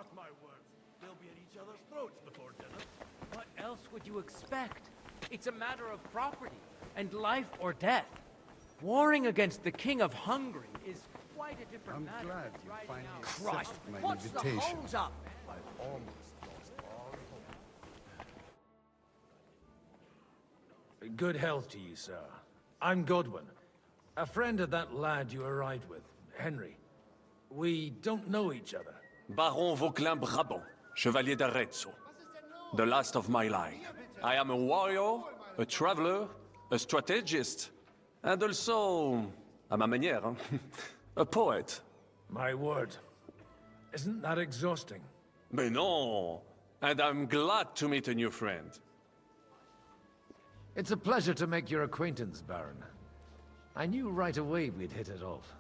Mark my words, they'll be at each other's throats before dinner. What else would you expect? It's a matter of property, and life or death. Warring against the King of Hungary is quite a different matter. I'm glad than you riding finally out- Christ, accepted my what's the invitation. holds up? I almost lost all hope. Good health to you, sir. I'm Godwin, a friend of that lad you arrived with, Henry. We don't know each other. Baron Vauquelin Brabant, Chevalier d'Arezzo. The last of my line. I am a warrior, a traveler, a strategist, and also, à ma manière, a poet. My word. Isn't that exhausting? Mais non! And I'm glad to meet a new friend. It's a pleasure to make your acquaintance, Baron. I knew right away we'd hit it off.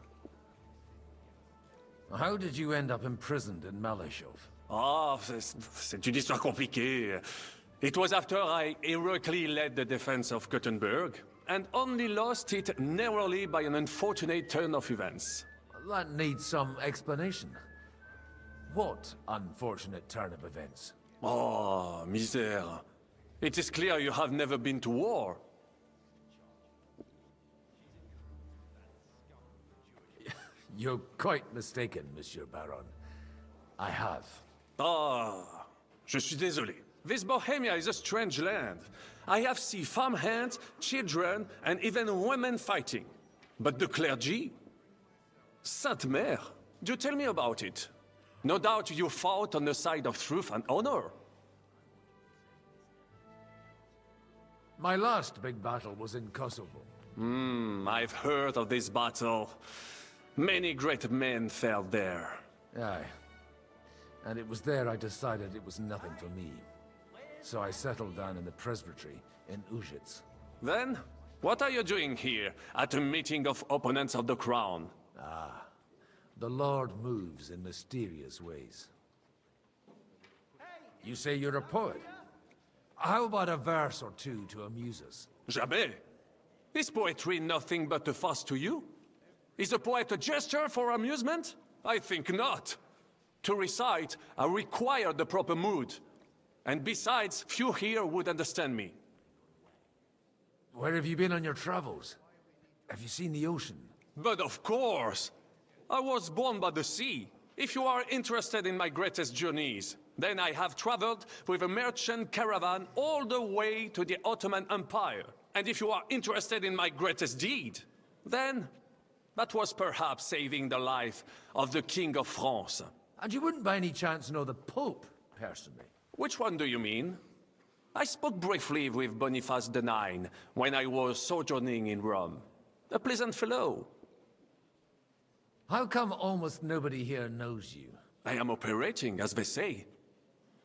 How did you end up imprisoned in Malashov? Ah, c'est une histoire compliquée. It was after I heroically led the defense of Gothenburg, and only lost it narrowly by an unfortunate turn of events. That needs some explanation. What unfortunate turn of events? Oh, misère. It is clear you have never been to war. You're quite mistaken, Monsieur Baron. I have. Ah, je suis désolé. This Bohemia is a strange land. I have seen farmhands, children, and even women fighting. But the clergy? Sainte Mère, do tell me about it. No doubt you fought on the side of truth and honor. My last big battle was in Kosovo. I've heard of this battle. Many great men fell there. Aye. And it was there I decided it was nothing for me. So I settled down in the presbytery in Ujits. Then, what are you doing here at a meeting of opponents of the crown? The Lord moves in mysterious ways. You say you're a poet? How about a verse or two to amuse us? Jamais. Is poetry nothing but a fuss to you? Is a poet a gesture for amusement? I think not. To recite, I require the proper mood. And besides, few here would understand me. Where have you been on your travels? Have you seen the ocean? But of course! I was born by the sea. If you are interested in my greatest journeys, then I have traveled with a merchant caravan all the way to the Ottoman Empire. And if you are interested in my greatest deed, then that was perhaps saving the life of the King of France. And you wouldn't by any chance know the Pope, personally? Which one do you mean? I spoke briefly with Boniface IX when I was sojourning in Rome. A pleasant fellow. How come almost nobody here knows you? I am operating, as they say.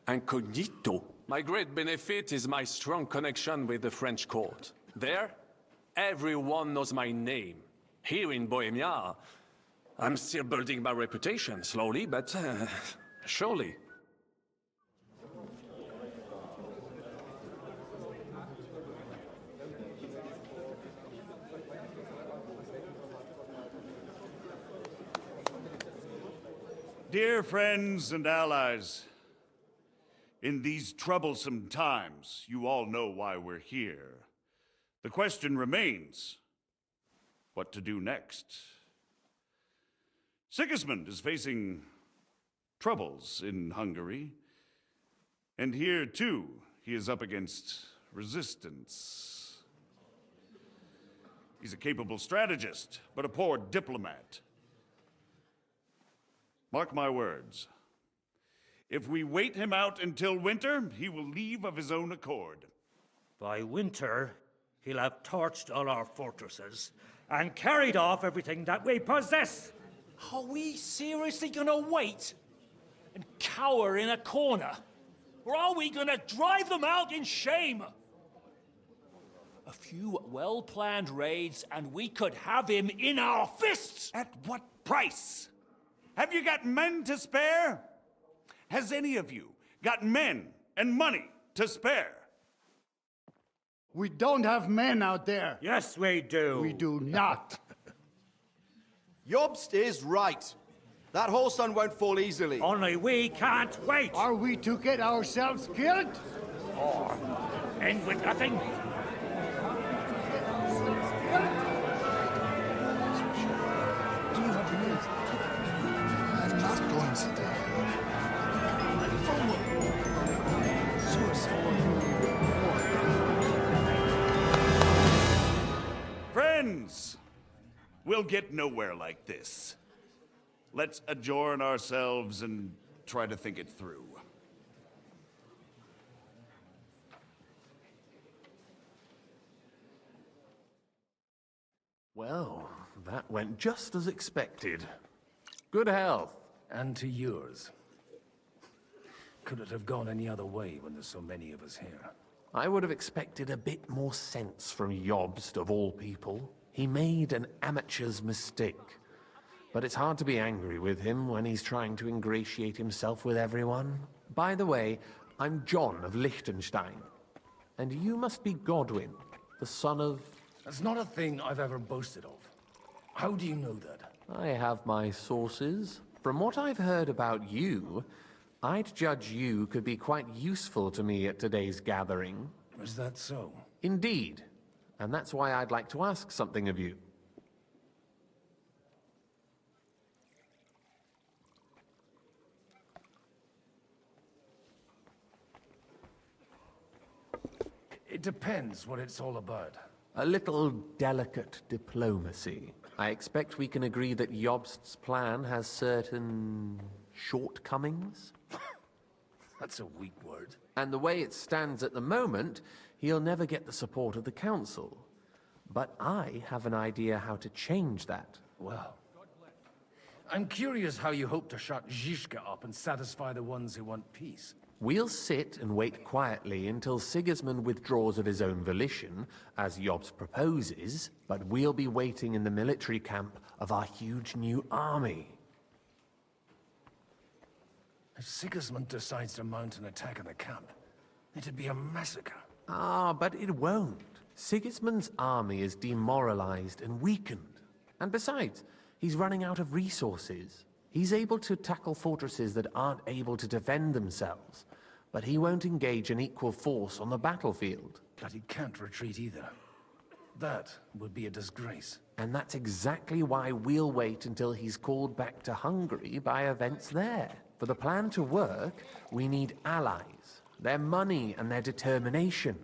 Incognito. My great benefit is my strong connection with the French court. There, everyone knows my name. Here in Bohemia, I'm still building my reputation, slowly, but surely. Dear friends and allies, in these troublesome times, you all know why we're here. The question remains, what to do next? Sigismund is facing troubles in Hungary, and here too, he is up against resistance. He's a capable strategist, but a poor diplomat. Mark my words. If we wait him out until winter, he will leave of his own accord. By winter, he'll have torched all our fortresses and carried off everything that we possess. Are we seriously gonna wait and cower in a corner? Or are we gonna drive them out in shame? A few well-planned raids and we could have him in our fists! At what price? Have you got men to spare? Has any of you got men and money to spare? We don't have men out there. Yes, we do. We do not. Jobst is right. That whole sun won't fall easily. Only we can't wait. Are we to get ourselves killed? End with nothing. I'm not going to die. Friends, we'll get nowhere like this. Let's adjourn ourselves and try to think it through. Well, that went just as expected. Good health. And to yours. Could it have gone any other way when there's so many of us here? I would have expected a bit more sense from Jobst, of all people. He made an amateur's mistake. But it's hard to be angry with him when he's trying to ingratiate himself with everyone. By the way, I'm John of Liechtenstein. And you must be Godwin, the son of... That's not a thing I've ever boasted of. How do you know that? I have my sources. From what I've heard about you, I'd judge you could be quite useful to me at today's gathering. Is that so? Indeed. And that's why I'd like to ask something of you. It depends what it's all about. A little delicate diplomacy. I expect we can agree that Jobst's plan has certain shortcomings? That's a weak word. And the way it stands at the moment, he'll never get the support of the council. But I have an idea how to change that. Well, I'm curious how you hope to shut Zizka up and satisfy the ones who want peace. We'll sit and wait quietly until Sigismund withdraws of his own volition, as Jobst proposes, but we'll be waiting in the military camp of our huge new army. If Sigismund decides to mount an attack on the camp, it'd be a massacre. Ah, but it won't. Sigismund's army is demoralized and weakened. And besides, he's running out of resources. He's able to tackle fortresses that aren't able to defend themselves, but he won't engage an equal force on the battlefield. But he can't retreat either. That would be a disgrace. And that's exactly why we'll wait until he's called back to Hungary by events there. For the plan to work, we need allies, their money and their determination.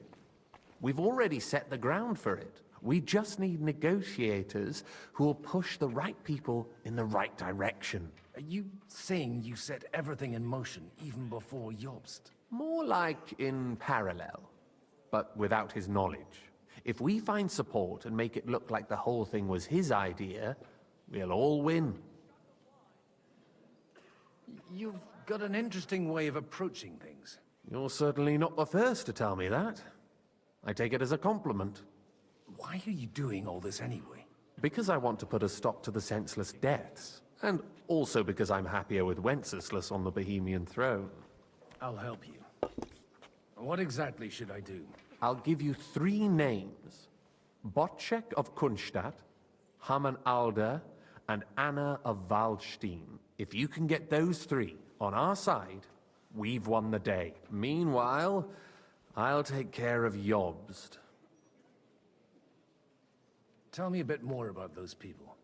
We've already set the ground for it. We just need negotiators who will push the right people in the right direction. Are you saying you set everything in motion even before Jobst? More like in parallel, but without his knowledge. If we find support and make it look like the whole thing was his idea, we'll all win. You've got an interesting way of approaching things. You're certainly not the first to tell me that. I take it as a compliment. Why are you doing all this anyway? Because I want to put a stop to the senseless deaths. And also because I'm happier with Wenceslas on the Bohemian throne. I'll help you. What exactly should I do? I'll give you 3 names. Bocek of Kunstadt, Hamann Alder, and Anna of Waldstein. If you can get those 3 on our side, we've won the day. Meanwhile, I'll take care of Jobst. Tell me a bit more about those people,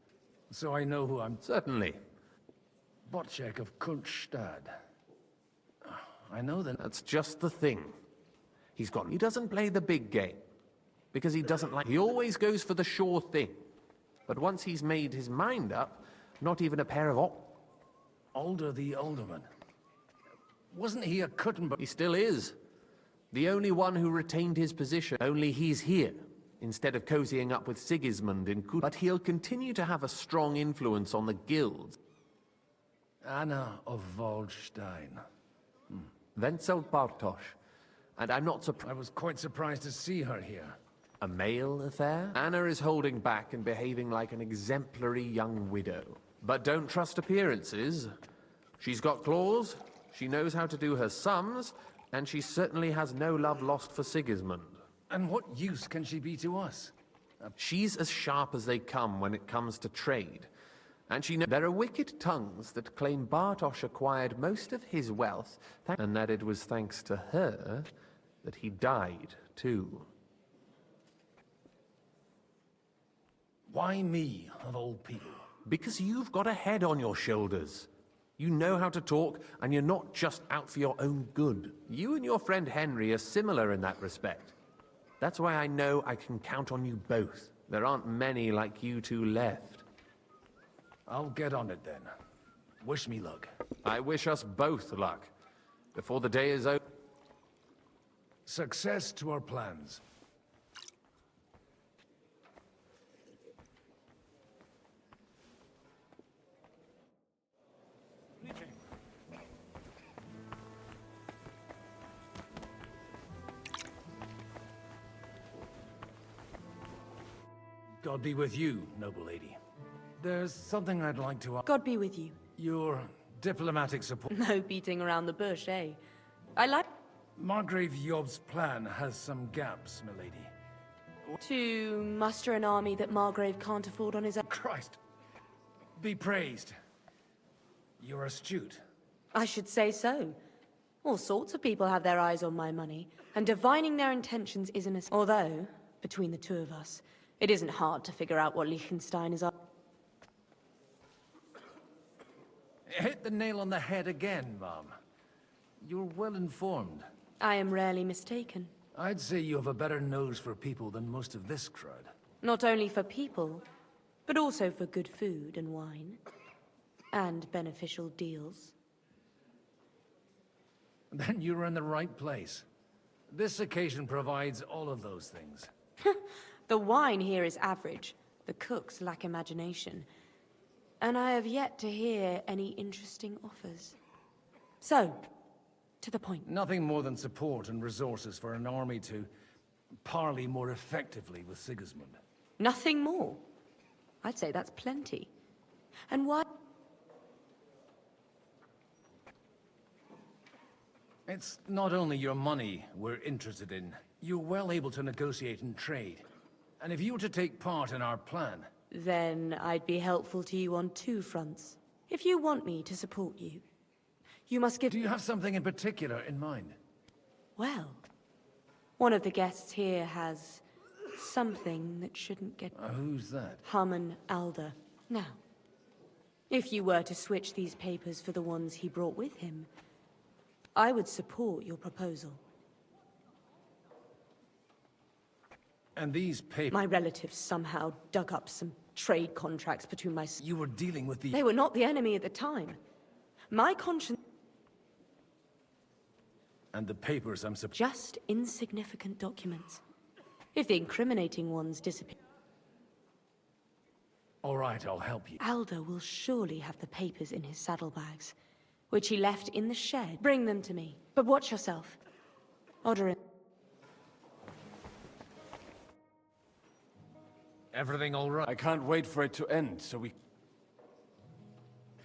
so I know who I'm... Certainly. Bocek of Kunstadt. I know that... That's just the thing. He doesn't play the big game, because he doesn't like... He always goes for the sure thing. But once he's made his mind up, not even a pair of... Alder the Alderman. Wasn't he a Kuttenberg? He still is. The only one who retained his position. Only he's here, instead of cozying up with Sigismund in Kut. But he'll continue to have a strong influence on the guilds. Anna of Waldstein. Wenzel Bartosz. And I'm not surprised... I was quite surprised to see her here. A male affair? Anna is holding back and behaving like an exemplary young widow. But don't trust appearances. She's got claws, she knows how to do her sums, and she certainly has no love lost for Sigismund. And what use can she be to us? She's as sharp as they come when it comes to trade. And she knows there are wicked tongues that claim Bartosz acquired most of his wealth, and that it was thanks to her that he died, too. Why me, of all people? Because you've got a head on your shoulders. You know how to talk, and you're not just out for your own good. You and your friend Henry are similar in that respect. That's why I know I can count on you both. There aren't many like you two left. I'll get on it then. Wish me luck. I wish us both luck. Before the day is over. Success to our plans. God be with you, noble lady. There's something I'd like to ask. God be with you. Your diplomatic support. No beating around the bush, eh? I like Margrave Yob's plan has some gaps, milady. to muster an army that Margrave can't afford on his own. Christ! Be praised. You're astute. I should say so. All sorts of people have their eyes on my money, and divining their intentions isn't as... Although, between the two of us, it isn't hard to figure out what Liechtenstein is up. Hit the nail on the head again, Mom. You're well informed. I am rarely mistaken. I'd say you have a better nose for people than most of this crowd. Not only for people, but also for good food and wine. And beneficial deals. Then you're in the right place. This occasion provides all of those things. The wine here is average. The cooks lack imagination. And I have yet to hear any interesting offers. So, to the point. Nothing more than support and resources for an army to parley more effectively with Sigismund. Nothing more. I'd say that's plenty. And why? It's not only your money we're interested in. You're well able to negotiate and trade. And if you were to take part in our plan... Then I'd be helpful to you on two fronts. If you want me to support you, you must give... Do you have something in particular in mind? Well, one of the guests here has something that shouldn't get... Who's that? Harmon Alder. Now, if you were to switch these papers for the ones he brought with him, I would support your proposal. And these papers... My relatives somehow dug up some trade contracts between my... You were dealing with the... They were not the enemy at the time. My conscience... And the papers I'm Just insignificant documents. If the incriminating ones disappear... All right, I'll help you. Alder will surely have the papers in his saddlebags, which he left in the shed. Bring them to me, but watch yourself. Odorin. Everything all right? I can't wait for it to end, so we...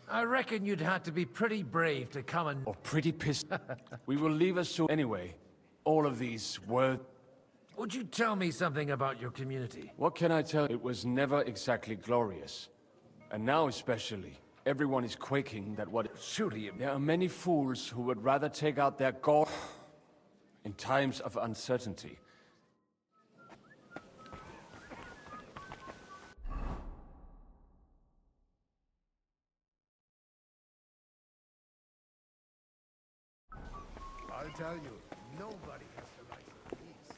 I reckon you'd have to be pretty brave to come and... Or pretty pissed. We will leave us soon anyway. All of these were... Would you tell me something about your community? What can I tell? It was never exactly glorious. And now especially, everyone is quaking that what... Surely... There are many fools who would rather take out their gore in times of uncertainty. I'll tell you, nobody has the right to peace.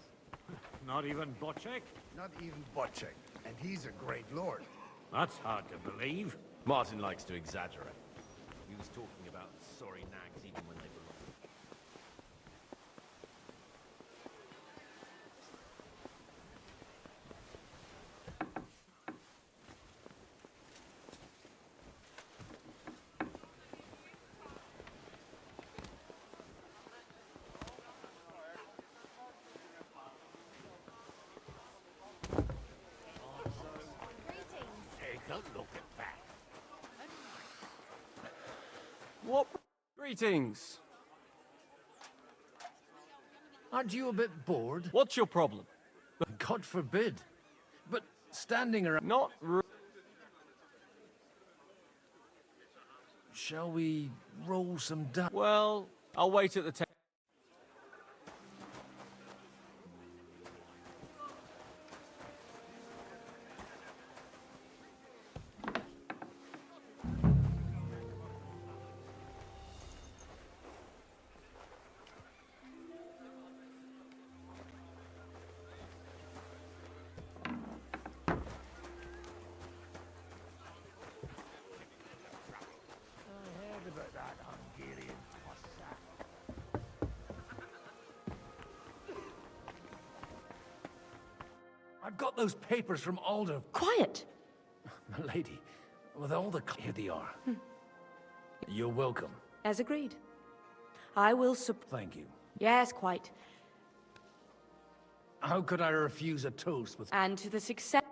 Not even Bocek? Not even Bocek, and he's a great lord. That's hard to believe. Martin likes to exaggerate. He was talking about sorry nags even when they belong. Take a look at that. What? Greetings. Aren't you a bit bored? What's your problem? God forbid. But standing around... Not Shall we roll some dice? Well, I'll wait at the table. I've got those papers from Alder. Quiet! My lady, with all the... Here they are. You're welcome. As agreed. I will Thank you. Yes, quite. How could I refuse a toast with... And to the success...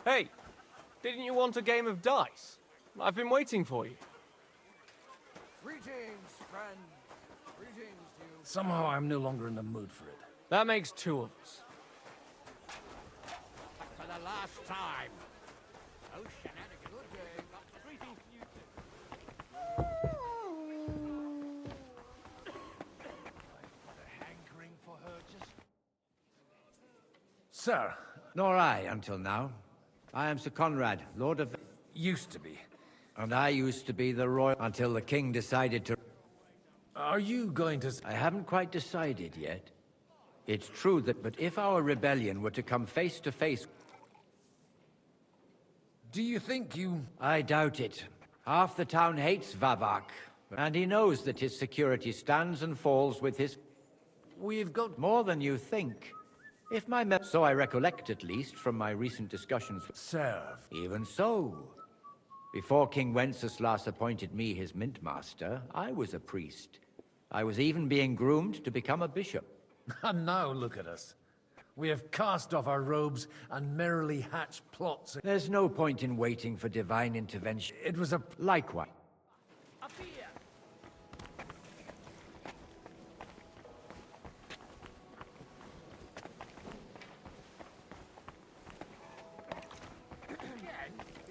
Hey, didn't you want a game of dice? I've been waiting for you. Greetings, friend. Greetings to you. Somehow I'm no longer in the mood for it. That makes two of us. For the last time. Oh, shenanigans. Good day. Greetings to you too. Hankering for her just... Sir, Nor I, until now. I am Sir Conrad, Lord of... used to be. And I used to be the royal... until the king decided to... Are you going to... I haven't quite decided yet. It's true that... But if our rebellion were to come face to face... Do you think you... I doubt it. Half the town hates Vavak. And he knows that his security stands and falls with his... We've got... More than you think. If my so I recollect, at least, from my recent discussions with... Serve. Even so. Before King Wenceslas appointed me his mint master, I was a priest. I was even being groomed to become a bishop. And now look at us. We have cast off our robes and merrily hatched plots. There's no point in waiting for divine intervention. It was a... Likewise.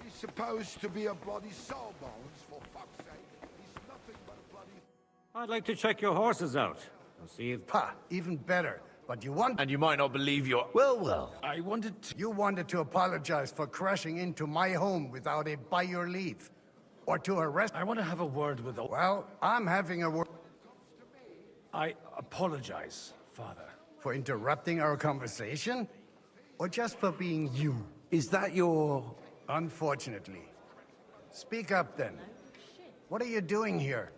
He's supposed to be a bloody sawbones, for fuck's sake. He's nothing but a bloody... I'd like to check your horses out and see if... Ha! Even better. But you want... And you might not believe your... Well. I wanted to... You wanted to apologize for crashing into my home without it by your leave. Or to arrest... I want to have a word with... Well, I'm having a word... I apologize, Father. For interrupting our conversation? Or just for being you? Is that your... Unfortunately. Speak up, then. What are you doing here?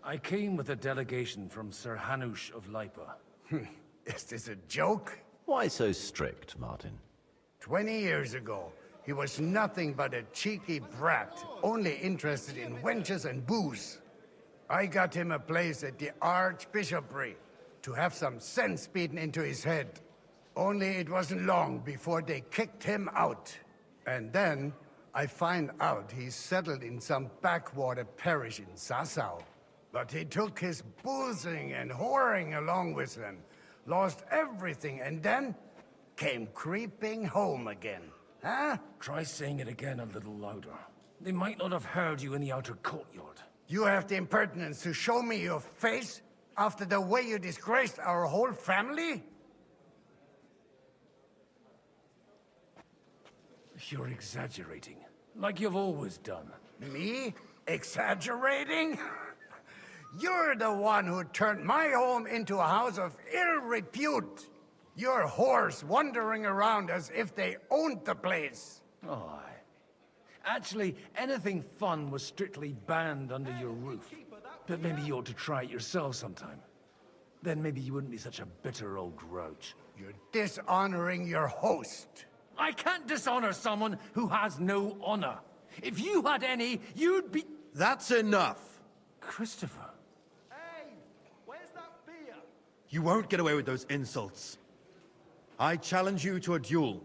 I came with a delegation from Sir Hanush of Lipa. Is this a joke? Why so strict, Martin? 20 years ago, he was nothing but a cheeky brat, only interested in wenches and booze. I got him a place at the Archbishopry to have some sense beaten into his head. Only it wasn't long before they kicked him out. And then I find out he's settled in some backwater parish in Sassau. But he took his boozing and whoring along with him, lost everything, and then came creeping home again. Huh? Try saying it again a little louder. They might not have heard you in the outer courtyard. You have the impertinence to show me your face after the way you disgraced our whole family? You're exaggerating, like you've always done. Me? Exaggerating? You're the one who turned my home into a house of ill repute. Your whores wandering around as if they owned the place. Oh, aye. Actually, anything fun was strictly banned under your roof. But maybe you ought to try it yourself sometime. Then maybe you wouldn't be such a bitter old grouch. You're dishonoring your host. I can't dishonor someone who has no honor. If you had any, you'd be... That's enough. Christopher. Hey, where's that beer? You won't get away with those insults. I challenge you to a duel.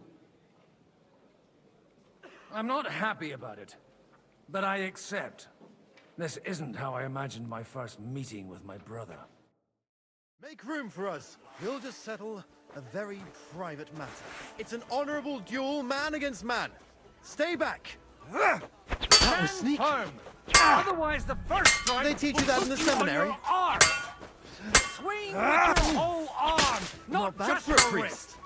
I'm not happy about it, but I accept. This isn't how I imagined my first meeting with my brother. Make room for us. We'll just settle a very private matter. It's an honorable duel, man against man. Stay back. That was sneaky. Firm. Otherwise, the first strike. Did they teach you that in the will put you on seminary? your arm. Swing with your whole arm, not bad just for a your priest. wrist.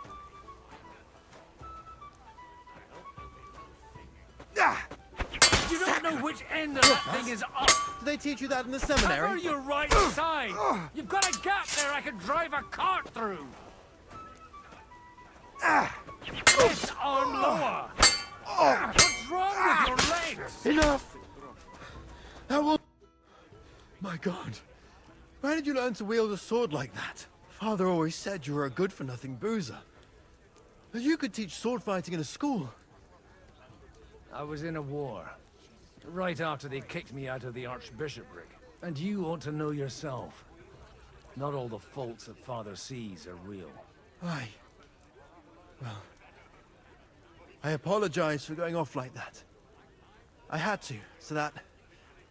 You don't know which end of that thing is up. Did they teach you that in the seminary? Cover your right side. You've got a gap there I could drive a cart through. This arm lower. What's wrong with your legs? Enough! That will... My God. Where did you learn to wield a sword like that? Father always said you were a good-for-nothing boozer. That you could teach sword fighting in a school. I was in a war. Right after they kicked me out of the archbishopric. And you ought to know yourself. Not all the faults that Father sees are real. Aye. Well... I apologize for going off like that. I had to, so that...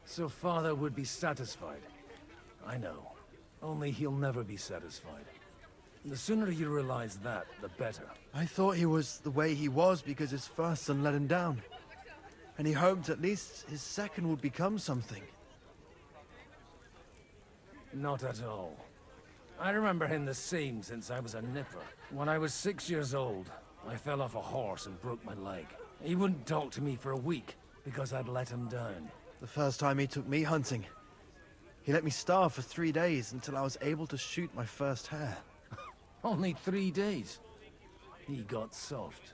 So Father would be satisfied. I know. Only he'll never be satisfied. The sooner you realize that, the better. I thought he was the way he was because his first son let him down. And he hoped at least his second would become something. Not at all. I remember him the same since I was a nipper. When I was 6 years old, I fell off a horse and broke my leg. He wouldn't talk to me for a week because I'd let him down. The first time he took me hunting, he let me starve for 3 days until I was able to shoot my first hare. Only 3 days. He got soft.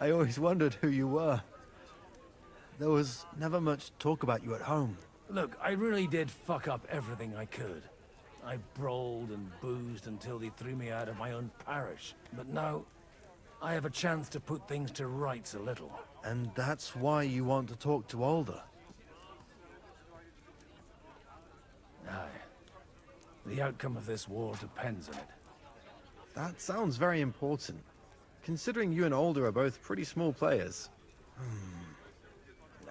I always wondered who you were. There was never much talk about you at home. Look, I really did fuck up everything I could. I brawled and boozed until they threw me out of my own parish. But now, I have a chance to put things to rights a little. And that's why you want to talk to Alder. Aye. The outcome of this war depends on it. That sounds very important, considering you and Alder are both pretty small players.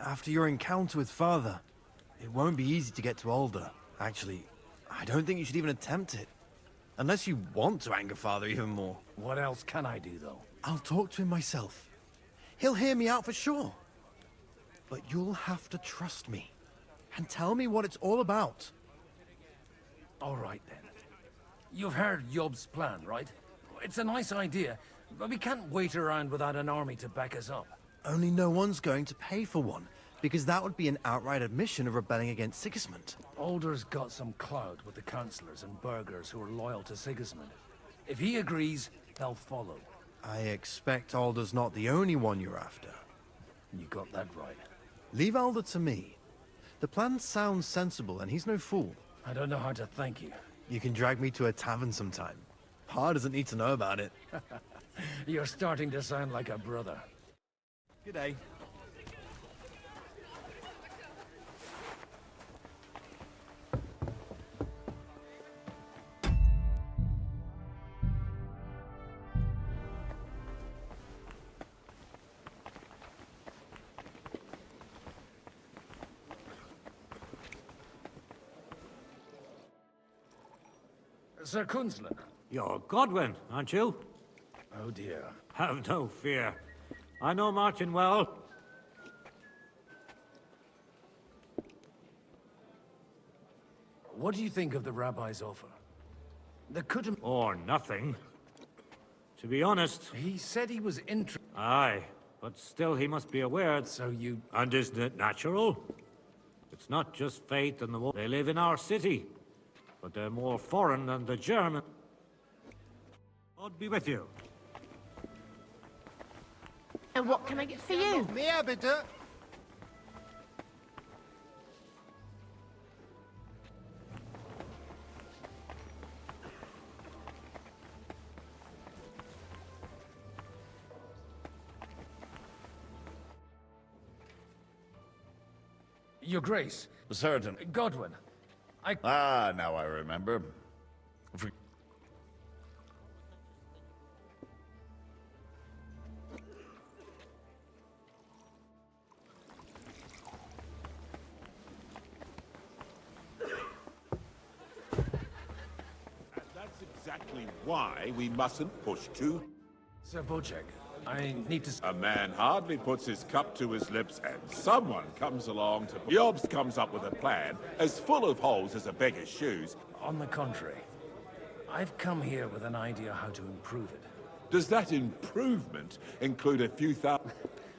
After your encounter with Father, it won't be easy to get to Alder. Actually, I don't think you should even attempt it. Unless you want to anger Father even more. What else can I do, though? I'll talk to him myself. He'll hear me out for sure. But you'll have to trust me. And tell me what it's all about. All right, then. You've heard Yob's plan, right? It's a nice idea, but we can't wait around without an army to back us up. Only no one's going to pay for one, because that would be an outright admission of rebelling against Sigismund. Alder's got some clout with the councillors and burghers who are loyal to Sigismund. If he agrees, they'll follow. I expect Alder's not the only one you're after. You got that right. Leave Alder to me. The plan sounds sensible, and he's no fool. I don't know how to thank you. You can drag me to a tavern sometime. Pa doesn't need to know about it. You're starting to sound like a brother. Good day. Sir Kunzlan. You're Godwin, aren't you? Oh dear. Have no fear. I know Martin well. What do you think of the rabbi's offer? The couldn't... Or nothing. To be honest... He said he was interested. Aye, but still he must be aware... So you... And isn't it natural? It's not just faith and the war. They live in our city. But they're more foreign than the German. God be with you. And what can I get for you? Mehr bitte. Your Grace. Certain. Godwin. Ah, now I remember. exactly why we mustn't push too... Sir Bocek, I need to... A man hardly puts his cup to his lips and someone comes along to... Yobs comes up with a plan as full of holes as a beggar's shoes. On the contrary, I've come here with an idea how to improve it. Does that improvement include a few thousand...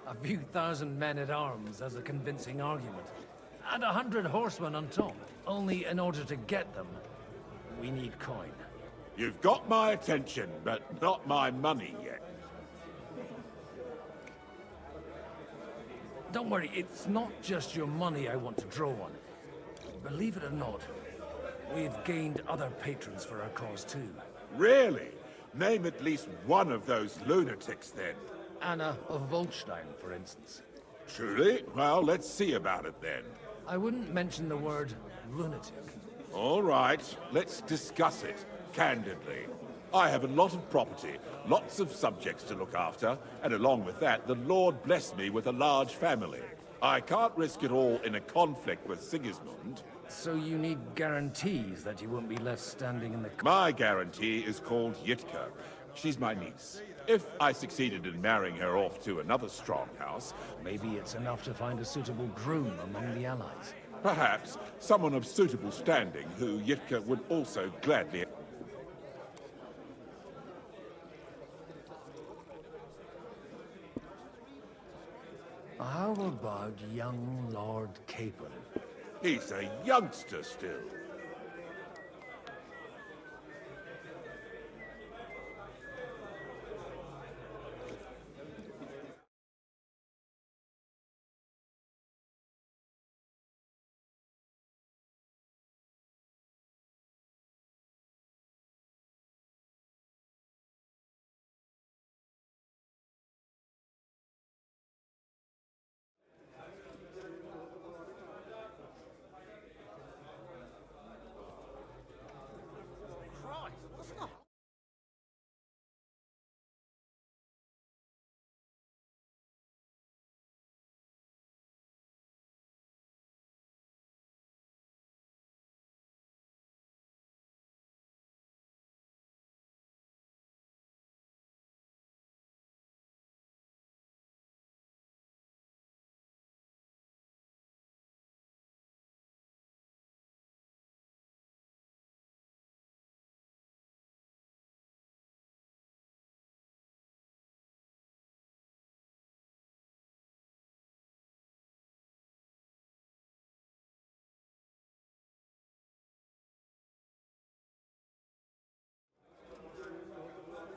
A few thousand men-at-arms as a convincing argument. And 100 horsemen on top. Only in order to get them, we need coin. You've got my attention, but not my money yet. Don't worry, it's not just your money I want to draw on. Believe it or not, we've gained other patrons for our cause too. Really? Name at least one of those lunatics then. Anna of Volstein, for instance. Truly? Well, let's see about it then. I wouldn't mention the word lunatic. All right, let's discuss it, candidly. I have a lot of property, lots of subjects to look after, and along with that, the Lord blessed me with a large family. I can't risk it all in a conflict with Sigismund. So you need guarantees that you won't be left standing in the... My guarantee is called Yitka. She's my niece. If I succeeded in marrying her off to another strong house... Maybe it's enough to find a suitable groom among the allies. Perhaps someone of suitable standing who Yitka would also gladly... How about young Lord Capon? He's a youngster still.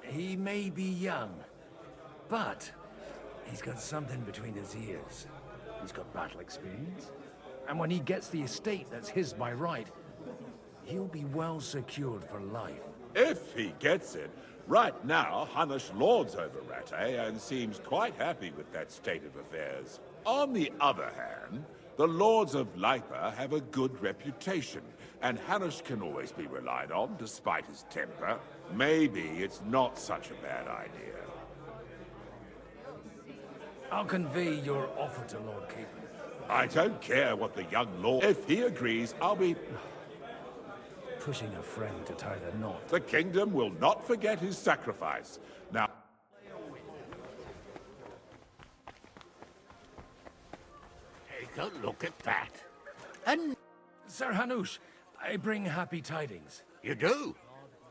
He may be young, but he's got something between his ears. He's got battle experience. And when he gets the estate that's his by right, he'll be well secured for life. If he gets it. Right now, Hanush lords over Rattay and seems quite happy with that state of affairs. On the other hand, the lords of Lipa have a good reputation, and Hanush can always be relied on, despite his temper. Maybe it's not such a bad idea. I'll convey your offer to Lord Capon. I don't care what the young lord... If he agrees, I'll be... Pushing a friend to tie the knot. The kingdom will not forget his sacrifice. Now... Take a look at that. And... Sir Hanush, I bring happy tidings. You do?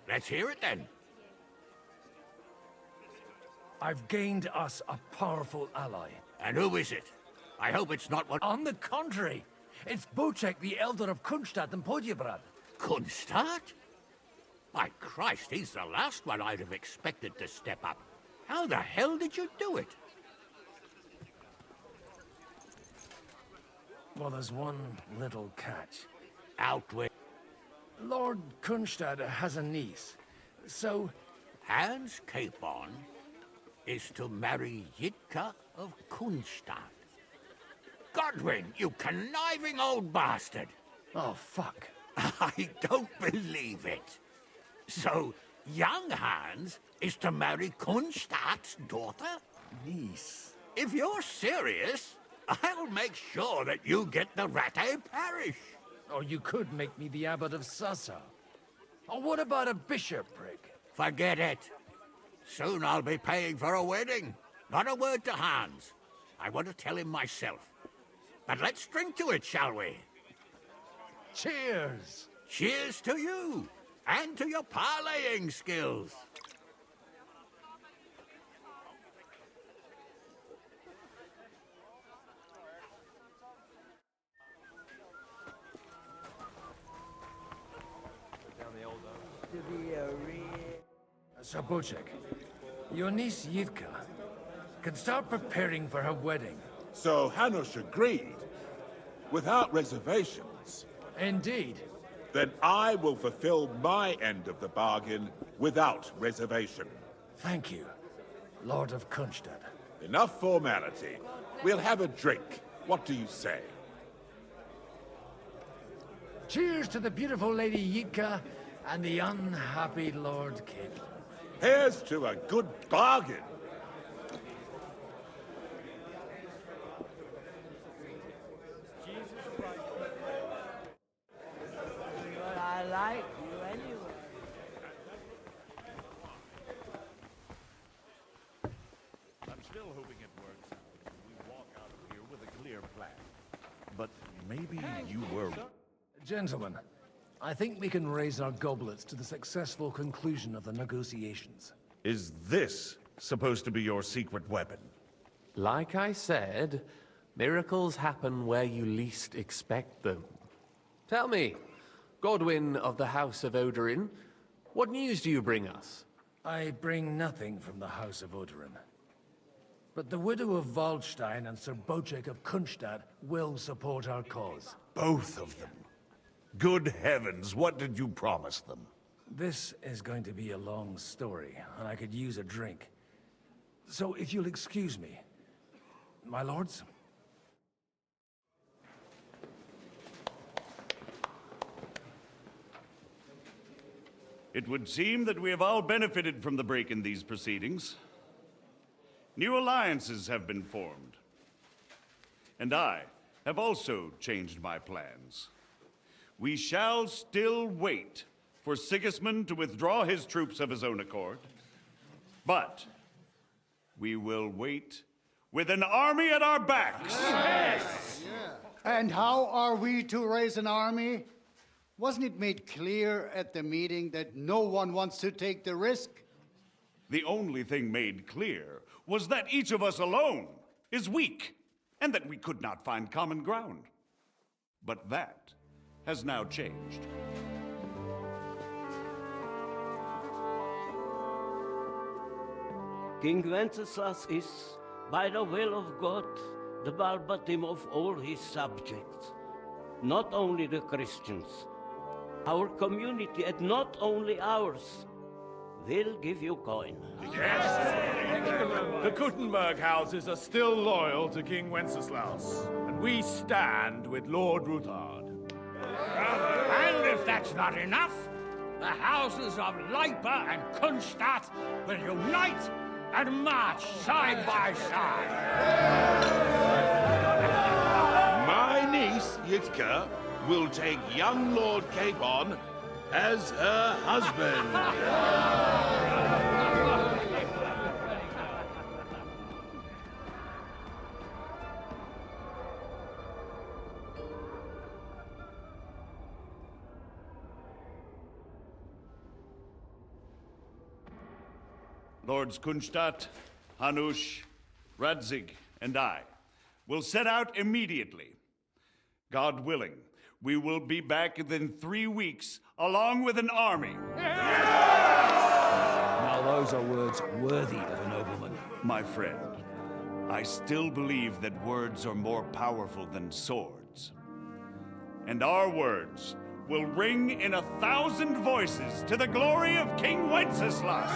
Let's hear it then. I've gained us a powerful ally. And who is it? I hope it's not what... On the contrary, it's Bocek, the Elder of Kunstadt and Podjebrad. Kunstadt? My Christ, he's the last one I'd have expected to step up. How the hell did you do it? Well, there's one little catch. Out with... Lord Kunstadt has a niece, so... Hans Capon is to marry Yitka of Kunstadt. Godwin, you conniving old bastard! Oh, fuck. I don't believe it. So, young Hans is to marry Kunstadt's daughter? Niece. If you're serious, I'll make sure that you get the Rattay parish. Or you could make me the abbot of Sassa. Or what about a bishopric? Forget it. Soon I'll be paying for a wedding. Not a word to Hans. I want to tell him myself. But let's drink to it, shall we? Cheers! Cheers to you, and to your parleying skills. Sir Bocek, your niece Yivka can start preparing for her wedding. So Hanush agreed, without reservations. Indeed. Then I will fulfill my end of the bargain without reservation. Thank you, Lord of Kunstad. Enough formality. We'll have a drink. What do you say? Cheers to the beautiful Lady Yitka and the unhappy Lord Caitlin. Here's to a good bargain. I like you anyway. I'm still hoping it works out. We walk out of here with a clear plan. But maybe you were... Gentlemen, I think we can raise our goblets to the successful conclusion of the negotiations. Is this supposed to be your secret weapon? Like I said, miracles happen where you least expect them. Tell me, Godwin of the House of Odorin, what news do you bring us? I bring nothing from the House of Odorin. But the widow of Waldstein and Sir Bocek of Kunstad will support our cause. Both of them. Good heavens, what did you promise them? This is going to be a long story, and I could use a drink. So if you'll excuse me, my lords? It would seem that we have all benefited from the break in these proceedings. New alliances have been formed. And I have also changed my plans. We shall still wait for Sigismund to withdraw his troops of his own accord. But we will wait with an army at our backs. Yes. And how are we to raise an army? Wasn't it made clear at the meeting that no one wants to take the risk? The only thing made clear was that each of us alone is weak, and that we could not find common ground. But that has now changed. King Wenceslas is, by the will of God, the Balbatim of all his subjects. Not only the Christians, our community, and not only ours, will give you coin. The Kuttenberg houses are still loyal to King Wenceslas, and we stand with Lord Ruthard. And if that's not enough, the houses of Leipa and Kunstadt will unite and march side by side. My niece, Yitka, will take young Lord Capon as her husband. Lords Kunstadt, Hanush, Radzig, and I will set out immediately. God willing, we will be back within 3 weeks, along with an army. Now those are words worthy of a nobleman. My friend, I still believe that words are more powerful than swords. And our words will ring in 1,000 voices to the glory of King Wenceslas.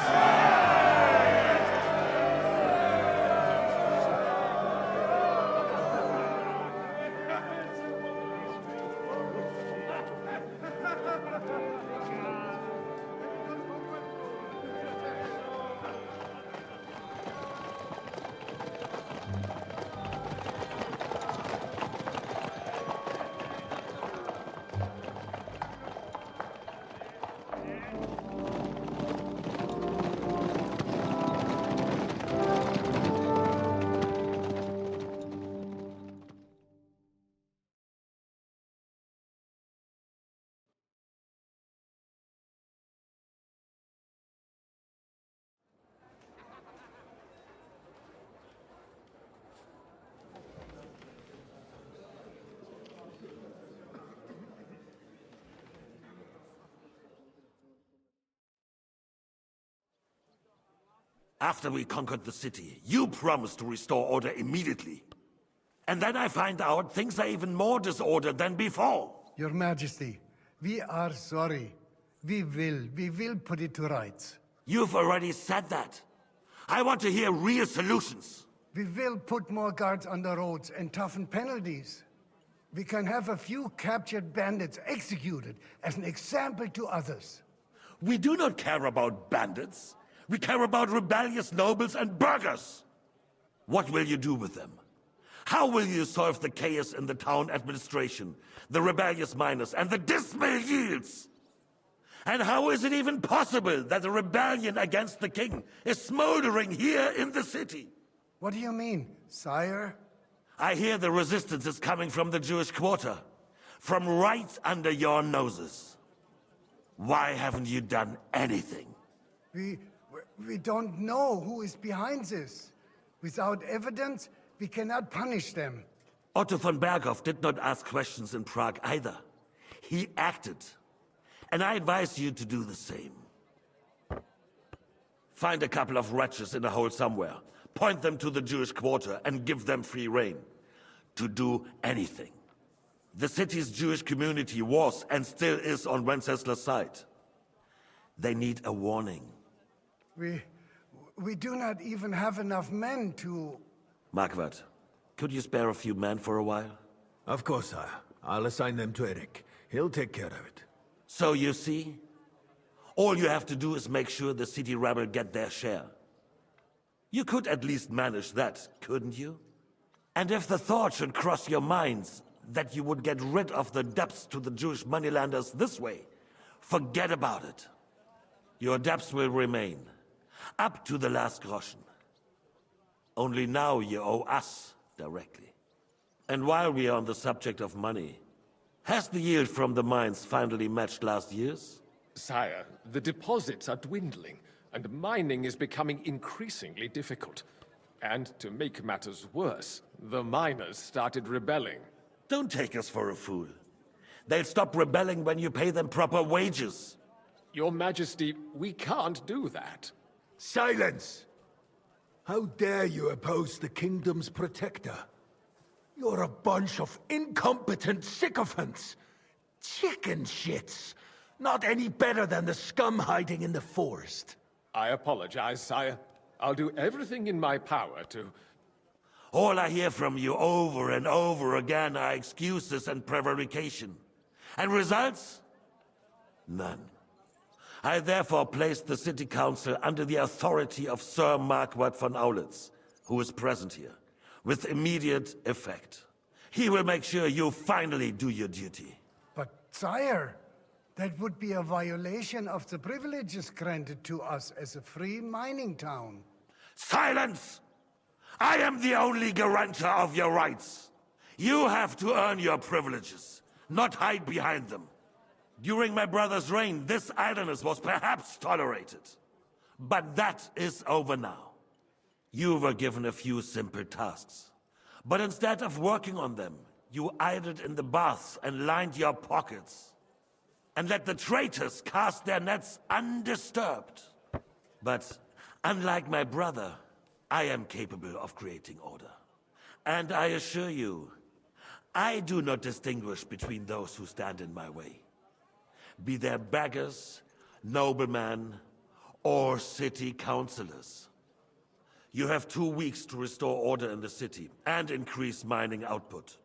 After we conquered the city, you promised to restore order immediately. And then I find out things are even more disordered than before. Your Majesty, we are sorry. We will put it to rights. You've already said that. I want to hear real solutions. We will put more guards on the roads and toughen penalties. We can have a few captured bandits executed as an example to others. We do not care about bandits. We care about rebellious nobles and burghers. What will you do with them? How will you solve the chaos in the town administration, the rebellious miners, and the dismal yields? And how is it even possible that a rebellion against the king is smoldering here in the city? What do you mean, sire? I hear the resistance is coming from the Jewish quarter, from right under your noses. Why haven't you done anything? We don't know who is behind this. Without evidence, we cannot punish them. Otto von Berghoff did not ask questions in Prague either. He acted. And I advise you to do the same. Find a couple of wretches in a hole somewhere, point them to the Jewish quarter, and give them free rein to do anything. The city's Jewish community was and still is on Wencesla's side. They need a warning. We do not even have enough men to... Marquardt, could you spare a few men for a while? Of course, sire. I'll assign them to Eric. He'll take care of it. So you see? All you have to do is make sure the city rebel get their share. You could at least manage that, couldn't you? And if the thought should cross your minds that you would get rid of the debts to the Jewish moneylanders this way, forget about it. Your debts will remain, up to the last groschen. Only now you owe us directly. And while we are on the subject of money, has the yield from the mines finally matched last year's? Sire, the deposits are dwindling, and mining is becoming increasingly difficult. And to make matters worse, the miners started rebelling. Don't take us for a fool. They'll stop rebelling when you pay them proper wages. Your Majesty, we can't do that. Silence! How dare you oppose the kingdom's protector? You're a bunch of incompetent sycophants! Chicken shits! Not any better than the scum hiding in the forest. I apologize, sire. I'll do everything in my power to... All I hear from you over and over again are excuses and prevarication. And results? None. I therefore placed the city council under the authority of Sir Marquardt von Aulitz, who is present here, with immediate effect. He will make sure you finally do your duty. But, sire, that would be a violation of the privileges granted to us as a free mining town. Silence! I am the only guarantor of your rights. You have to earn your privileges, not hide behind them. During my brother's reign, this idleness was perhaps tolerated. But that is over now. You were given a few simple tasks. But instead of working on them, you idled in the baths and lined your pockets. And let the traitors cast their nets undisturbed. But unlike my brother, I am capable of creating order. And I assure you, I do not distinguish between those who stand in my way. Be they beggars, noblemen, or city councillors. You have 2 weeks to restore order in the city and increase mining output.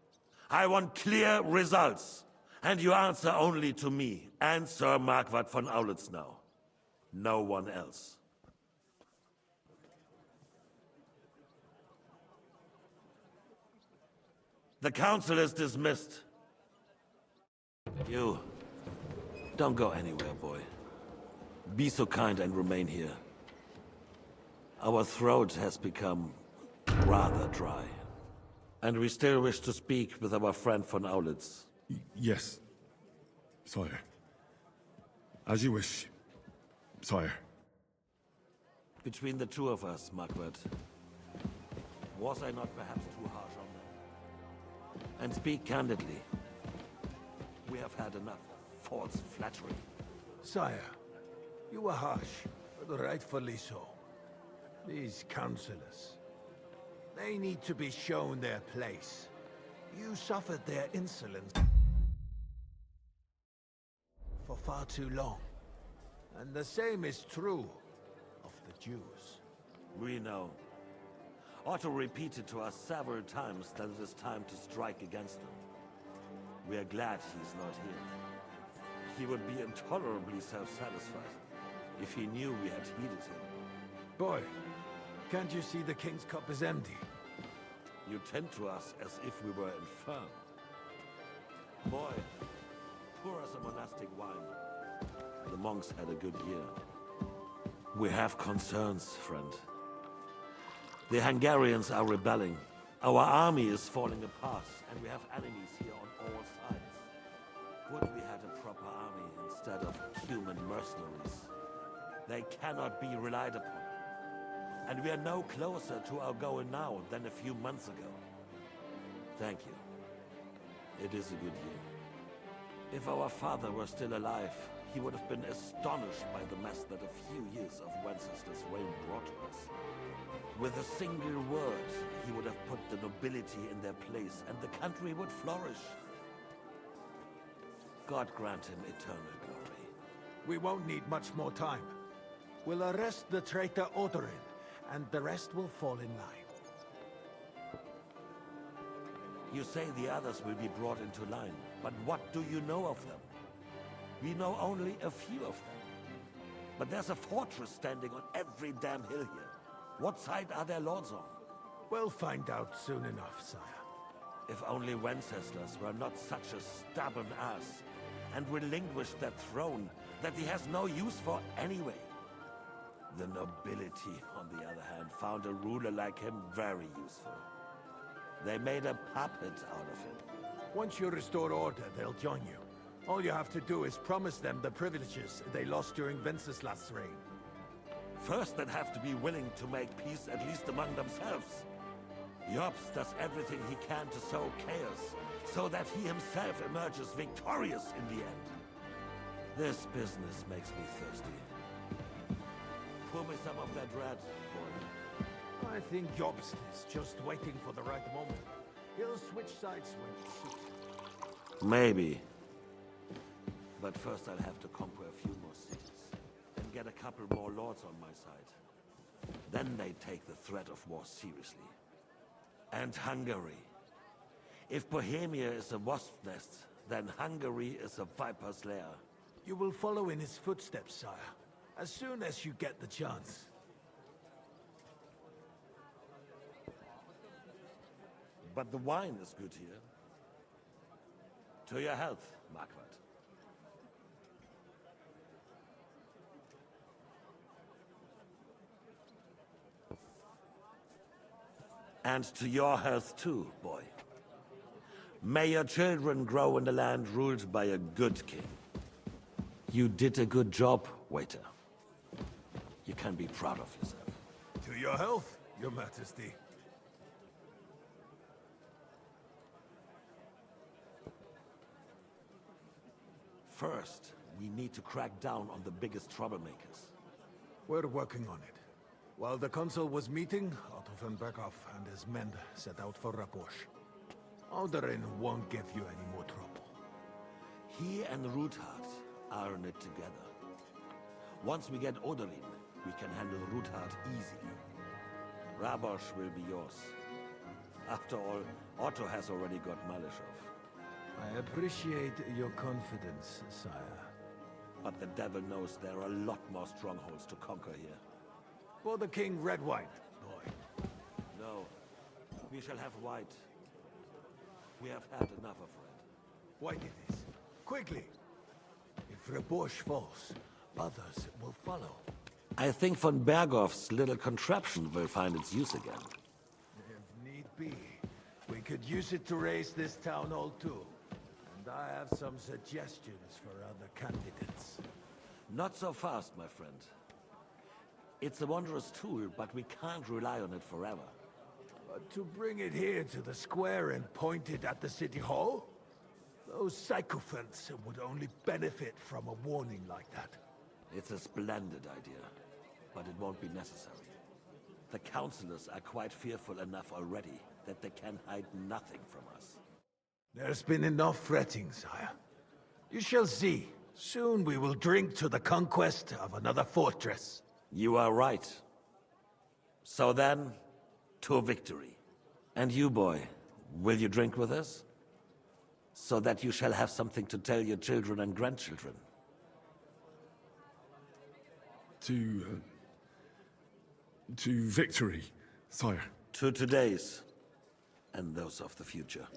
I want clear results, and you answer only to me and Sir Marquardt von Aulitz now. No one else. The council is dismissed. You, don't go anywhere, boy. Be so kind and remain here. Our throat has become rather dry. And we still wish to speak with our friend von Aulitz. Yes, sire. As you wish, sire. Between the two of us, Marquardt, was I not perhaps too harsh on them? And speak candidly. We have had enough false flattery. Sire, you were harsh, but rightfully so. These councillors. They need to be shown their place. You suffered their insolence for far too long. And the same is true of the Jews. We know. Otto repeated to us several times that it is time to strike against them. We are glad he's not here. He would be intolerably self-satisfied if he knew we had heeded him. Boy, can't you see the king's cup is empty? You tend to us as if we were infirm. Boy, pour us a monastic wine. The monks had a good year. We have concerns, friend. The Hungarians are rebelling. Our army is falling apart, and we have enemies here on all sides. Would we had a proper army instead of human mercenaries? They cannot be relied upon. And we are no closer to our goal now than a few months ago. Thank you. It is a good year. If our father were still alive, he would have been astonished by the mess that a few years of Wenceslas' reign brought to us. With a single word, he would have put the nobility in their place, and the country would flourish. God grant him eternal glory. We won't need much more time. We'll arrest the traitor Odorin, and the rest will fall in line. You say the others will be brought into line, but what do you know of them? We know only a few of them. But there's a fortress standing on every damn hill here. What side are their lords on? We'll find out soon enough, sire. If only Wenceslas were not such a stubborn ass, and relinquished that throne that he has no use for anyway. The nobility, on the other hand, found a ruler like him very useful. They made a puppet out of him. Once you restore order, they'll join you. All you have to do is promise them the privileges they lost during Wenceslas' reign. First, they'd have to be willing to make peace at least among themselves. Jobs does everything he can to sow chaos, so that he himself emerges victorious in the end. This business makes me thirsty. Pour me some of that red, boy. I think Jobst is just waiting for the right moment. He'll switch sides when it suits. Maybe. But first I'll have to conquer a few more cities, and get a couple more lords on my side. Then they take the threat of war seriously. And Hungary. If Bohemia is a wasp's nest, then Hungary is a viper's lair. You will follow in his footsteps, sire, as soon as you get the chance. But the wine is good here. To your health, Marquardt. And to your health too, boy. May your children grow in a land ruled by a good king. You did a good job, waiter. You can be proud of yourself. To your health, your majesty. First, we need to crack down on the biggest troublemakers. We're working on it. While the consul was meeting, Otto von Berghoff and his men set out for Raposh. Odorin won't give you any more trouble. He and Ruthard are in it together. Once we get Odorin, we can handle Ruthard easily. Rabosh will be yours. After all, Otto has already got Malishov. I appreciate your confidence, sire. But the devil knows there are a lot more strongholds to conquer here. For the king, red wine, boy. No. We shall have white. We have had enough of red. White it is. Quickly! If Rabosh falls, others will follow. I think von Berghoff's little contraption will find its use again. If need be, we could use it to raise this town hall too. And I have some suggestions for other candidates. Not so fast, my friend. It's a wondrous tool, but we can't rely on it forever. But to bring it here to the square and point it at the city hall? Those sycophants would only benefit from a warning like that. It's a splendid idea, but it won't be necessary. The councillors are quite fearful enough already that they can hide nothing from us. There's been enough fretting, sire. You shall see. Soon we will drink to the conquest of another fortress. You are right. So then, to victory. And you, boy, will you drink with us? So that you shall have something to tell your children and grandchildren. To victory, sire. To today's, and those of the future.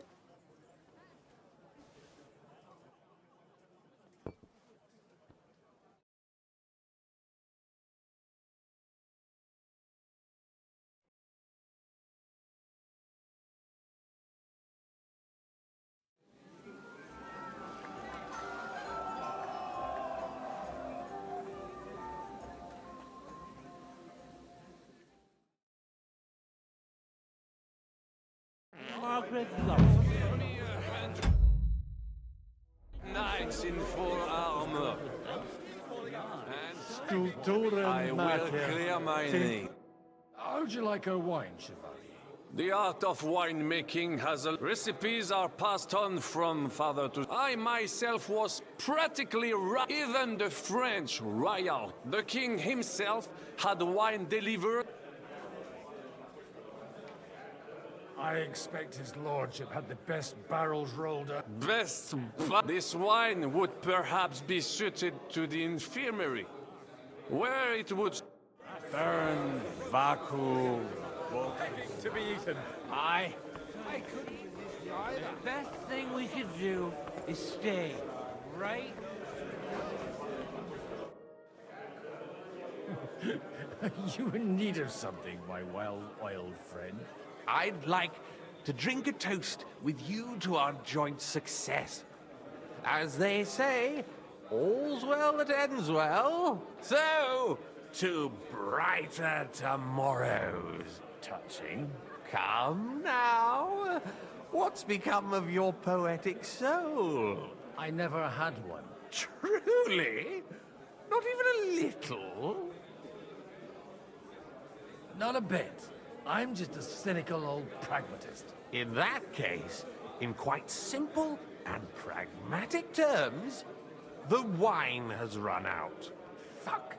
Margaret Knights in full armor. I will mater. clear my name. How would you like a wine, Chevalier? The art of winemaking recipes are passed on from father to... I myself was practically even the French royal. The king himself had wine delivered. I expect his lordship had the best barrels rolled up. Best, but this wine would perhaps be suited to the infirmary, where it would burn vacuum. To be eaten. Aye. The best thing we could do is stay, right? Are you in need of something, my wild friend? I'd like to drink a toast with you to our joint success. As they say, all's well that ends well. So, to brighter tomorrows. Touching. Come now. What's become of your poetic soul? I never had one. Truly? Not even a little? Not a bit. I'm just a cynical old pragmatist. In that case, in quite simple and pragmatic terms, the wine has run out. Fuck.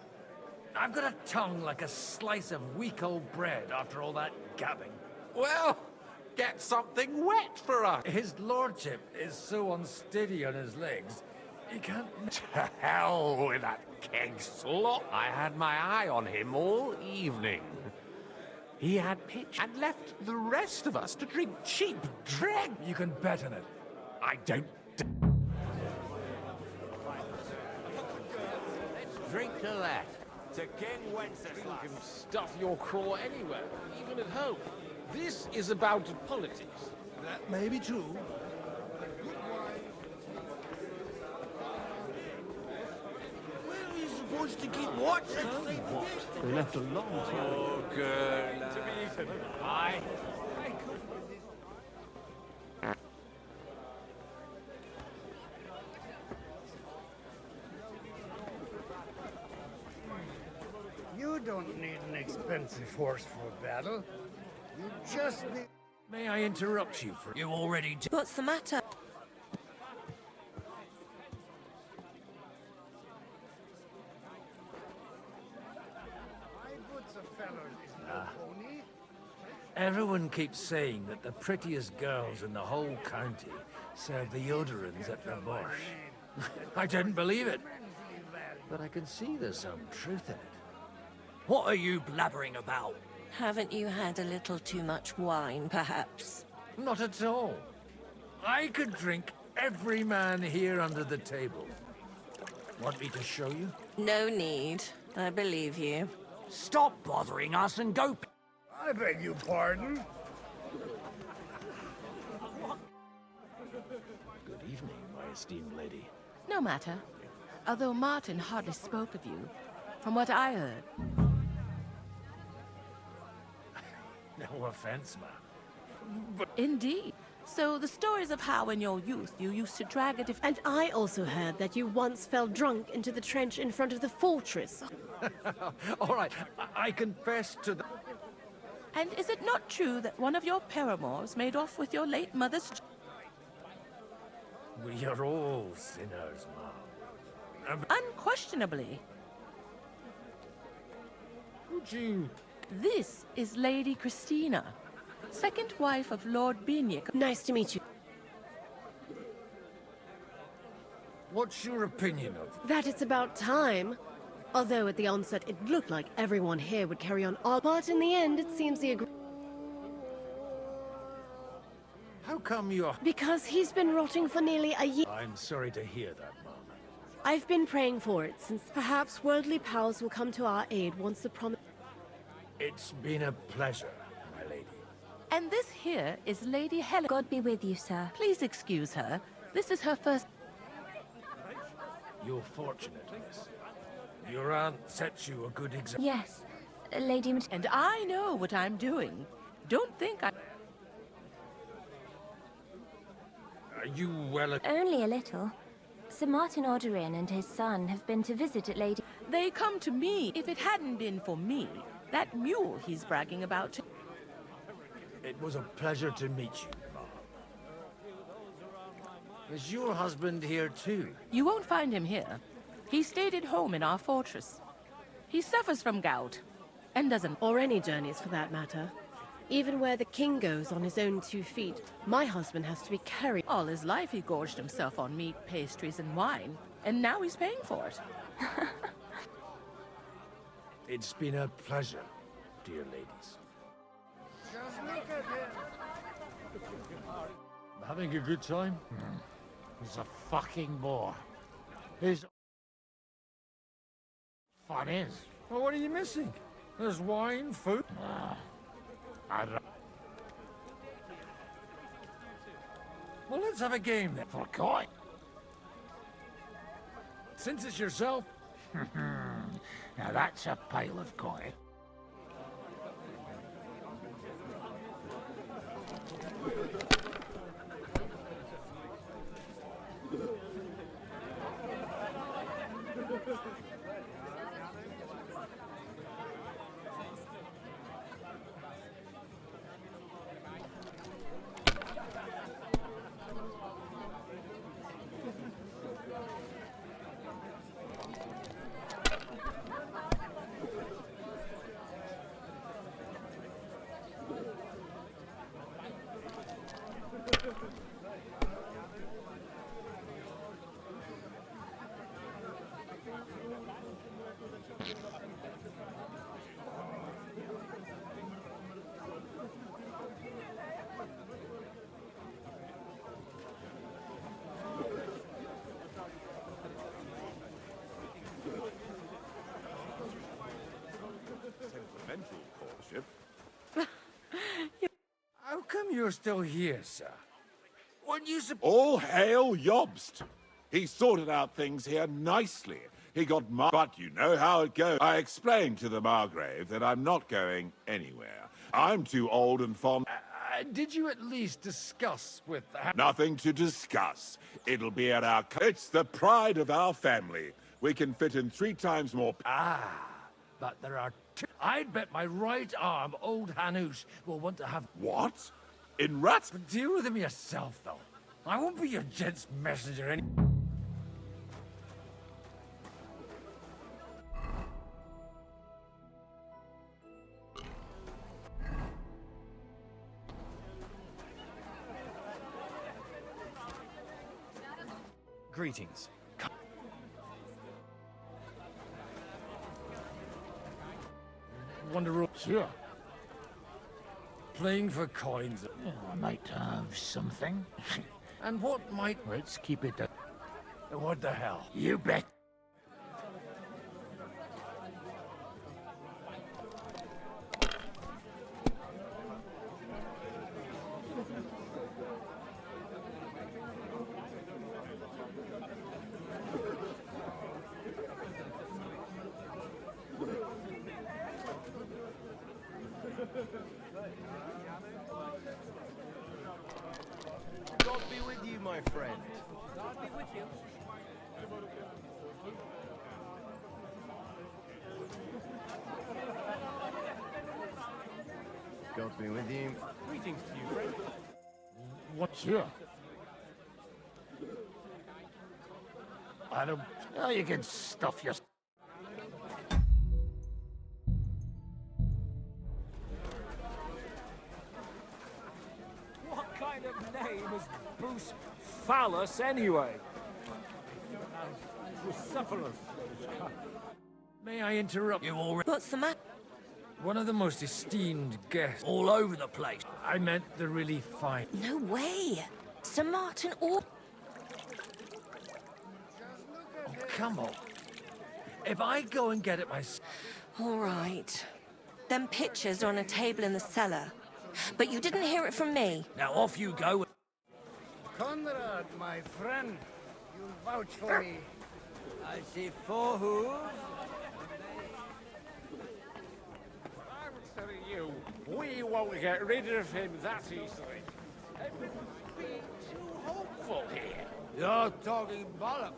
I've got a tongue like a slice of weak old bread after all that gabbing. Well, get something wet for us. His lordship is so unsteady on his legs, he can't... To hell with that keg slop. I had my eye on him all evening. He had pitch and left the rest of us to drink cheap dreg. You can bet on it. I don't... Let's drink to that. To King Wenceslas. You can stuff your craw anywhere, even at home. This is about politics. That may be true. Where are you supposed to keep watch? They left a long time. Oh, girl. To be eaten. Aye. You don't need an expensive horse for a battle. You just need... May I interrupt you for... You already do. What's the matter? Everyone keeps saying that the prettiest girls in the whole county serve the Yoderans at the Bosch. I didn't believe it. But I can see there's some truth in it. What are you blabbering about? Haven't you had a little too much wine, perhaps? Not at all. I could drink every man here under the table. Want me to show you? No need. I believe you. Stop bothering us and go... I beg your pardon? Good evening, my esteemed lady. No matter. Although Martin hardly spoke of you, from what I heard. No offense, ma'am. But indeed. So the stories of how in your youth you used to drag a And I also heard that you once fell drunk into the trench in front of the fortress. All right, I confess to the... And is it not true that one of your paramours made off with your late mother's... We are all sinners, Mom. Unquestionably. Would you... This is Lady Christina, second wife of Lord Binic. Nice to meet you. What's your opinion of... That it's about time. Although at the onset it looked like everyone here would carry on all, but in the end it seems the How come you're... Because he's been rotting for nearly a year. I'm sorry to hear that, Mom. I've been praying for it since perhaps worldly powers will come to our aid once the promise... It's been a pleasure, my lady. And this here is Lady Helen. God be with you, sir. Please excuse her. This is her first... You're fortunate, miss. Your aunt sets you a good example. Yes, Lady And I know what I'm doing. Don't think I... Are you well... Only a little. Sir Martin Oderin and his son have been to visit at Lady... They come to me. If it hadn't been for me, that mule he's bragging about... It was a pleasure to meet you, Mom. Is your husband here too? You won't find him here. He stayed at home in our fortress. He suffers from gout, and doesn't... Or any journeys for that matter. Even where the king goes on his own 2 feet, my husband has to be carried. All his life he gorged himself on meat, pastries, and wine, and now he's paying for it. It's been a pleasure, dear ladies. Just look at him. Having a good time? He's a fucking bore. His fun is. Well, what are you missing? There's wine, food... I don't... Well, let's have a game then. For coin? Since it's yourself... Now that's a pile of coin. Sentimental courtship. How come you're still here, sir? Weren't you All hail Yobst! He sorted out things here nicely. He got but you know how it goes. I explained to the Margrave that I'm not going anywhere. I'm too old and fond. Did you at least discuss with... Nothing to discuss. It'll be at our... It's the pride of our family. We can fit in 3 times more... But there are 2... I'd bet my right arm old Hanush will want to have... What? In rats? But deal with him yourself, though. I won't be your gent's messenger any... Greetings. Wonder... Sure. Playing for coins. I might have something. And what might... Let's keep it... What the hell? You bet. God be with you, my friend. God be with you. God be with you. Greetings to you, friend. What's here? I don't... Oh, you can stuff your... What kind of name is Bruce Phallus, anyway? Bucephalus. May I interrupt you already? What's the matter? One of the most esteemed guests all over the place. I meant the really fine. No way. Sir Martin or... Oh, come on. If I go and get it myself... All right. Them pictures are on a table in the cellar. But you didn't hear it from me. Now off you go. Conrad, my friend, you'll vouch for me. I see 4 hooves. I would say to you, we won't get rid of him that easily. Everyone's being too hopeful here. You're talking bollocks.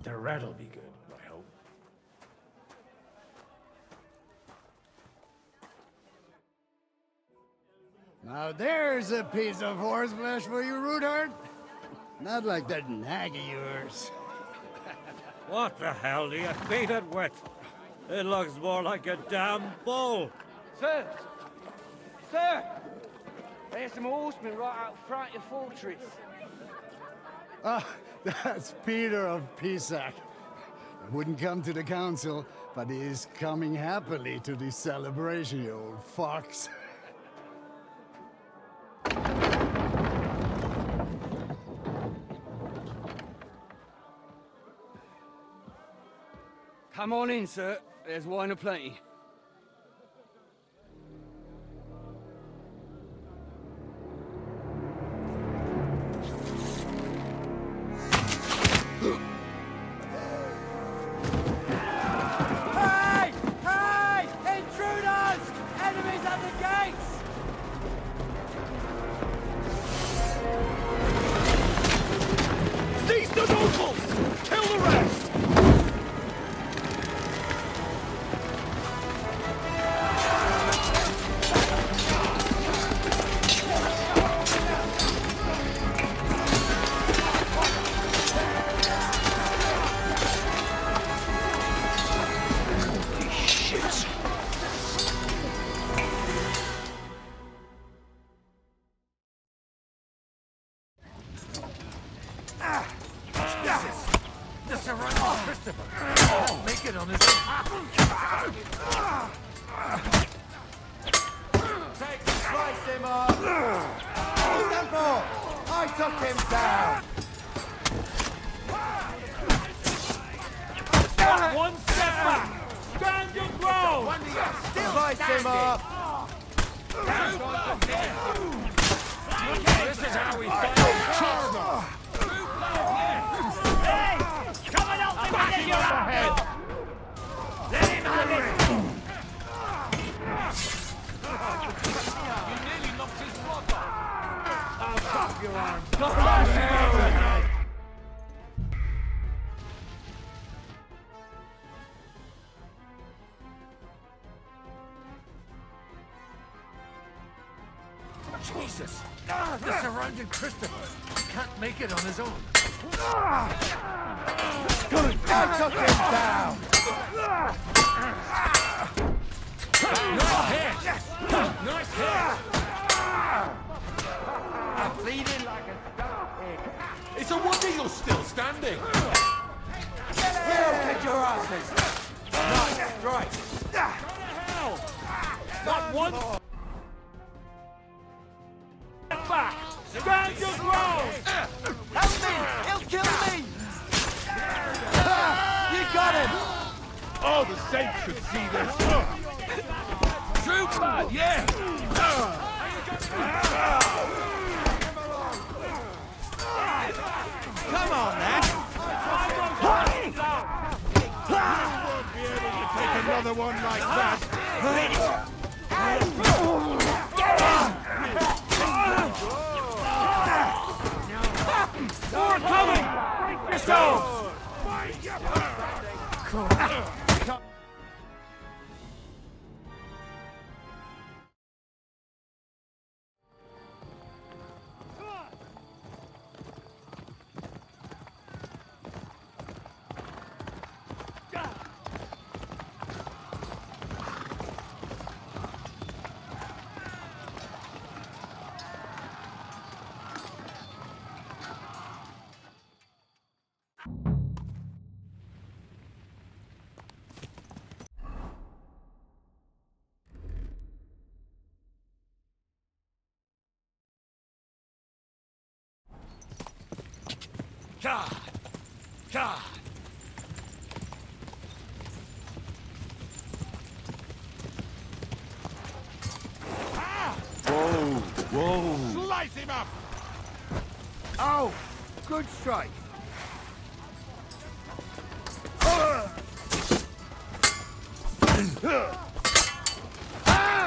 The rat'll be good, I hope. Now there's a piece of horseflesh for you, Rootard. Not like that nag of yours. What the hell do you beat it with? It looks more like a damn bull. Sir! Sir! There's some horsemen right out front of your fortress. Ah, that's Peter of Pisac. Wouldn't come to the council, but he is coming happily to this celebration, you old fox. Come on in, sir. There's wine aplenty. Hey! Hey! Intruders! Enemies at the gates! Seize the nobles! Kill the rest! The surrender, Christopher. Can't make it on his own. Slice him up! Temple! I took him down! One step back! Stand your ground! Slice him up! This is how we fight! Come and help me with your head! Let him have it! You nearly knocked his block off. I'll chop your arm. Jesus! The surrounded Christopher. Can't make it on his own. Good! I took him down! Nice hit! Nice hit! I'm bleeding like a dog pig. It's a wonder you're still standing. We'll kick your asses! Nice strike! Not one step back! Stand your ground! Help me! He'll kill me! All the saints should see this. Trooper, yeah! Come on, man! You won't be able to take another one like that! More coming! Brace yourselves! God! God! Whoa! Whoa! Slice him up! Oh, good strike.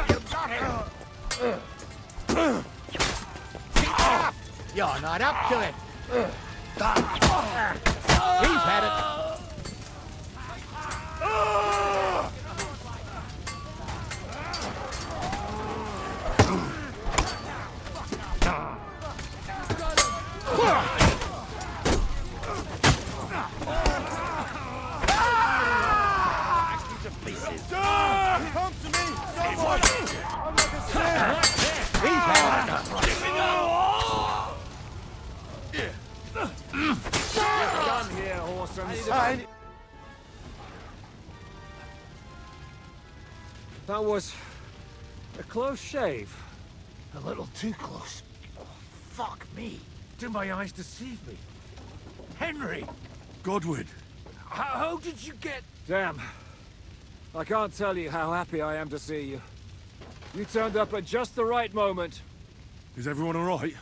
You got him! You're not up to it! He's had it! Come to me! Someone! I'm like a snare! He's had it! You're done here, Horsens. That was a close shave. A little too close. Oh, fuck me. Do my eyes deceive me? Henry! Godwin! How did you get... Damn. I can't tell you how happy I am to see you. You turned up at just the right moment. Is everyone alright?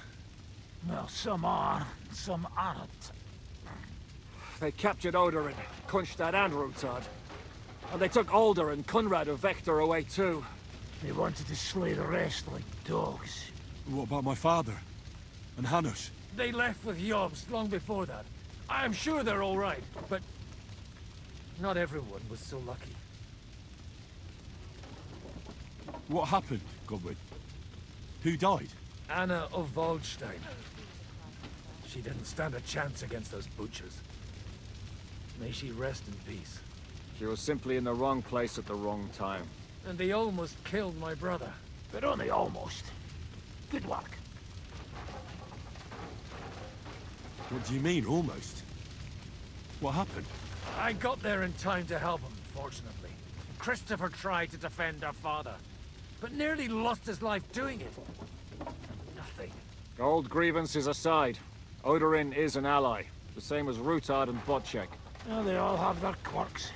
Well, some are, some aren't. They captured Odorin, Kunstad and Rutard. And they took Alder and Conrad of Vector away too. They wanted to slay the rest like dogs. What about my father? And Hanush? They left with Yobs long before that. I'm sure they're all right, but not everyone was so lucky. What happened, Godwin? Who died? Anna of Waldstein. She didn't stand a chance against those butchers. May she rest in peace. She was simply in the wrong place at the wrong time. And they almost killed my brother. But only almost. Good work. What do you mean, almost? What happened? I got there in time to help him, fortunately. Christopher tried to defend our father, but nearly lost his life doing it. Nothing. Old grievances aside, Odorin is an ally. The same as Rutard and Botchek. Well, they all have their quirks.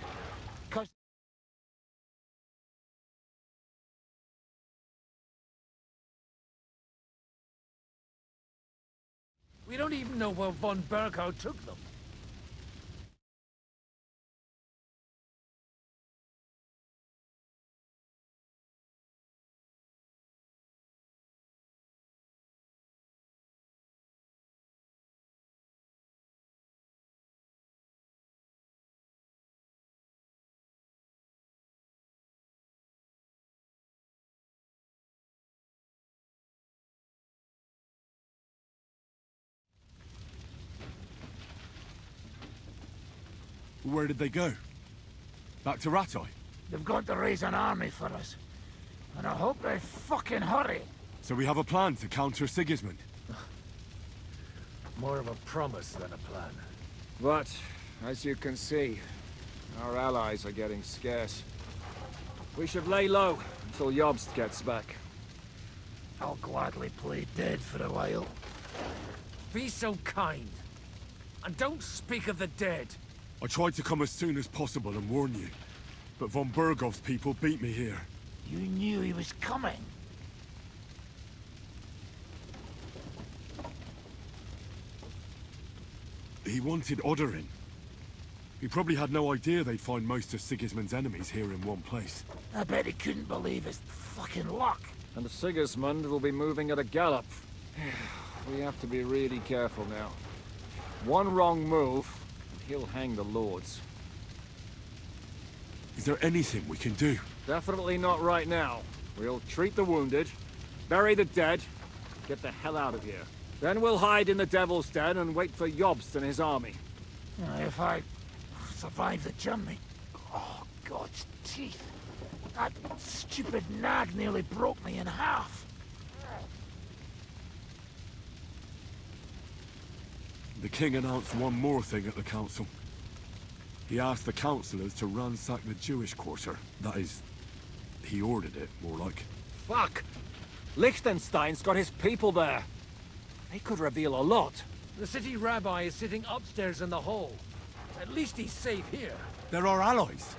We don't even know where von Berghow took them. Where did they go? Back to Rattay? They've got to raise an army for us. And I hope they fucking hurry. So we have a plan to counter Sigismund? More of a promise than a plan. But, as you can see, our allies are getting scarce. We should lay low until Jobst gets back. I'll gladly play dead for a while. Be so kind. And don't speak of the dead. I tried to come as soon as possible and warn you. but von Bergov's people beat me here. You knew he was coming. He wanted Odorin. He probably had no idea they'd find most of Sigismund's enemies here in one place. I bet he couldn't believe his fucking luck. And Sigismund will be moving at a gallop. We have to be really careful now. One wrong move, and he'll hang the lords. Is there anything we can do? Definitely not right now. We'll treat the wounded, bury the dead, get the hell out of here. Then we'll hide in the Devil's Den and wait for Jobst and his army. If I survive the journey... Oh, God's teeth. That stupid nag nearly broke me in half. The king announced one more thing at the council. He asked the councillors to ransack the Jewish quarter. That is, he ordered it, more like. Fuck! Liechtenstein's got his people there. They could reveal a lot. The city rabbi is sitting upstairs in the hall. At least he's safe here. They're our allies.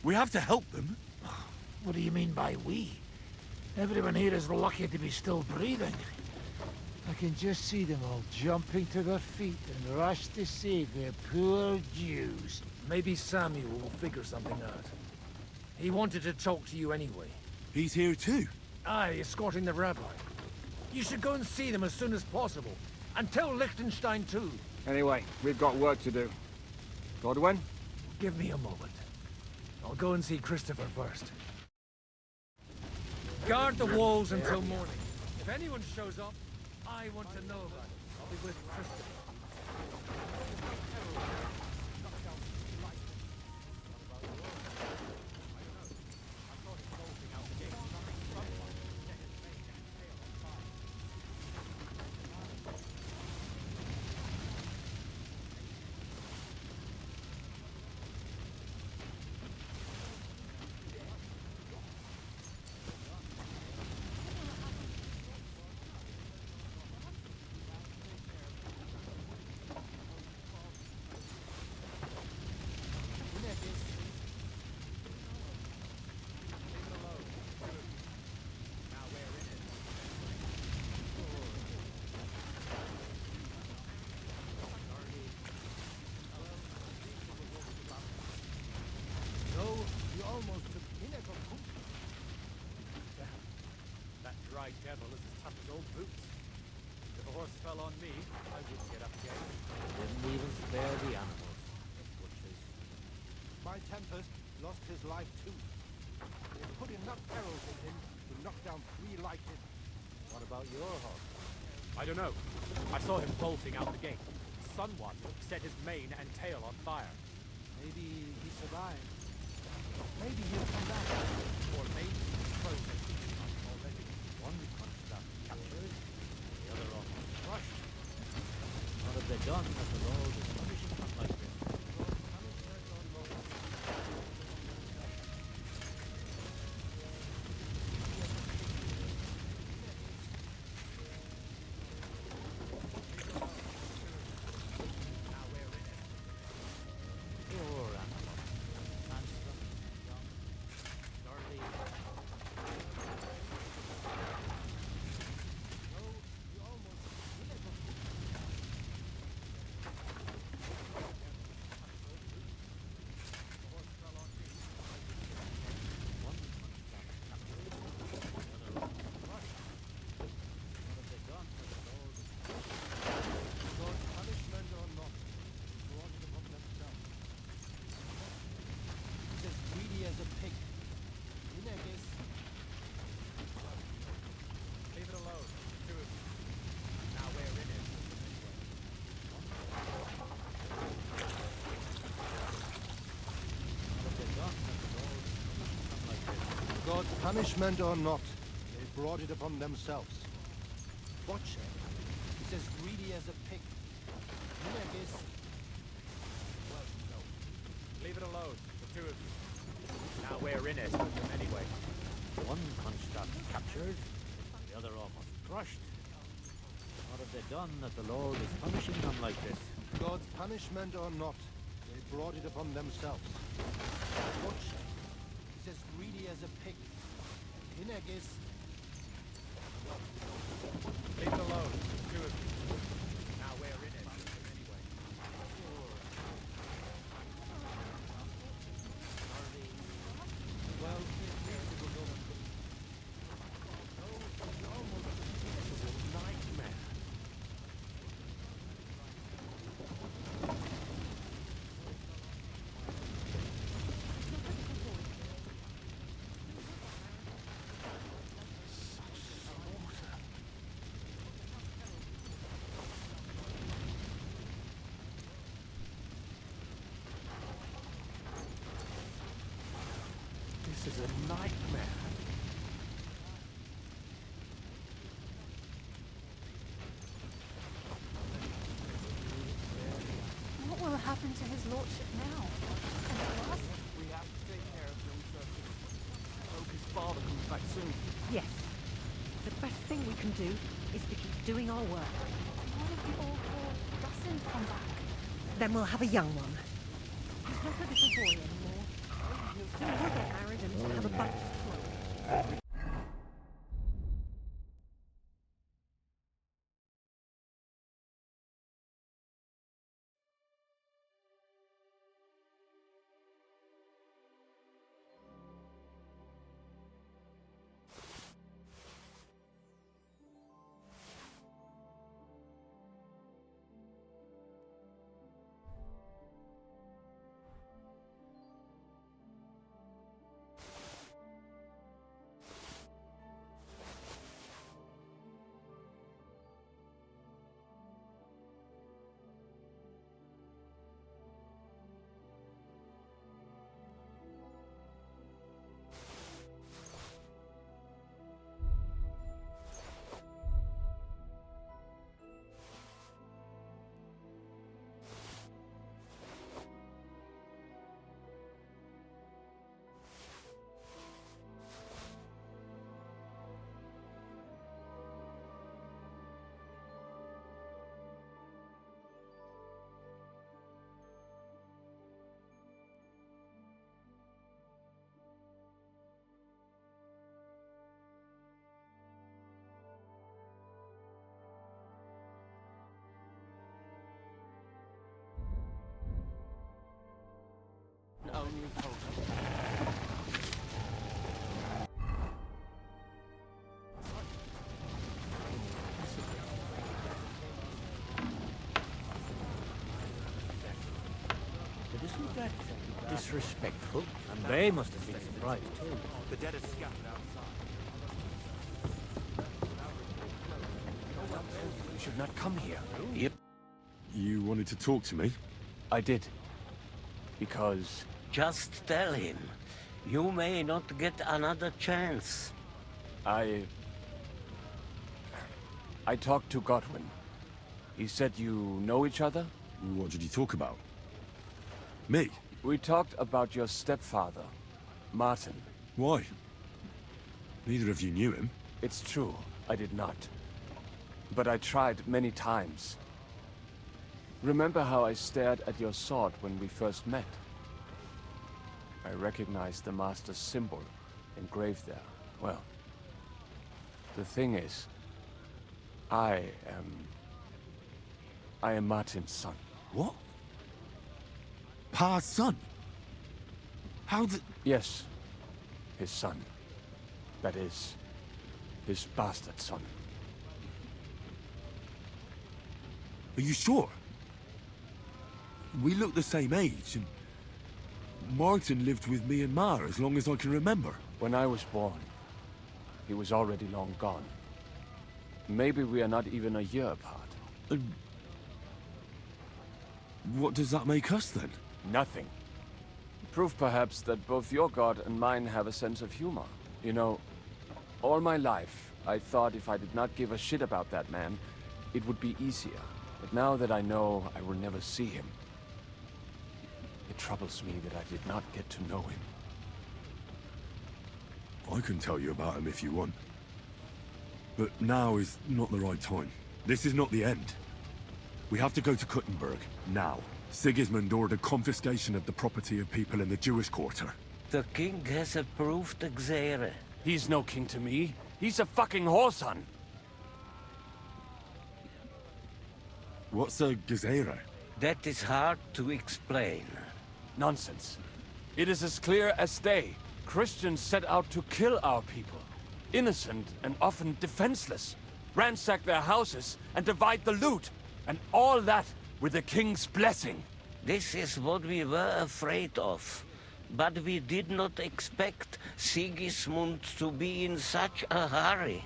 We have to help them. What do you mean by we? Everyone here is lucky to be still breathing. I can just see them all jumping to their feet and rush to save their poor Jews. Maybe Samuel will figure something out. He wanted to talk to you anyway. He's here too? Aye, escorting the rabbi. You should go and see them as soon as possible. And tell Liechtenstein too. Anyway, we've got work to do. Godwin? Give me a moment. I'll go and see Christopher first. Guard the walls until morning. If anyone shows up, I want to know about it. I'll be with Christopher. Devil is as tough as old boots. If a horse fell on me, I wouldn't get up again. Didn't even spare the animals. My Tempest lost his life too. They put enough arrows in him to knock down 3 like him. What about your horse? I don't know. I saw him bolting out the gate. Someone set his mane and tail on fire. Maybe he survived. Maybe he'll come back. Or maybe he's frozen already. One construct captured, the other almost crushed. What have they done that the Lord is punishing them like this? God's punishment or not, they brought it upon themselves. Butcher is as greedy as a pig. Minagis... Well, no. Leave it alone, the two of you. Now we're in it with them anyway. One construct captured, the other almost crushed. What have they done that the Lord is punishing them like this? God's punishment or not, they brought it upon themselves. Butcher He's as greedy as a pig. Hineg is... Leave it alone. Two of you. Now we're in it, anyway. Well, Nightmare. This is a nightmare. What will happen to his lordship now? And to us? We have to take care of him first. Hope his father comes back soon. Yes. The best thing we can do is to keep doing our work. What if the old lord doesn't come back? Then we'll have a young one. He's not a little boy anymore. Soon he'll get married and have a bunch of children. Only hope. But isn't that disrespectful? And they must have been surprised too. The dead are scattered outside. You should not come here. Yep. You wanted to talk to me? I did. Because... Just tell him. You may not get another chance. I talked to Godwin. He said you know each other? What did you talk about? Me? We talked about your stepfather, Martin. Why? Neither of you knew him. It's true, I did not. But I tried many times. Remember how I stared at your sword when we first met? I recognized the Master's symbol engraved there. Well, the thing is, I am Martin's son. What? Pa's son? How did... Yes, his son. That is, his bastard son. Are you sure? We look the same age, and Martin lived with me and Ma as long as I can remember. When I was born, he was already long gone. Maybe we are not even a year apart. And what does that make us then? Nothing. Proof perhaps that both your god and mine have a sense of humor. You know, all my life, I thought if I did not give a shit about that man, it would be easier. But now that I know I will never see him, it troubles me that I did not get to know him. I can tell you about him if you want. But now is not the right time. This is not the end. We have to go to Kuttenberg, now. Sigismund ordered confiscation of the property of people in the Jewish quarter. The king has approved Xere. He's no king to me. He's a fucking whoreson. What's a Gezera? That is hard to explain. Nonsense. It is as clear as day. Christians set out to kill our people. Innocent and often defenseless. Ransack their houses and divide the loot. And all that with the king's blessing. This is what we were afraid of. But we did not expect Sigismund to be in such a hurry.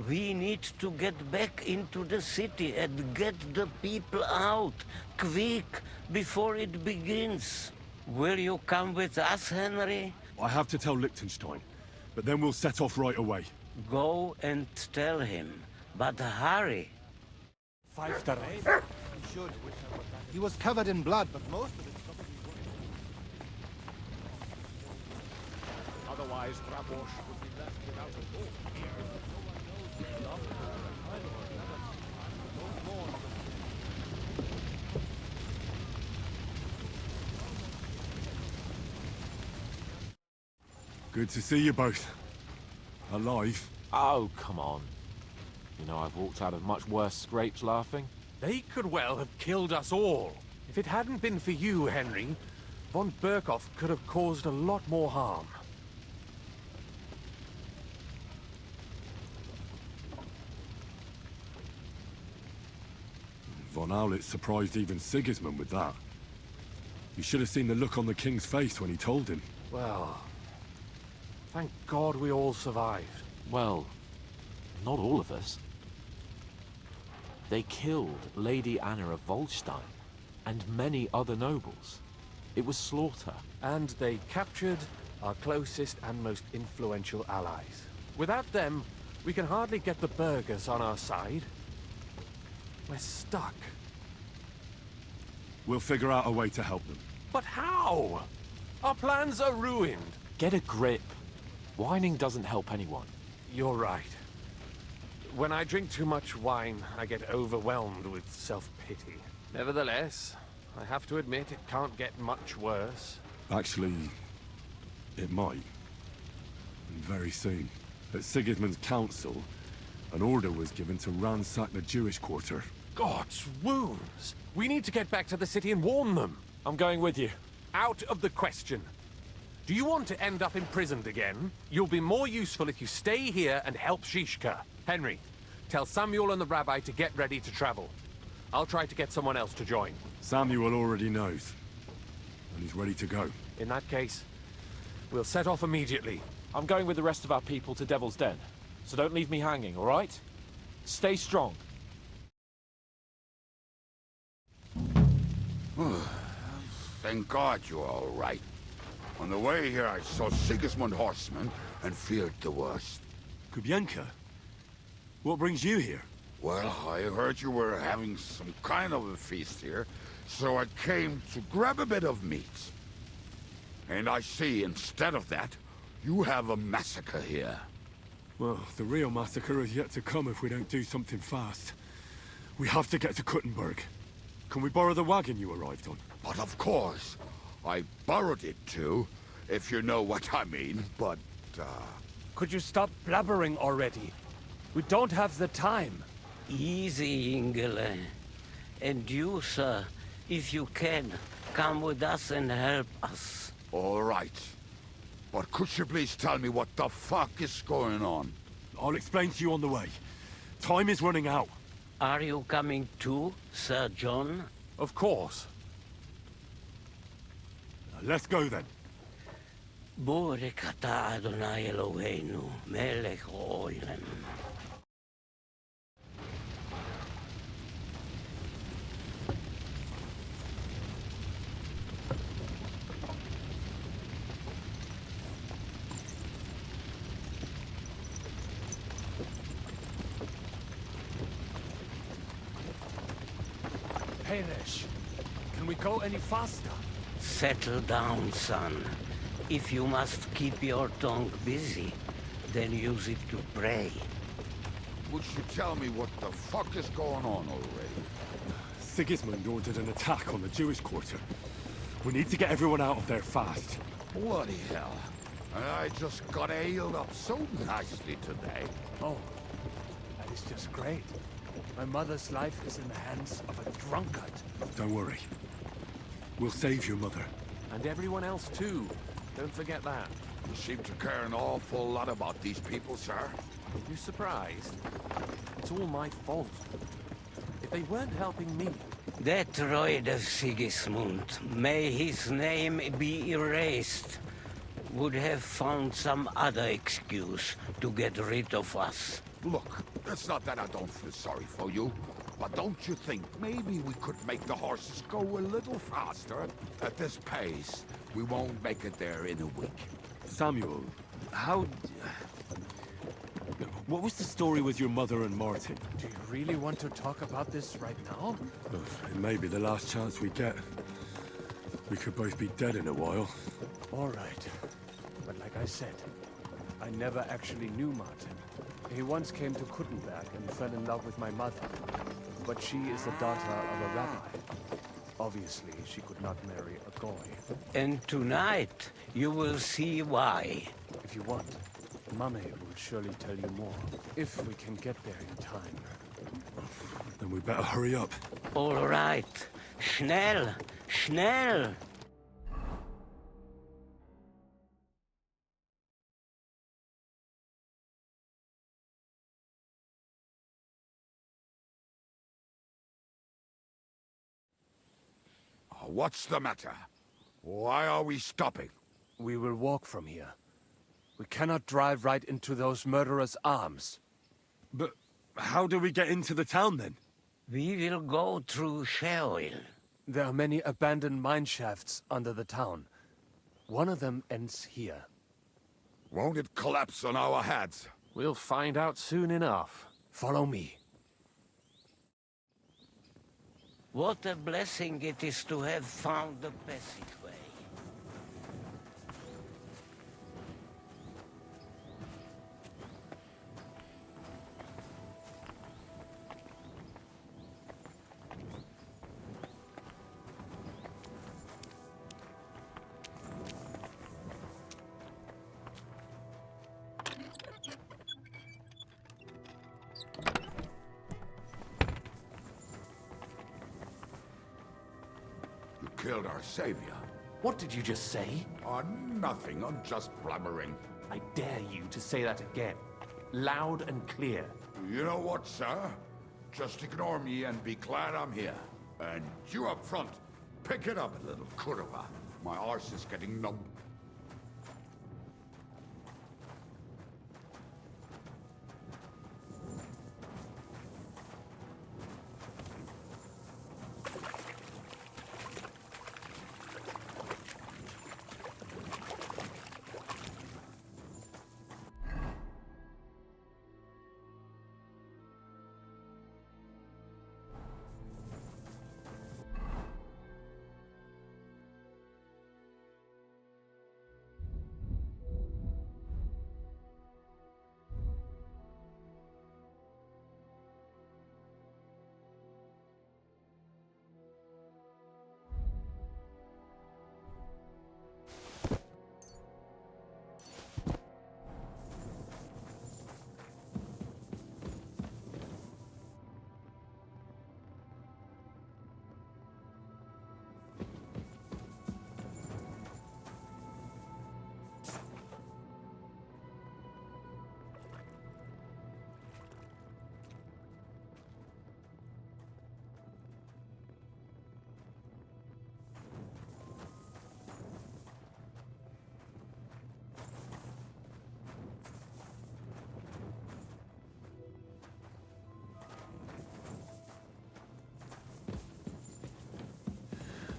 We need to get back into the city and get the people out, quick, before it begins. Will you come with us, Henry? I have to tell Liechtenstein, but then we'll set off right away. Go and tell him, but hurry. You should. He was covered in blood, but most of it probably wasn't. Otherwise, Drabosh would be left without a boat. Good to see you both. Alive. Oh, come on. You know, I've walked out of much worse scrapes laughing. They could well have killed us all. If it hadn't been for you, Henry, von Berkhoff could have caused a lot more harm. Von Aulitz surprised even Sigismund with that. You should have seen the look on the king's face when he told him. Well, thank God we all survived. Well, not all of us. They killed Lady Anna of Volstein, and many other nobles. It was slaughter. And they captured our closest and most influential allies. Without them, we can hardly get the burghers on our side. We're stuck. We'll figure out a way to help them. But how? Our plans are ruined. Get a grip. Whining doesn't help anyone. You're right. When I drink too much wine, I get overwhelmed with self-pity. Nevertheless, I have to admit it can't get much worse. Actually, it might. And very soon. At Sigismund's council, an order was given to ransack the Jewish quarter. God's wounds! We need to get back to the city and warn them. I'm going with you. Out of the question. Do you want to end up imprisoned again? You'll be more useful if you stay here and help Zizka. Henry, tell Samuel and the rabbi to get ready to travel. I'll try to get someone else to join. Samuel already knows. And he's ready to go. In that case, we'll set off immediately. I'm going with the rest of our people to Devil's Den. So don't leave me hanging, all right? Stay strong. Thank God you're all right. On the way here, I saw Sigismund horsemen and feared the worst. Kubienka? What brings you here? Well, I heard you were having some kind of a feast here, so I came to grab a bit of meat. And I see, instead of that, you have a massacre here. Well, the real massacre is yet to come if we don't do something fast. We have to get to Kuttenberg. Can we borrow the wagon you arrived on? But of course. I borrowed it too, if you know what I mean, but, Could you stop blabbering already? We don't have the time. Easy, Ingele. And you, sir, if you can, come with us and help us. All right. But could you please tell me what the fuck is going on? I'll explain to you on the way. Time is running out. Are you coming too, Sir John? Of course. Let's go then. Baruch atah Adonai Eloheinu, melech haolam. Peresh, can we go any faster? Settle down, son. If you must keep your tongue busy, then use it to pray. Would you tell me what the fuck is going on already? Sigismund ordered an attack on the Jewish quarter. We need to get everyone out of there fast. Bloody hell. I just got ailed up so nicely today. Oh, that is just great. My mother's life is in the hands of a drunkard. Don't worry. We'll save your mother. And everyone else too. Don't forget that. You seem to care an awful lot about these people, sir. Are you surprised? It's all my fault. If they weren't helping me... That droid of Sigismund, may his name be erased, would have found some other excuse to get rid of us. Look, it's not that I don't feel sorry for you, but don't you think maybe we could make the horses go a little faster? At this pace, we won't make it there in a week. Samuel, what was the story with your mother and Martin? Do you really want to talk about this right now? It may be the last chance we get. We could both be dead in a while. All right. But like I said, I never actually knew Martin. He once came to Kuttenberg and fell in love with my mother. But she is the daughter of a rabbi. Obviously, she could not marry a goy. And tonight, you will see why. If you want, Mame will surely tell you more. If we can get there in time. Then we better hurry up. All right. Schnell! Schnell! What's the matter? Why are we stopping? We will walk from here. We cannot drive right into those murderers' arms. But how do we get into the town then? We will go through Sheol. There are many abandoned mine shafts under the town. One of them ends here. Won't it collapse on our heads? We'll find out soon enough. Follow me. What a blessing it is to have found the passageway. Killed our savior. What did you just say? Nothing. I'm just blabbering. I dare you to say that again. Loud and clear. You know what, sir? Just ignore me and be glad I'm here. And you up front, pick it up a little, Kurva. My arse is getting numb.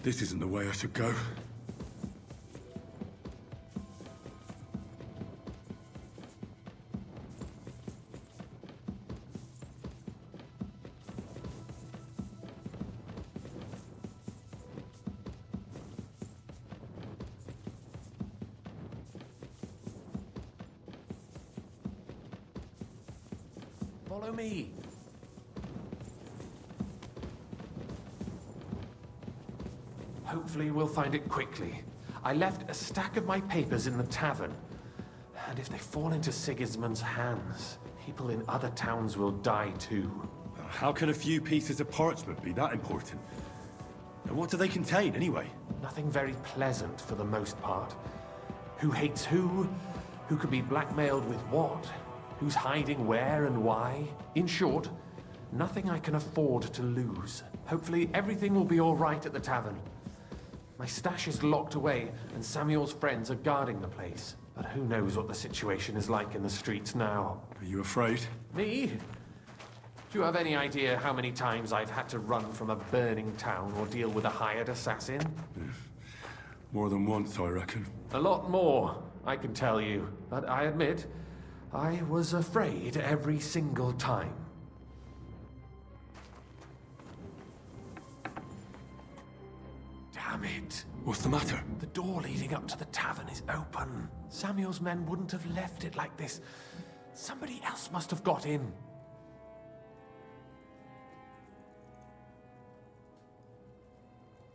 This isn't the way I should go. Follow me. Hopefully we'll find it quickly. I left a stack of my papers in the tavern. And if they fall into Sigismund's hands, people in other towns will die too. How can a few pieces of parchment be that important? And what do they contain, anyway? Nothing very pleasant for the most part. Who hates who? Who could be blackmailed with what? Who's hiding where and why? In short, nothing I can afford to lose. Hopefully everything will be all right at the tavern. My stash is locked away, and Samuel's friends are guarding the place. But who knows what the situation is like in the streets now? Are you afraid? Me? Do you have any idea how many times I've had to run from a burning town or deal with a hired assassin? More than once, I reckon. A lot more, I can tell you. But I admit, I was afraid every single time. Damn it. What's the matter? The door leading up to the tavern is open. Samuel's men wouldn't have left it like this. Somebody else must have got in.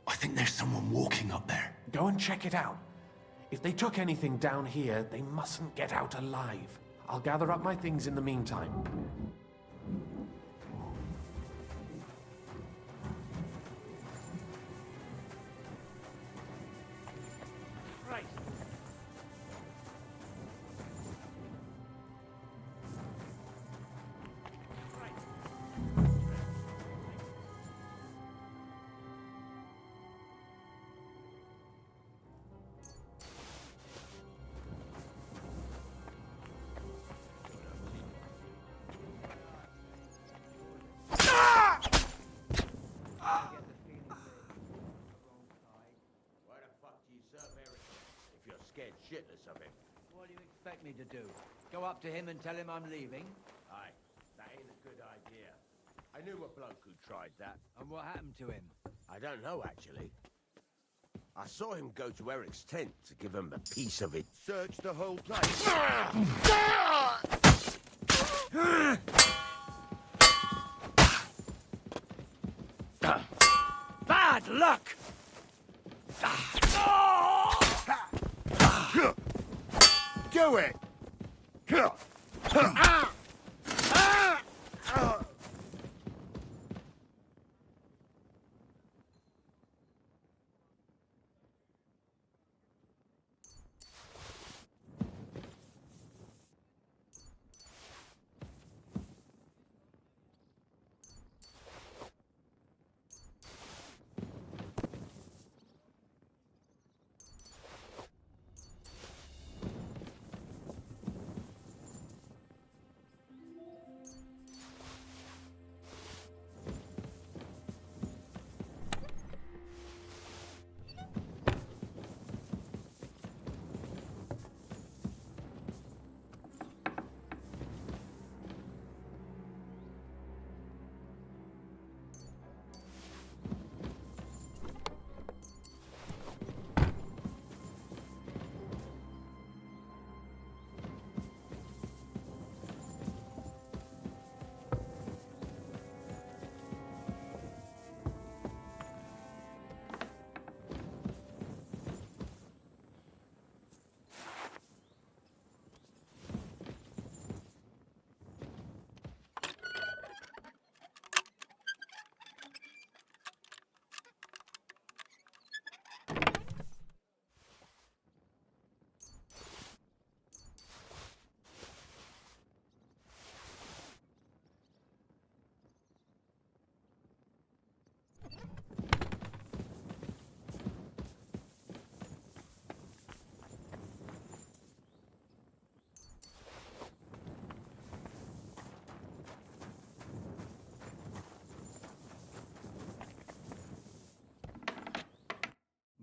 I think there's someone walking up there. Go and check it out. If they took anything down here, they mustn't get out alive. I'll gather up my things in the meantime. Right. Scared shitless of him. What do you expect me to do? Go up to him and tell him I'm leaving? Aye, that ain't a good idea. I knew a bloke who tried that. And what happened to him? I don't know, actually. I saw him go to Eric's tent to give him a piece of it. Search the whole place. Bad luck! Do it!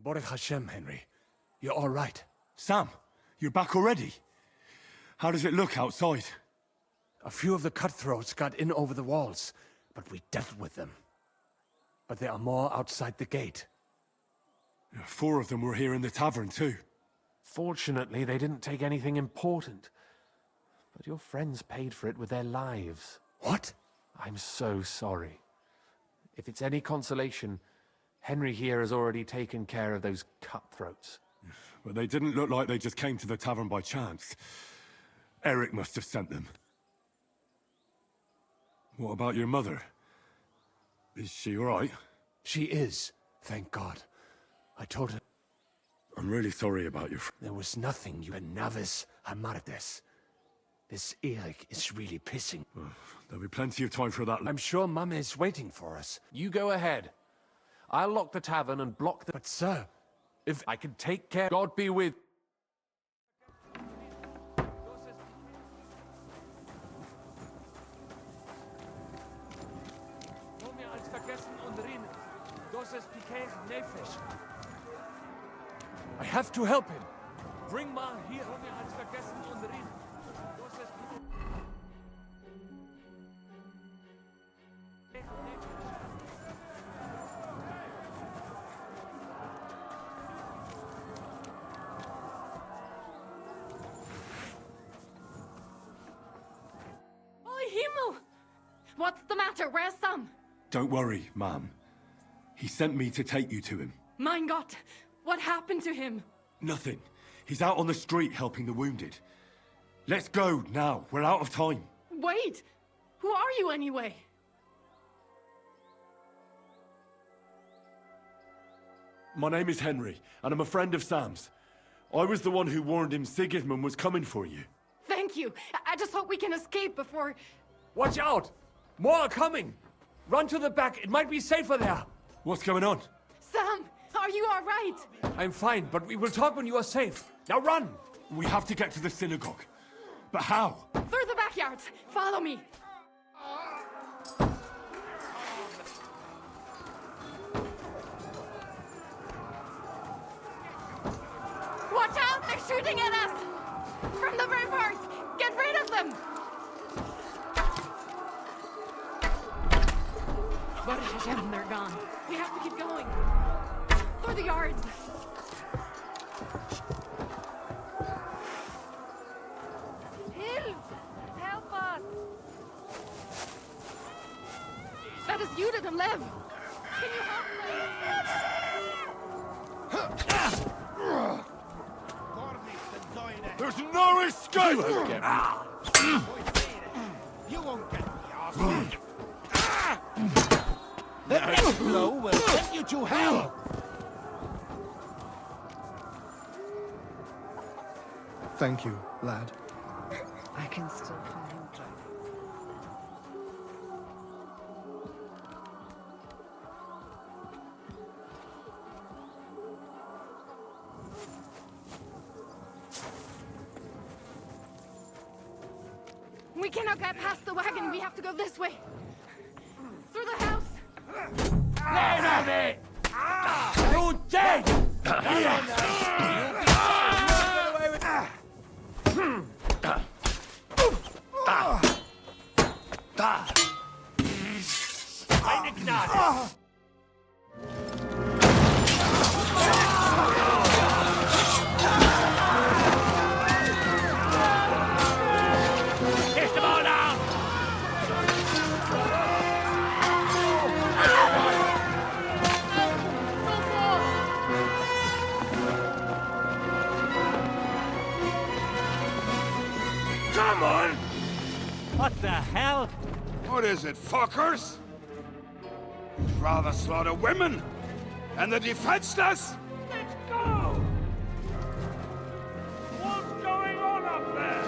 Baruch Hashem, Henry. You're all right. Sam, you're back already? How does it look outside? A few of the cutthroats got in over the walls, but we dealt with them. But there are more outside the gate. 4 of them were here in the tavern, too. Fortunately, they didn't take anything important. But your friends paid for it with their lives. What? I'm so sorry. If it's any consolation, Henry here has already taken care of those cutthroats. But they didn't look like they just came to the tavern by chance. Eric must have sent them. What about your mother? Is she all right? She is, thank God. I told her... I'm really sorry about your... There was nothing, you navis amartes. This Eric is really pissing. There'll be plenty of time for that. I'm sure Mum is waiting for us. You go ahead. I'll lock the tavern and block the... But sir, if I can take care... God be with... I have to help him. Bring Ma hier. Oh, Himmel! What's the matter? Where's Sam? Don't worry, ma'am. He sent me to take you to him. Mein Gott! What happened to him? Nothing. He's out on the street helping the wounded. Let's go now. We're out of time. Wait! Who are you anyway? My name is Henry, and I'm a friend of Sam's. I was the one who warned him Sigismund was coming for you. Thank you. I just hope we can escape before... Watch out! More are coming! Run to the back, it might be safer there! What's going on? Sam, are you all right? I'm fine, but we will talk when you are safe. Now run! We have to get to the synagogue. But how? Through the backyards. Follow me. Watch out! They're shooting at us! From the ramparts! Get rid of them! Baruch Hashem, they're gone. We have to keep going. Through the yards. Help us! That is Judith and Lev. Can you help them? There's no escape! You won't get me, arsehole. The next blow will send you to hell! Thank you, lad. I can still feel him driving. We cannot get past the wagon. We have to go this way. Through the house. Let of it! You dead! Eine Gnade! Kiss them all down! Come on! What the hell? What is it, fuckers? You'd rather slaughter women and the defenseless? Let's go! What's going on up there?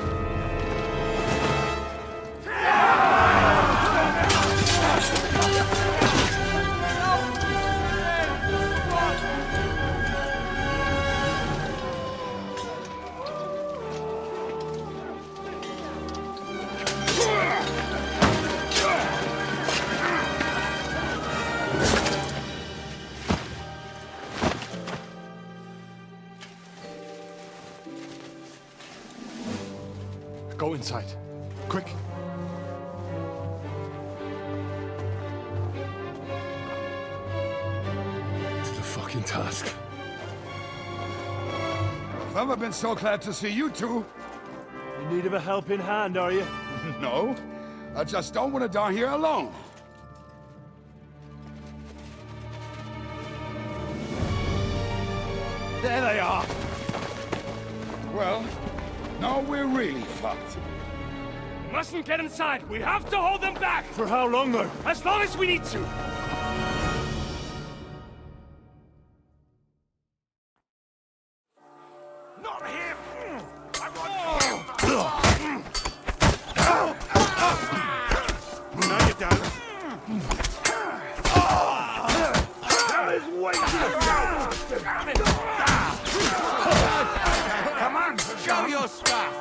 Go inside. Quick. To the fucking task. I've never been so glad to see you two. In need of a helping hand, are you? No, I just don't want to die here alone. There they are! Well, now we're really fucked. We mustn't get inside. We have to hold them back. For how long, though? As long as we need to. Not him! I want No, you don't. Hell is waiting! Come on, show your stuff!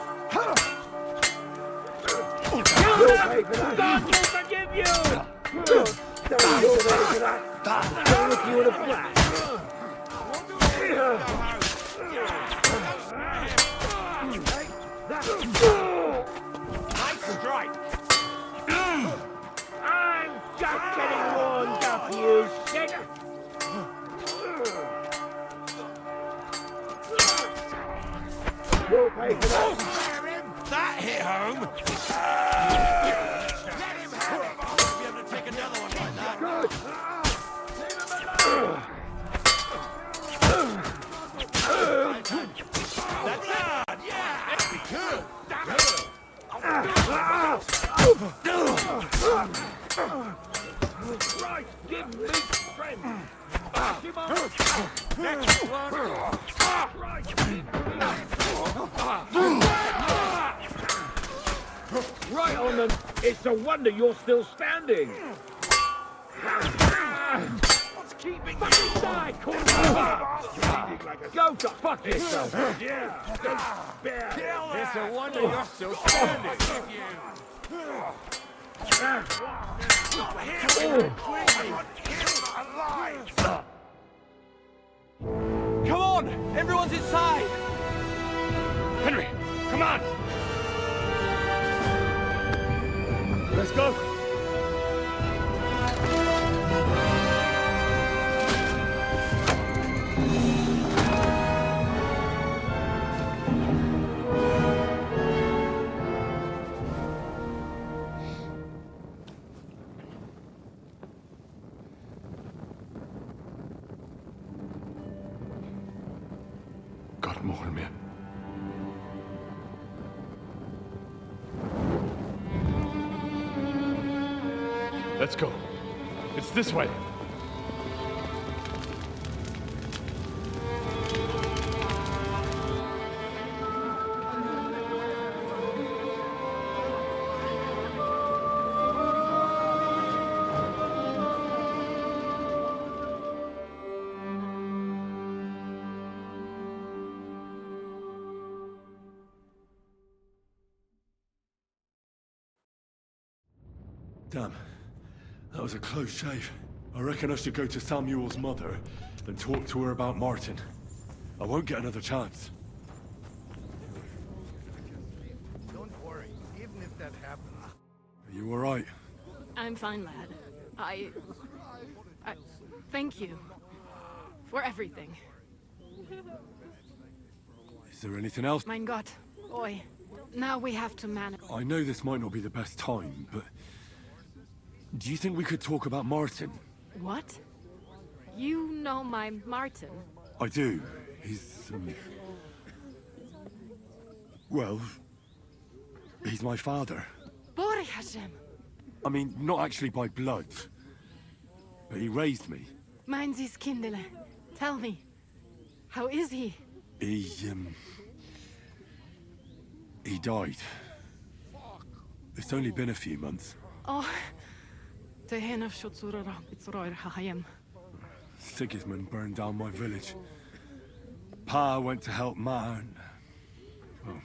You'll pay for that! God will forgive you! You'll pay for that! Don't look you in the flash! Nice strike! I'm just getting warmed up, you shit! You'll pay for that! That hit home! Let him have it! I'll be able to take another one like that. Good! That's it! Yeah! Be good! Damn it! Right, give me strength! Come on! Next one! Right, give me... Right on them! It's a wonder you're still standing! What's keeping Fucking die, corner! Go to fuck yourself! Yeah! It's a wonder you're still standing! Not him! I want him alive! Come on! Everyone's inside! Henry, come on! Let's go! God more me. Let's go. It's this way. Damn. That was a close shave. I reckon I should go to Samuel's mother and talk to her about Martin. I won't get another chance. Don't worry, even if that happens. Are you alright? I'm fine, lad. I thank you for everything. Is there anything else? Mein Gott, boy. Now we have to manage. I know this might not be the best time, but... do you think we could talk about Martin? What? You know my Martin? I do. He's, well... he's my father. Bori Hashem. I mean, not actually by blood. But he raised me. Mein Sis Kindele. Tell me. How is he? He died. It's only been a few months. Oh. Sigismund burned down my village. Pa went to help Ma and... well,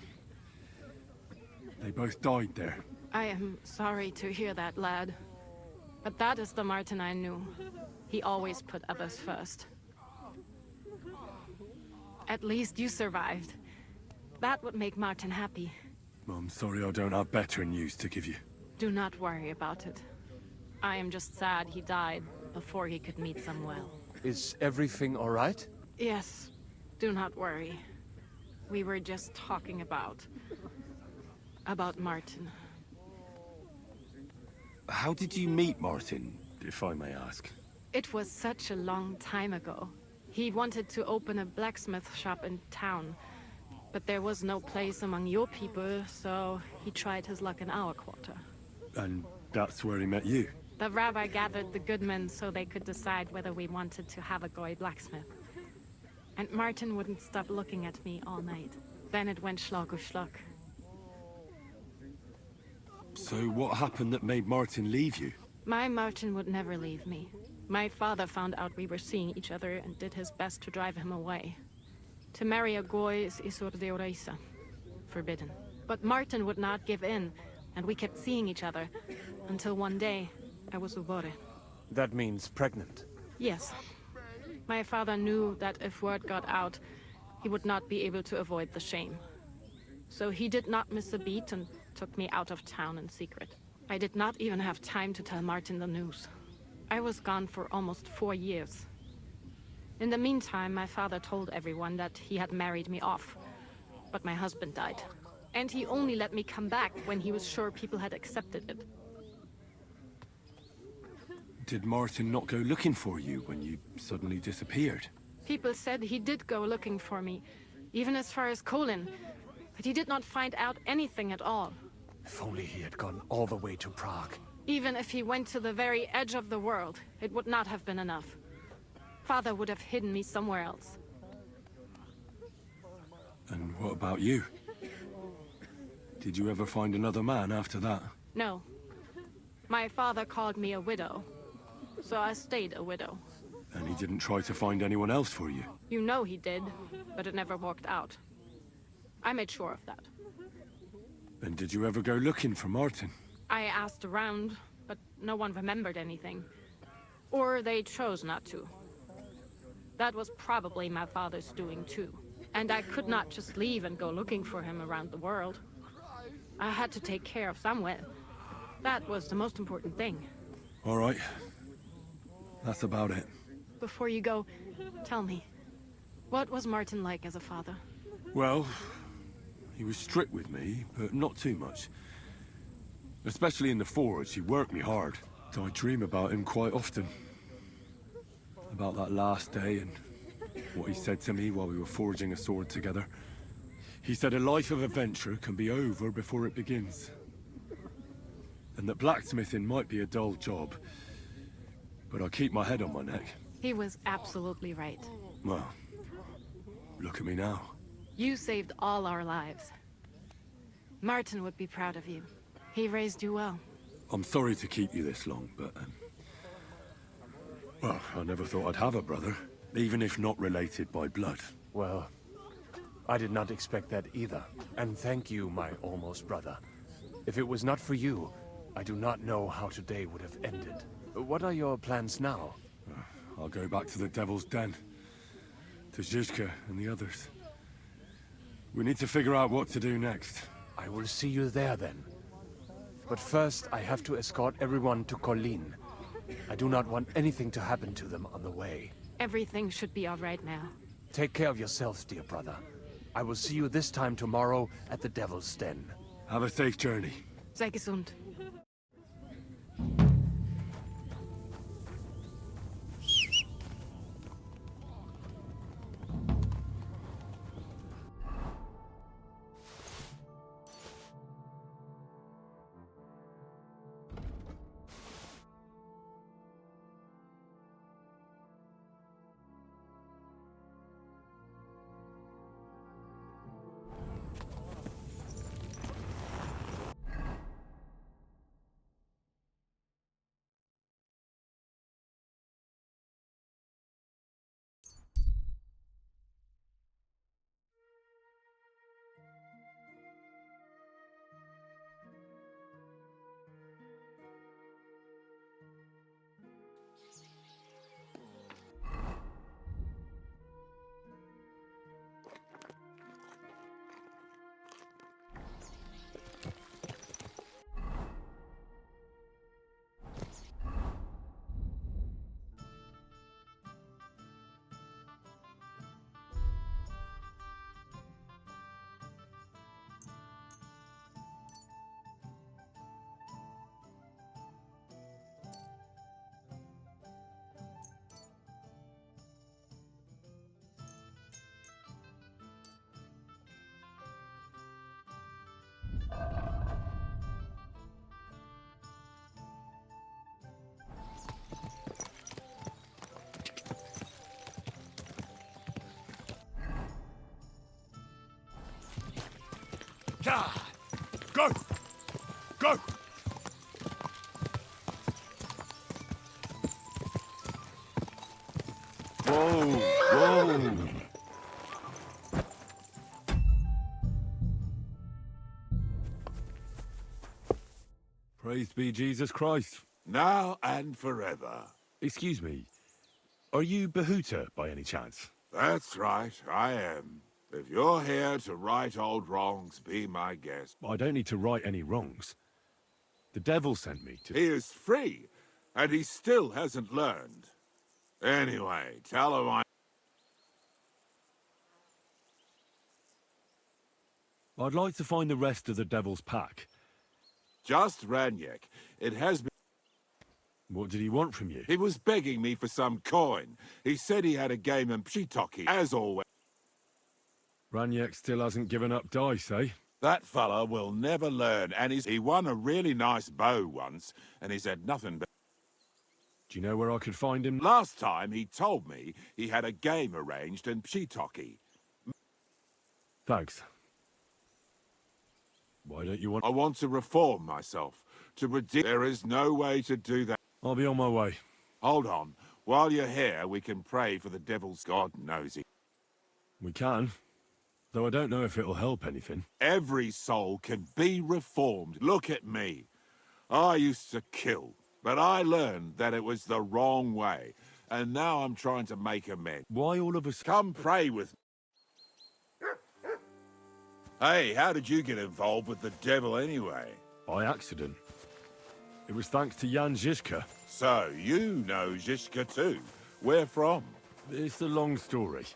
they both died there. I am sorry to hear that, lad. But that is the Martin I knew. He always put others first. At least you survived. That would make Martin happy. I'm sorry I don't have better news to give you. Do not worry about it. I am just sad he died before he could meet Samuel. Is everything all right? Yes, do not worry. We were just talking about Martin. How did you meet Martin, if I may ask? It was such a long time ago. He wanted to open a blacksmith shop in town. But there was no place among your people, so he tried his luck in our quarter. And that's where he met you? The rabbi gathered the good men so they could decide whether we wanted to have a goy blacksmith. And Martin wouldn't stop looking at me all night. Then it went schlag auf schlag. So what happened that made Martin leave you? My Martin would never leave me. My father found out we were seeing each other and did his best to drive him away. To marry a goy is isur deoraisa, forbidden. But Martin would not give in, and we kept seeing each other, until one day, I was ubore. That means pregnant. Yes. My father knew that if word got out, he would not be able to avoid the shame. So he did not miss a beat and took me out of town in secret. I did not even have time to tell Martin the news. I was gone for almost 4 years. In the meantime, my father told everyone that he had married me off. But my husband died. And he only let me come back when he was sure people had accepted it. Did Martin not go looking for you when you suddenly disappeared? People said he did go looking for me, even as far as Colin. But he did not find out anything at all. If only he had gone all the way to Prague. Even if he went to the very edge of the world, it would not have been enough. Father would have hidden me somewhere else. And what about you? Did you ever find another man after that? No. My father called me a widow, so I stayed a widow. And he didn't try to find anyone else for you? You know he did, but it never worked out. I made sure of that. And did you ever go looking for Martin? I asked around, but no one remembered anything. Or they chose not to. That was probably my father's doing too. And I could not just leave and go looking for him around the world. I had to take care of Samuel. That was the most important thing. All right. That's about it. Before you go, tell me, what was Martin like as a father? Well, he was strict with me, but not too much. Especially in the forge, he worked me hard. I dream about him quite often. About that last day and what he said to me while we were forging a sword together. He said a life of adventure can be over before it begins. And that blacksmithing might be a dull job, but I keep my head on my neck. He was absolutely right. Well, look at me now. You saved all our lives. Martin would be proud of you. He raised you well. I'm sorry to keep you this long, but... well, I never thought I'd have a brother, even if not related by blood. Well, I did not expect that either. And thank you, my almost brother. If it was not for you, I do not know how today would have ended. What are your plans now? I'll go back to the Devil's Den. To Zizka and the others. We need to figure out what to do next. I will see you there then. But first, I have to escort everyone to Colleen. I do not want anything to happen to them on the way. Everything should be all right now. Take care of yourselves, dear brother. I will see you this time tomorrow at the Devil's Den. Have a safe journey. Sei gesund. Go! Go! Whoa! Whoa! Praise be Jesus Christ. Now and forever. Excuse me, are you Bahuta by any chance? That's right, I am. If you're here to right old wrongs, be my guest. I don't need to right any wrongs. The devil sent me to... He is free, and he still hasn't learned. Anyway, tell him I'd like to find the rest of the devil's pack. Just Ranyek. It has been... What did he want from you? He was begging me for some coin. He said he had a game in Pshitoki, as always. Ranyek still hasn't given up dice, eh? That fella will never learn, and he won a really nice bow once, and he's had nothing but... Do you know where I could find him? Last time he told me he had a game arranged in Pshitoki. Thanks. Why don't you want... I want to reform myself, to redeem... There is no way to do that. I'll be on my way. Hold on. While you're here, we can pray for the devil's God knows he... We can. Though I don't know if it'll help anything. Every soul can be reformed. Look at me. I used to kill, but I learned that it was the wrong way. And now I'm trying to make amends. Why all of us... Come pray with me. Hey, how did you get involved with the devil anyway? By accident. It was thanks to Jan Žižka. So, you know Žižka too. Where from? It's a long story.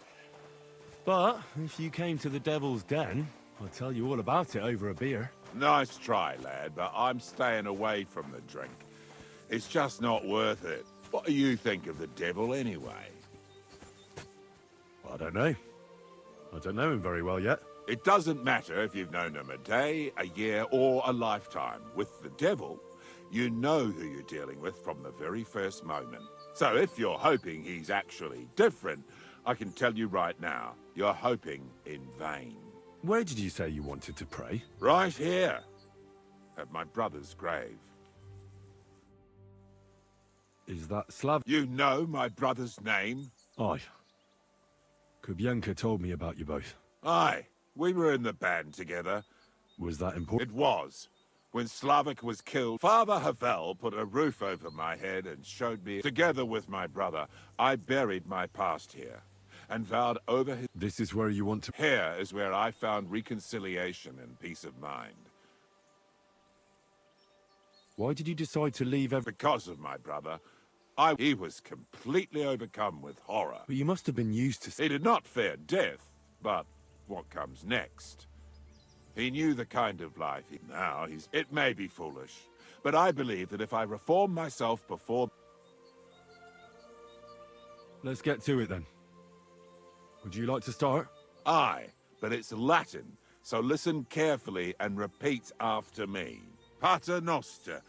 But, if you came to the Devil's Den, I'll tell you all about it over a beer. Nice try, lad, but I'm staying away from the drink. It's just not worth it. What do you think of the devil anyway? I don't know. I don't know him very well yet. It doesn't matter if you've known him a day, a year, or a lifetime. With the devil, you know who you're dealing with from the very first moment. So if you're hoping he's actually different, I can tell you right now, you're hoping in vain. Where did you say you wanted to pray? Right here, at my brother's grave. Is that Slav? You know my brother's name? Aye. Kubienka told me about you both. Aye, we were in the band together. Was that important? It was. When Slavik was killed, Father Havel put a roof over my head and showed me... Together with my brother, I buried my past here, and vowed over his... This is where you want to... Here is where I found reconciliation and peace of mind. Why did you decide to leave Because of my brother. He was completely overcome with horror. But you must have been used to... He did not fear death, but what comes next? He knew the kind of life now he's... It may be foolish, but I believe that if I reform myself before... Let's get to it then. Would you like to start? Aye, but it's Latin, so listen carefully and repeat after me. Pater Noster,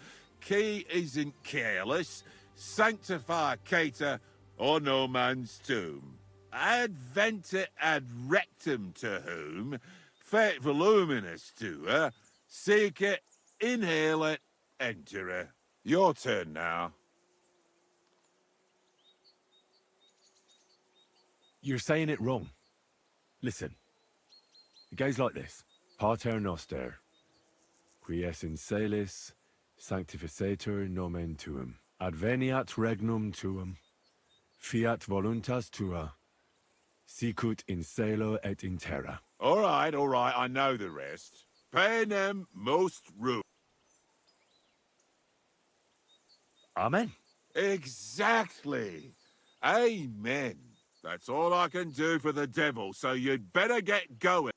qui is in careless, sanctify cater, or no man's tomb. Adventure ad rectum to whom... Fate voluminous to her, seek it, inhale it, enter her. Your turn now. You're saying it wrong. Listen. It goes like this. Pater Noster, qui es in celis, sanctificetur nomen tuum. Adveniat regnum tuum, fiat voluntas tua, sicut in celo et in terra. All right, I know the rest. Panem most ru. Amen. Exactly. Amen. That's all I can do for the devil, so you'd better get going.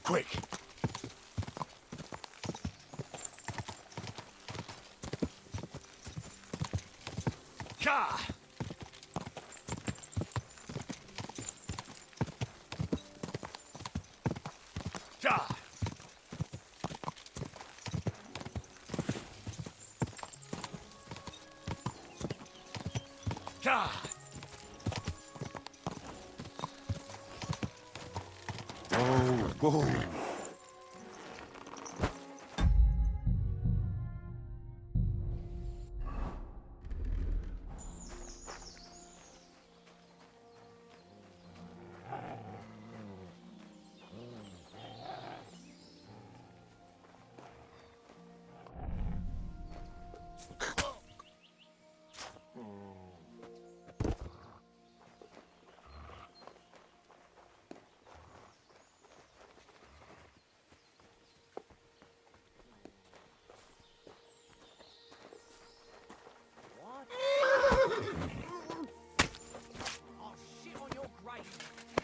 Quick! Whoa.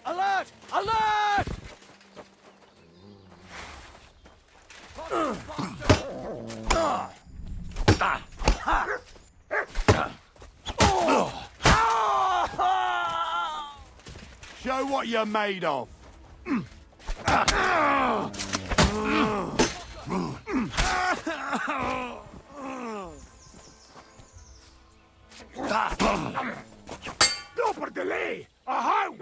Alert! Alert! Show what you're made of. No per delay! Ahau!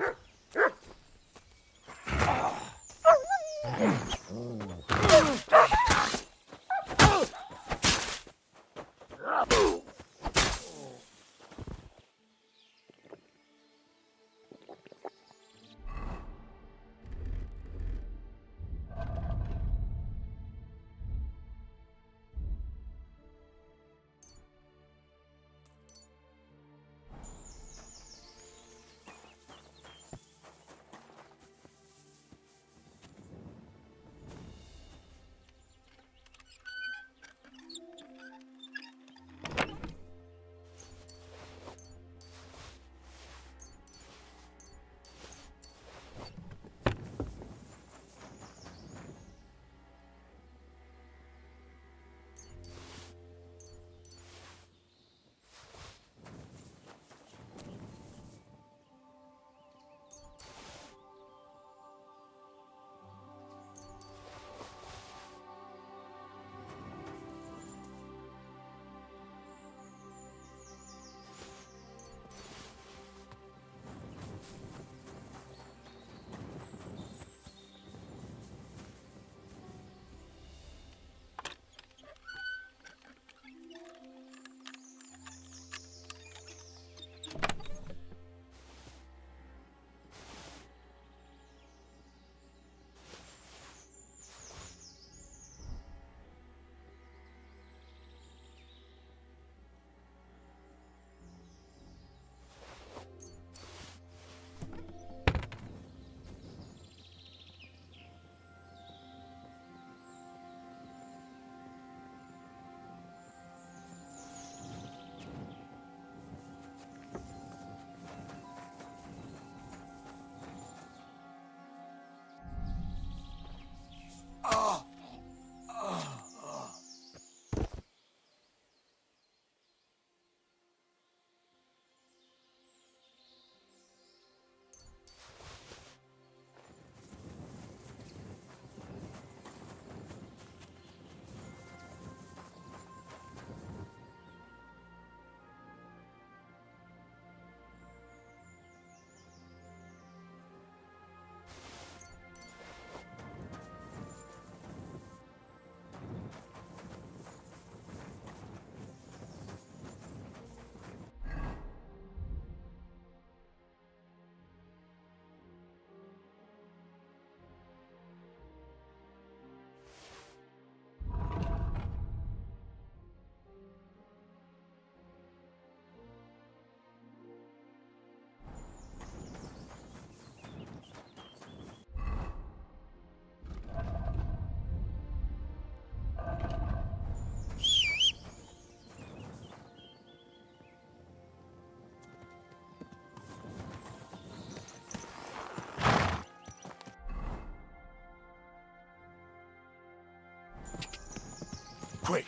Quick!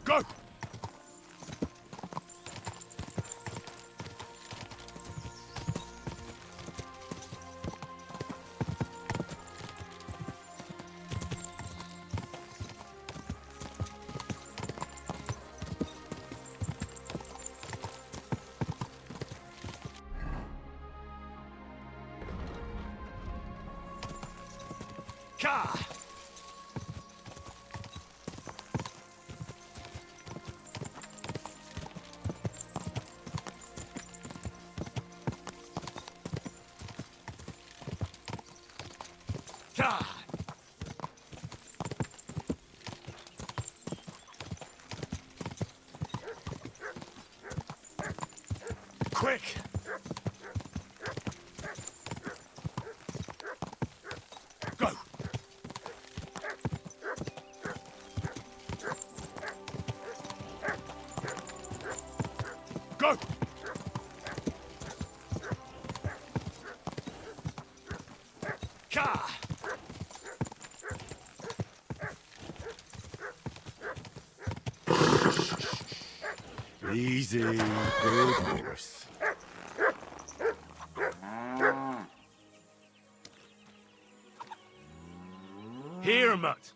Go! Ka! Ka! Quick! Go! Go! Ka! Easy, good horse. Here, mutt.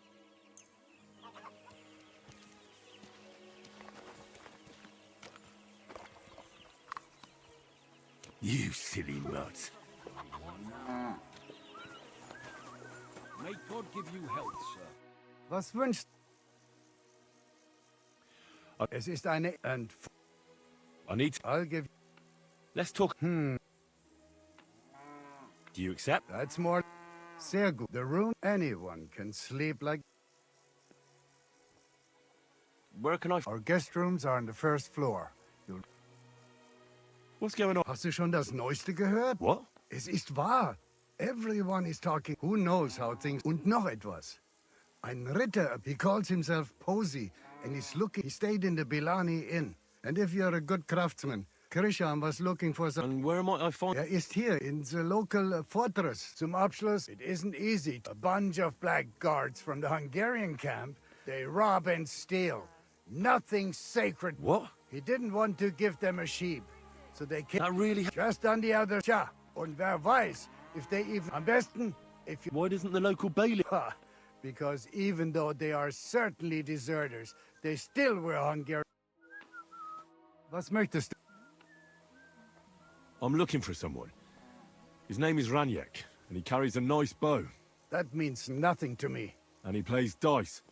You silly mutt. May God give you health, sir. Was wünscht? Es ist eine... And I need to... I'll give... Let's talk... Do you accept? That's more... Sehr gut. The room, anyone can sleep like... Where can I... Our guest rooms are on the first floor. You'll... What's going on? Hast du schon das Neueste gehört? What? Es ist wahr. Everyone is talking. Who knows how things... Und noch etwas. Ein Ritter, he calls himself Posey, and he's looking... He stayed in the Bilani Inn. And if you're a good craftsman, Christian was looking for some... And where might I find... Ist hier, in the local fortress. Zum Abschluss, it isn't easy. A bunch of blackguards from the Hungarian camp, they rob and steal. Nothing sacred. What? He didn't want to give them a sheep. So they came... That really... Just on the other... Tja, und wer weiß, if they even... Am besten, if you... Why doesn't the local bailiff... Because even though they are certainly deserters, they still were Hungarian. Was möchtest du? I'm looking for someone. His name is Raniek, and he carries a nice bow. That means nothing to me. And he plays dice.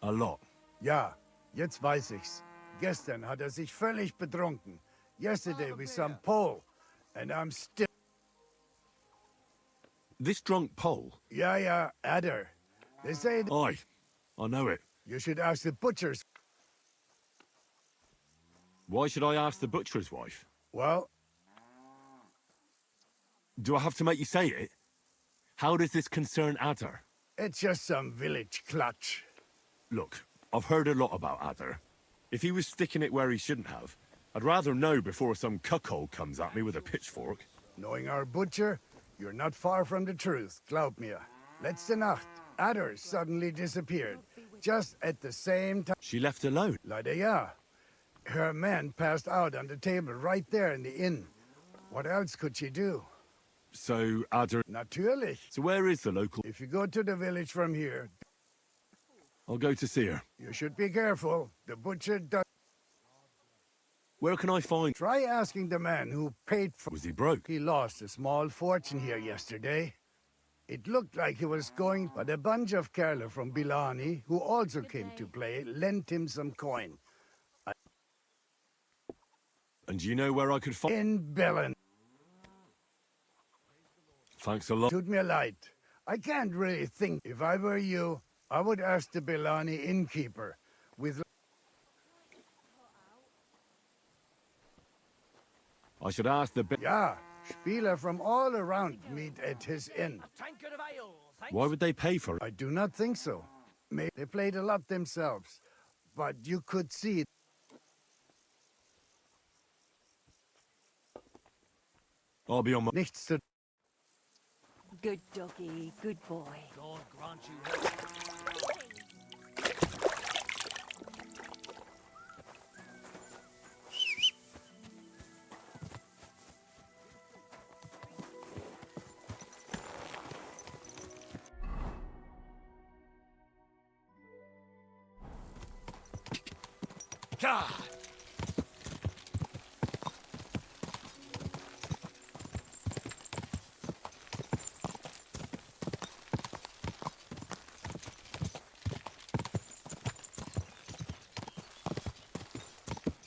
A lot. Ja, jetzt weiß ich's. Gestern hat sich völlig betrunken. Yesterday with some Pole. And I'm still... This drunk Pole? Yeah, Adder. They say... Aye, I know it. You should ask the butchers. Why should I ask the butcher's wife? Well... Do I have to make you say it? How does this concern Adder? It's just some village clutch. Look, I've heard a lot about Adder. If he was sticking it where he shouldn't have, I'd rather know before some cuckold comes at me with a pitchfork. Knowing our butcher, you're not far from the truth, glaub mir. Letzte Nacht, Adder suddenly disappeared. Just at the same time... She left alone? Leider ja. Her man passed out on the table right there in the inn. What else could she do? So, Adder... Natürlich. So where is the local... If you go to the village from here... I'll go to see her. You should be careful. The butcher does... Where can I find... Try asking the man who paid for... Was he broke? He lost a small fortune here yesterday. It looked like he was going... But a bunch of Kerler from Bilani, who also came to play, lent him some coin. And do you know where I could find... In Belen. Thanks a lot. Tut mir leid. I can't really think. If I were you, I would ask the Bilani innkeeper. With... I should ask the... Yeah, Spieler from all around meet at his inn. Why would they pay for it? I do not think so. They played a lot themselves, but you could see... I'll be on my... Nichts zu... Good doggy, good boy. God grant you... God!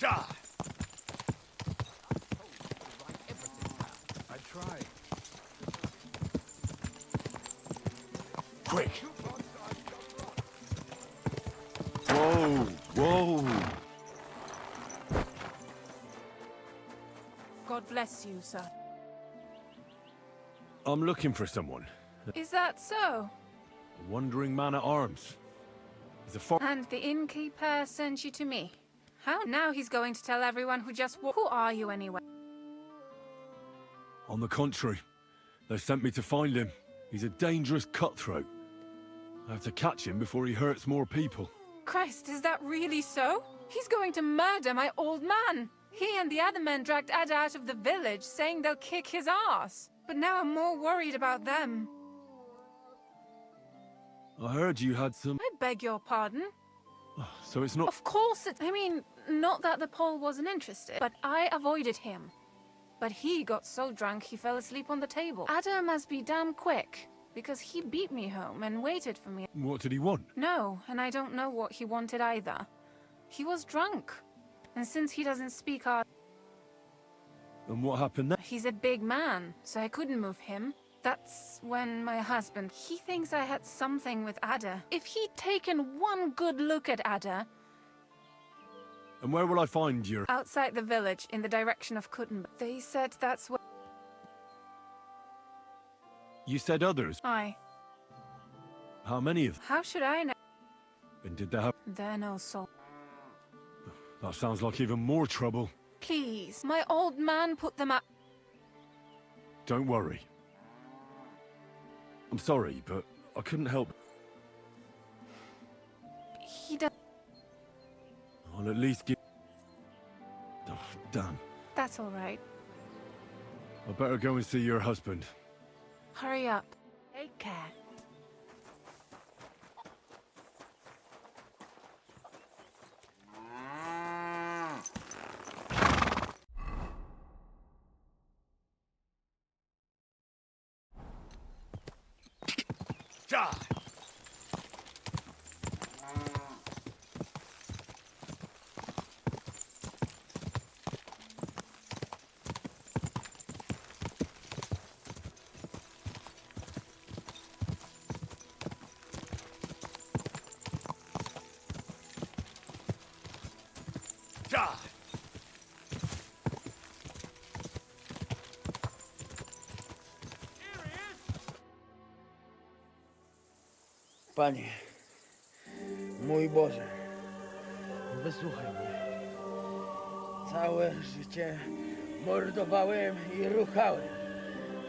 God! I tried. Quick! Whoa! Whoa! God bless you, sir. I'm looking for someone. Is that so? A wandering man at arms. He's a far... And the innkeeper sent you to me? How? Now he's going to tell everyone who just Who are you anyway? On the contrary, they sent me to find him. He's a dangerous cutthroat. I have to catch him before he hurts more people. Christ, is that really so? He's going to murder my old man. He and the other men dragged Ada out of the village, saying they'll kick his ass. But now I'm more worried about them. I heard you had some... I beg your pardon? So it's not... Of course it... I mean, not that the Pole wasn't interested, but I avoided him. But he got so drunk he fell asleep on the table. Ada must be damn quick, because he beat me home and waited for me. What did he want? No, and I don't know what he wanted either. He was drunk. And since he doesn't speak our... And what happened then? He's a big man, so I couldn't move him. That's when my husband... He thinks I had something with Ada. If he'd taken one good look at Ada... And where will I find your... Outside the village, in the direction of Kuttenberg. They said that's where... You said others. Aye. How many of them? How should I know? And did they have... They're no soul. That sounds like even more trouble. Please, my old man put them up. Don't worry. I'm sorry, but I couldn't help... He does... I'll at least give... Oh, damn. That's all right. I better go and see your husband. Hurry up. Take care. God! God! Panie, mój Boże, wysłuchaj mnie. Całe życie mordowałem i ruchałem.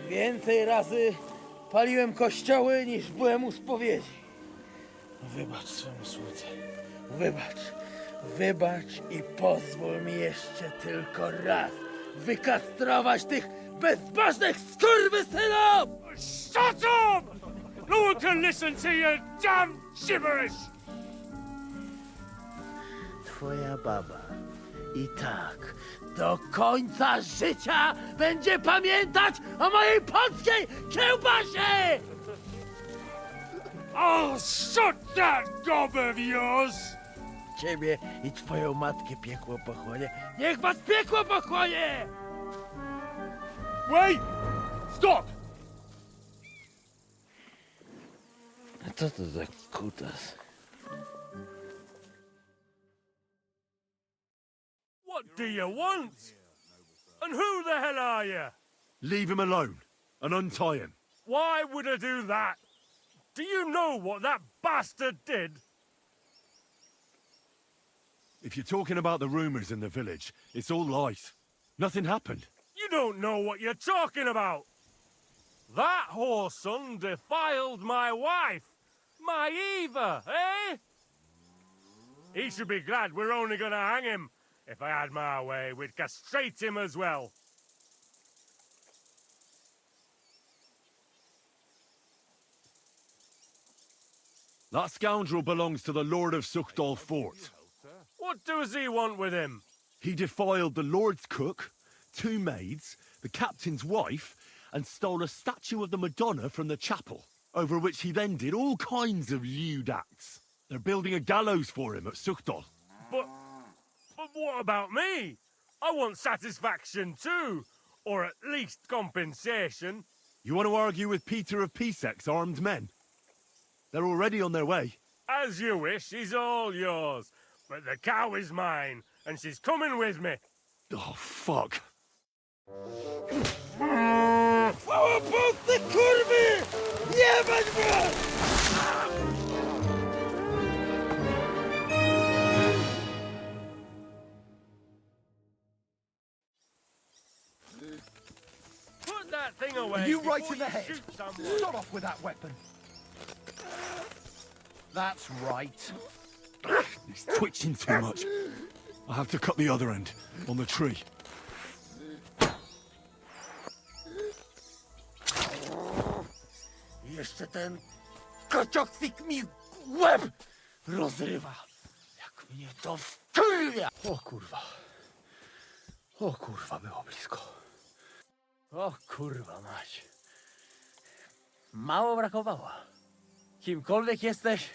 Więcej razy paliłem kościoły niż byłem u spowiedzi. Wybacz swemu słudze. Wybacz i pozwól mi jeszcze tylko raz wykastrować tych bezbożnych skurwysynów! Shut up! No one can listen to your damn gibberish! Twoja baba i tak do końca życia będzie pamiętać o mojej polskiej kiełbasie! I'll shut that gob of yours! Ciebie i twoją matkę piekło pochłonie. Niech was piekło pochłonie! Wait! Stop! A co to za kutas? What do you want? And who the hell are you? Leave him alone and untie him. Why would I do that? Do you know what that bastard did? If you're talking about the rumors in the village, it's all lies. Nothing happened. You don't know what you're talking about. That whoreson defiled my wife, my Eva, eh? He should be glad we're only gonna hang him. If I had my way, we'd castrate him as well. That scoundrel belongs to the Lord of Suchdal Fort. What does he want with him? He defiled the Lord's cook, 2 maids, the captain's wife, and stole a statue of the Madonna from the chapel, over which he then did all kinds of lewd acts. They're building a gallows for him at Suchdal. But what about me? I want satisfaction too, or at least compensation. You want to argue with Peter of Peaceck's armed men? They're already on their way. As you wish, he's all yours. But the cow is mine, and she's coming with me. Oh, fuck. Put that thing away. Are you right before in the you head? shoot someone. Sod off with that weapon. That's right. He's twitching too much. I have to cut the other end, on the tree. Jeszcze ten kociokwyk mi łeb rozrywa. Jak mnie to wkurwia. O kurwa. O kurwa, było blisko. O kurwa mać. Mało brakowało. Kimkolwiek jesteś,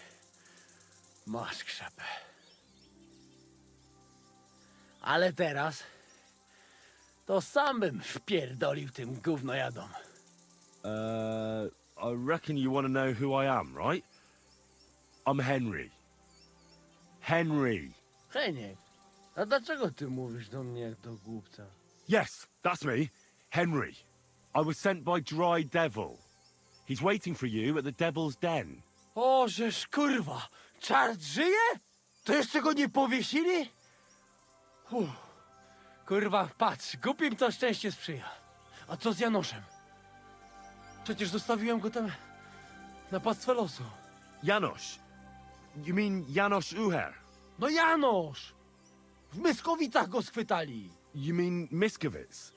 masz krzepę. Ale teraz to sam bym wpierdolił tym gównojadom. I reckon you want to know who I am, right? I'm Henry. Henry. Heniek, a dlaczego ty mówisz do mnie jak do głupca? Yes, that's me. Henry. I was sent by Dry Devil. He's waiting for you at the Devil's Den. O, żeż kurwa, czart żyje? To jeszcze go nie powiesili? Kurwa, patrz, głupim to szczęście sprzyja. A co z Janoszem? Przecież zostawiłem go tam na pastwę losu. Janosz? You mean Janosz Uher? No Janosz! W Myskowicach go schwytali. You mean Miskowic?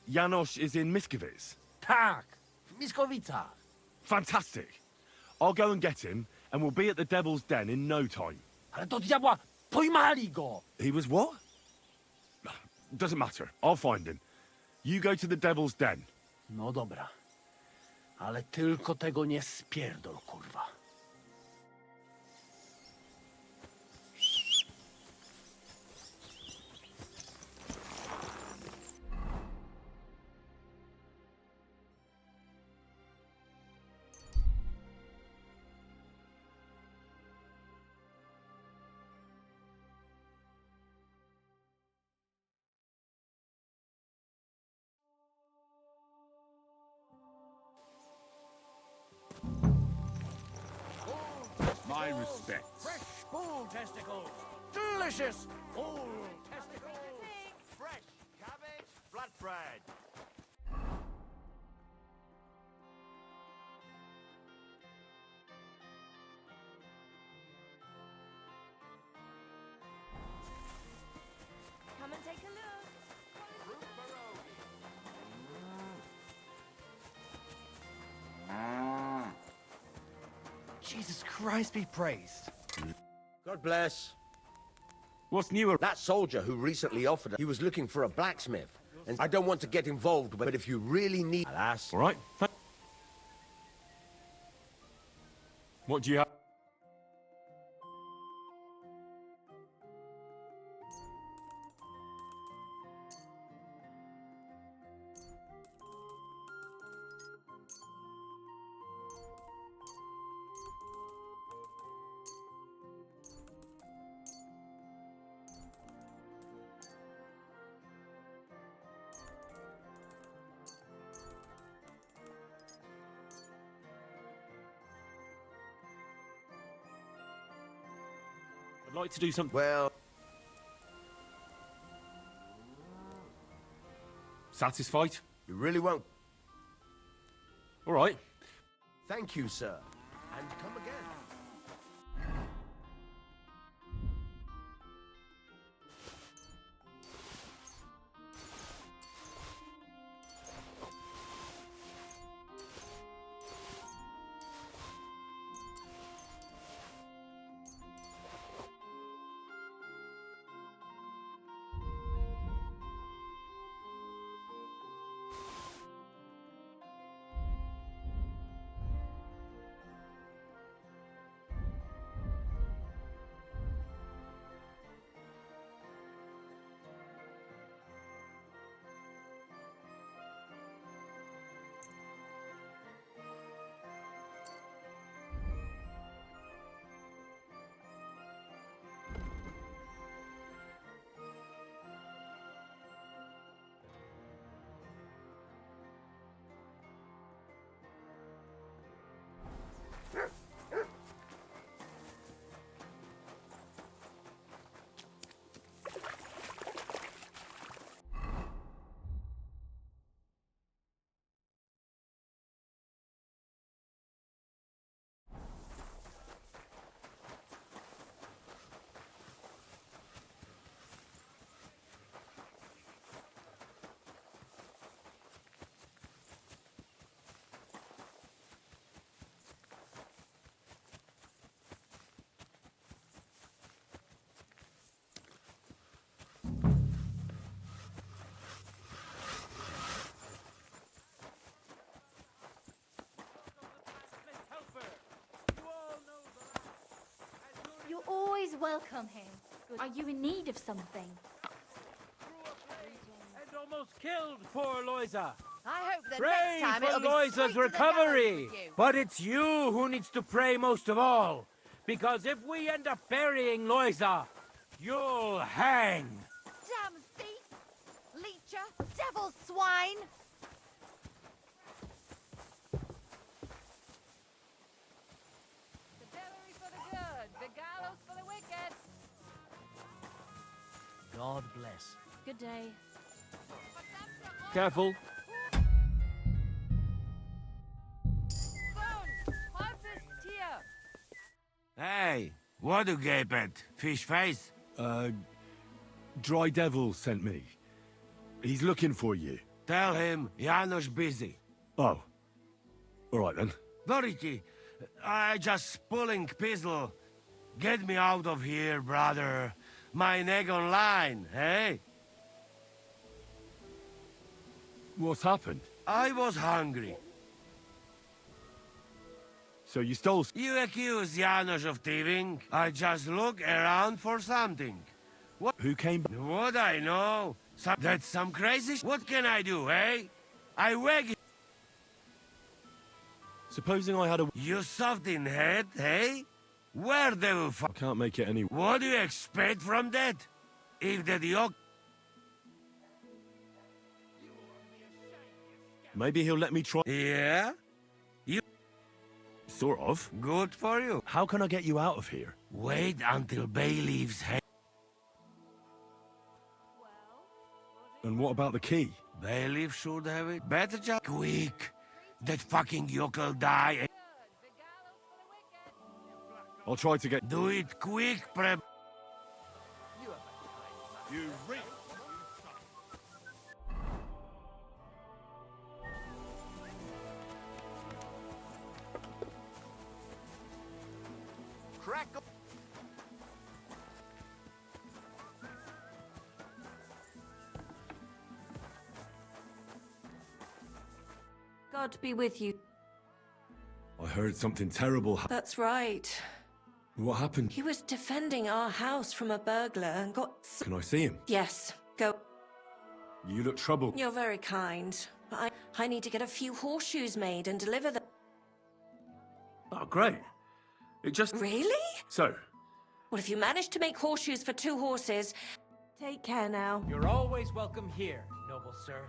Janosz is in Miskowic? Tak, w Myskowicach. Fantastic. I'll go and get him, and we'll be at the Devil's Den in no time. Ale do diabła, pojmali go! He was what? Doesn't matter. I'll find him. You go to the Devil's Den. No dobra. Ale tylko tego nie spierdol, kurwa. My respects. Fresh bull testicles. Delicious bull testicles. Fresh cabbage flatbread. Come and take a look. Jesus Christ be praised. God bless. What's new? That soldier who recently offered, he was looking for a blacksmith. And I don't want to get involved, but if you really need... Alas. All right. What do you have? like to do something. Well... Satisfied? You really won't. All right. Thank you, sir. And come again. You're always welcome here. Are you in need of something? And almost killed poor Loiza. I hope that Pray next time for it'll be Loiza's straight to the recovery. gallows for you. But it's you who needs to pray most of all. Because if we end up burying Loiza, you'll hang. Damn thief! Leecher! Devil swine! The pillory for the good, the gallows for the wicked. God bless. Good day. Careful. Hey, what do gape at? Fish face? Dry Devil sent me. He's looking for you. Tell him Janos busy. Oh. All right then. Dorothy, I just pulling pistol. Get me out of here, brother. My neck on line, hey? What's happened? I was hungry. So you stole... You accuse Janos of thieving. I just look around for something. What? Who came... What I know? That's some crazy What can I do, eh? I wag it. Supposing I had a... You soft in head, hey? Where the I can't make it any... What do you expect from that? If the yoke... Maybe he'll let me try... Yeah? Sort of. Good for you. How can I get you out of here? Wait until Bay leaves. And what about the key? Bailiff should have it. Better just quick. That fucking yoke'll die. I'll try to get... Do it quick, prep. You reap. Crack. God be with you. I heard something terrible That's right. What happened? He was defending our house from a burglar and got... Can I see him? Yes, go. You look troubled. You're very kind. But I need to get a few horseshoes made and deliver them. Oh, great. It just... Really? So, Well, if you manage to make horseshoes for 2 horses, take care now. You're always welcome here, noble sir.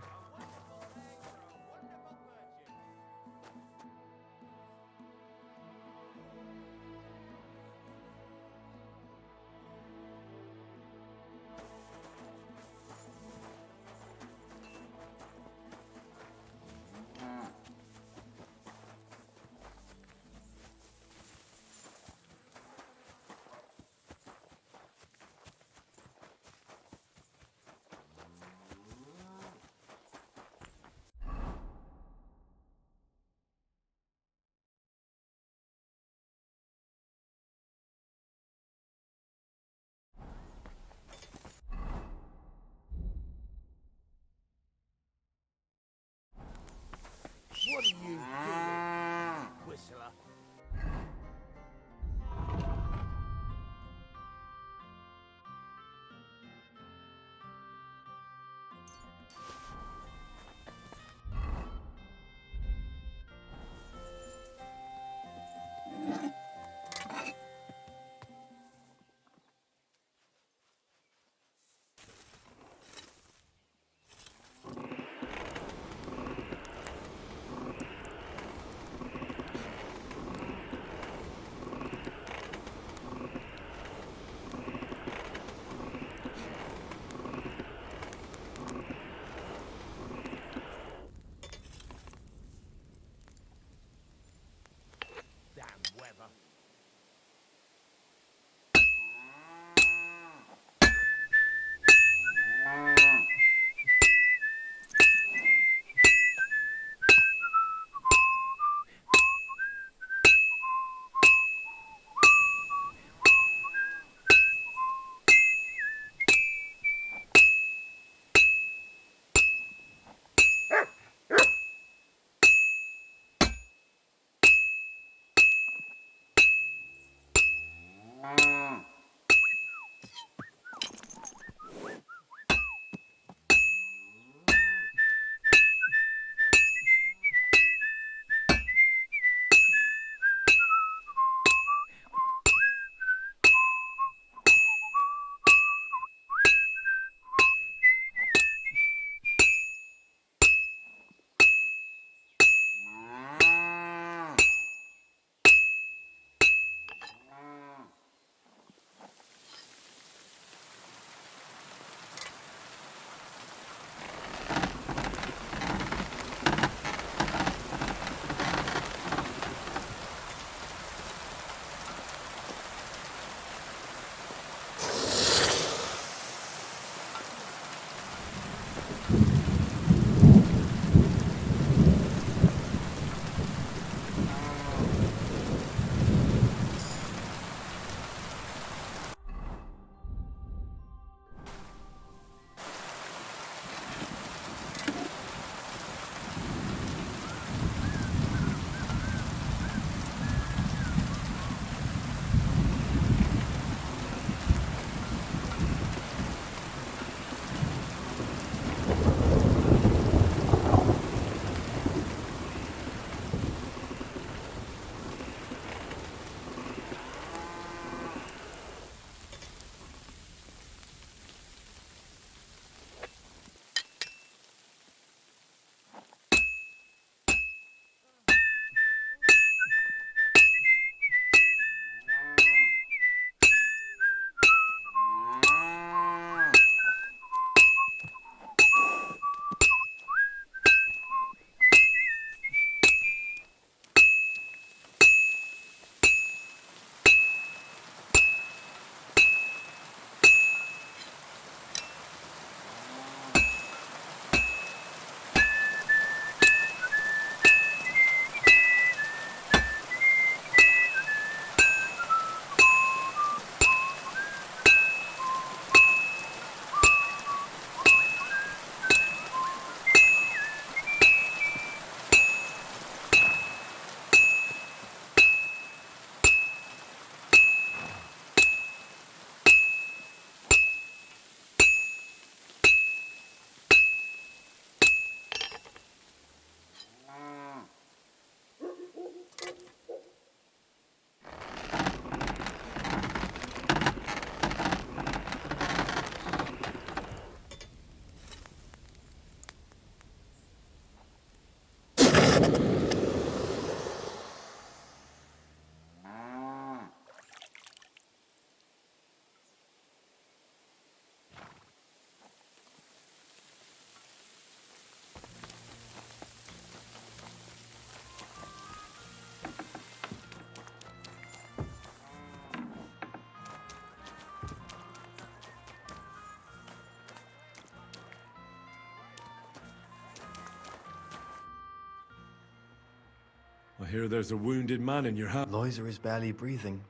I hear there's a wounded man in your house. Loiser is barely breathing.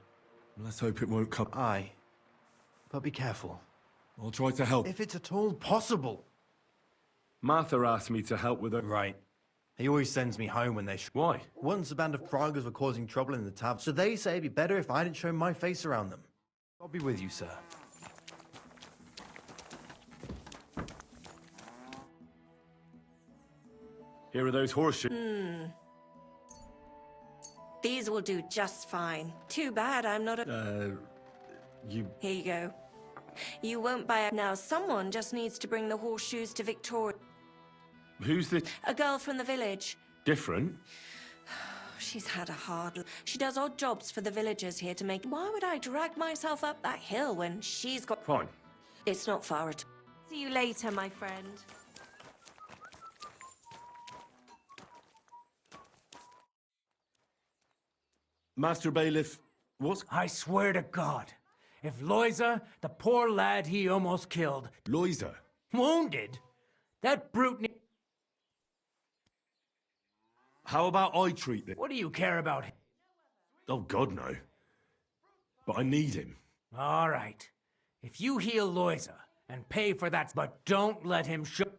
Let's hope it won't come. Aye. But be careful. I'll try to help. If it's at all possible. Martha asked me to help with her. Right. He always sends me home when they Why? Once a band of Pragas were causing trouble in the tavern, so they say it'd be better if I didn't show my face around them. I'll be with you, sir. Here are those horseshoes. These will do just fine. Too bad I'm not a... You... Here you go. You won't buy it now. Someone just needs to bring the horseshoes to Victoria. Who's this? A girl from the village. Different? She's had a hard... She does odd jobs for the villagers here to make... Why would I drag myself up that hill when she's got... Fine. It's not far at all. See you later, my friend. Master Bailiff, what's... I swear to God, if Loiza, the poor lad he almost killed... Loiza? Wounded? That brute... How about I treat it? What do you care about him? Oh, God, no. But I need him. All right. If you heal Loiza and pay for that, but don't let him show...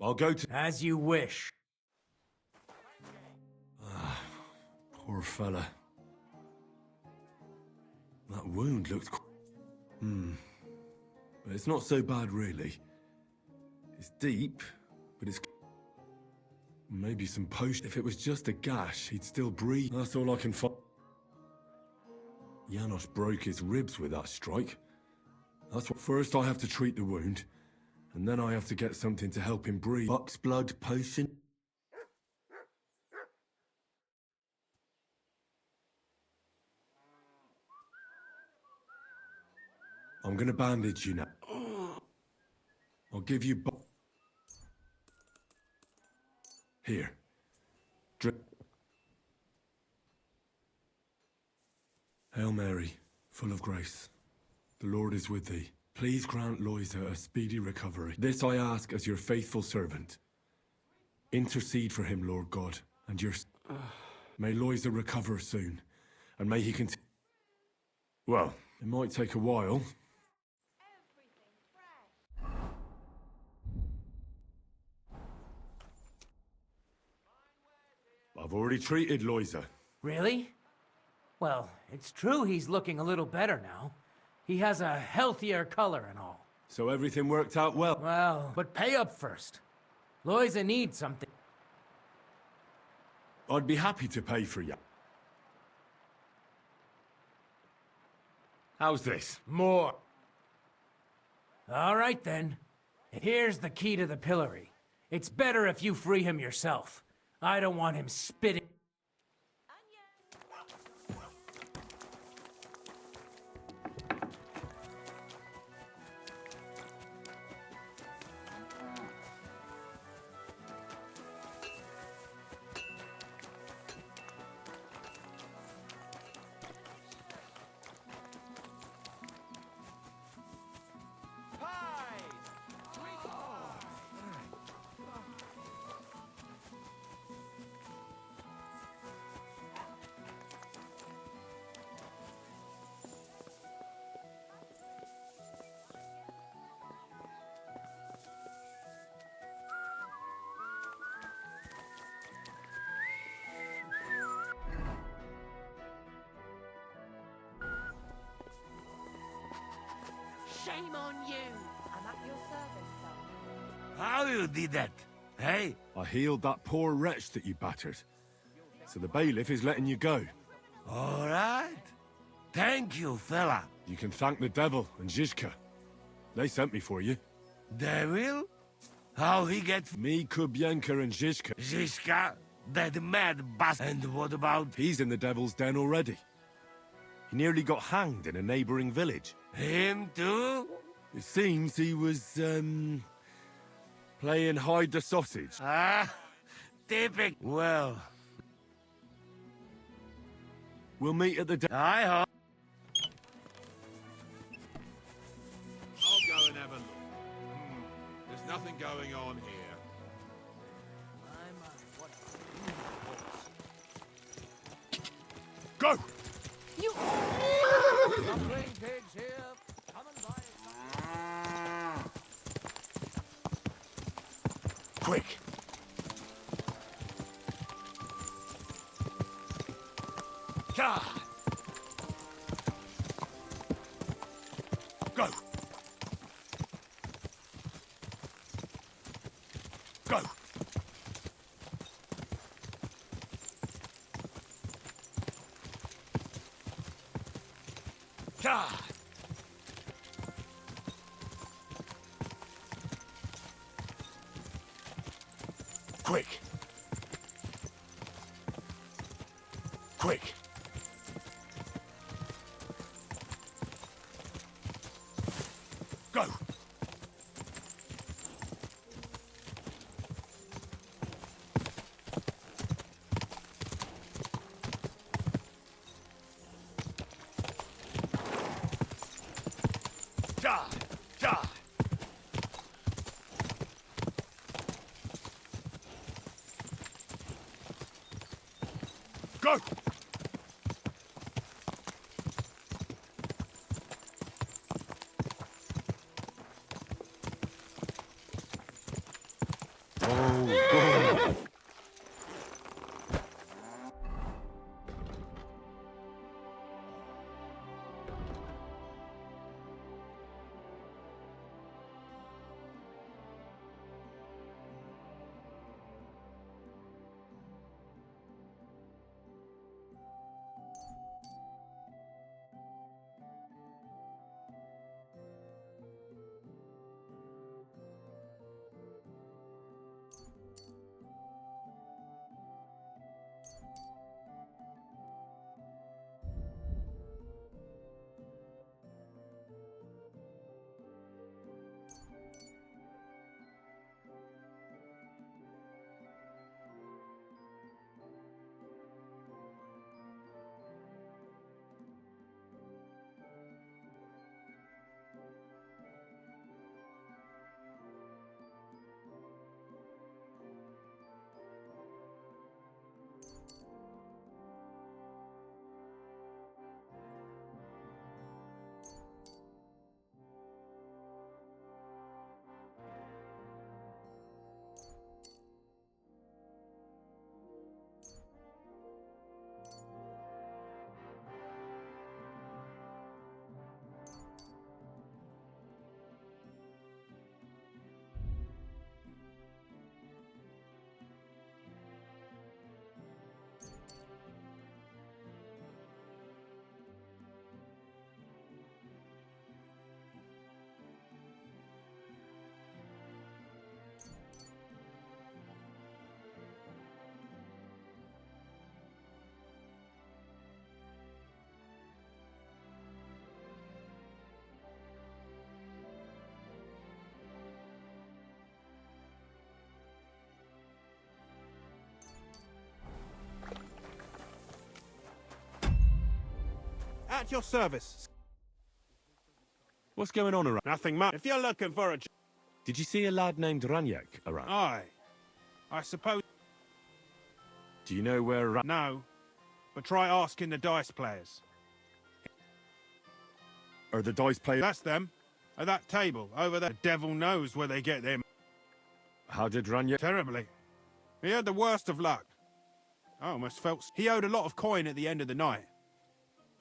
I'll go to... As you wish. Poor fella. That wound looked... But it's not so bad, really. It's deep, but it's... Maybe some post... If it was just a gash, he'd still breathe. That's all I can find. Janos broke his ribs with that strike. That's what... First I have to treat the wound, and then I have to get something to help him breathe. Buck's blood potion? I'm gonna bandage you now. I'll give you... Here. Drink. Hail Mary, full of grace. The Lord is with thee. Please grant Loisa a speedy recovery. This I ask as your faithful servant. Intercede for him, Lord God, and your... May Loisa recover soon, and may he continue... Well, it might take a while. I've already treated Loisa. Really? Well, it's true he's looking a little better now. He has a healthier color and all. So everything worked out well? Well, but pay up first. Loisa needs something. I'd be happy to pay for you. How's this? More. All right, then. Here's the key to the pillory. It's better if you free him yourself. I don't want him spitting. Shame on you! I'm at your service, son. How you did that, hey? I healed that poor wretch that you battered. So the bailiff is letting you go. All right. Thank you, fella. You can thank the devil and Zizka. They sent me for you. Devil? How he get... Me, Kubienka, and Zizka. Zizka? That mad bastard. And what about... He's in the devil's den already. He nearly got hanged in a neighboring village. Him too? It seems he was, playing hide the sausage. Ah, typical. Well... We'll meet at the... I hope. I'll go and have a look. There's nothing going on here. Go! You... Suffering pigs here. Come and buy it. Quick! God. Go! Go! God. Quick! Quick! Go! God. God. Go! Oh, God. At your service. What's going on around? Nothing much. If you're looking for a... Did you see a lad named Ranyak around? Aye. I suppose... Do you know where No. But try asking the dice players. Are the dice players? That's them. At that table, over there. The devil knows where they get them. How did Ranyak? Terribly. He had the worst of luck. I almost felt... He owed a lot of coin at the end of the night.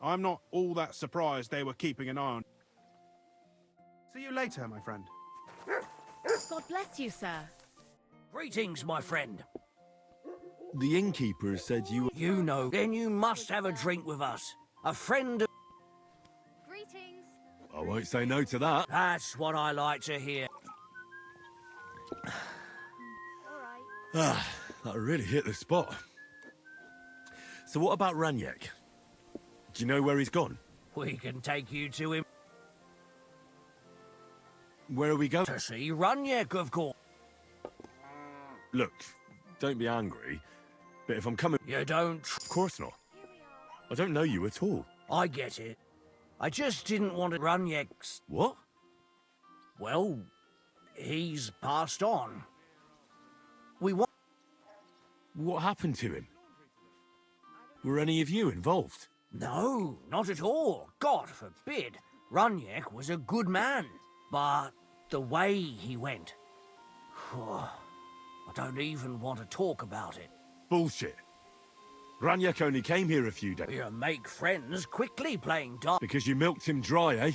I'm not all that surprised they were keeping an eye on... See you later, my friend. God bless you, sir. Greetings, my friend. The innkeeper said you... You know, then you must have a drink with us. A friend of... Greetings. I won't say no to that. That's what I like to hear. Ah, that really hit the spot. So what about Ranyak? Do you know where he's gone? We can take you to him. Where are we going? To see Runyak, of course. Look, don't be angry, but if I'm coming... You don't... Of course not. I don't know you at all. I get it. I just didn't want to Runyak's... What? Well, he's passed on. We want... What happened to him? Were any of you involved? No, not at all. God forbid. Runyak was a good man. But the way he went... I don't even want to talk about it. Bullshit. Ranyak only came here a few days. You make friends quickly playing dark. Because you milked him dry, eh?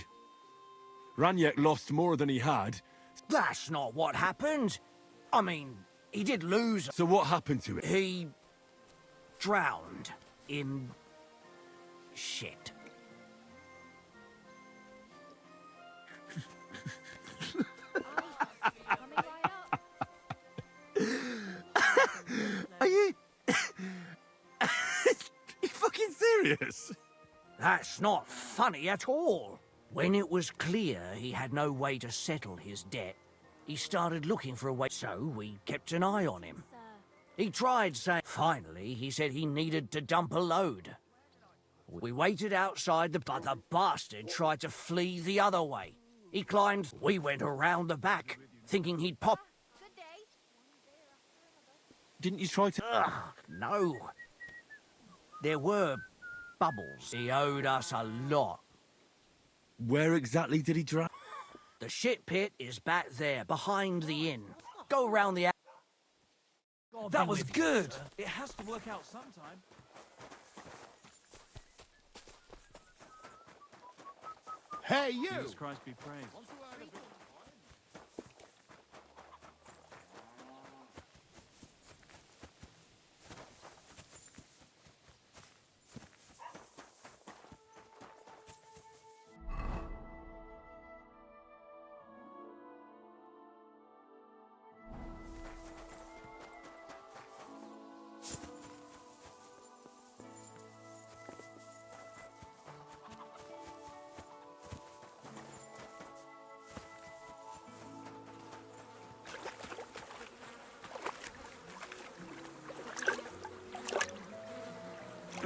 Ranyak lost more than he had. That's not what happened. I mean, he did lose... So what happened to him? He... drowned in... shit. Are you... Are you fucking serious? That's not funny at all. When it was clear he had no way to settle his debt, he started looking for a way, so we kept an eye on him. He tried saying... Finally, he said he needed to dump a load. We waited outside, but the bastard tried to flee the other way. He climbed... We went around the back, thinking he'd pop... Didn't you try to... Ugh, no. There were bubbles. He owed us a lot. Where exactly did he drown? The shit pit is back there, behind the inn. Go round the... That was good. It has to work out sometime. Hey, you! Jesus Christ be praised.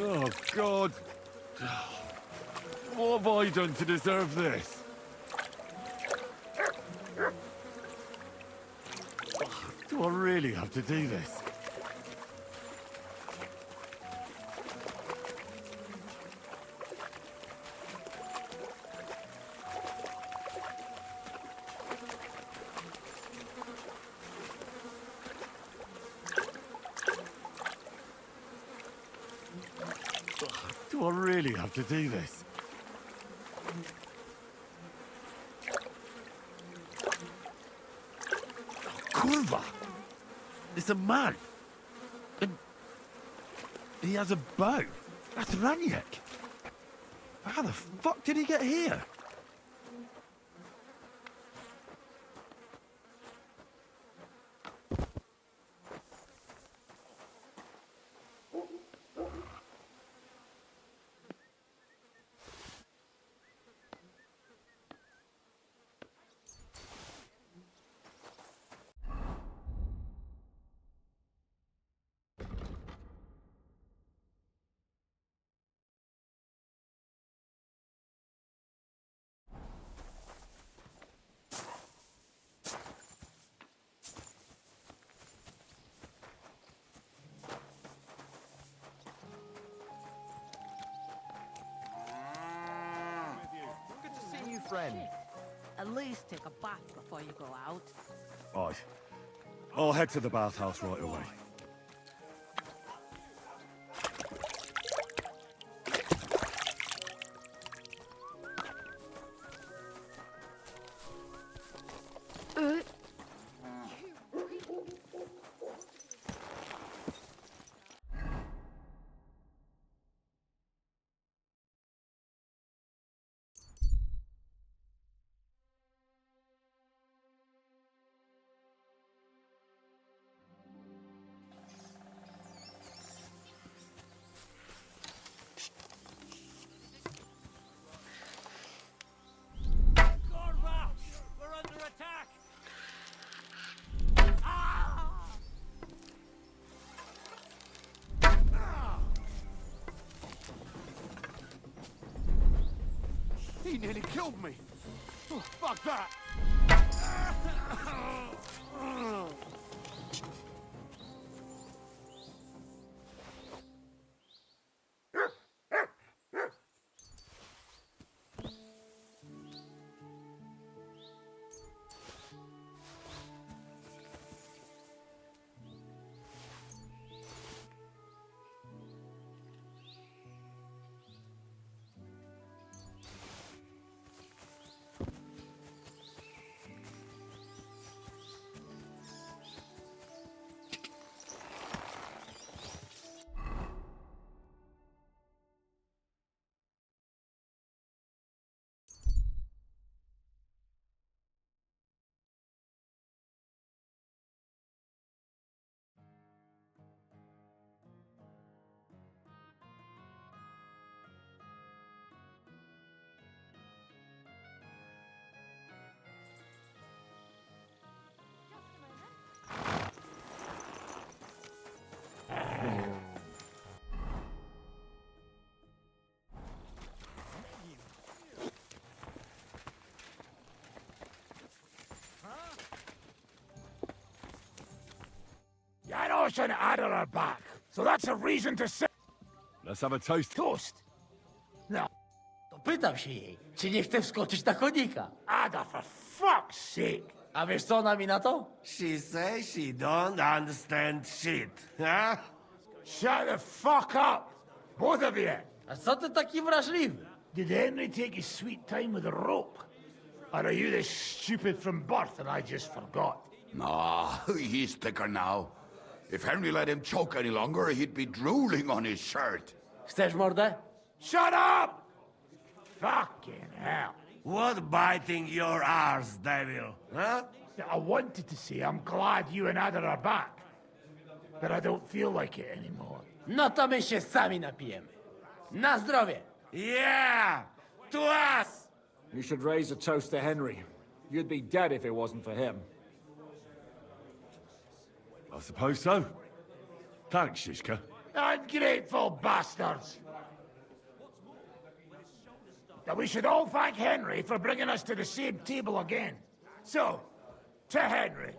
Oh, God. What have I done to deserve this? Do I really have to do this? Do I really have to do this? Kurva! It's a man! And he has a bow. That's Ranyak. How the fuck did he get here? friend. At least take a bath before you go out. Aye. I'll head to the bathhouse right away. We're under attack! He nearly killed me. Oh, fuck that. Janos and Adder are back, so that's a reason to say... Let's have a toast. Toast? No. To pytam się jej, czy nie chce wskoczyć na konika. Ada, for fuck's sake! A wiesz co ona mi na to? She says she don't understand shit, huh? Shut the fuck up! Both of you! A co ty taki wrażliwy? Did Henry take his sweet time with a rope? Or are you this stupid from birth and I just forgot? Nah, he's thicker now. If Henry let him choke any longer, he'd be drooling on his shirt. Chcesz mordę? Shut up! Fucking hell. What biting your arse, devil, huh? I wanted to say I'm glad you and Ada are back. But I don't feel like it anymore. No to my się sami napijemy. Na zdrowie! Yeah! To us! You should raise a toast to Henry. You'd be dead if it wasn't for him. I suppose so. Thanks, Shishka. Ungrateful bastards! That we should all thank Henry for bringing us to the same table again. So, to Henry.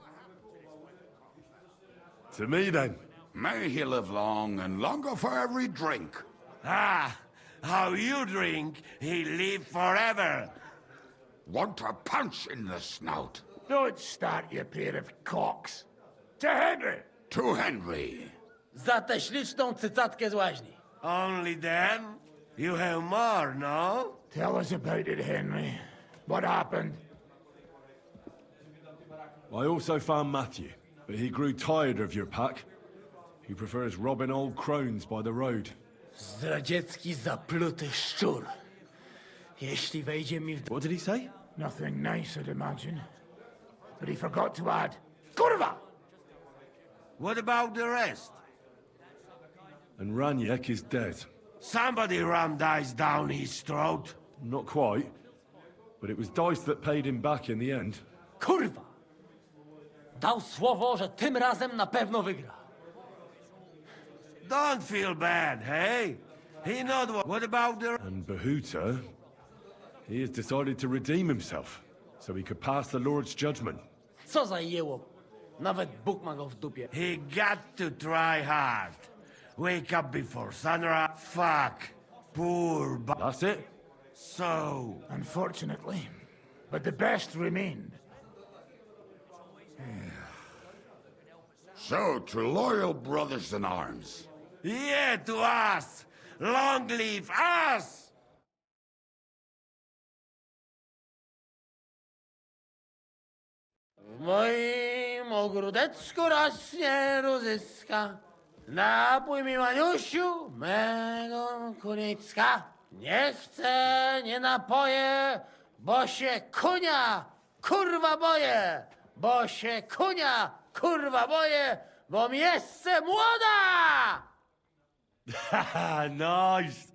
To me, then. May he live long and longer for every drink. Ah, how you drink, he live forever. Want a punch in the snout? Don't start, you pair of cocks. To Henry! To Henry. Za tę śliczną cycatkę z łaźni. Only then? You have more, no? Tell us about it, Henry. What happened? I also found Matthew, but he grew tired of your pack. He prefers robbing old crones by the road. Zdradziecki, zapluty szczur. Jeśli wejdzie mi w... What did he say? Nothing nice, I'd imagine. But he forgot to add, Kurwa! What about the rest? And Raniek is dead. Somebody rammed dice down his throat. Not quite. But it was Dice that paid him back in the end. Kurwa! Dał słowo, że tym razem na pewno wygra. Don't feel bad, hey? He not what about the... And Bahuta, he has decided to redeem himself, so he could pass the Lord's judgment. Co za jełop. Nawet Bóg ma go w dupie. He got to try hard. Wake up before sunrise. Fuck. Poor That's it? So... Unfortunately, but the best remain. So, to loyal brothers in arms. Yeah, to us! Long live us! W moim ogródeczku rośnie różyska. Napój mi, Maniusiu, mego kunicka. Nie chcę, nie napoję, bo się kunia, kurwa boję. Bo się kunia, kurwa boję, bo mi jeszcze młoda! Nice.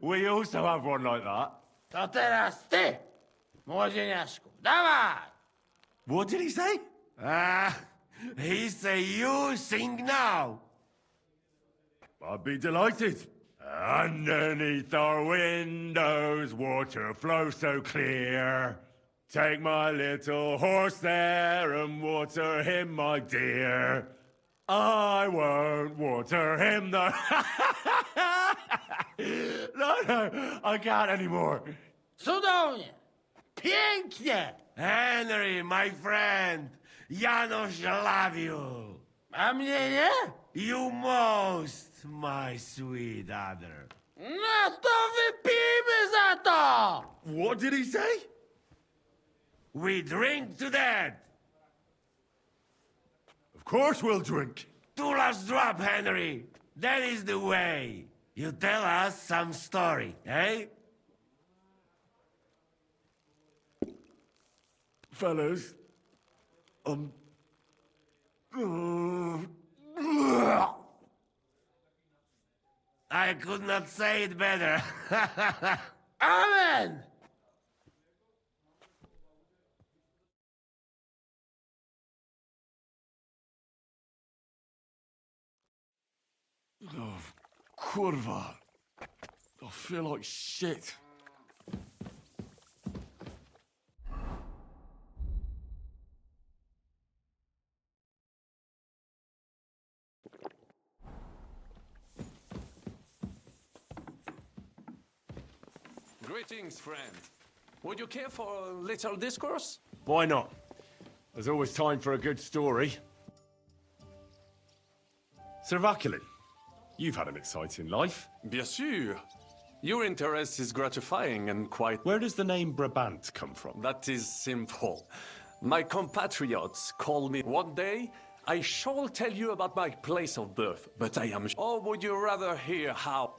We also have one like that. To teraz ty, młodzieniaszku, dawaj! What did he say? He say you sing now. I'd be delighted. Underneath our windows, water flows so clear. Take my little horse there and water him, my dear. I won't water him, though. No, I can't anymore. Cudownie! Pięknie! Henry, my friend, Janusz love you. A mnie nie? You most, my sweet other. No to wypijmy za to! What did he say? We drink to that. Of course we'll drink. Two last drop, Henry. That is the way. You tell us some story, eh? Fellas, I could not say it better. Amen! Oh, kurwa. I feel like shit. Greetings, friend. Would you care for a little discourse? Why not? There's always time for a good story. Sir Vaculin, you've had an exciting life. Bien sûr. Your interest is gratifying and quite... Where does the name Brabant come from? That is simple. My compatriots call me one day. I shall tell you about my place of birth, but I am... Or would you rather hear how...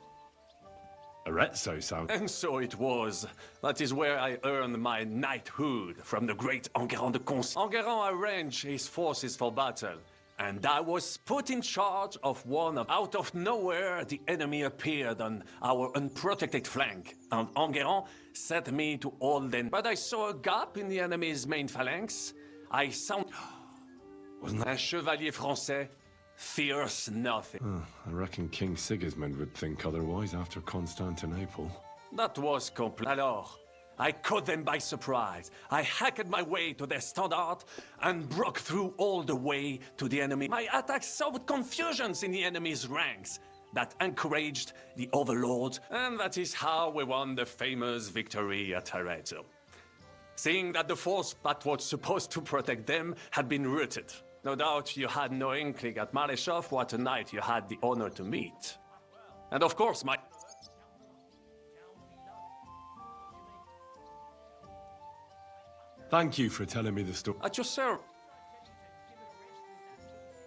Arezzo sound... And so it was. That is where I earned my knighthood from the great Enguerrand de Conci. Enguerrand arranged his forces for battle, and I was put in charge of one of... Out of nowhere, the enemy appeared on our unprotected flank, and Enguerrand set me to hold them. But I saw a gap in the enemy's main phalanx. I sound... Wasn't that... Un chevalier français fears nothing. I reckon King Sigismund would think otherwise after Constantinople. That was complete. Alors, I caught them by surprise. I hacked my way to their standard and broke through all the way to the enemy. My attack sowed confusions in the enemy's ranks that encouraged the overlords, and that is how we won the famous victory at Arezzo. Seeing that the force that was supposed to protect them had been routed. No doubt you had no inkling at Maleshov what a knight you had the honor to meet. And of course, my... Thank you for telling me the story. At your service.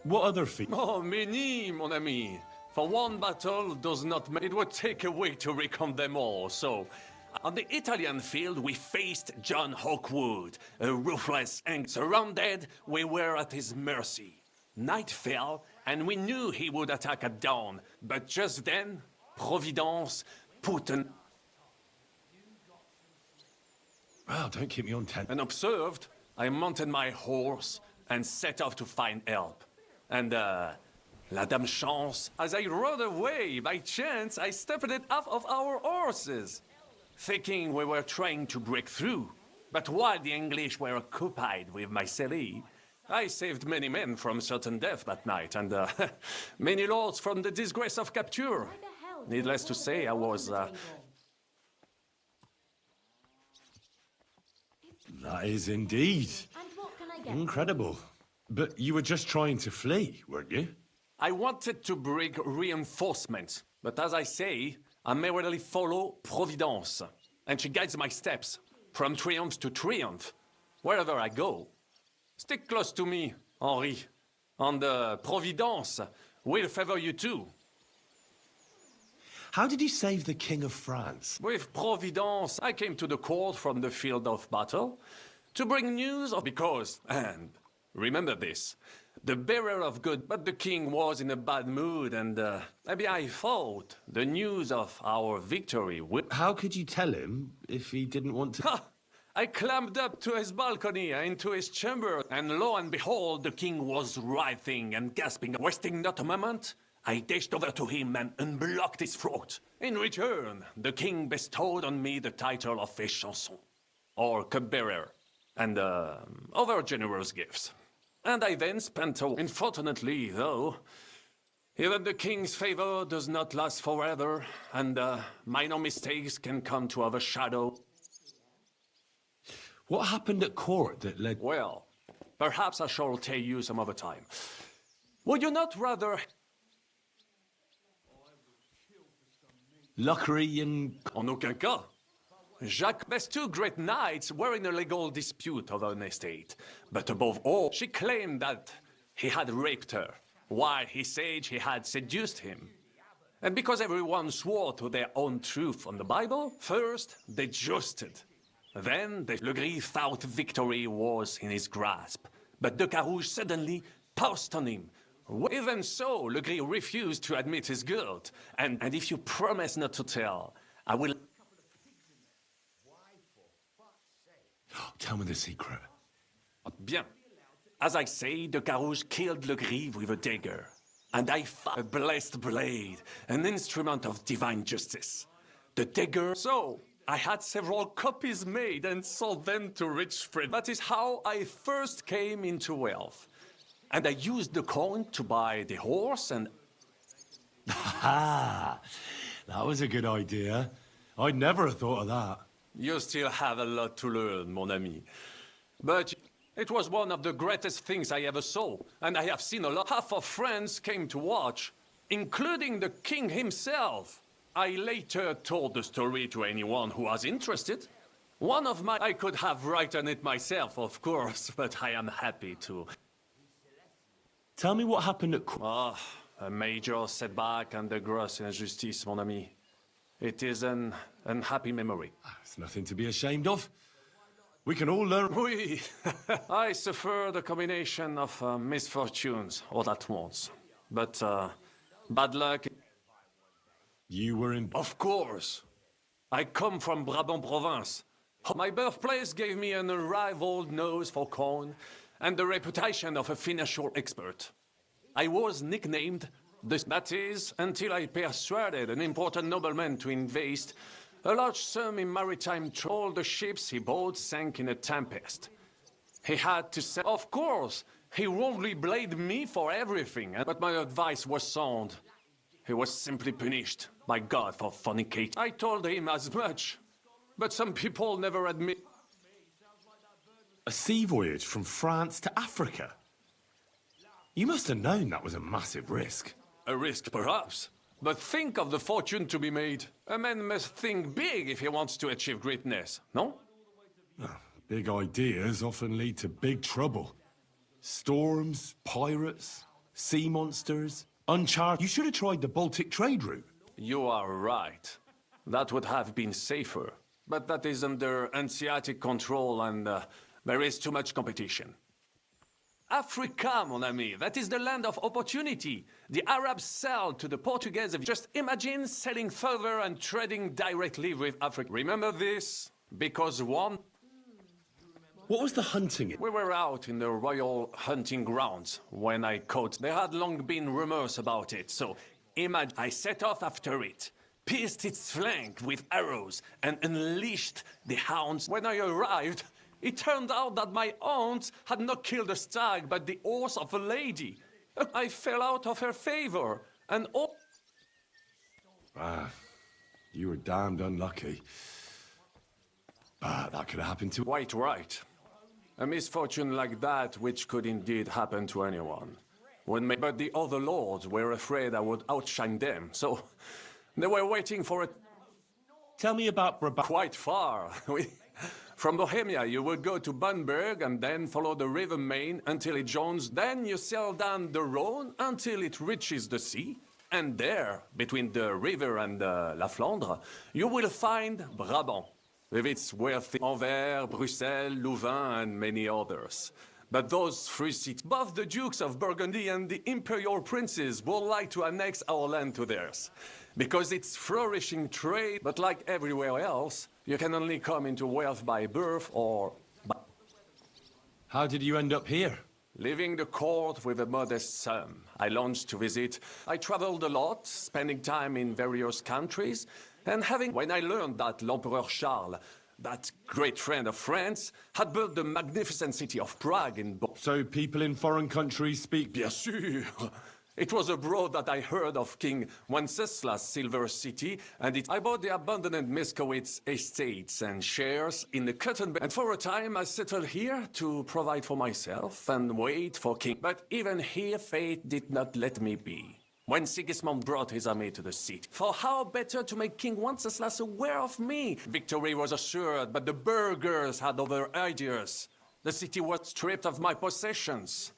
What other feat? Oh, many, mon ami. For one battle does not make... It would take a week to recount them all, so... On the Italian field, we faced John Hawkwood, a ruthless and surrounded, we were at his mercy. Night fell, and we knew he would attack at dawn, but just then, Providence put an... Well, don't keep me on 10. And observed, I mounted my horse and set off to find help. And, la dame chance, as I rode away, by chance, I stepped it off of our horses, thinking we were trying to break through. But while the English were occupied with Myceli, I saved many men from certain death that night, and many lords from the disgrace of capture. Needless to say, I was... That is indeed And what can I get? incredible. But you were just trying to flee, weren't you? I wanted to bring reinforcements, but as I say, I merely follow Providence, and she guides my steps, from triumph to triumph, wherever I go. Stick close to me, Henri, and Providence will favor you too. How did you save the King of France? With Providence, I came to the court from the field of battle to bring news of because, and remember this, the bearer of good, but the king was in a bad mood and maybe I thought the news of our victory would... How could you tell him if he didn't want to... Ha! I climbed up to his balcony into his chamber and lo and behold, the king was writhing and gasping. Wasting not a moment, I dashed over to him and unblocked his throat. In return, the king bestowed on me the title of a chanson, or cupbearer, and other generous gifts. And I then spent a... Unfortunately, though, even the king's favor does not last forever, and minor mistakes can come to overshadow. What happened at court that led... Well, perhaps I shall tell you some other time. Would you not rather... Luckery and... En aucun cas. Jacques' two great knights were in a legal dispute over an estate. But above all, she claimed that he had raped her, while he said he had seduced him. And because everyone swore to their own truth on the Bible, first they jousted. Then Le Gris thought victory was in his grasp. But de Carouge suddenly pounced on him. Even so, Le Gris refused to admit his guilt. And if you promise not to tell, I will... Tell me the secret. Bien. As I say, de Carouge killed Le Gris with a dagger. And I found a blessed blade, an instrument of divine justice. The dagger... So, I had several copies made and sold them to rich friends. That is how I first came into wealth. And I used the coin to buy the horse and... Ah, that was a good idea. I'd never have thought of that. You still have a lot to learn, mon ami. But it was one of the greatest things I ever saw, and I have seen a lot. Half of France came to watch, including the king himself. I later told the story to anyone who was interested. One of my... I could have written it myself, of course, but I am happy to. Tell me what happened at... Ah, a major setback and a gross injustice, mon ami. It is an unhappy memory. It's nothing to be ashamed of. We can all learn... Oui. I suffered a combination of misfortunes all at once. But bad luck... You were in... Of course. I come from Brabant province. My birthplace gave me an unrivaled nose for coin and the reputation of a financial expert. I was nicknamed that is, until I persuaded an important nobleman to invest a large sum in maritime trade. All the ships he bought sank in a tempest. He had to say, of course, he wrongly blamed me for everything, but my advice was sound. He was simply punished by God for fornicating. I told him as much, but some people never admit. A sea voyage from France to Africa? You must have known that was a massive risk. A risk, perhaps. But think of the fortune to be made. A man must think big if he wants to achieve greatness, no? Big ideas often lead to big trouble. Storms, pirates, sea monsters, uncharted... You should have tried the Baltic trade route. You are right. That would have been safer. But that is under Hanseatic control and there is too much competition. Africa, mon ami, that is the land of opportunity. The Arabs sell to the Portuguese. Just imagine selling further and trading directly with Africa. Remember this? Because one... What was the hunting? We were out in the royal hunting grounds when I caught... There had long been rumors about it, so imagine I set off after it, pierced its flank with arrows, and unleashed the hounds. When I arrived, it turned out that my aunt had not killed a stag, but the horse of a lady. I fell out of her favor, and all... Ah, you were damned unlucky. That could happen to... Quite right. A misfortune like that, which could indeed happen to anyone. But the other lords were afraid I would outshine them, so they were waiting for it. Tell me about Brabant. Quite far. From Bohemia, you would go to Bamberg and then follow the river Main until it joins. Then you sail down the Rhone until it reaches the sea. And there, between the river and La Flandre, you will find Brabant, with its wealthy Anvers, Bruxelles, Louvain, and many others. But those three cities, both the Dukes of Burgundy and the Imperial Princes, would like to annex our land to theirs. Because it's flourishing trade, but like everywhere else, you can only come into wealth by birth or by... How did you end up here? Leaving the court with a modest sum. I launched to visit. I traveled a lot, spending time in various countries, and when I learned that l'Empereur Charles, that great friend of France, had built the magnificent city of Prague in... So people in foreign countries speak... Bien sûr! It was abroad that I heard of King Wenceslas' Silver City, and I bought the abandoned Miskowitz estates and shares in the cotton... And for a time I settled here to provide for myself and wait for King... But even here fate did not let me be. When Sigismund brought his army to the city, for how better to make King Wenceslas aware of me? Victory was assured, but the burghers had other ideas. The city was stripped of my possessions.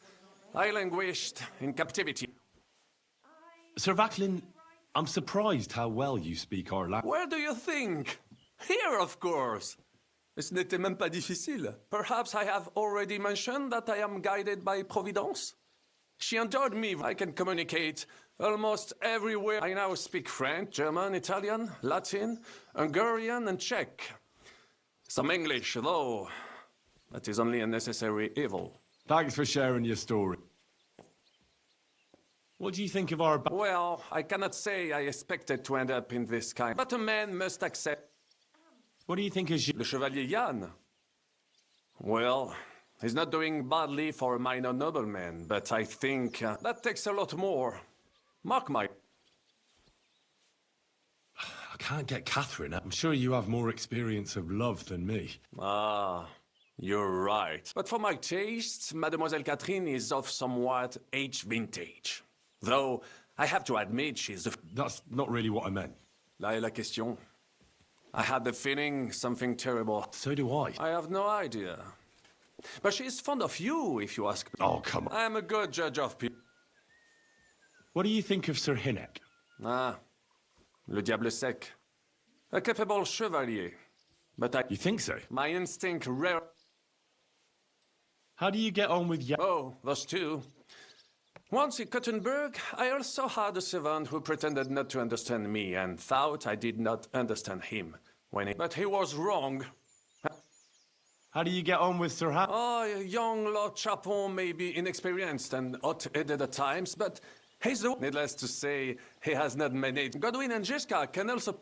I languished in captivity. Sir Vaclin, I'm surprised how well you speak our language. Where do you think? Here, of course. Ce n'était même pas difficile. Perhaps I have already mentioned that I am guided by Providence? She endured me. I can communicate almost everywhere. I now speak French, German, Italian, Latin, Hungarian, and Czech. Some English, though. That is only a necessary evil. Thanks for sharing your story. What do you think of our... Well, I cannot say I expected to end up in this kind. But a man must accept... What do you think is... Le Chevalier Jan? Well, he's not doing badly for a minor nobleman, but I think that takes a lot more. Mark my... I can't get Catherine. I'm sure you have more experience of love than me. Ah, you're right. But for my tastes, Mademoiselle Catherine is of somewhat age vintage. Though, I have to admit she's the... That's not really what I meant. Là est la question. I had the feeling something terrible. So do I. I have no idea. But she's fond of you, if you ask me. Oh, come on. I'm a good judge of people. What do you think of Sir Hynek? Ah, le diable sec. A capable chevalier. But I... You think so? My instinct rare... How do you get on with... Oh, those two. Once in Kottenberg, I also had a servant who pretended not to understand me and thought I did not understand him. But he was wrong. How do you get on with Sir Oh, young Lord Chapon may be inexperienced and hot-headed at times, but he's the... Needless to say, he has not managed. Godwin and Jiska can also...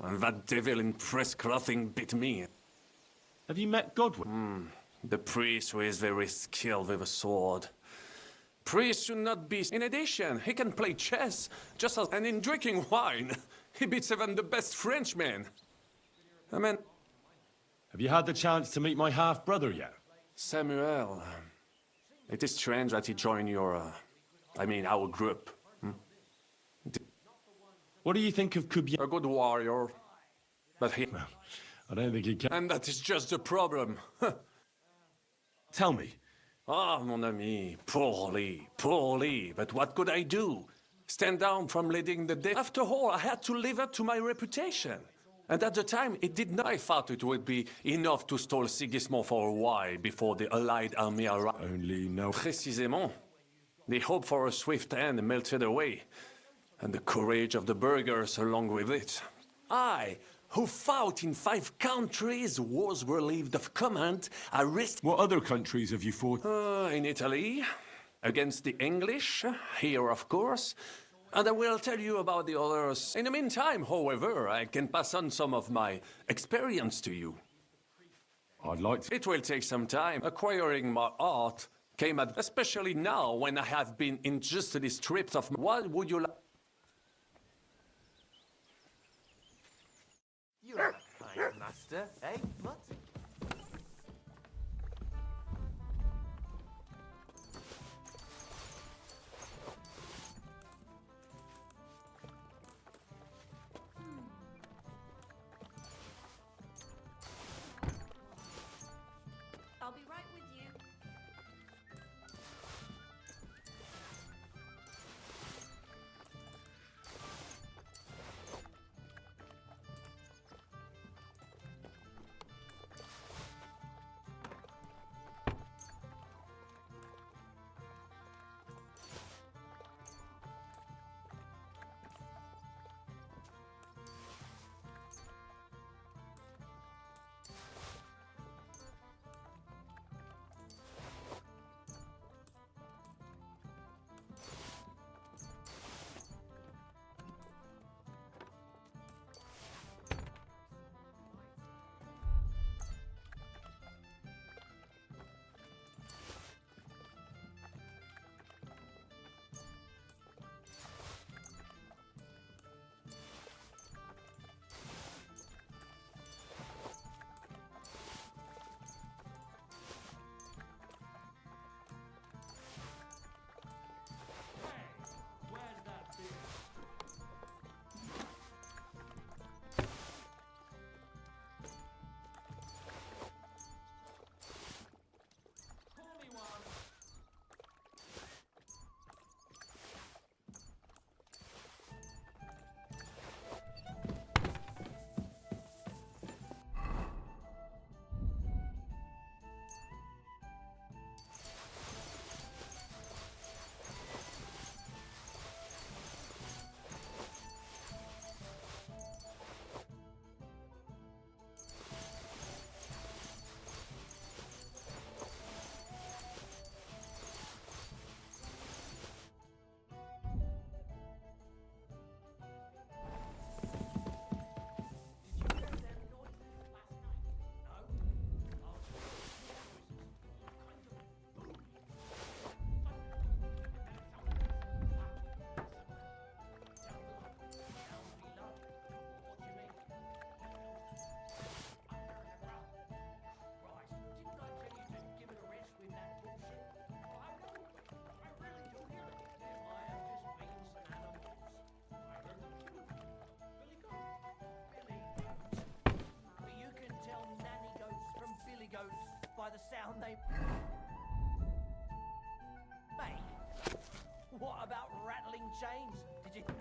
and that devil in press clothing bit me. Have you met Godwin? The priest who is very skilled with a sword. Priest should not be... In addition, he can play chess, just as... And in drinking wine, he beats even the best Frenchmen. I mean... Have you had the chance to meet my half-brother yet? Samuel. It is strange that he joined your... our group. What do you think of Kubiak? A good warrior. But he... I don't think he can... And that is just the problem. Tell me. Ah, mon ami, poorly, poorly. But what could I do? Stand down from leading the day? After all, I had to live up to my reputation. And at the time, it did not. I thought it would be enough to stall Sigismund for a while before the Allied army arrived. Only no... Précisément. The hope for a swift end melted away. And the courage of the burghers along with it. I, who fought in 5 countries, was relieved of command, arrested... What other countries have you fought? In Italy, against the English, here of course, and I will tell you about the others. In the meantime, however, I can pass on some of my experience to you. I'd like to... It will take some time. Acquiring my art came at... Especially now, when I have been injustly stripped of... What would you like... You're a kind master, eh, Mutt? I'll be right with you. By the sound they make. What about rattling chains? Did you?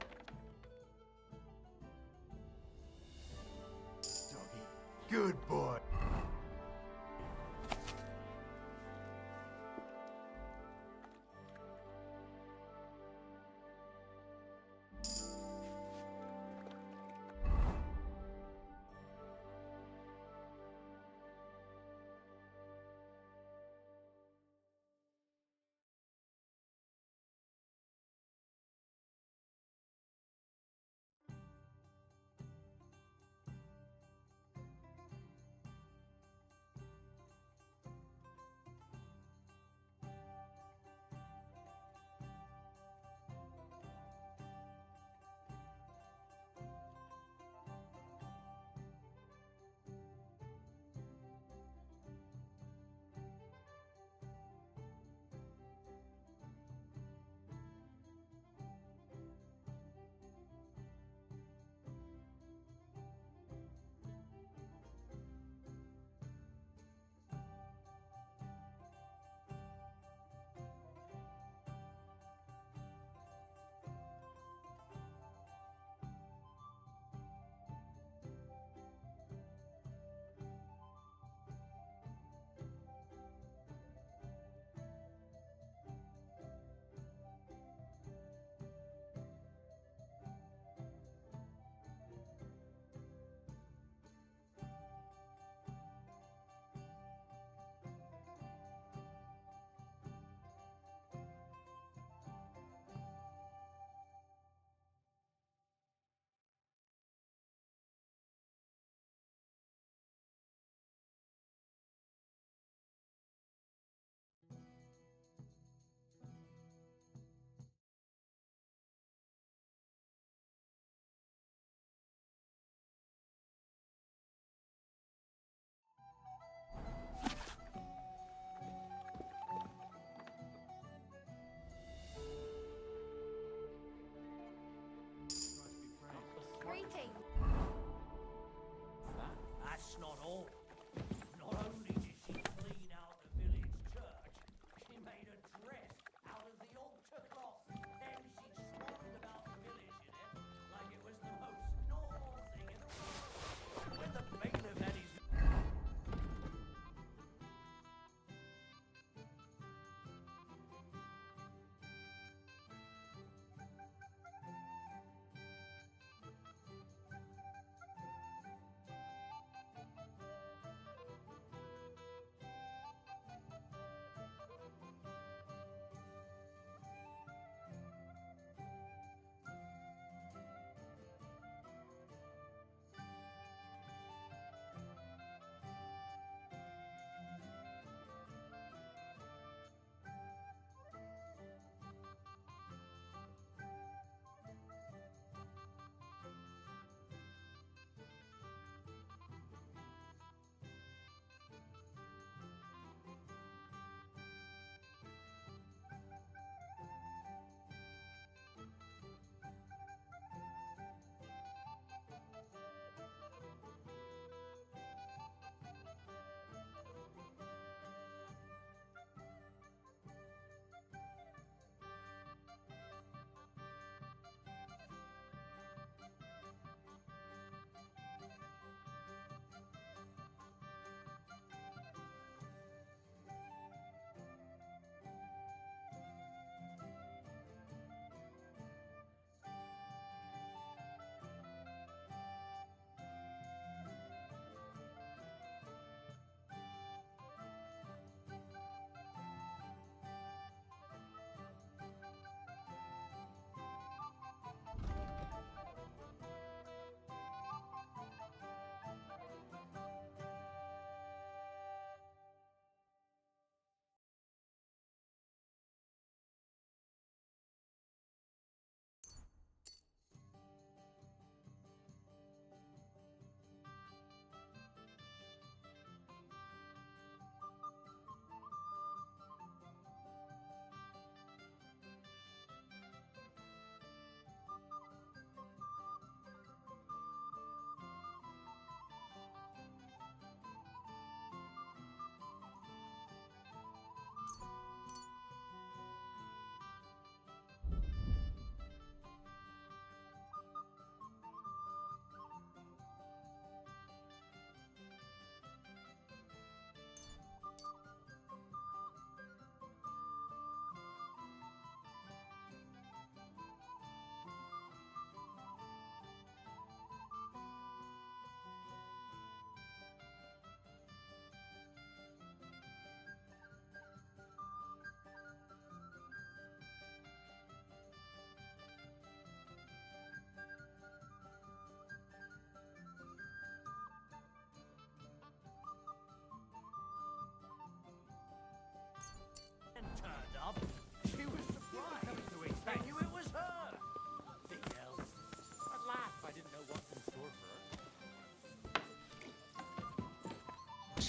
Good boy.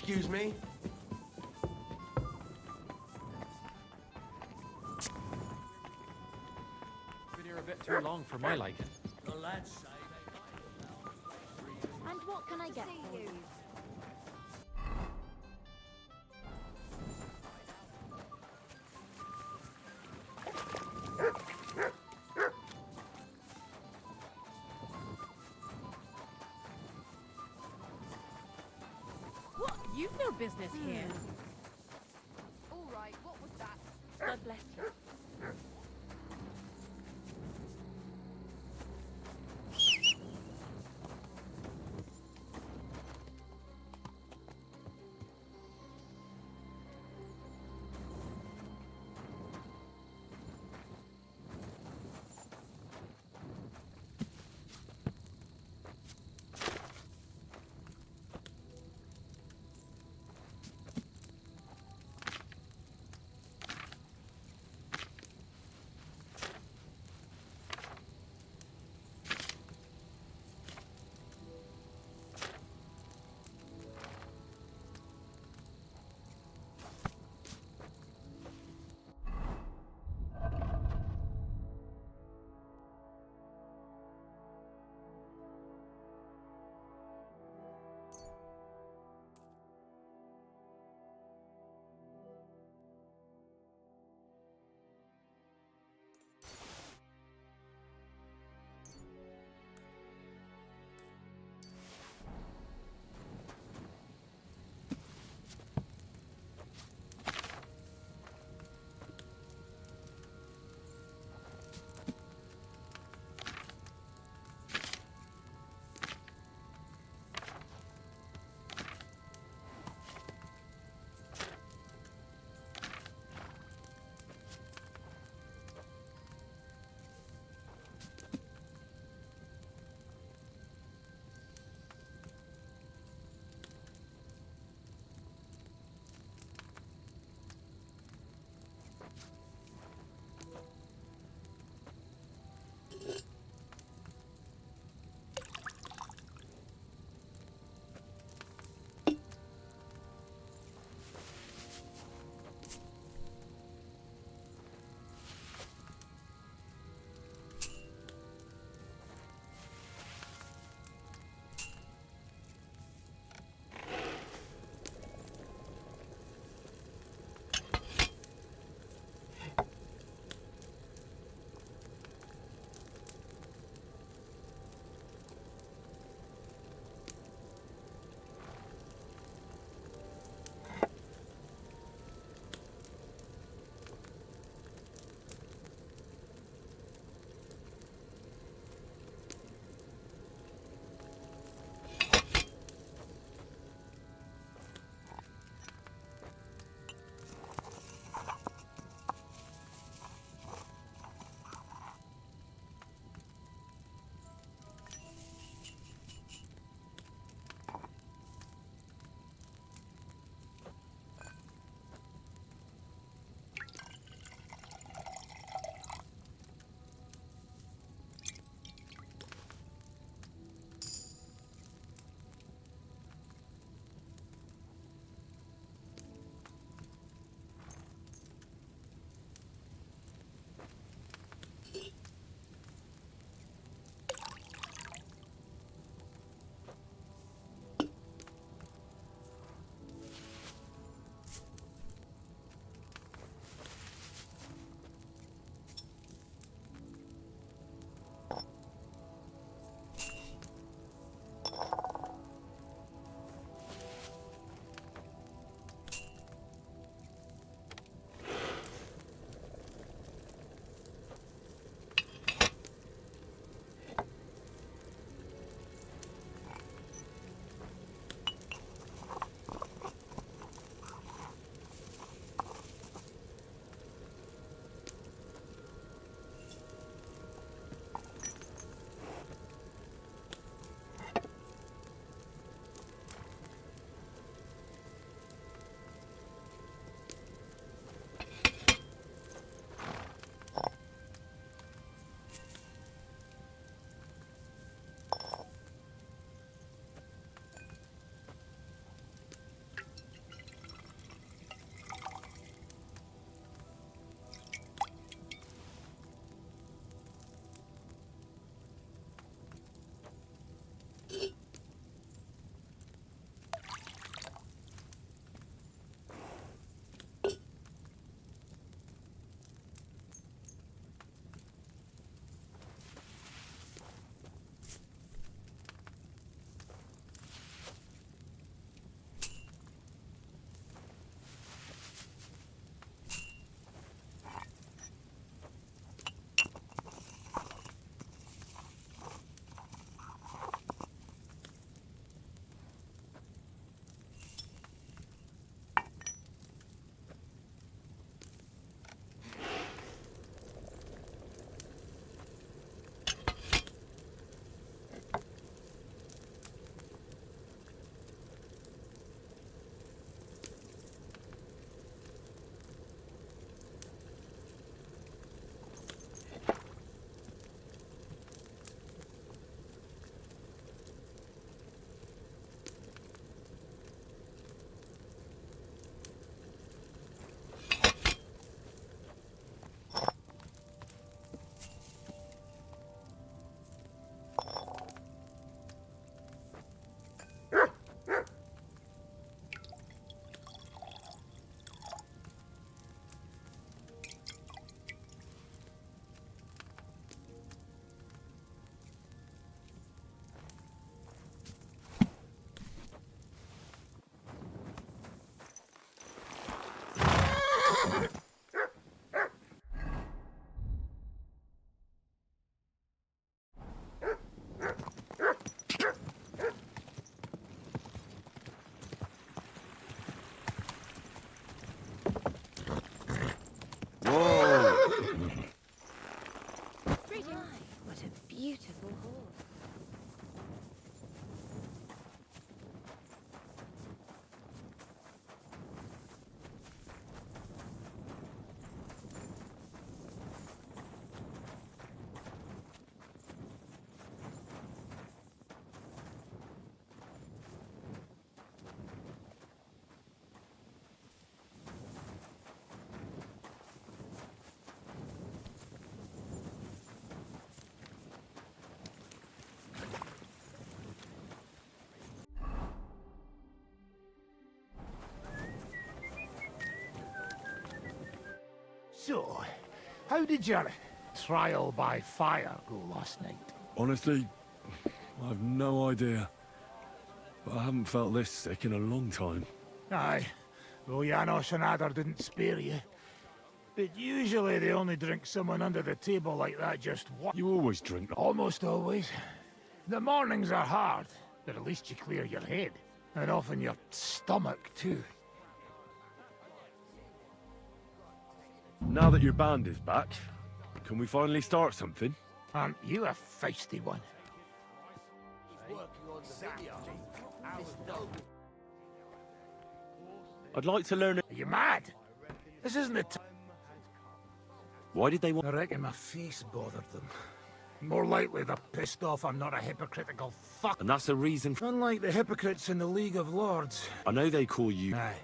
Excuse me? Been here a bit too long for my liking. The lads say And what can I get for you? What? You've no business here. All right, what was that? God bless you. What a beautiful horse. So, how did your trial by fire go last night? Honestly, I've no idea. But I haven't felt this sick in a long time. Aye, though Janos and Adder didn't spare you. But usually they only drink someone under the table like that just once. You always drink. Almost always. The mornings are hard, but at least you clear your head. And often your stomach, too. Now that your band is back, can we finally start something? Aren't you a feisty one? I'd like to learn. Are you mad? This isn't the time. Why did they want? I reckon my face bothered them. More likely they're pissed off I'm not a hypocritical fuck. And that's a reason. Unlike the hypocrites in the League of Lords. I know they call you. Aye.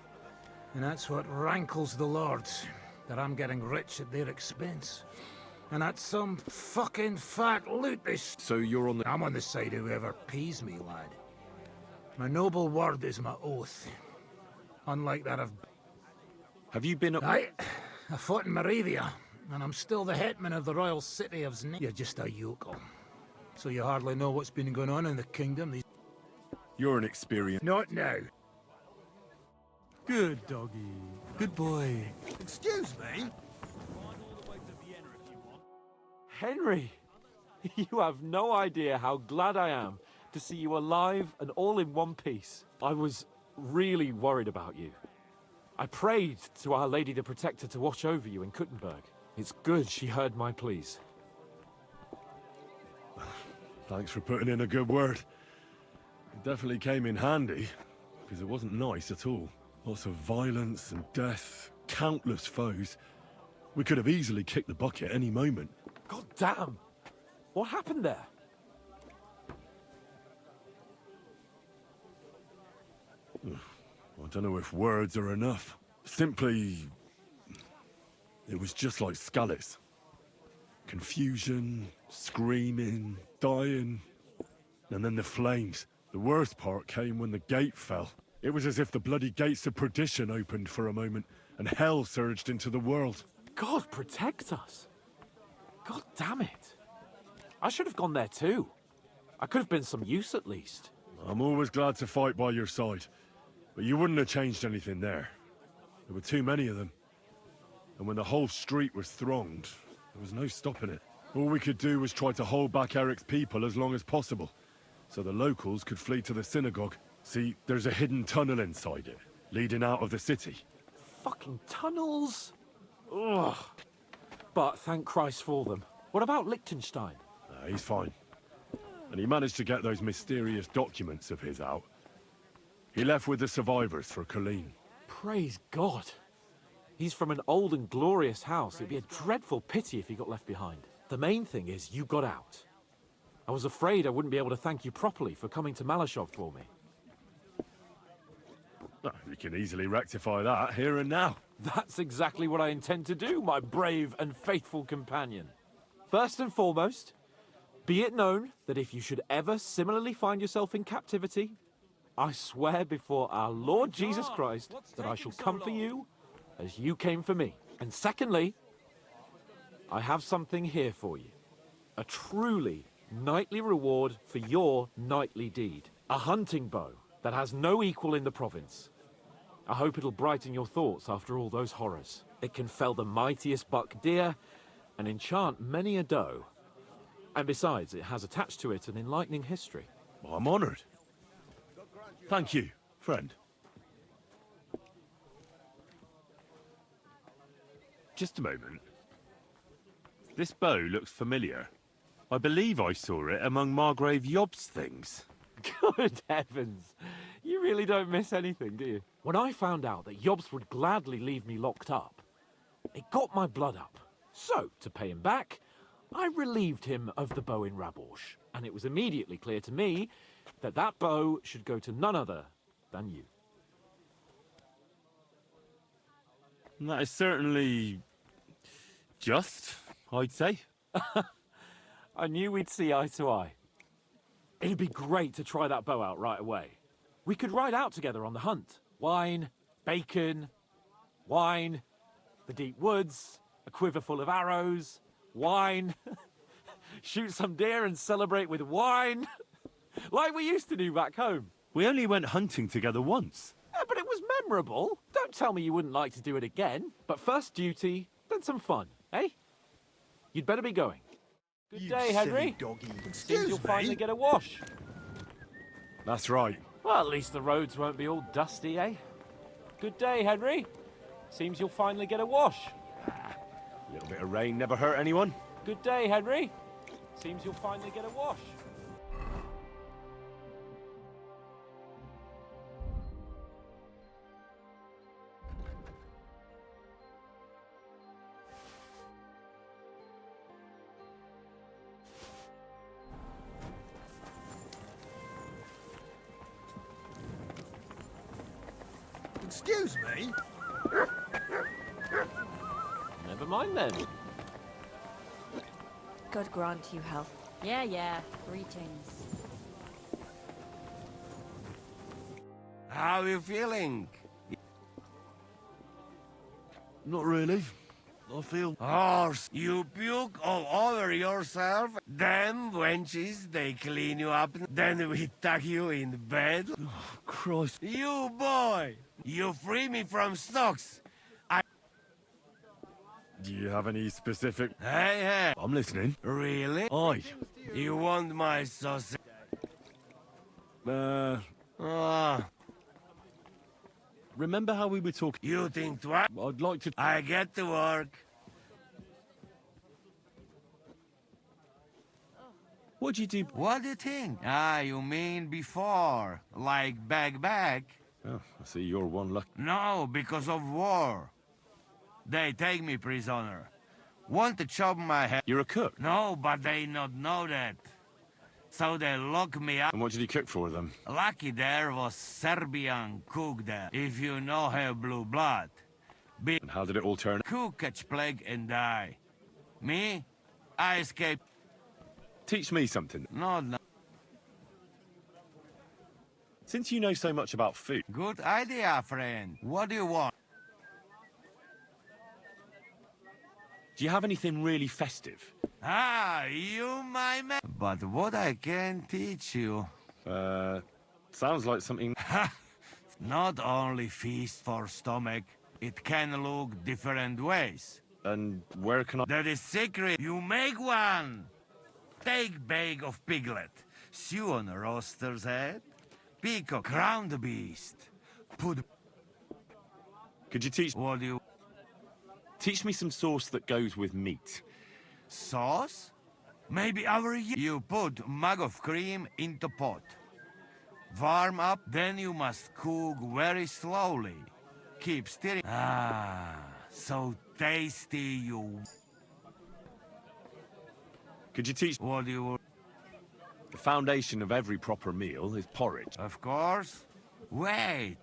And that's what rankles the Lords. That I'm getting rich at their expense. And that's some fucking fat loot this. So you're on the. I'm on the side of whoever pays me, lad. My noble word is my oath. Unlike that of. Have you been up? I fought in Moravia, and I'm still the hetman of the royal city of You're just a yokel. So you hardly know what's been going on in the kingdom. You're an experienced. Not now. Good doggy. Good boy. Excuse me? Henry, you have no idea how glad I am to see you alive and all in one piece. I was really worried about you. I prayed to Our Lady the Protector to watch over you in Kuttenberg. It's good she heard my pleas. Thanks for putting in a good word. It definitely came in handy, because it wasn't nice at all. Lots of violence and death, countless foes. We could have easily kicked the bucket any moment. God damn! What happened there? I don't know if words are enough. Simply, it was just like Skalitz. Confusion, screaming, dying, and then the flames. The worst part came when the gate fell. It was as if the bloody gates of perdition opened for a moment, and hell surged into the world. God protect us! God damn it! I should have gone there too. I could have been some use at least. I'm always glad to fight by your side, but you wouldn't have changed anything there. There were too many of them. And when the whole street was thronged, there was no stopping it. All we could do was try to hold back Eric's people as long as possible, so the locals could flee to the synagogue. See, there's a hidden tunnel inside it, leading out of the city. Fucking tunnels! Ugh. But thank Christ for them. What about Liechtenstein? He's fine. And he managed to get those mysterious documents of his out. He left with the survivors for Colleen. Praise God. He's from an old and glorious house. It'd be a dreadful pity if he got left behind. The main thing is you got out. I was afraid I wouldn't be able to thank you properly for coming to Malashov for me. We can easily rectify that here and now. That's exactly what I intend to do, my brave and faithful companion. First and foremost, be it known that if you should ever similarly find yourself in captivity, I swear before our Lord Jesus Christ that I shall come for you as you came for me. And secondly, I have something here for you. A truly knightly reward for your knightly deed. A hunting bow that has no equal in the province. I hope it'll brighten your thoughts after all those horrors. It can fell the mightiest buck deer and enchant many a doe. And besides, it has attached to it an enlightening history. Well, I'm honored. Thank you, friend. Just a moment. This bow looks familiar. I believe I saw it among Margrave Yob's things. Good heavens. You really don't miss anything, do you? When I found out that Yobs would gladly leave me locked up, it got my blood up. So, to pay him back, I relieved him of the bow in Raborsh, and it was immediately clear to me that that bow should go to none other than you. And that is certainly just, I'd say. I knew we'd see eye to eye. It'd be great to try that bow out right away. We could ride out together on the hunt. Wine, bacon, wine, the deep woods, a quiver full of arrows, wine, shoot some deer and celebrate with wine, like we used to do back home. We only went hunting together once. But it was memorable. Don't tell me you wouldn't like to do it again. But first duty, then some fun, eh? You'd better be going. Good day, Henry. Seems you'll finally get a wash. That's right. Well, at least the roads won't be all dusty, eh? Good day, Henry. Seems you'll finally get a wash. A little bit of rain never hurt anyone. Good day, Henry. Seems you'll finally get a wash. Excuse me? Never mind then. God grant you health. Yeah, yeah. Greetings. How are you feeling? Not really. I feel... Horse, you puke all over yourself, then wenches, they clean you up, then we tuck you in bed. Oh, Christ. You boy, you free me from stocks. Do you have any specific... Hey. I'm listening. Really? Aye. You want my sausage? Remember how we were talking... You think twice? I'd like to... I get to work. What'd you do? What do you think? You mean before? Like back? Oh, I see you're one luck. No, because of war. They take me prisoner. Want to chop my head. You're a cook? No, but they not know that. So they lock me up. And what did you cook for them? Lucky there was Serbian cook there, if you know her blue blood. And how did it all turn out? Cook catch plague and die. Me? I escaped. Teach me something. No. Since you know so much about food... Good idea, friend. What do you want? Do you have anything really festive? You my man. But what I can teach you... Sounds like something... Not only feast for stomach, it can look different ways. And where can I... That is secret. You make one. Take bag of piglet. Sew on a roaster's head. Peacock, crown the beast. Put... Could you teach... What do you... Teach me some sauce that goes with meat. Sauce? Maybe you put mug of cream into pot. Warm up, then you must cook very slowly. Keep stirring. So tasty you... Could you teach... What do you... The foundation of every proper meal is porridge. Of course. Wait.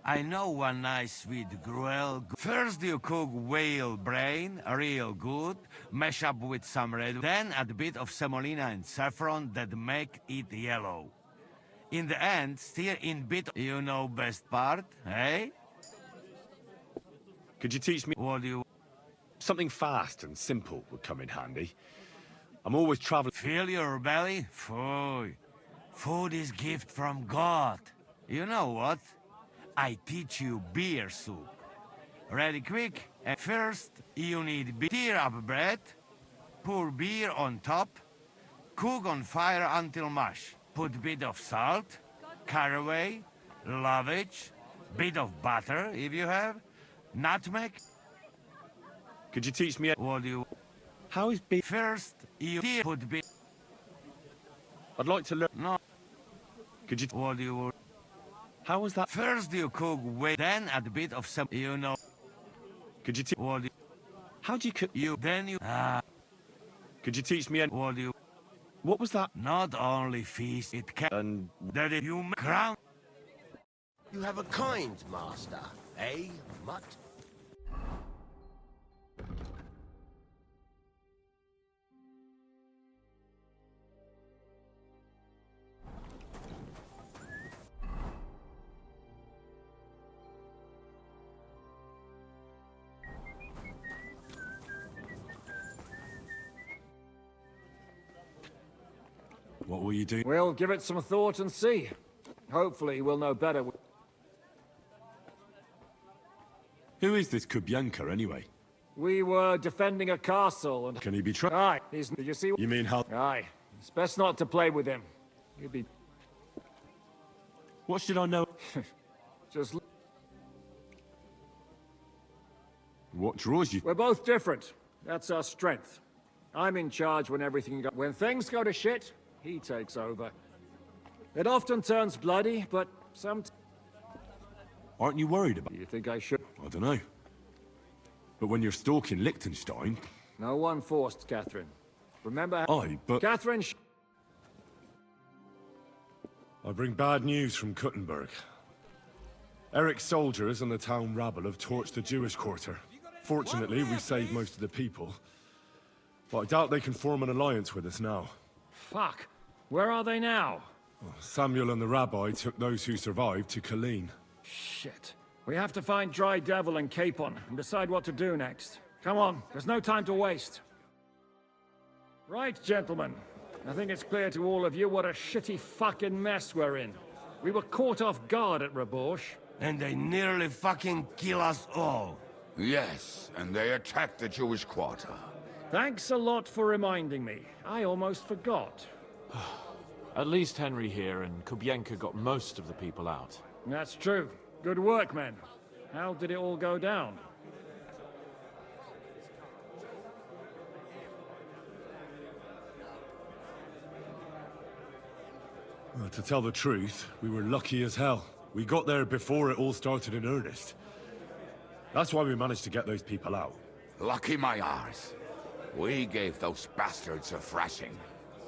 I know one nice sweet gruel. First you cook whale brain, real good, mash up with some red, then add a bit of semolina and saffron that make it yellow. In the end, stir in bit, you know best part, eh? Could you teach me... What do you... Something fast and simple would come in handy. I'm always traveling... Fill your belly? Food. Food is gift from God. You know what? I teach you beer soup. Ready quick? At first, you need tear up bread, pour beer on top, cook on fire until mush. Put bit of salt, caraway, lovage, bit of butter if you have, nutmeg. Could you teach me? What do you? How is beer? First, you put bit. I'd like to learn. No. Could you? What do you? How was that? First you cook whey, then add a bit of some. You know. Could you teach? What do you? How do you cook? You then you. Could you teach me? What do you? What was that? Not only feast, it can. And that it you crown. You have a kind master, eh, mutt? what will you do? We'll give it some thought and see. Hopefully we'll know better. Who is this Kubyanka anyway? We were defending a castle and... Can he be trusted? Aye, he's... Did you see... You mean how? Aye. It's best not to play with him. He'd be... What should I know? Just... What draws you? We're both different. That's our strength. I'm in charge when everything goes... When things go to shit, he takes over. It often turns bloody, but sometimes... Aren't you worried about? You think I should? I don't know. But when you're stalking Liechtenstein... No one forced Catherine. Remember... Aye, but... Catherine... I bring bad news from Kuttenberg. Eric's soldiers and the town rabble have torched the Jewish quarter. Fortunately, we saved most of the people. But I doubt they can form an alliance with us now. Fuck. Where are they now? Samuel and the rabbi took those who survived to Colleen. Shit. We have to find Dry Devil and Capon and decide what to do next. Come on, there's no time to waste. Right, gentlemen. I think it's clear to all of you what a shitty fucking mess we're in. We were caught off guard at Rabosh. And they nearly fucking kill us all. Yes, and they attacked the Jewish quarter. Thanks a lot for reminding me. I almost forgot. At least Henry here and Kubyanka got most of the people out. That's true. Good work, men. How did it all go down? Well, to tell the truth, we were lucky as hell. We got there before it all started in earnest. That's why we managed to get those people out. Lucky my arse. We gave those bastards a thrashing.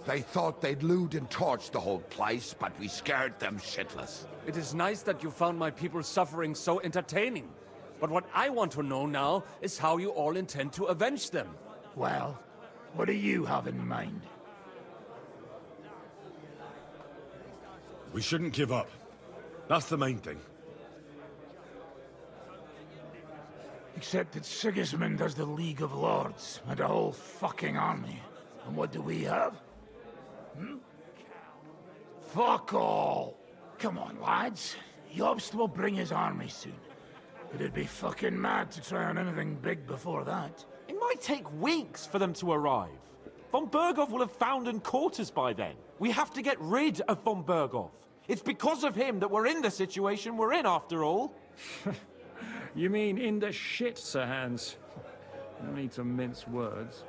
They thought they'd loot and torch the whole place, but we scared them shitless. It is nice that you found my people's suffering so entertaining. But what I want to know now is how you all intend to avenge them. Well, what do you have in mind? We shouldn't give up. That's the main thing. Except that Sigismund has the League of Lords and a whole fucking army. And what do we have? Hmm? Fuck all! Come on, lads. Jobst will bring his army soon. It'd be fucking mad to try on anything big before that. It might take weeks for them to arrive. Von Berghoff will have found and caught us by then. We have to get rid of Von Berghoff. It's because of him that we're in the situation we're in, after all. You mean in the shit, Sir Hans? No need to mince words.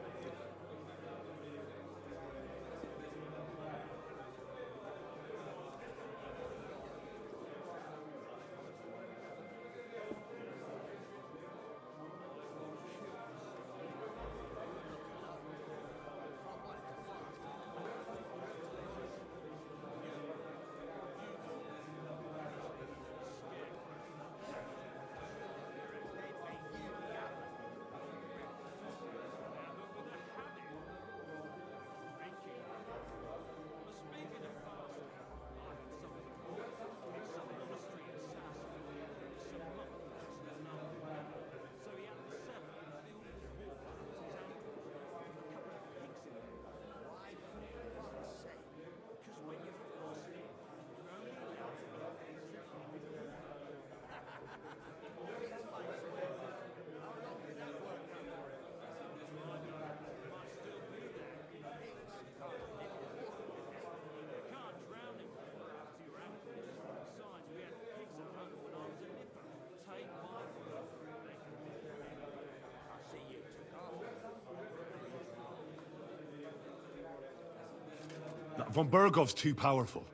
Von Bergov's too powerful.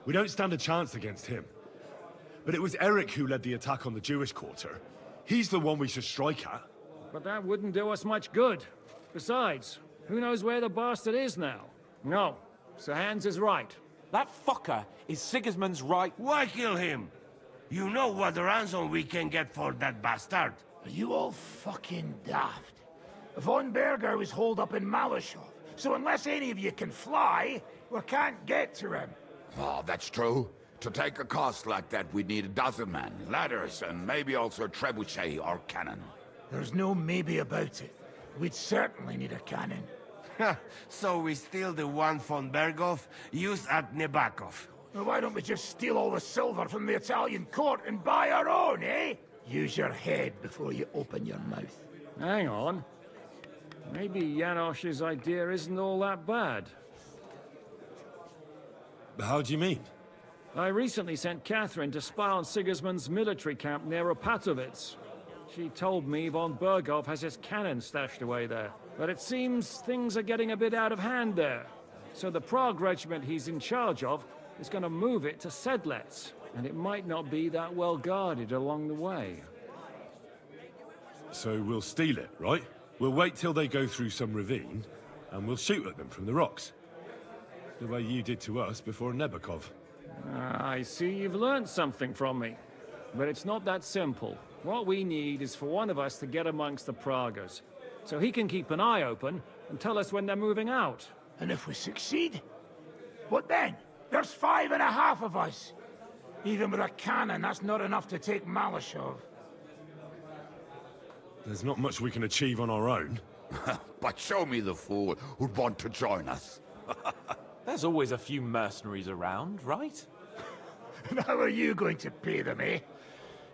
We don't stand a chance against him. But it was Eric who led the attack on the Jewish quarter. He's the one we should strike at. But that wouldn't do us much good. Besides, who knows where the bastard is now? No, Sir Hans is right. That fucker is Sigismund's right. Why kill him? You know what ransom we can get for that bastard. Are you all fucking daft? Von Berger was holed up in Malashov, so unless any of you can fly, we can't get to him. Oh, that's true. To take a cost like that, we'd need a dozen men, ladders, and maybe also a trebuchet or cannon. There's no maybe about it. We'd certainly need a cannon. So we steal the one von Berghoff used at Nebakov. Well, why don't we just steal all the silver from the Italian court and buy our own, eh? Use your head before you open your mouth. Hang on. Maybe Janosch's idea isn't all that bad. How do you mean? I recently sent Catherine to spy on Sigismund's military camp near Opatovitz. She told me von Berghoff has his cannon stashed away there. But it seems things are getting a bit out of hand there. So the Prague regiment he's in charge of is going to move it to Sedlec, and it might not be that well guarded along the way. So we'll steal it, right? We'll wait till they go through some ravine, and we'll shoot at them from the rocks. The way you did to us before Nebakov. I see you've learned something from me. But it's not that simple. What we need is for one of us to get amongst the Pragas, so he can keep an eye open and tell us when they're moving out. And if we succeed? What then? There's 5.5 of us. Even with a cannon, that's not enough to take Malashov. There's not much we can achieve on our own. But show me the fool who'd want to join us. There's always a few mercenaries around, right? And how are you going to pay them, eh?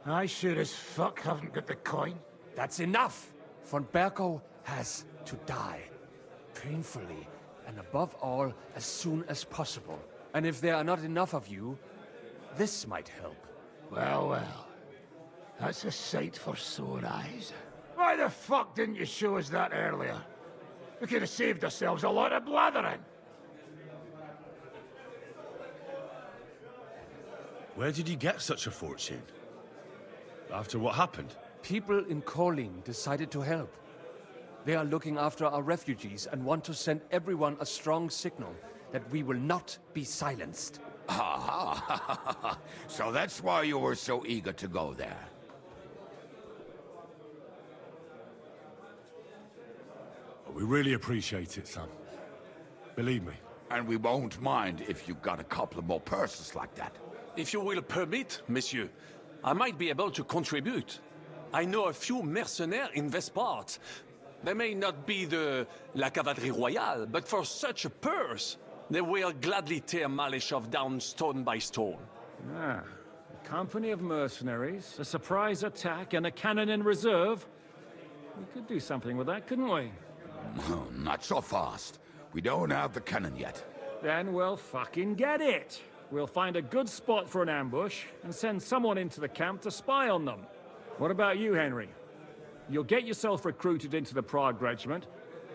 I sure as fuck haven't got the coin. That's enough! Von Bergo has to die. Painfully, and above all, as soon as possible. And if there are not enough of you, this might help. Well, well. That's a sight for sore eyes. Why the fuck didn't you show us that earlier? We could have saved ourselves a lot of blathering. Where did you get such a fortune? After what happened? People in Kolin decided to help. They are looking after our refugees and want to send everyone a strong signal that we will not be silenced. Aha! So that's why you were so eager to go there. We really appreciate it, son. Believe me. And we won't mind if you got a couple more purses like that. If you will permit, monsieur, I might be able to contribute. I know a few mercenaires in this part. They may not be la cavalerie royale, but for such a purse, they will gladly tear Malashov down stone by stone. Ah, a company of mercenaries, a surprise attack, and a cannon in reserve. We could do something with that, couldn't we? Not so fast. We don't have the cannon yet. Then we'll fucking get it. We'll find a good spot for an ambush and send someone into the camp to spy on them. What about you, Henry? You'll get yourself recruited into the Prague regiment,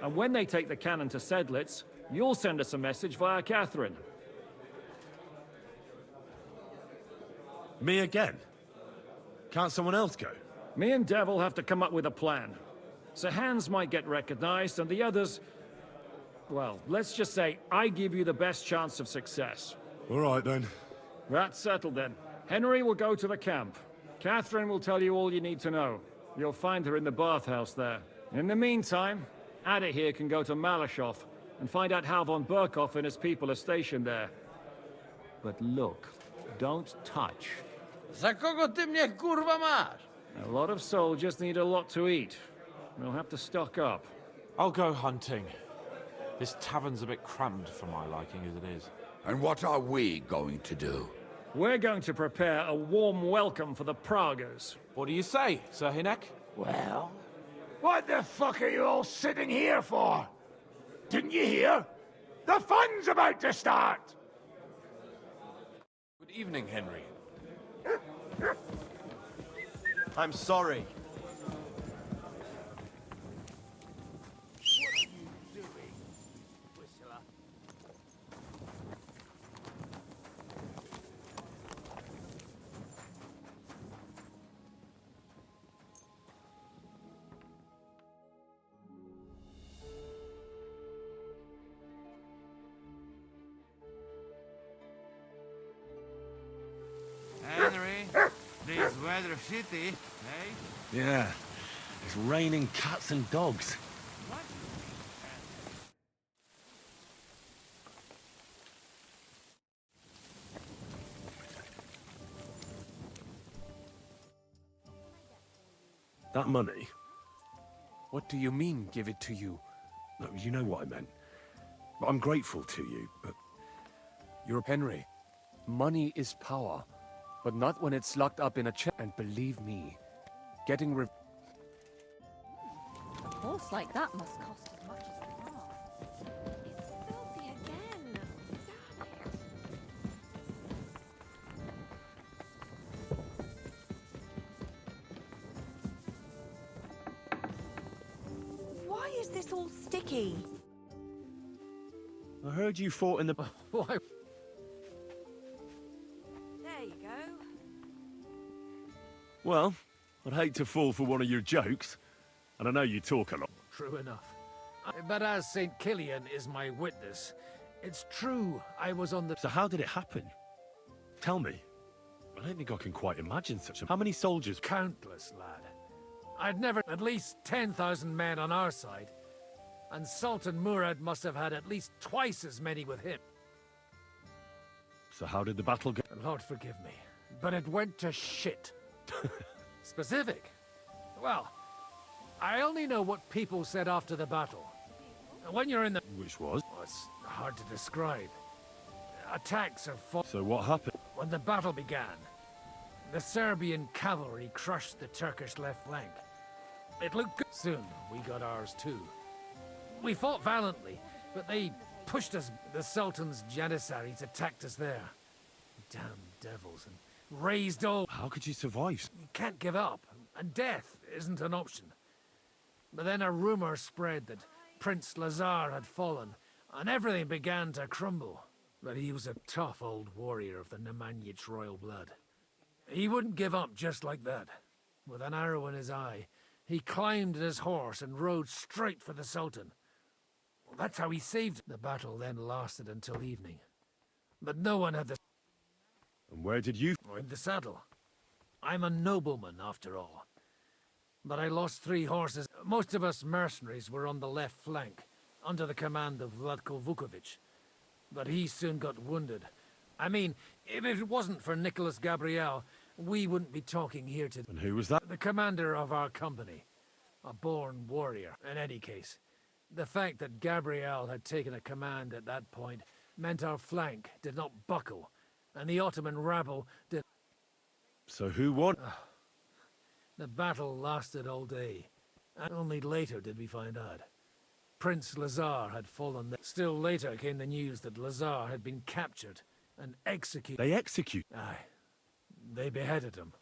and when they take the cannon to Sedlec, you'll send us a message via Catherine. Me again? Can't someone else go? Me and Devil have to come up with a plan. Sir Hans might get recognized, and the others... Well, let's just say I give you the best chance of success. All right, then. That's settled, then. Henry will go to the camp. Catherine will tell you all you need to know. You'll find her in the bathhouse there. In the meantime, Ada here can go to Malashov and find out how von Berkhoff and his people are stationed there. But look, don't touch. Za kogo ty mnie kurwa masz? A lot of soldiers need a lot to eat. We'll have to stock up. I'll go hunting. This tavern's a bit crammed for my liking as it is. And what are we going to do? We're going to prepare a warm welcome for the Pragas. What do you say, Sir Hinek? Well, what the fuck are you all sitting here for? Didn't you hear? The fun's about to start! Good evening, Henry. I'm sorry. weather city, eh? Yeah, it's raining cats and dogs. That money? What do you mean, give it to you? No, you know what I meant. I'm grateful to you, but... You're Henry. Money is power, but not when it's locked up in a chest. And believe me, getting A horse like that must cost as much as a car. It's filthy again. Why is this all sticky? I heard you fought in the... Why? There you go. Well, I'd hate to fall for one of your jokes. And I know you talk a lot. True enough. But as St. Killian is my witness, it's true I was on the... So how did it happen? Tell me. I don't think I can quite imagine such a... How many soldiers? Countless, lad. I'd never... At least 10,000 men on our side. And Sultan Murad must have had at least twice as many with him. So how did the battle go? Lord forgive me, but it went to shit. Specific? Well, I only know what people said after the battle. When you're in the... Which was? Well, it's hard to describe. Attacks are fought... So what happened? When the battle began, the Serbian cavalry crushed the Turkish left flank. It looked good. Soon, we got ours too. We fought valiantly, but they pushed us. The Sultan's Janissaries attacked us there. Damn devils, and raised all... How could you survive? You can't give up, and death isn't an option. But then a rumor spread that Prince Lazar had fallen, and everything began to crumble. But he was a tough old warrior of the Nemanjic royal blood. He wouldn't give up just like that. With an arrow in his eye, he climbed his horse and rode straight for the Sultan. That's how he saved it. The battle then lasted until evening. But no one had the... And where did you... In the saddle. I'm a nobleman, after all. But I lost 3 horses. Most of us mercenaries were on the left flank, under the command of Vlatko Vukovic. But he soon got wounded. I mean, if it wasn't for Nicholas Gabriel, we wouldn't be talking here today. And who was that? The commander of our company. A born warrior, in any case. The fact that Gabriel had taken a command at that point meant our flank did not buckle, and the Ottoman rabble did... So who won? The battle lasted all day, and only later did we find out. Prince Lazar had fallen there. Still later came the news that Lazar had been captured and executed. They execute? Aye. They beheaded him,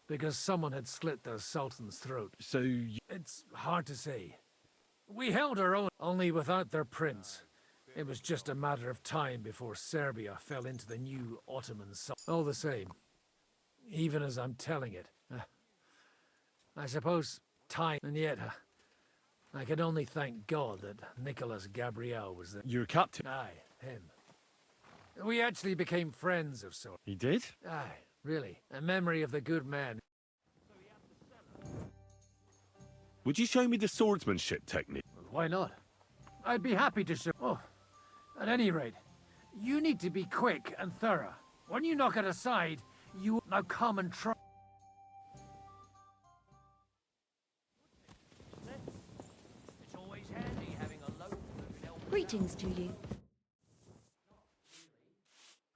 because someone had slit the Sultan's throat. So you... It's hard to say. We held our own, only without their prince. It was just a matter of time before Serbia fell into the new Ottoman Sultan. All the same, even as I'm telling it, I suppose time, and yet I can only thank God that Nicholas Gabriel was there. Your captain? Aye, him. We actually became friends of sorts. He did? Aye, really. A memory of the good man. Would you show me the swordsmanship technique? Why not? I'd be happy to show... Oh, at any rate, you need to be quick and thorough. When you knock it aside, you now come and try... It's always handy having a local who can help. Greetings to you.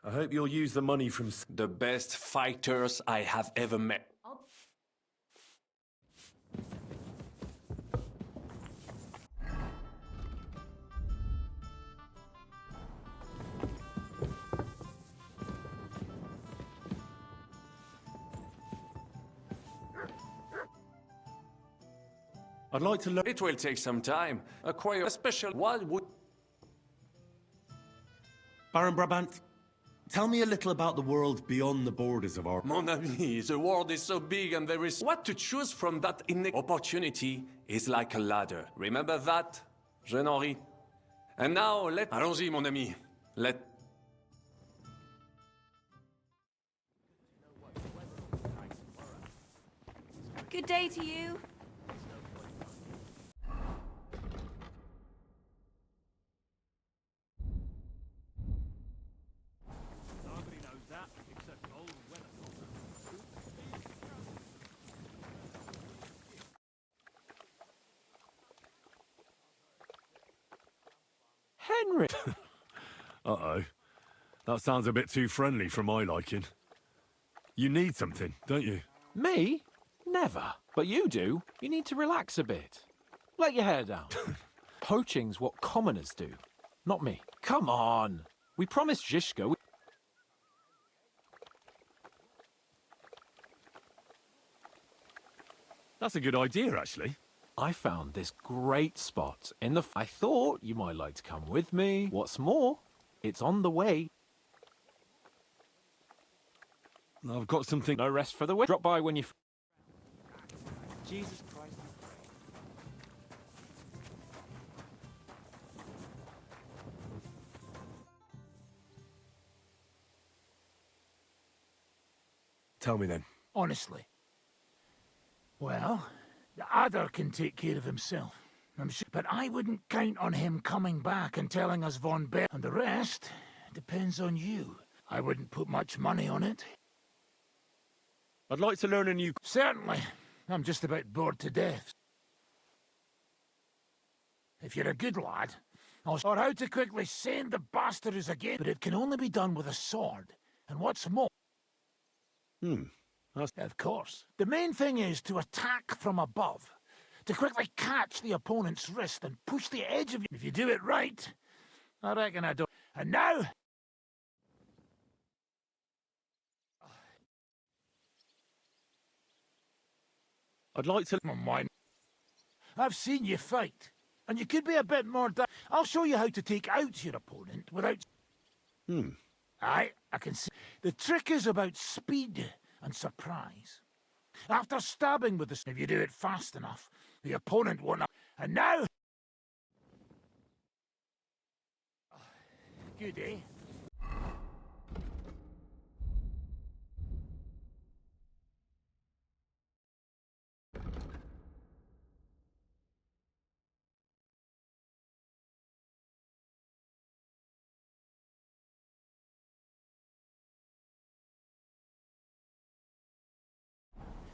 I hope you'll use the money from... The best fighters I have ever met. I'd like to learn... It will take some time. Acquire a special wildwood... Baron Brabant, tell me a little about the world beyond the borders of our... Mon ami, the world is so big and there is... What to choose from that opportunity is like a ladder. Remember that, Jean-Henri? And now, Allons-y, mon ami. Let... Good day to you. Nobody knows that except old Weathercock. Henry! Uh-oh. That sounds a bit too friendly for my liking. You need something, don't you? Me? Never. But you do. You need to relax a bit. Let your hair down. Poaching's what commoners do, not me. Come on. We promised Zizka. That's a good idea, actually. I found this great spot in the... I thought you might like to come with me. What's more, it's on the way. I've got something... No rest for the wicked. Drop by when you... Jesus Christ. Tell me then. Honestly. Well, the Adder can take care of himself, I'm sure. But I wouldn't count on him coming back and telling us Von Bear. And the rest depends on you. I wouldn't put much money on it. I'd like to learn a new... Certainly. I'm just about bored to death. If you're a good lad, I'll show how to quickly send the bastards again. But it can only be done with a sword. And what's more... Of course. The main thing is to attack from above. To quickly catch the opponent's wrist and push the edge of you. If you do it right, I reckon I don't... And now... I'd like to... Mine. I've seen you fight, and you could be a bit more... I'll show you how to take out your opponent without... Aye, I can see. The trick is about speed and surprise. After stabbing with the... If you do it fast enough, the opponent won't... And now... Good, eh?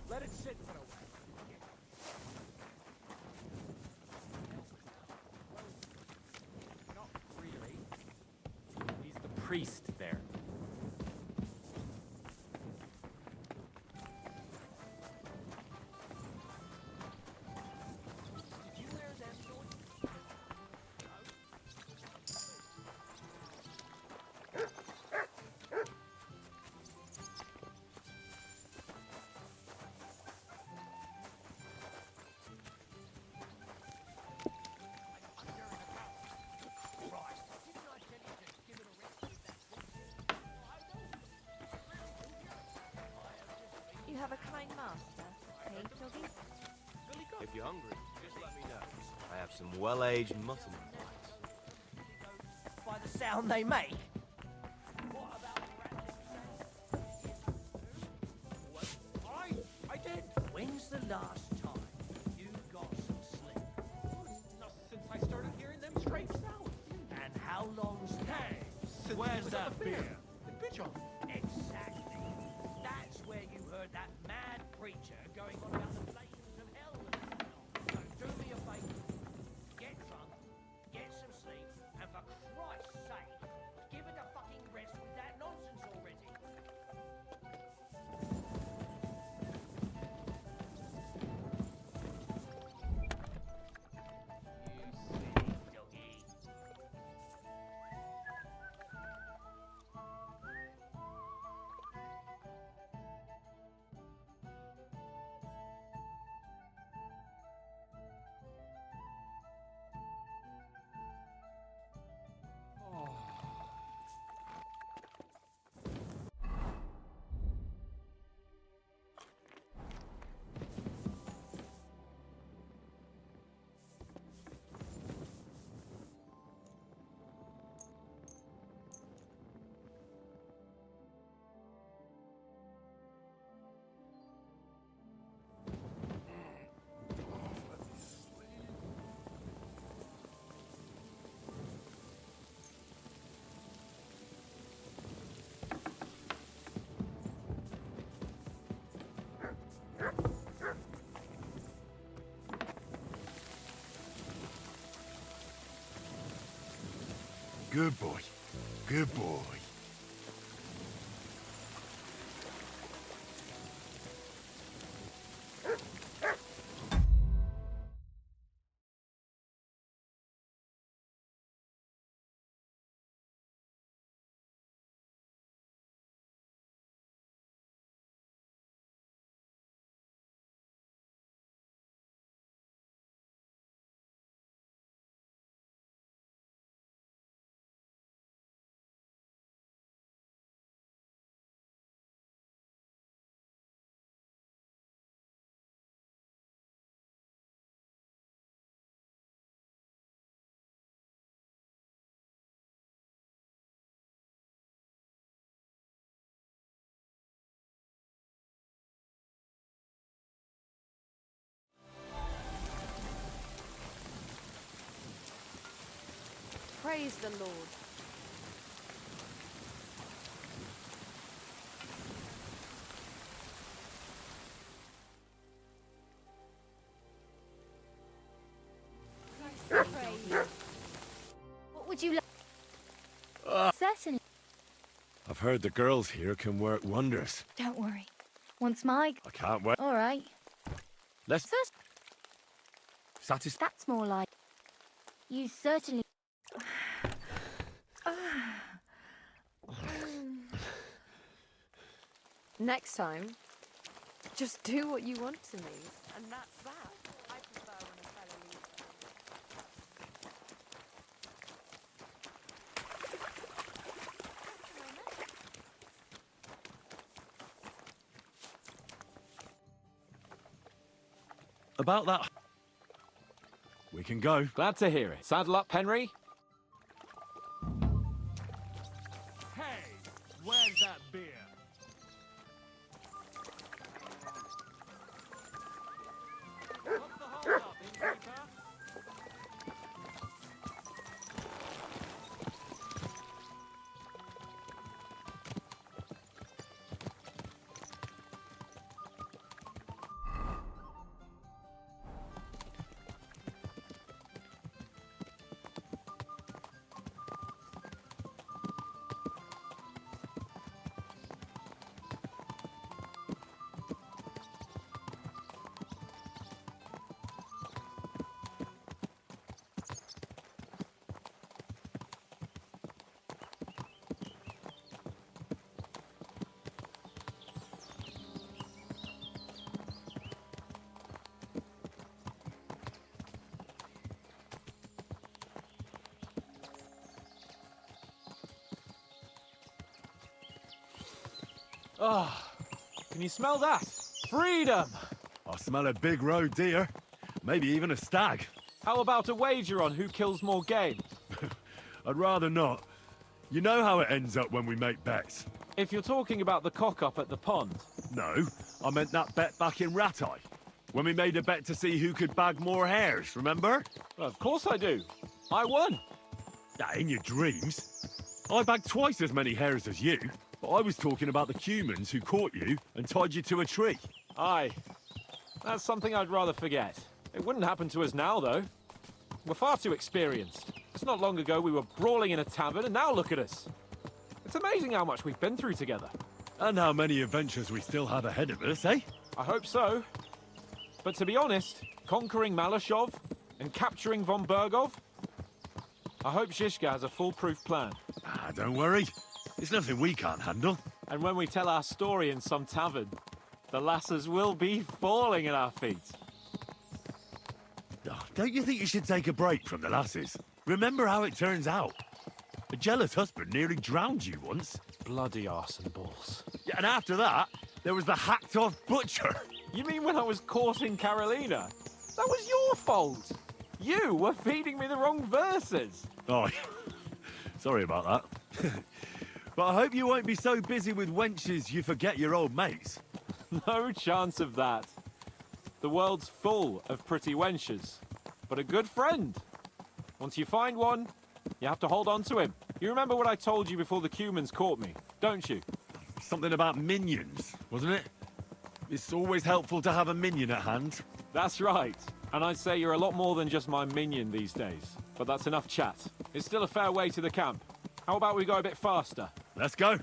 Let it sit for a while. Not really. He's the priest there. Did you wear them shorts? You have a kind master, hey, doggy? If you're hungry, just let me know. I have some well-aged mutton chops. By the sound they make. I did. When's the last time you got some sleep? Not since I started hearing them strange sounds. And how long's that? Where's that beer? The bitch on. Exactly. That's where you heard that mad preacher going on about the flames of hell. So do me a favour. Get drunk, get some sleep, and for Christ's sake, give it a fucking rest with that nonsense already. Good boy. Good boy. Praise the Lord. What would you like? Certainly. I've heard the girls here can work wonders. Don't worry. Once my... I can't wait. All right. Let's... Satisfied. That's more like... You certainly... Next time, just do what you want to me, and that's that. I prefer when a fellow leaves. About that... We can go. Glad to hear it. Saddle up, Henry. Hey, where's that beer? What's the hold up, innkeeper? Ah, can you smell that? Freedom! I smell a big roe deer. Maybe even a stag. How about a wager on who kills more game? I'd rather not. You know how it ends up when we make bets. If you're talking about the cock-up at the pond. No, I meant that bet back in Ratai. When we made a bet to see who could bag more hares, remember? Well, of course I do. I won. In your dreams. I bagged twice as many hares as you. But I was talking about the humans who caught you and tied you to a tree. Aye. That's something I'd rather forget. It wouldn't happen to us now, though. We're far too experienced. It's not long ago we were brawling in a tavern, and now look at us. It's amazing how much we've been through together. And how many adventures we still have ahead of us, eh? I hope so. But to be honest, conquering Malashov and capturing von Bergov, I hope Zizka has a foolproof plan. Don't worry. It's nothing we can't handle. And when we tell our story in some tavern, the lasses will be falling at our feet. Oh, don't you think you should take a break from the lasses? Remember how it turns out. A jealous husband nearly drowned you once. Bloody arse and balls. Yeah, and after that, there was the hacked-off butcher. You mean when I was courting Carolina? That was your fault. You were feeding me the wrong verses. Oh, sorry about that. But I hope you won't be so busy with wenches you forget your old mates. No chance of that. The world's full of pretty wenches, but a good friend. Once you find one, you have to hold on to him. You remember what I told you before the Cumans caught me, don't you? Something about minions, wasn't it? It's always helpful to have a minion at hand. That's right. And I'd say you're a lot more than just my minion these days. But that's enough chat. It's still a fair way to the camp. How about we go a bit faster? Let's go.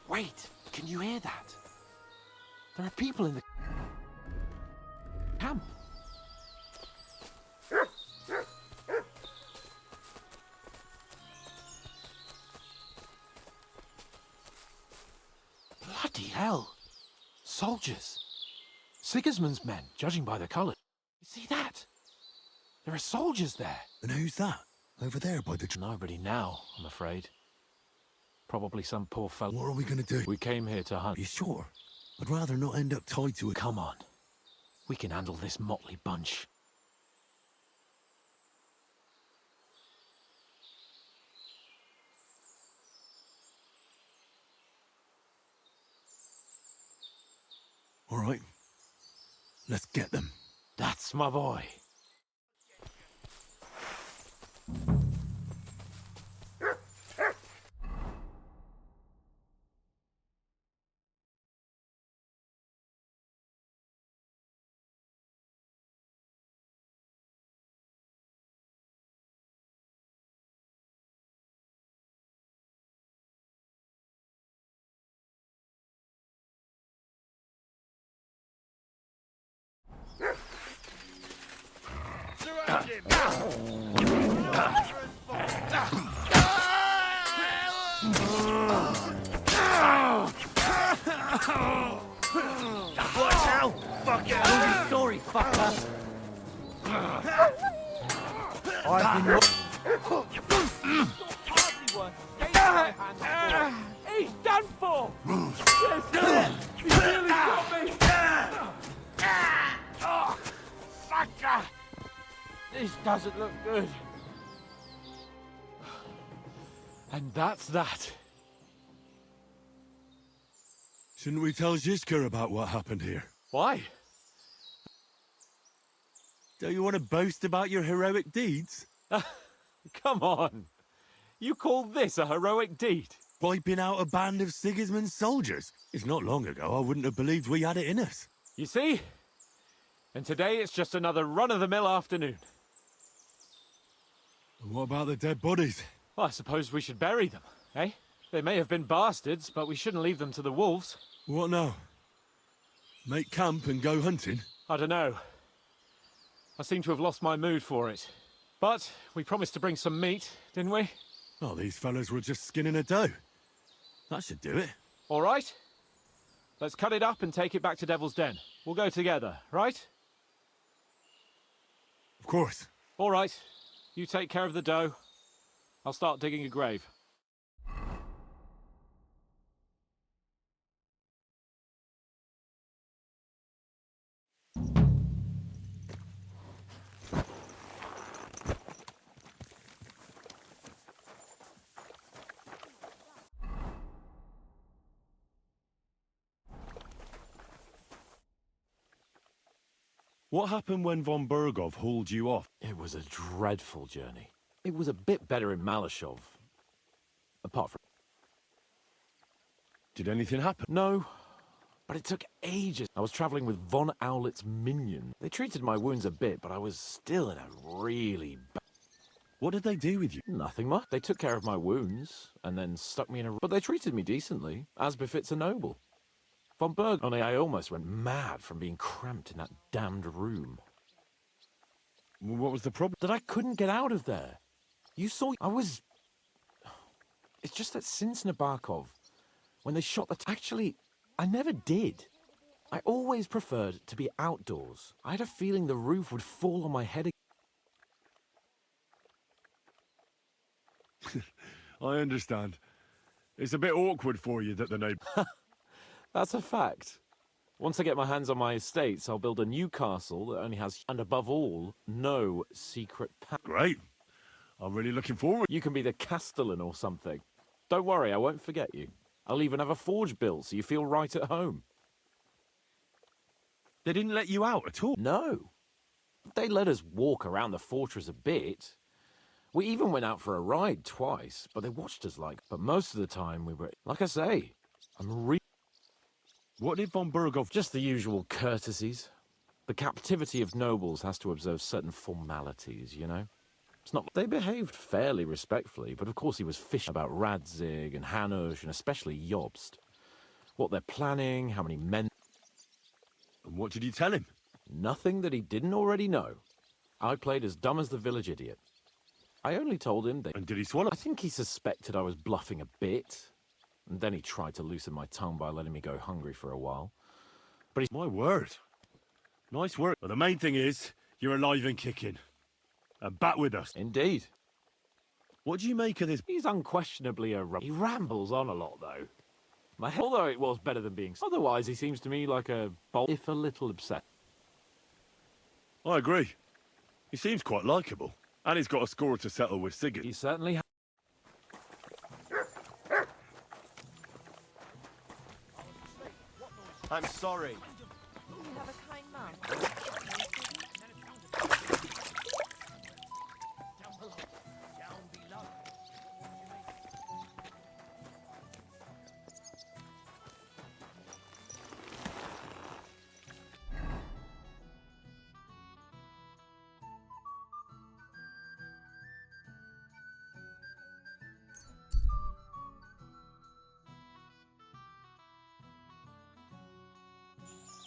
Wait, can you hear that? There are people in the camp. Bloody hell. Soldiers. Sigismund's men, judging by the colour. You see that? There are soldiers there. And who's that? Over there by the... Nobody now, I'm afraid. Probably some poor fellow. What are we gonna do? We came here to hunt. You sure? I'd rather not end up tied to it. Come on. We can handle this motley bunch. All right. Let's get them. That's my boy. What now? Fuck it! I'm sorry, fucker. I've been... He's done for! Yes, he really got me! Oh, fucker! This doesn't look good. And that's that. Shouldn't we tell Zizka about what happened here? Why? Don't you want to boast about your heroic deeds? Come on. You call this a heroic deed? Wiping out a band of Sigismund's soldiers. It's not long ago I wouldn't have believed we had it in us. You see? And today it's just another run-of-the-mill afternoon. And what about the dead bodies? Well, I suppose we should bury them, eh? They may have been bastards, but we shouldn't leave them to the wolves. What now? Make camp and go hunting? I don't know. I seem to have lost my mood for it. But we promised to bring some meat, didn't we? Oh, these fellas were just skinning a doe. That should do it. All right. Let's cut it up and take it back to Devil's Den. We'll go together, right? Of course. All right. You take care of the doe. I'll start digging a grave. What happened when von Bergov hauled you off? It was a dreadful journey. It was a bit better in Malashov. Apart from... Did anything happen? No, but it took ages. I was traveling with von Owlet's minion. They treated my wounds a bit, but I was still in a really bad... What did they do with you? Nothing much. They took care of my wounds, and then stuck me in a... But they treated me decently, as befits a noble. Von Berg... Only I almost went mad from being cramped in that damned room. What was the problem? That I couldn't get out of there. You saw... I was... It's just that since Nabokov, when they shot the... Actually, I never did. I always preferred to be outdoors. I had a feeling the roof would fall on my head. I understand. It's a bit awkward for you that the neighbor... That's a fact. Once I get my hands on my estates, I'll build a new castle that only has, and above all, no secret Great. I'm really looking forward. You can be the castellan or something. Don't worry, I won't forget you. I'll even have a forge built so you feel right at home. They didn't let you out at all? No. They let us walk around the fortress a bit. We even went out for a ride twice, but they watched us like... But most of the time we were... Like I say, What did von Burgov... Just the usual courtesies. The captivity of nobles has to observe certain formalities, you know? It's not... They behaved fairly respectfully, but of course he was fishing about Radzig and Hanush and especially Jobst. What they're planning, how many men... And what did you tell him? Nothing that he didn't already know. I played as dumb as the village idiot. I only told him that... And did he swallow? I think he suspected I was bluffing a bit. And then he tried to loosen my tongue by letting me go hungry for a while. But he's... My word. Nice work. But the main thing is, you're alive and kicking. And back with us. Indeed. What do you make of this? He's unquestionably a... He rambles on a lot, though. Although it was better than being... Otherwise, he seems to me like a bold, if a little upset. I agree. He seems quite likeable. And he's got a score to settle with Sigurd. He certainly has. I'm sorry. You have a kind mouth.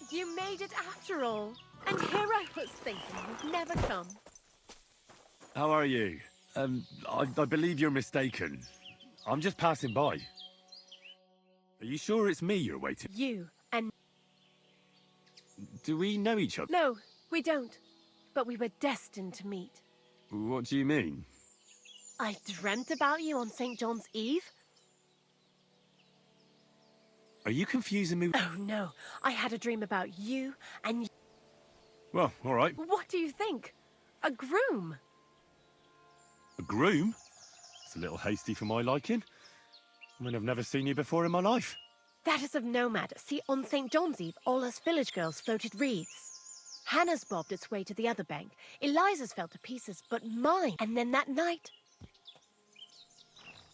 You made it after all. And here I was thinking you'd never come. How are you? I believe you're mistaken. I'm just passing by. Are you sure it's me you're waiting? You and... Do we know each other? No, we don't. But we were destined to meet. What do you mean? I dreamt about you on St. John's Eve. Are you confusing me? Oh, no. I had a dream about you and... Well, all right. What do you think? A groom? A groom? It's a little hasty for my liking. I mean, I've never seen you before in my life. That is of no matter. See, on St. John's Eve, all us village girls floated wreaths. Hannah's bobbed its way to the other bank. Eliza's fell to pieces, but mine. And then that night...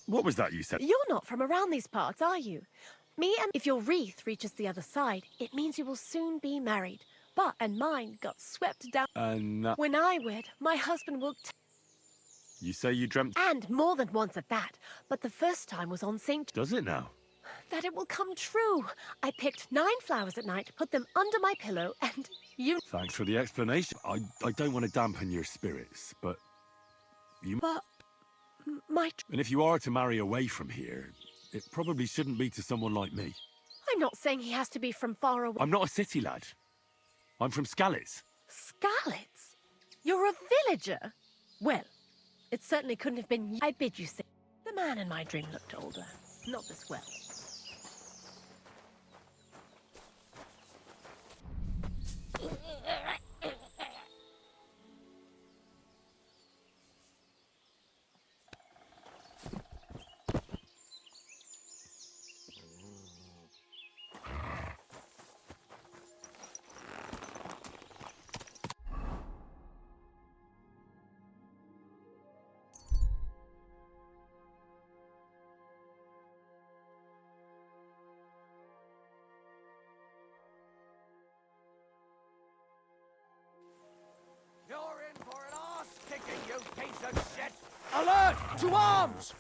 What was that you said? You're not from around these parts, are you? Me and... If your wreath reaches the other side, it means you will soon be married. But, and mine got swept down. And When I wed, my husband will... You say you dreamt... And more than once at that. But the first time was on St. Does it now? That it will come true. I picked 9 flowers at night, put them under my pillow, and you... Thanks for the explanation. I don't want to dampen your spirits, but... You... But... My... And if you are to marry away from here, it probably shouldn't be to someone like me. I'm not saying he has to be from far away. I'm not a city lad. I'm from Skalitz. Skalitz? You're a villager? Well, it certainly couldn't have been... I bid you say... The man in my dream looked older. Not this well. You're in for an arse-kicking, you piece of shit! Alert! To arms!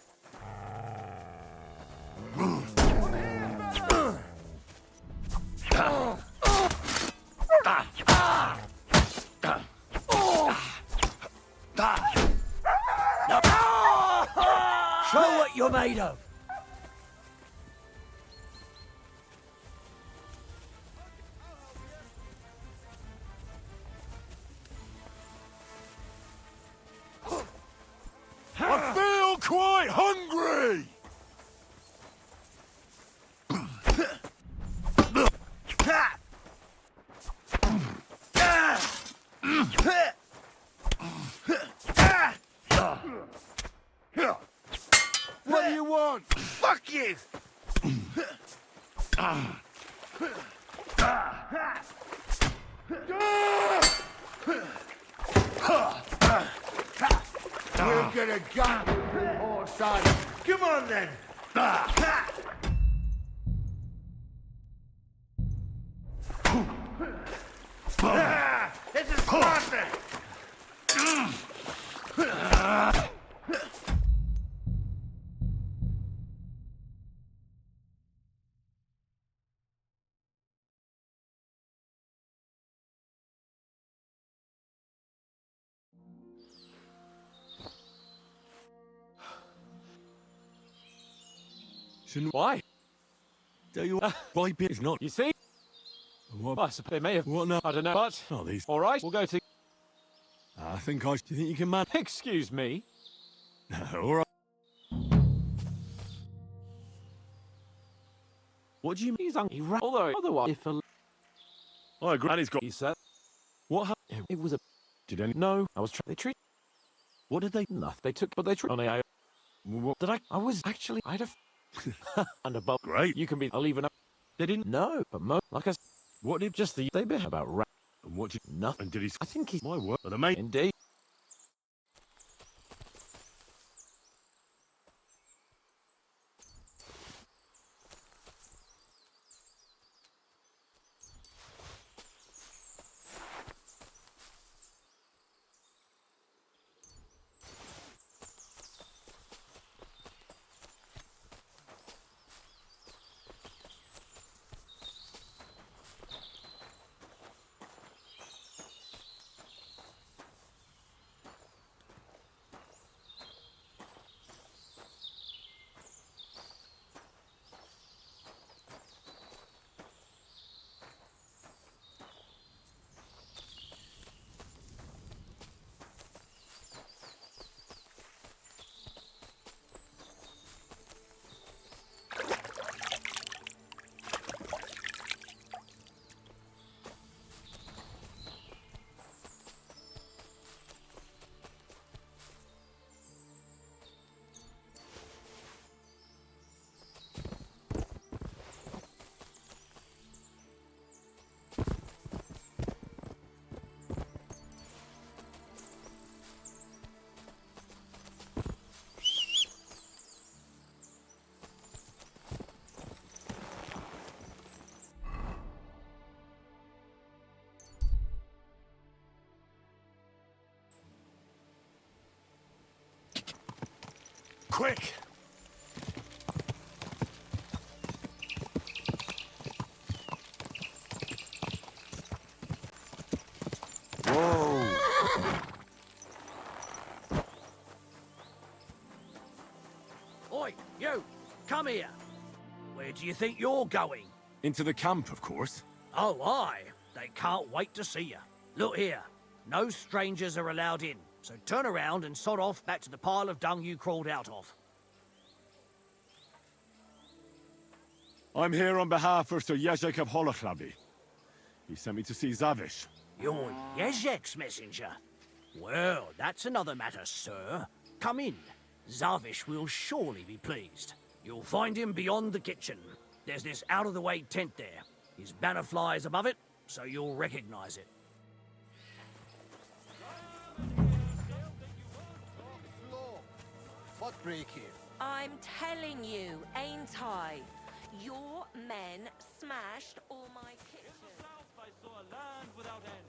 Show what you're made of! I feel quite hungry! We'll get a gun or side. Come on then! This is Sparta! Why? Tell you what, wipe it is not. You see? What? I suppose they may have. What now? I don't know. But Oh, these. all right, we'll go to. I think I. Do you think you can man? Excuse me. All right. What do you mean? He's hungry. Although otherwise, if a. I agree. And he's got. He said. What happened? It was a. Did any? No, I was. They treat. What did they? Nothing. They took, but they treat. Only I. What Did I? I was actually. I'd have. And above. Great. You can be. I'll even. They didn't. No, but like I said. What did Just the. They bit about rat. And what did Nothing. And did he? I think he's. My word. The mate. Indeed. Quick! Whoa. Oi, you! Come here! Where do you think you're going? Into the camp, of course. Oh, aye. They can't wait to see you. Look here. No strangers are allowed in, so turn around and sod off back to the pile of dung you crawled out of. I'm here on behalf of Sir Jezek of Holochlavi. He sent me to see Zavish. You're Jezek's messenger? Well, that's another matter, sir. Come in. Zavish will surely be pleased. You'll find him beyond the kitchen. There's this out-of-the-way tent there. His banner flies above it, so you'll recognize it. What break here? I'm telling you, ain't I? Your men smashed all my kitchen. I saw a land without end,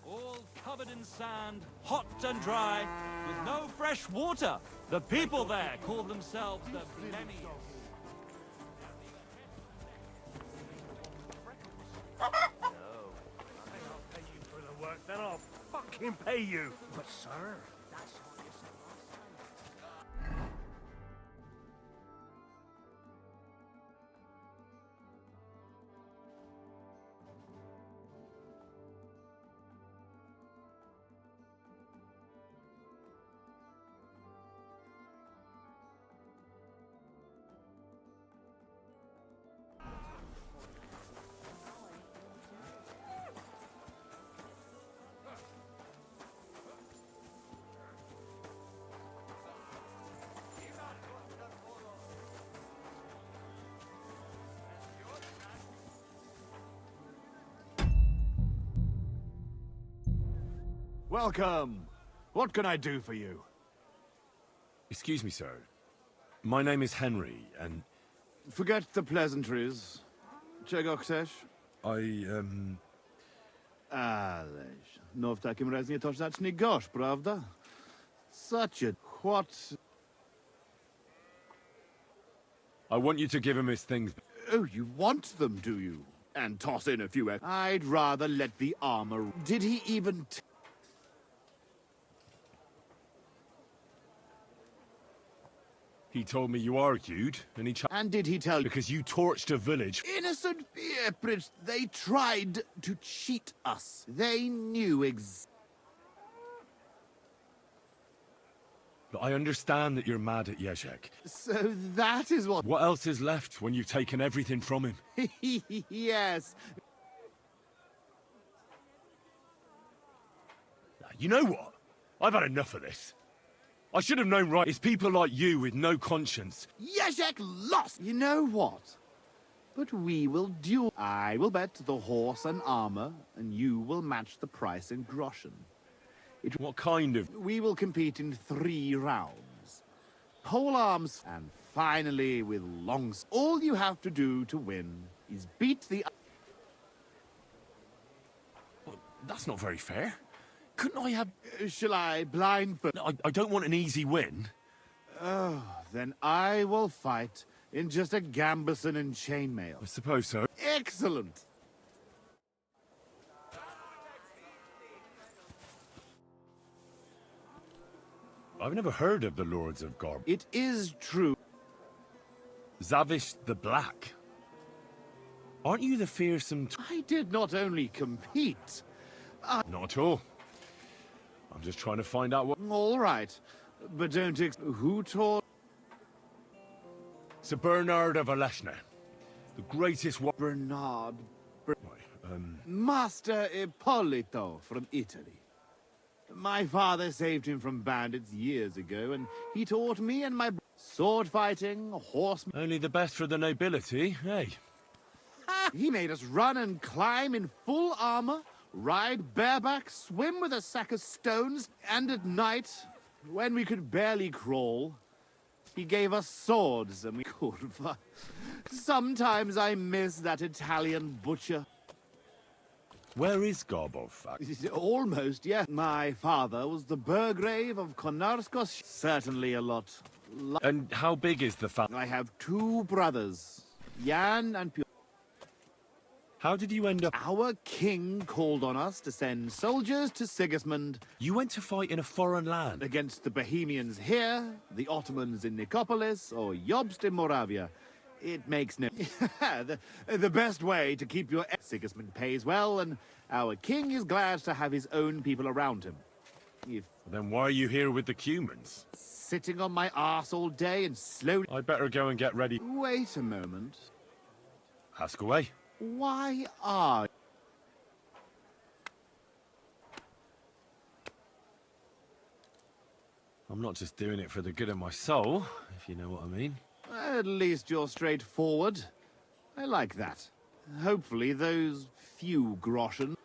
all covered in sand, hot and dry, with no fresh water. The people there call themselves the Blemius. Then I'll fucking pay you. But, sir, that's what you said last time. Welcome. What can I do for you? Excuse me, sir. My name is Henry, and... Forget the pleasantries. Czego chcesz? Ależ, no w takim razie to zacznij gorzь, prawda? Such a... What? I want you to give him his things. Oh, you want them, do you? And toss in a few... I'd rather let the armor... Did he even... He told me you argued, and he... And did he tell you... Because you torched a village. Innocent Prince, they tried to cheat us. They knew But I understand that you're mad at Jezek. So that is what... What else is left when you've taken everything from him? Yes. You know what? I've had enough of this. I should have known right. It's people like you with no conscience. Jezek lost! You know what? But we will duel. I will bet the horse and armor, and you will match the price in groschen. What kind of... We will compete in 3 rounds. Pole arms, and finally with longs. All you have to do to win is beat the... Well, that's not very fair. Couldn't I have... Shall I blindfold? I don't want an easy win. Oh, then I will fight in just a gambeson and chainmail. I suppose so. Excellent! I've never heard of the Lords of Garb. It is true. Zavish the Black. Aren't you the fearsome... I did not only compete. Not at all. I'm just trying to find out what... All right, but don't who taught... Sir Bernard of Aleshna. The greatest... Bernard... Master Ippolito from Italy. My father saved him from bandits years ago, and he taught me and my sword fighting, horseman... Only the best for the nobility, hey? He made us run and climb in full armor, ride bareback, swim with a sack of stones, and at night, when we could barely crawl, he gave us swords and we could... Sometimes I miss that Italian butcher. Where is Garbov? Almost, yeah. My father was the Burgrave of Konarskos. Certainly a lot. And how big is the family? I have 2 brothers, Jan and Piotr. How did you end up... Our king called on us to send soldiers to Sigismund. You went to fight in a foreign land? Against the Bohemians here, the Ottomans in Nicopolis, or Jobst in Moravia. It makes no... the best way to keep your... Sigismund pays well, and our king is glad to have his own people around him. Then why are you here with the Cumans? Sitting on my arse all day and slowly... I better go and get ready. Wait a moment. Ask away. Why are... I'm not just doing it for the good of my soul, if you know what I mean. At least you're straightforward. I like that. Hopefully those few groschen...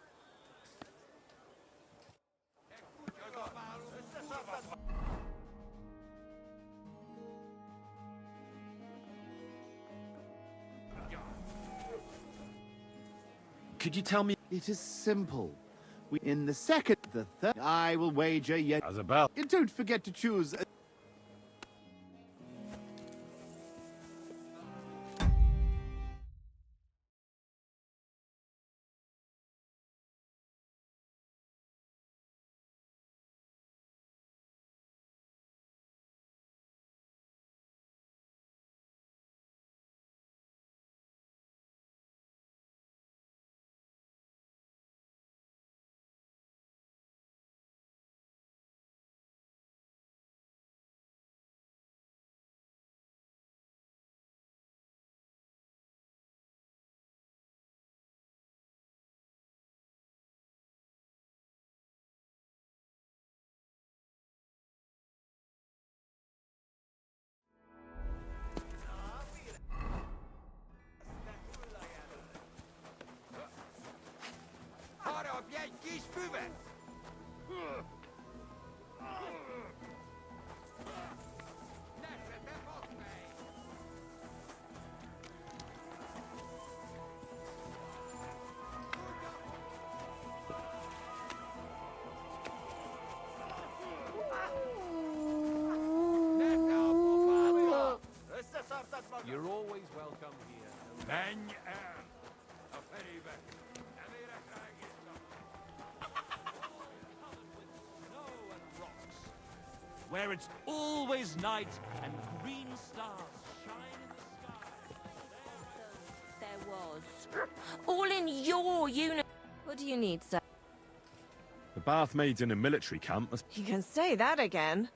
Could you tell me... It is simple. In the second, the third, I will wager yet... Isabel. Don't forget to choose... Where it's always night and green stars shine in the sky. There was. All in your unit. What do you need, sir? The bath maids in a military camp must... You can say that again.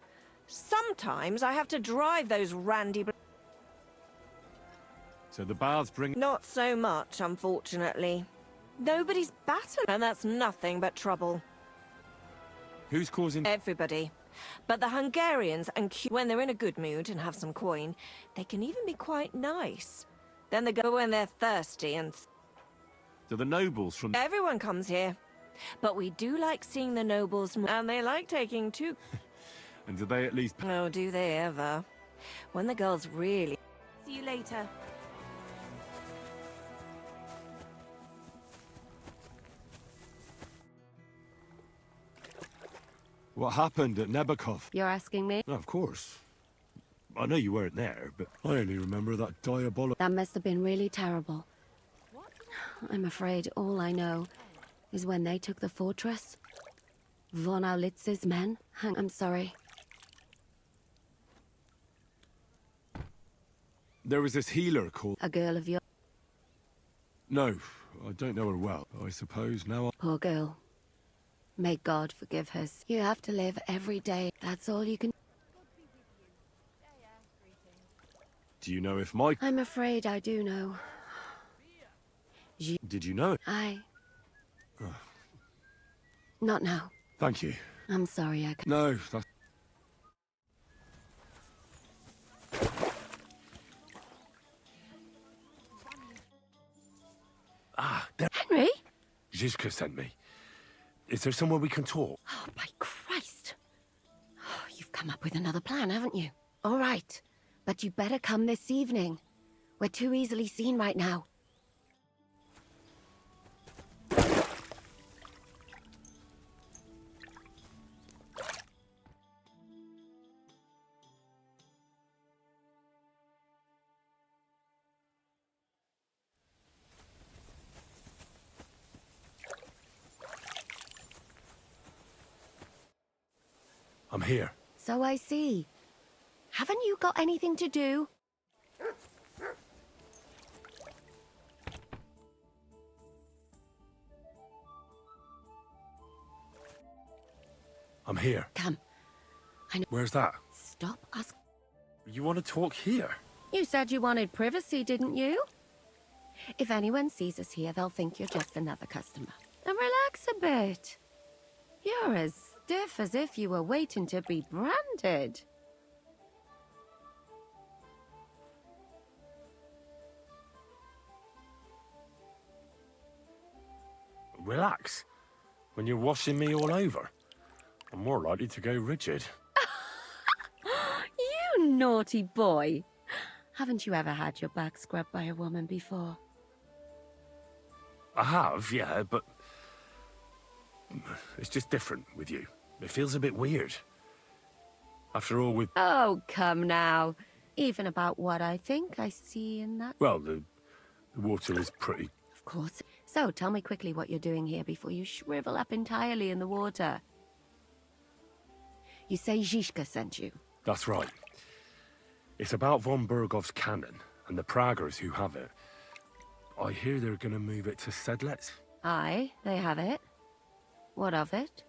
Sometimes I have to drive those randy... So the baths bring... Not so much, unfortunately. Nobody's battling, and that's nothing but trouble. Who's causing... Everybody. But the Hungarians and when they're in a good mood and have some coin, they can even be quite nice. Then they go when they're thirsty and... Do the nobles from... Everyone comes here. But we do like seeing the nobles, and they like taking too. And do they at least... Oh, do they ever? When the girls really... See you later. What happened at Nebakov? You're asking me? No, of course. I know you weren't there, but I only remember that diabolical... That must have been really terrible. I'm afraid all I know is when they took the fortress. Von Aulitz's men. I'm sorry. There was this healer called... A girl of your... No, I don't know her well. I suppose now I... Poor girl. May God forgive her. You have to live every day. That's all you can... Do you know if my... I'm afraid I do know. Did you know it? Not now. Thank you. I'm sorry I can't... No, that's... There... Henry? Zizka sent me. Is there somewhere we can talk? Oh, by Christ. Oh, you've come up with another plan, haven't you? All right. But you better come this evening. We're too easily seen right now. I'm here. So I see. Haven't you got anything to do? I'm here. Come. I know. Where's that? Stop us. You want to talk here? You said you wanted privacy, didn't you? If anyone sees us here, they'll think you're just another customer. And relax a bit. You're as stiff as if you were waiting to be branded. Relax. When you're washing me all over, I'm more likely to go rigid. You naughty boy. Haven't you ever had your back scrubbed by a woman before? I have, yeah, but... it's just different with you. It feels a bit weird. After all, with... Oh, come now. Even about what I think I see in that... Well, the water is pretty... Of course. So, tell me quickly what you're doing here before you shrivel up entirely in the water. You say Zizka sent you? That's right. It's about von Bergov's cannon and the Praggers who have it. I hear they're going to move it to Sedlec. Aye, they have it. What of it?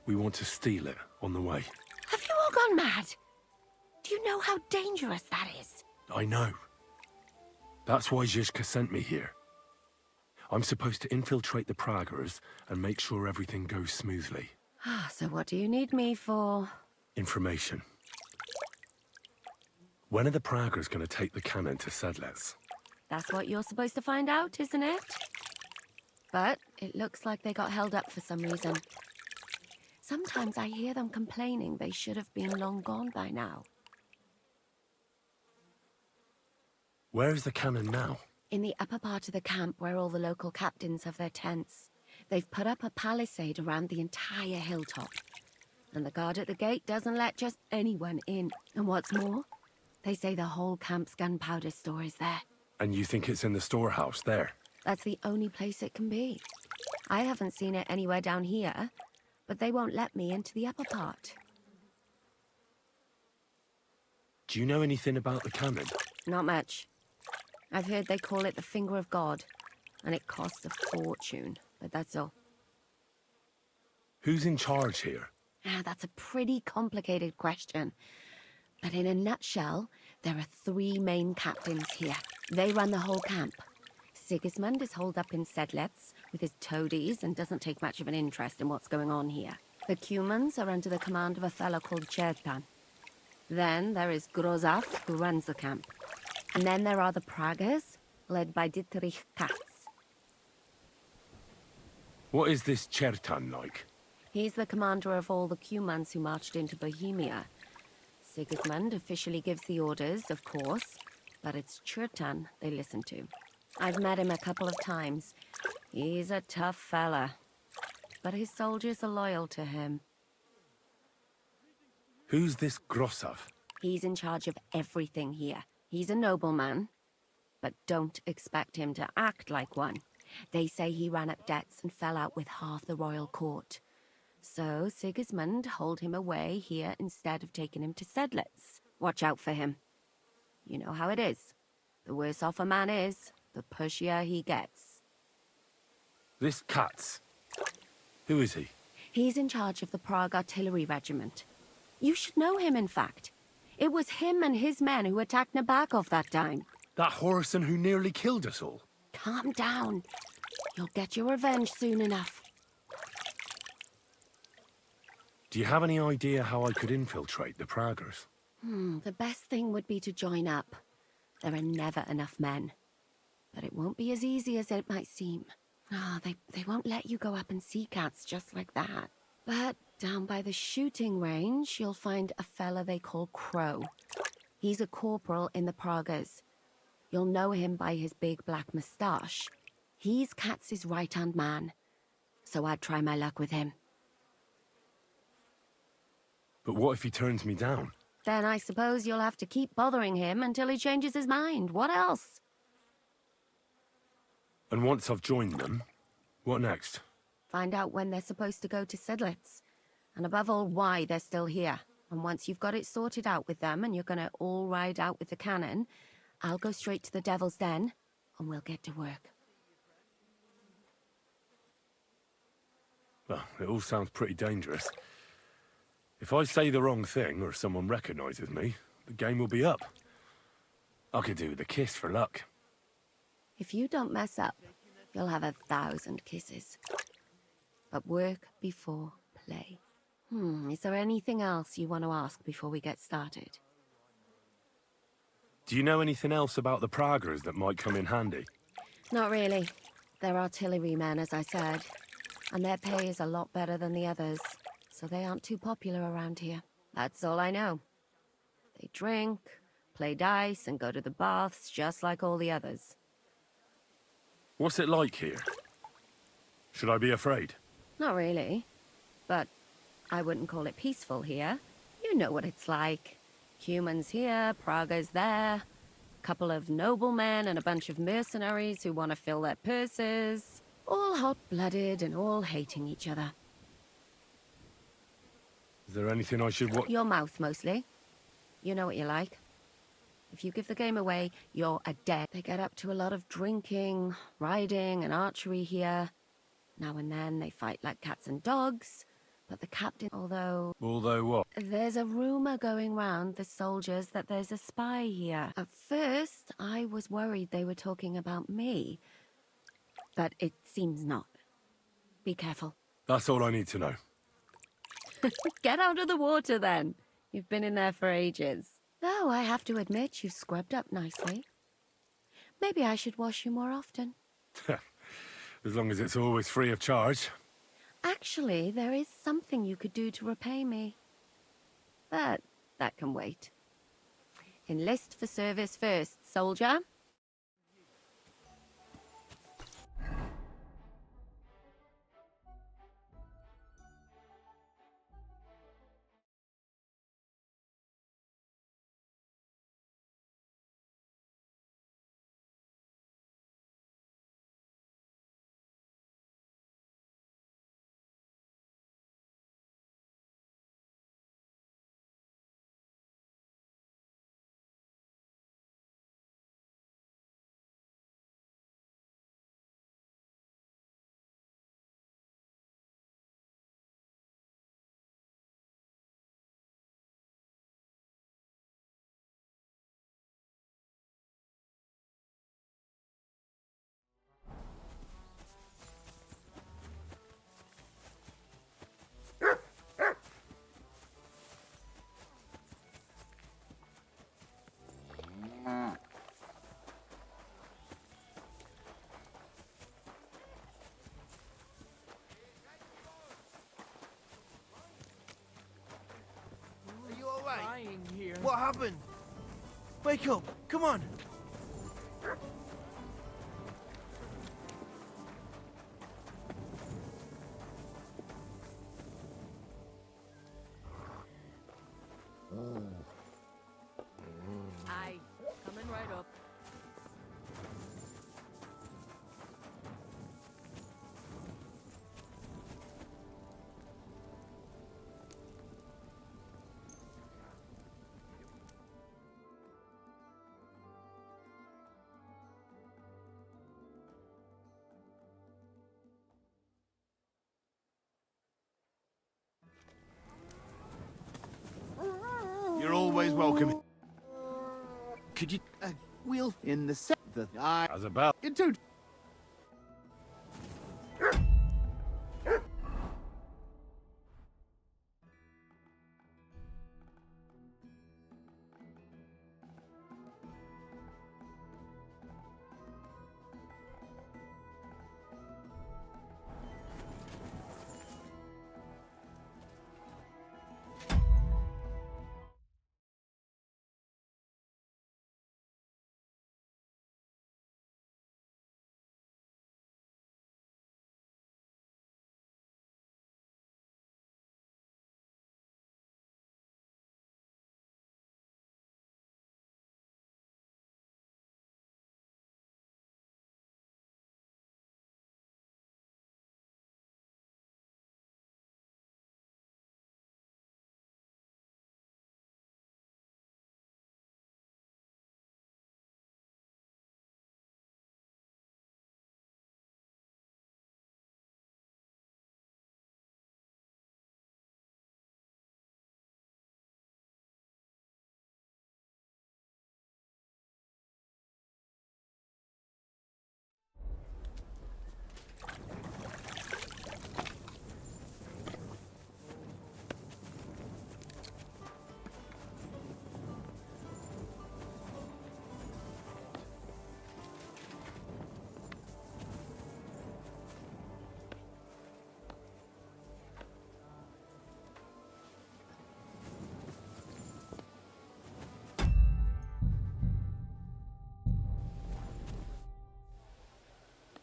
We want to steal it on the way. Have you all gone mad? Do you know how dangerous that is? I know. That's why Zizka sent me here. I'm supposed to infiltrate the Praggers and make sure everything goes smoothly. Ah, so what do you need me for? Information. When are the Praggers going to take the cannon to Sedlec? That's what you're supposed to find out, isn't it? But it looks like they got held up for some reason. Sometimes I hear them complaining they should have been long gone by now. Where's the cannon now? In the upper part of the camp where all the local captains have their tents. They've put up a palisade around the entire hilltop. And the guard at the gate doesn't let just anyone in. And what's more, they say the whole camp's gunpowder store is there. And you think it's in the storehouse there? That's the only place it can be. I haven't seen it anywhere down here, but they won't let me into the upper part. Do you know anything about the cannon? Not much. I've heard they call it the Finger of God, and it costs a fortune, but that's all. Who's in charge here? That's a pretty complicated question. But in a nutshell, there are 3 main captains here. They run the whole camp. Sigismund is holed up in Sedlitz with his toadies and doesn't take much of an interest in what's going on here. The Cumans are under the command of a fellow called Chertan. Then there is Grozaf, who runs the camp. And then there are the Pragas, led by Dietrich Katz. What is this Chertan like? He's the commander of all the Cumans who marched into Bohemia. Sigismund officially gives the orders, of course, but it's Chertan they listen to. I've met him a couple of times. He's a tough fella, but his soldiers are loyal to him. Who's this Grossav? He's in charge of everything here. He's a nobleman, but don't expect him to act like one. They say he ran up debts and fell out with half the royal court. So Sigismund holed him away here instead of taking him to Sedlitz. Watch out for him. You know how it is. The worse off a man is, the pushier he gets. This Katz. Who is he? He's in charge of the Prague Artillery Regiment. You should know him, in fact. It was him and his men who attacked Nabokov that time. That Horson who nearly killed us all. Calm down. You'll get your revenge soon enough. Do you have any idea how I could infiltrate the Praggers? The best thing would be to join up. There are never enough men. But it won't be as easy as it might seem. They won't let you go up and see cats just like that. But down by the shooting range, you'll find a fella they call Crow. He's a corporal in the Pragas. You'll know him by his big black moustache. He's Katz's right-hand man. So I'd try my luck with him. But what if he turns me down? Then I suppose you'll have to keep bothering him until he changes his mind. What else? And once I've joined them, what next? Find out when they're supposed to go to Sedlitz. And above all, why they're still here. And once you've got it sorted out with them and you're gonna all ride out with the cannon, I'll go straight to the Devil's Den and we'll get to work. Well, it all sounds pretty dangerous. If I say the wrong thing or someone recognizes me, the game will be up. I could do with a kiss for luck. If you don't mess up, you'll have 1,000 kisses. But work before play. Is there anything else you want to ask before we get started? Do you know anything else about the Praggers that might come in handy? Not really. They're artillerymen, as I said. And their pay is a lot better than the others. So they aren't too popular around here. That's all I know. They drink, play dice, and go to the baths just like all the others. What's it like here? Should I be afraid? Not really. But I wouldn't call it peaceful here. You know what it's like. Humans here, Praga's there. Couple of noblemen and a bunch of mercenaries who want to fill their purses. All hot-blooded and all hating each other. Is there anything I should watch? Your mouth, mostly. You know what you like. If you give the game away, you're a dead. They get up to a lot of drinking, riding, and archery here. Now and then they fight like cats and dogs. But the captain, although... Although what? There's a rumor going round the soldiers that there's a spy here. At first, I was worried they were talking about me. But it seems not. Be careful. That's all I need to know. Get out of the water, then. You've been in there for ages. Though I have to admit, you've scrubbed up nicely. Maybe I should wash you more often. As long as it's always free of charge. Actually, there is something you could do to repay me. But that can wait. Enlist for service first, soldier. What happened? Wake up! Come on! Aye, coming right up. You're always welcome. Could you wheel in the set that I was about into?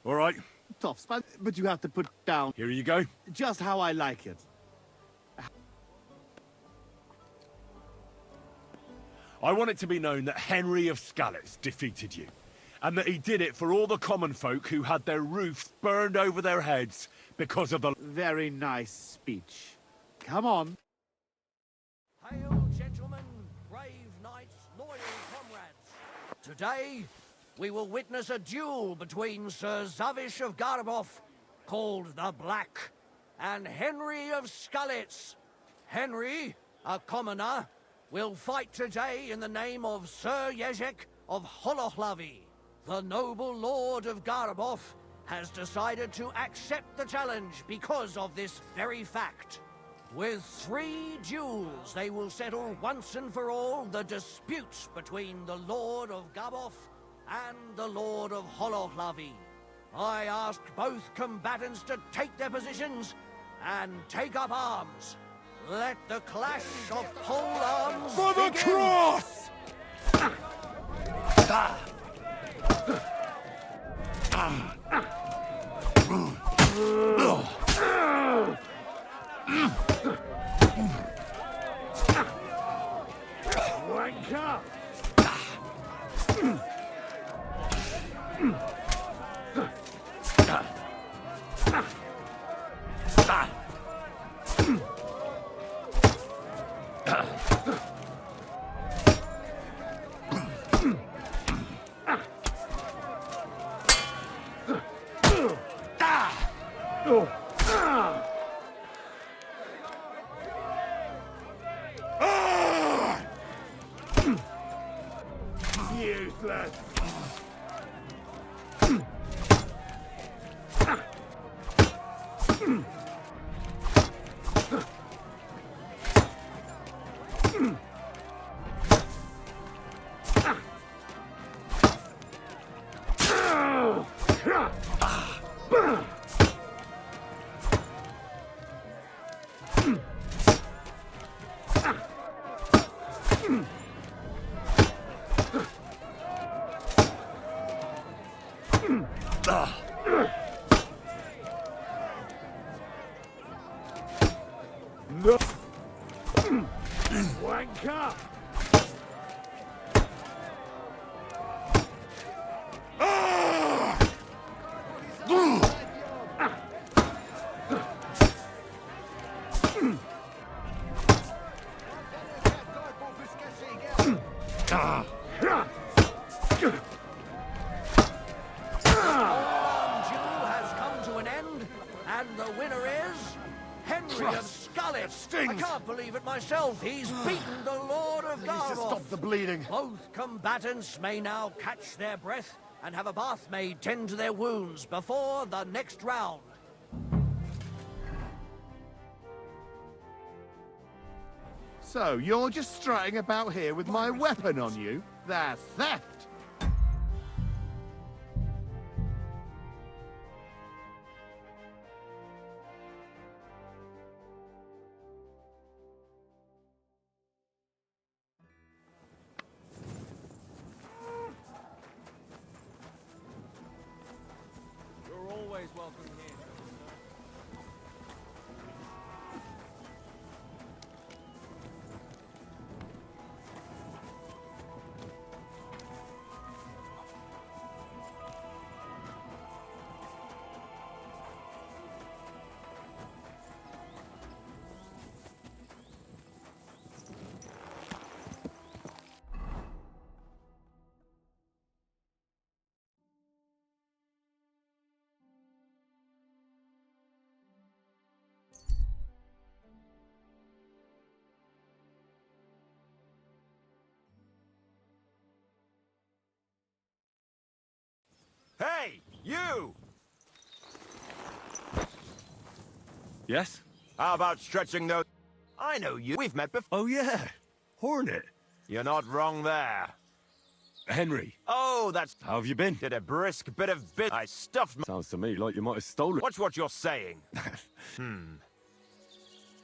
All right. Tough spot, but you have to put down. Here you go. Just how I like it. I want it to be known that Henry of Skalitz defeated you, and that he did it for all the common folk who had their roofs burned over their heads because of the... Very nice speech. Come on. Hail, gentlemen, brave knights, loyal comrades. Today, we will witness a duel between Sir Zavish of Garabov, called the Black, and Henry of Skalitz. Henry, a commoner, will fight today in the name of Sir Jezek of Holohlavi. The noble lord of Garabov has decided to accept the challenge because of this very fact. With 3 duels, they will settle once and for all the dispute between the Lord of Gabov and the Lord of Holohlavi. I ask both combatants to take their positions and take up arms. Let the clash of pole arms For the begin. cross! Wanker! Useless. no! Wanker! Has come to an end, and the winner is Henry of Scarlet. I can't believe it myself. He's beaten the Lord of Garroth. Stop the bleeding. Both combatants may now catch their breath and have a bath made tend to their wounds before the next round. So, you're just strutting about here with my weapon on you? That's theft! You're always welcome here. Hey, you! Yes? How about stretching those... I know you. We've met before. Oh, yeah. Hornet. You're not wrong there. Henry. Oh, that's... How have you been? Did a brisk bit of bit. I stuffed... Sounds to me like you might have stolen. Watch what you're saying.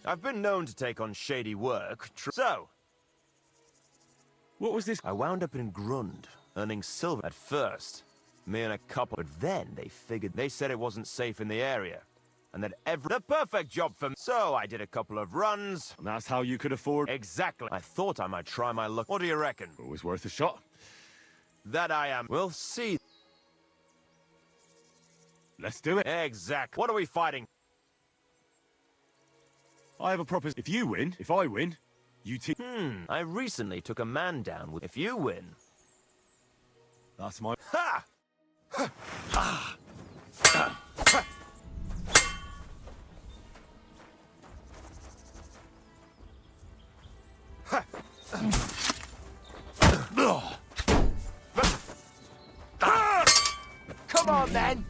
I've been known to take on shady work. So... What was this? I wound up in Grund, earning silver at first. Me and a couple. But then they figured... They said it wasn't safe in the area. And that the perfect job for me. So I did a couple of runs. And that's how you could afford... Exactly. I thought I might try my luck. What do you reckon? Always worth a shot. That I am. We'll see. Let's do it. Exactly. What are we fighting? I have a proposition. If you win, if I win, you teach... I recently took a man down with... If you win... That's my... Ha! Come on, then!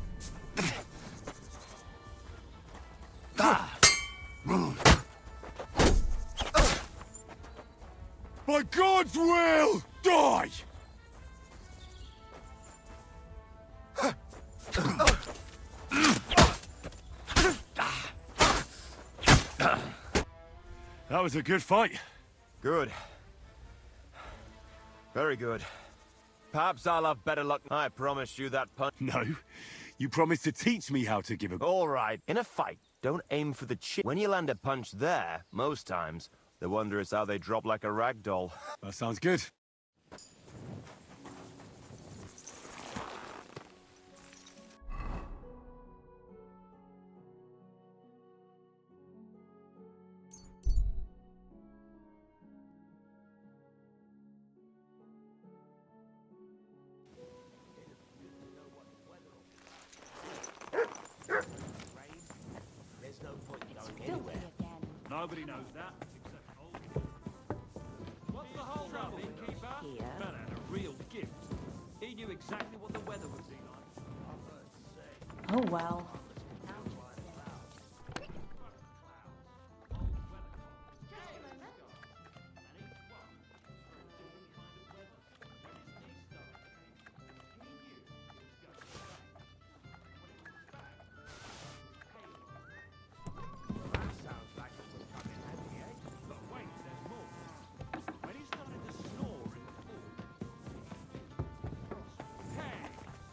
By God's will, die! That was a good fight. Good. Very good. Perhaps I'll have better luck. I promised you that punch. No, you promised to teach me how to give a... All right. In a fight, don't aim for the chin. When you land a punch there, most times, the wonder is how they drop like a rag doll. That sounds good. Nobody knows that, except old. What's the whole trouble, innkeeper? Here. Man had a real gift. He knew exactly what the weather would be like. Oh well.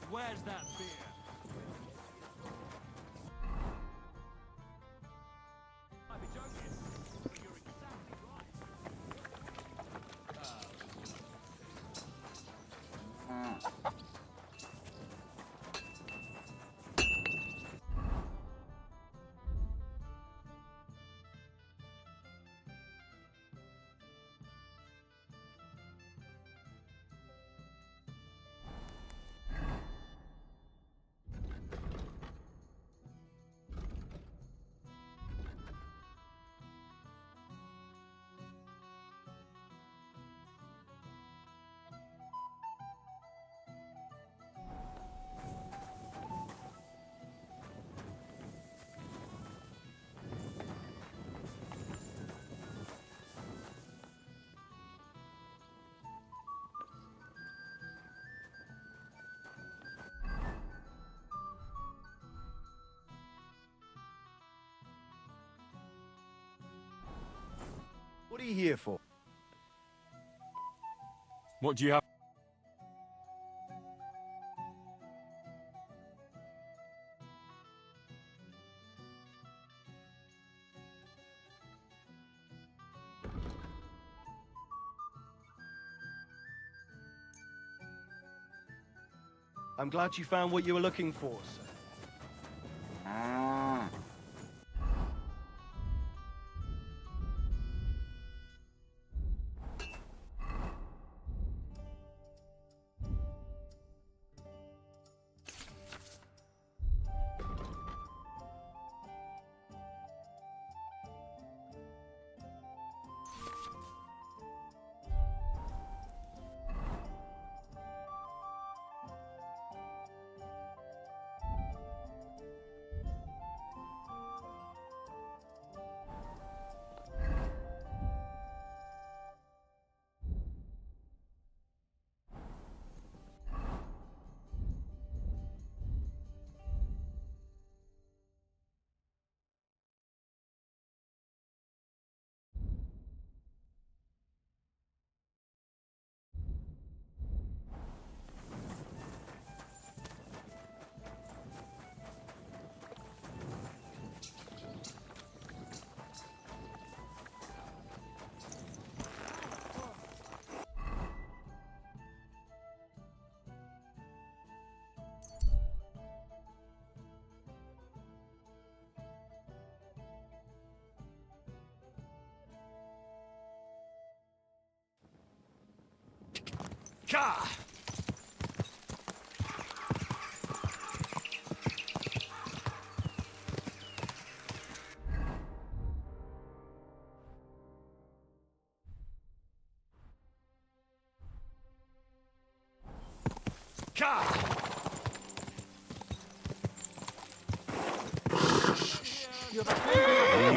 Where's that beer? Might be joking. What are you here for? What do you have? I'm glad you found what you were looking for, sir. Ka!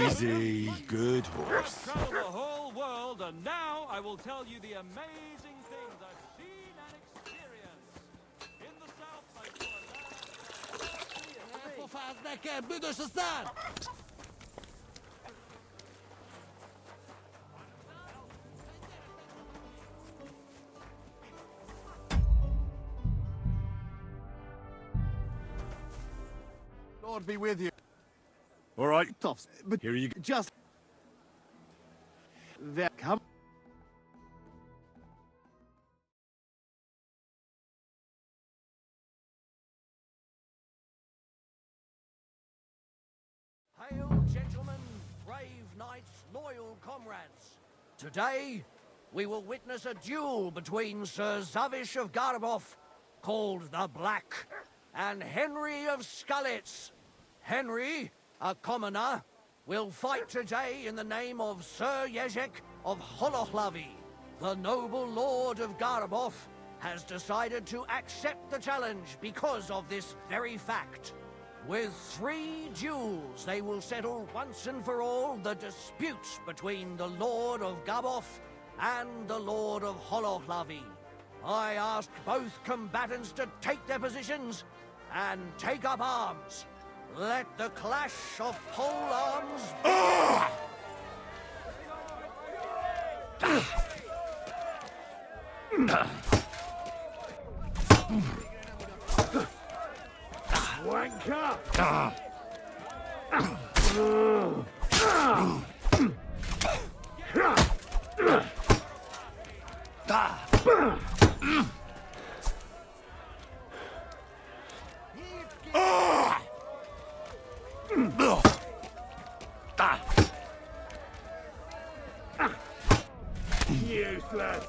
Easy, good horse. Travel the whole world, and now I will tell you the amazing things I've seen and experienced. In the south, I saw a land. Lord be with you. All right, Toffs, but here you go. just there. Come. Hail, gentlemen, brave knights, loyal comrades. Today, we will witness a duel between Sir Zavish of Garbov, called the Black, and Henry of Skullets. Henry, a commoner, will fight today in the name of Sir Jezek of Holohlavi. The noble lord of Garbov has decided to accept the challenge because of this very fact. With 3 duels, they will settle once and for all the dispute between the Lord of Garbov and the Lord of Holohlavi. I ask both combatants to take their positions and take up arms. Let the clash of pole arms Wanker! Useless!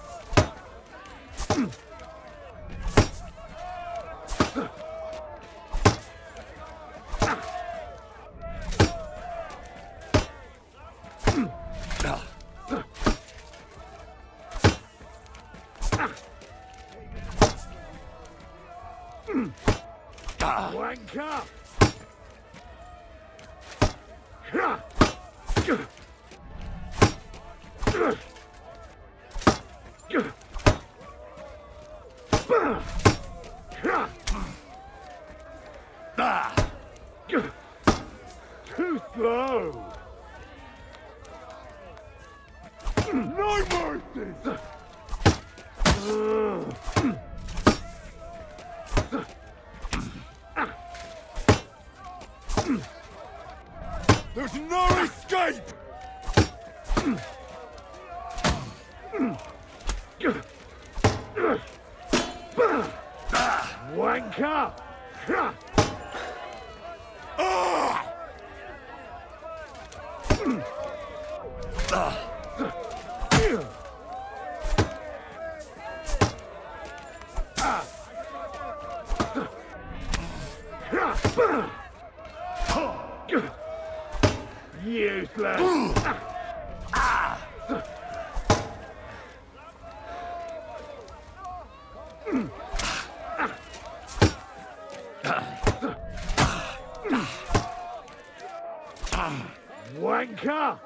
Wanker! Too slow! There's no escape! Wanker! Useless! Wanker!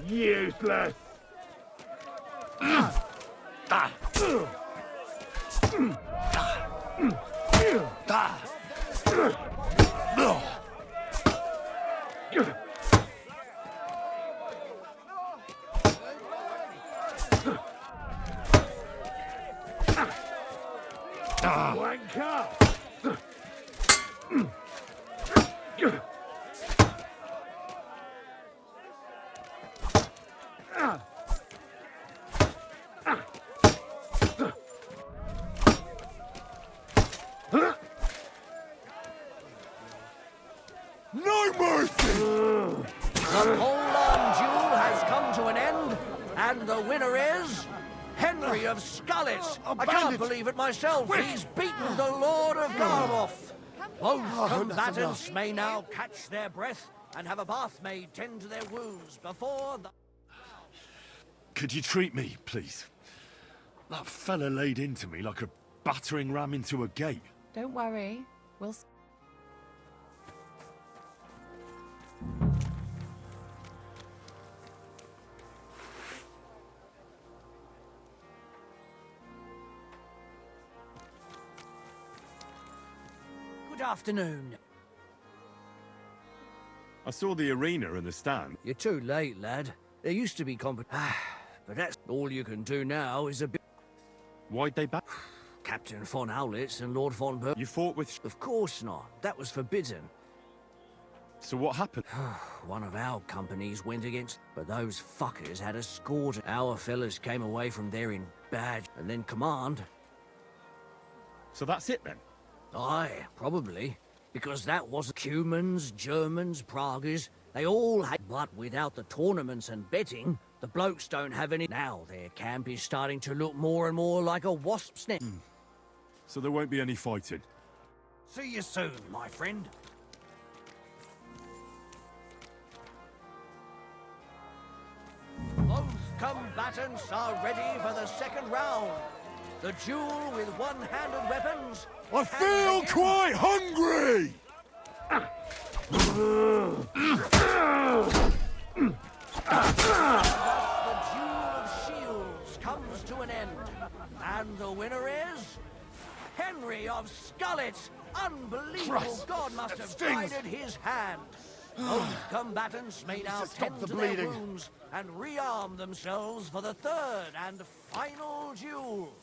Useless! Wanker! No mercy! The pole-arm duel has come to an end, and the winner is... Henry of Scarlet. I can't believe it myself. Quick! He's beaten the Lord of Garboth. Both combatants may now catch their breath and have a bath made tend to their wounds before the... Could you treat me, please? That fella laid into me like a battering ram into a gate. Don't worry. We'll... Good afternoon. I saw the arena and the stand. You're too late, lad. There used to be but that's all you can do now is a bit... Why'd they back? Captain von Owlitz and Lord von Ber... You fought with... Of course not. That was forbidden. So what happened? One of our companies went against... But those fuckers had a score to... Our fellas came away from there in bad... And then command... So that's it then? Aye, probably. Because that was Cumans, Germans, Praguers... They all had... But without the tournaments and betting... The blokes don't have any... Now their camp is starting to look more and more like a wasp's nest. So there won't be any fighting? See you soon, my friend. Both combatants are ready for the second round. The duel with one-handed weapons. I feel quite hungry! The duel of shields comes to an end. And the winner is... Henry of Scarlet. Unbelievable. Christ, God must that have stings. guided his hand. Both combatants may now Just stop tend the to their bleeding. wounds and rearm themselves for the third and final duel.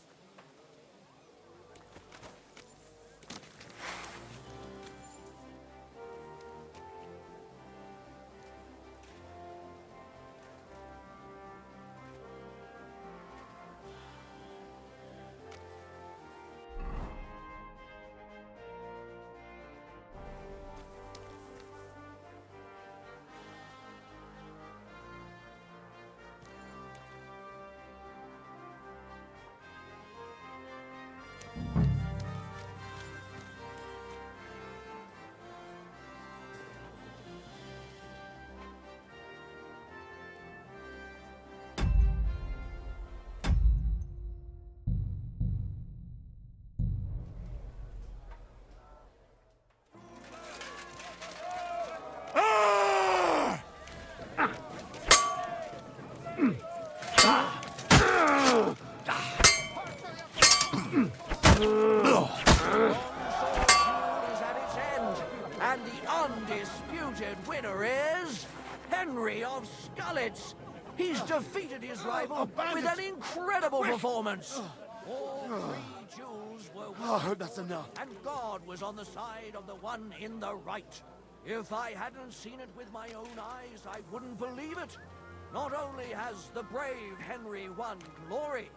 undisputed winner is Henry of Scullets. He's defeated his rival with an incredible performance. All three jewels were won, that's enough. and God was on the side of the one in the right. If I hadn't seen it with my own eyes, I wouldn't believe it. Not only has the brave Henry won glory,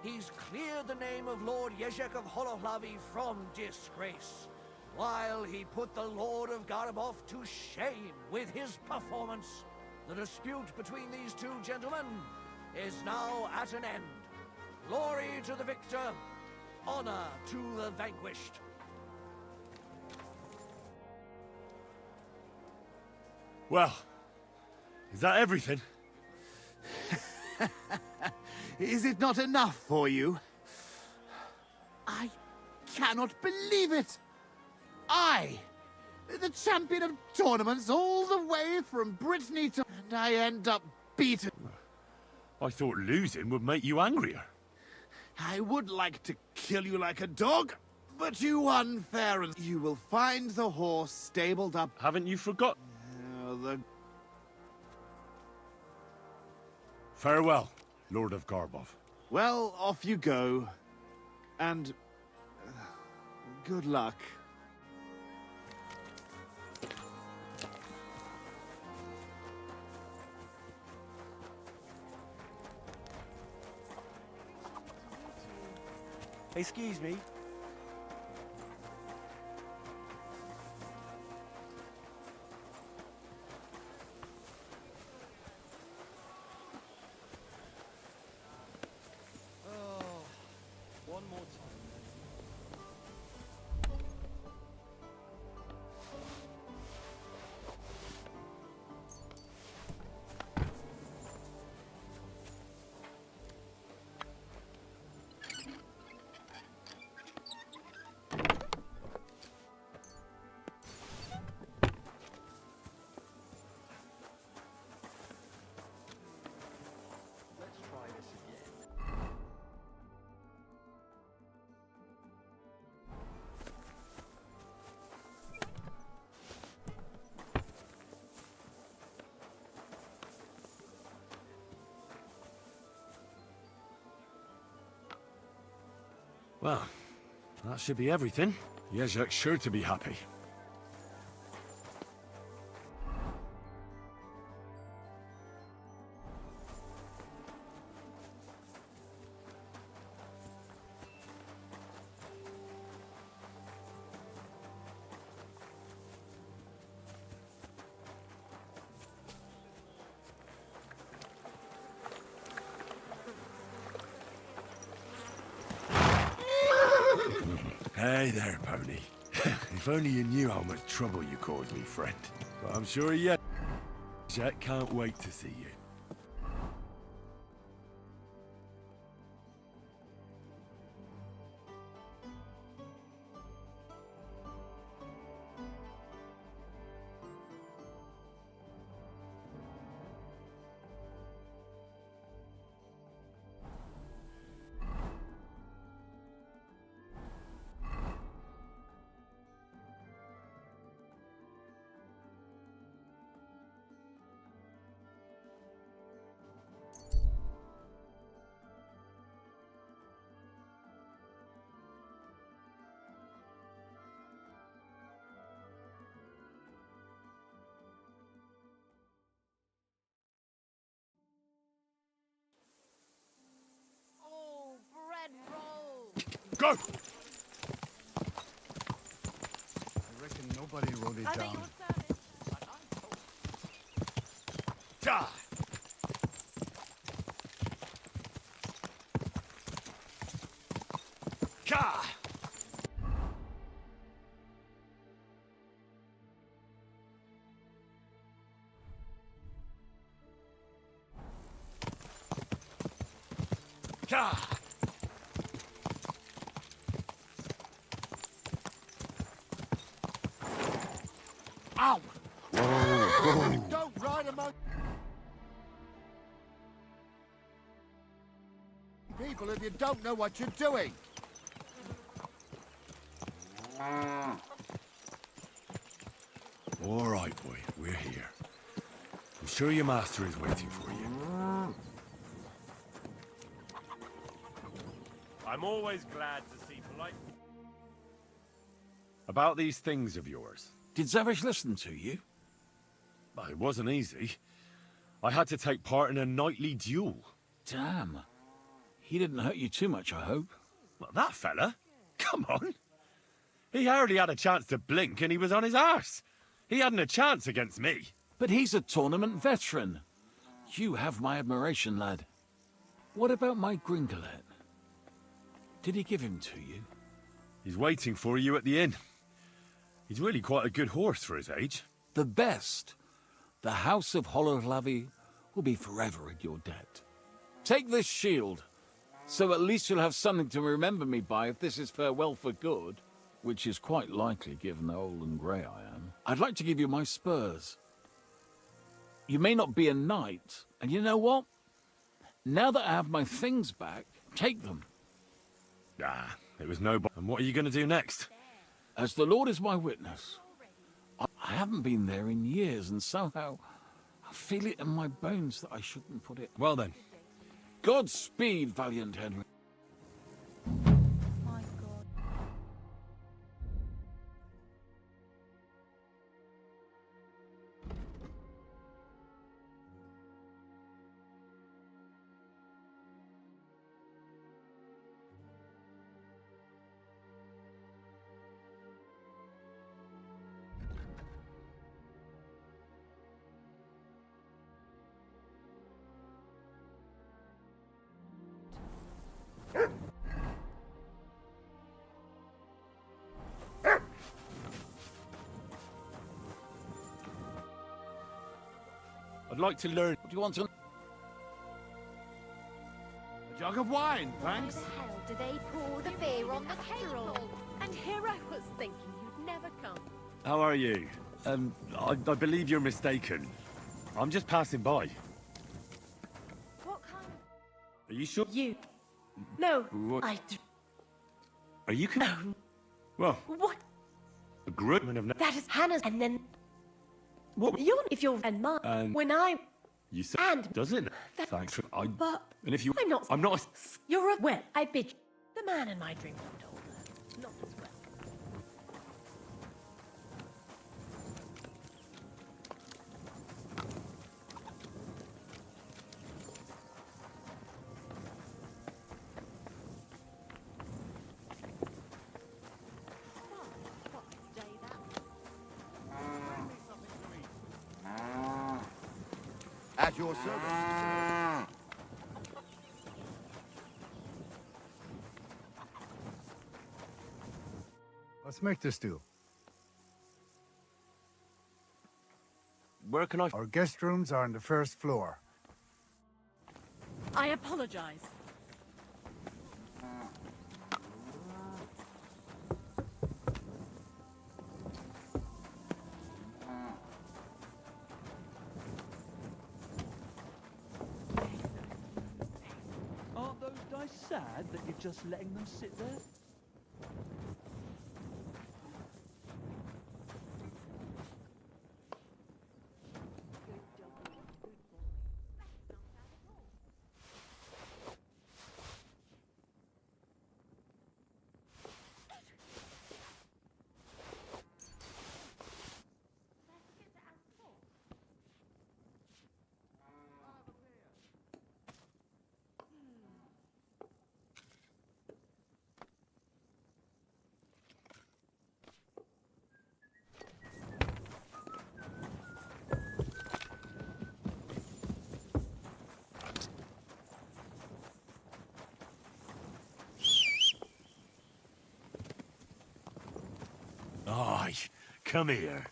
he's cleared the name of Lord Jezek of Holohlavi from disgrace, while he put the Lord of Garabov to shame with his performance. The dispute between these two gentlemen is now at an end. Glory to the victor, honor to the vanquished. Well, is that everything? Is it not enough for you? I cannot believe it! I, the champion of tournaments all the way from Brittany to... and I end up beaten. I thought losing would make you angrier. I would like to kill you like a dog, but you won fair and... You will find the horse stabled up... Haven't you forgotten? Farewell, Lord of Garbov. Well, off you go. And... good luck. Excuse me. One more time. Let's try this again. Well, that should be everything. Jezek's sure to be happy. Hey there, pony. If only you knew how much trouble you caused me, friend. But I'm sure Jezek can't wait to see you. Go! I reckon nobody wrote it down. Die! Ka! Ka! Ow! Oh, Don't ride among people if you don't know what you're doing. All right, boy. We're here. I'm sure your master is waiting for you. I'm always glad to see polite... About these things of yours. Did Zavish listen to you? Well, it wasn't easy. I had to take part in a nightly duel. Damn. He didn't hurt you too much, I hope. Well, that fella? Come on. He hardly had a chance to blink and he was on his arse. He hadn't a chance against me. But he's a tournament veteran. You have my admiration, lad. What about my Gringolet? Did he give him to you? He's waiting for you at the inn. He's really quite a good horse for his age. The best. The House of Hollerlavi will be forever in your debt. Take this shield, so at least you'll have something to remember me by if this is farewell for good, which is quite likely given how old and grey I am. I'd like to give you my spurs. You may not be a knight, and you know what? Now that I have my things back, take them. Ah, it was no... And what are you going to do next? As the Lord is my witness, I haven't been there in years, and somehow I feel it in my bones that I shouldn't put it. Well then. Godspeed, valiant Henry. My God. I'd like to learn... What do you want to... A jug of wine, thanks. Why the hell do they pour the beer on the table? And here I was thinking you'd never come. How are you? I believe you're mistaken. I'm just passing by. What kind? Are you sure? You. No, What? I do. Are you... No. Well, What? a groomman of... That is Hannah's, and then What? you're if you're and mine. And- When I You said... And- Does it? That- Thanks for... but And if you... I'm not. I'm not... You're a well. I bid you. The man in my dream looked older, not as well. At your service, sir. Let's make this do. Where can I... Our guest rooms are on the first floor. I apologize. Aren't those dice sad that you're just letting them sit there? Aye, come here.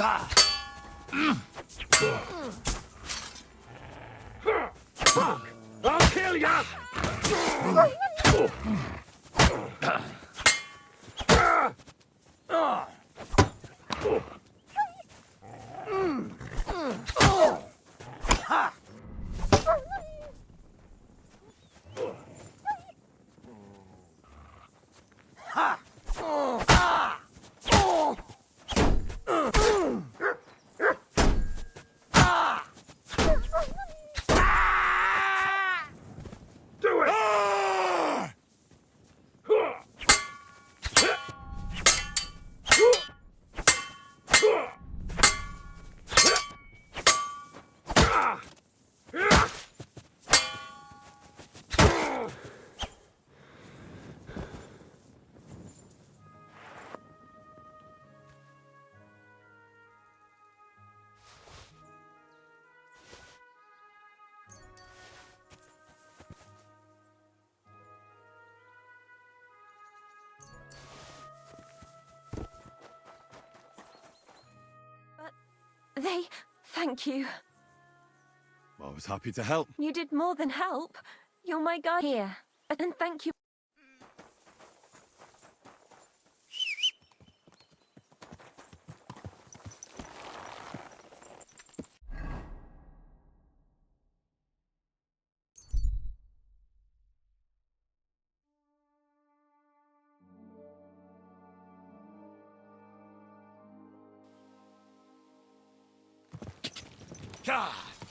I'll kill ya! Do it! Thank you. I was happy to help. You did more than help. You're my guide here. And thank you.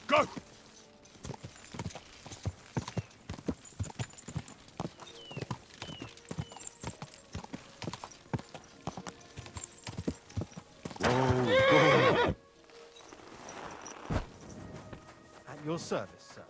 Go! At your service, sir.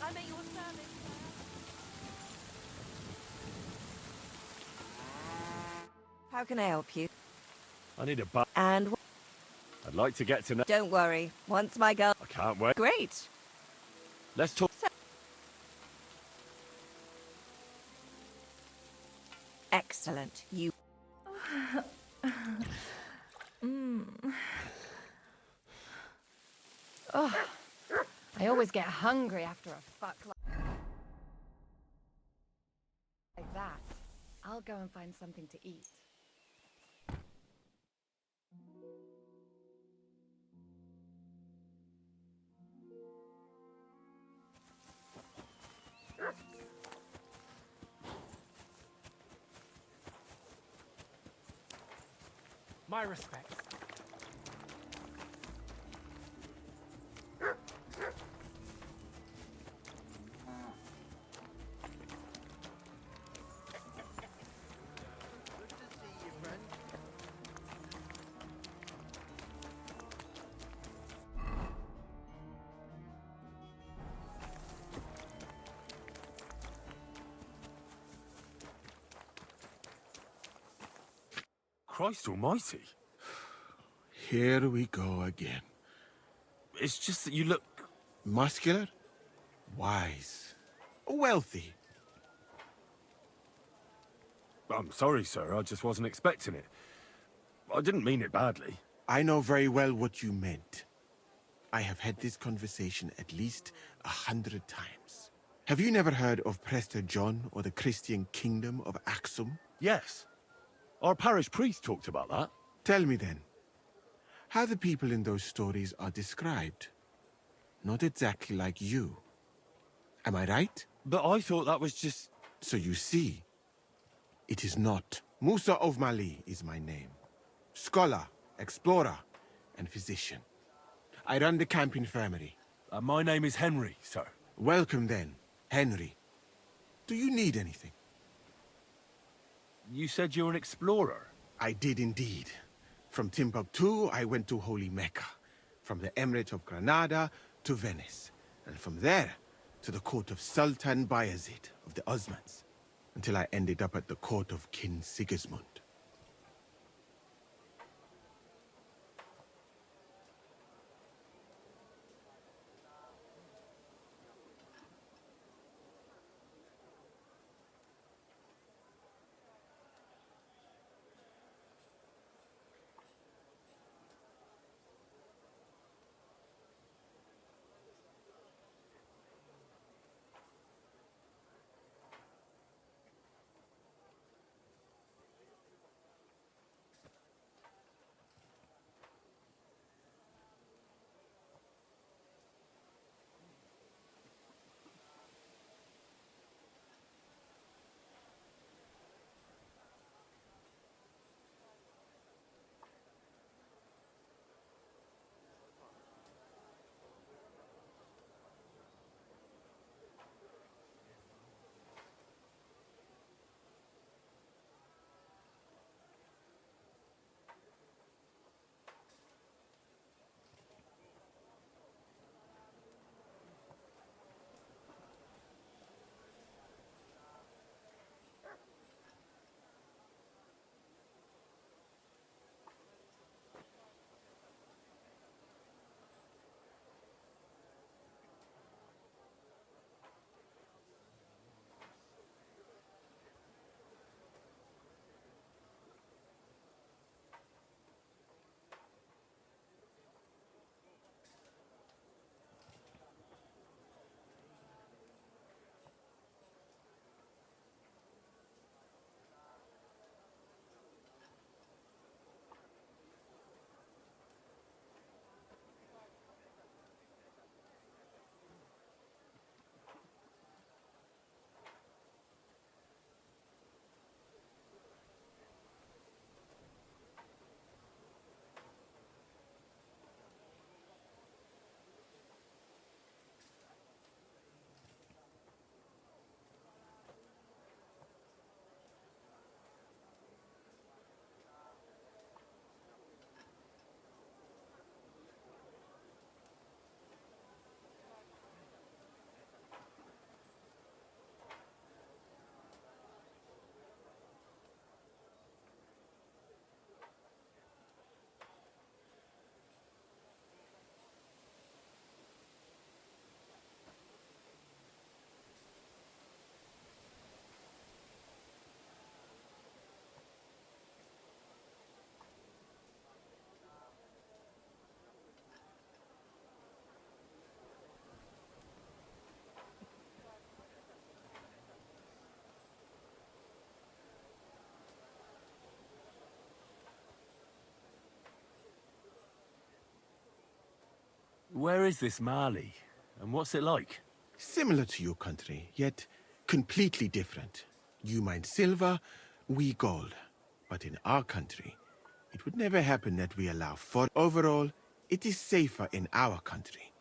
I'm at your service, How can I help you? I need a bath. And I'd like to get to know. don't worry. Once my girl... I can't wait. Great. Let's talk. Excellent. You... Oh, I always get hungry after a fuck like that. I'll go and find something to eat. My respects. Christ almighty. Here we go again. It's just that you look... Muscular, wise, wealthy. I'm sorry, sir. I just wasn't expecting it. I didn't mean it badly. I know very well what you meant. I have had this conversation at least 100 times. Have you never heard of Prester John or the Christian Kingdom of Axum? Yes. Our parish priest talked about that. Tell me then, how the people in those stories are described. Not exactly like you. Am I right? But I thought that was just... So you see, it is not. Musa of Mali is my name. Scholar, explorer, and physician. I run the camp infirmary. My name is Henry, sir. Welcome then, Henry. Do you need anything? You said you're an explorer? I did indeed. From Timbuktu, I went to Holy Mecca. From the Emirate of Granada to Venice. And from there, to the court of Sultan Bayezid of the Osmans. Until I ended up at the court of King Sigismund. Where is this Mali? And what's it like? Similar to your country, yet completely different. You mine silver, we gold. But in our country, it would never happen that we allow for... Overall, it is safer in our country.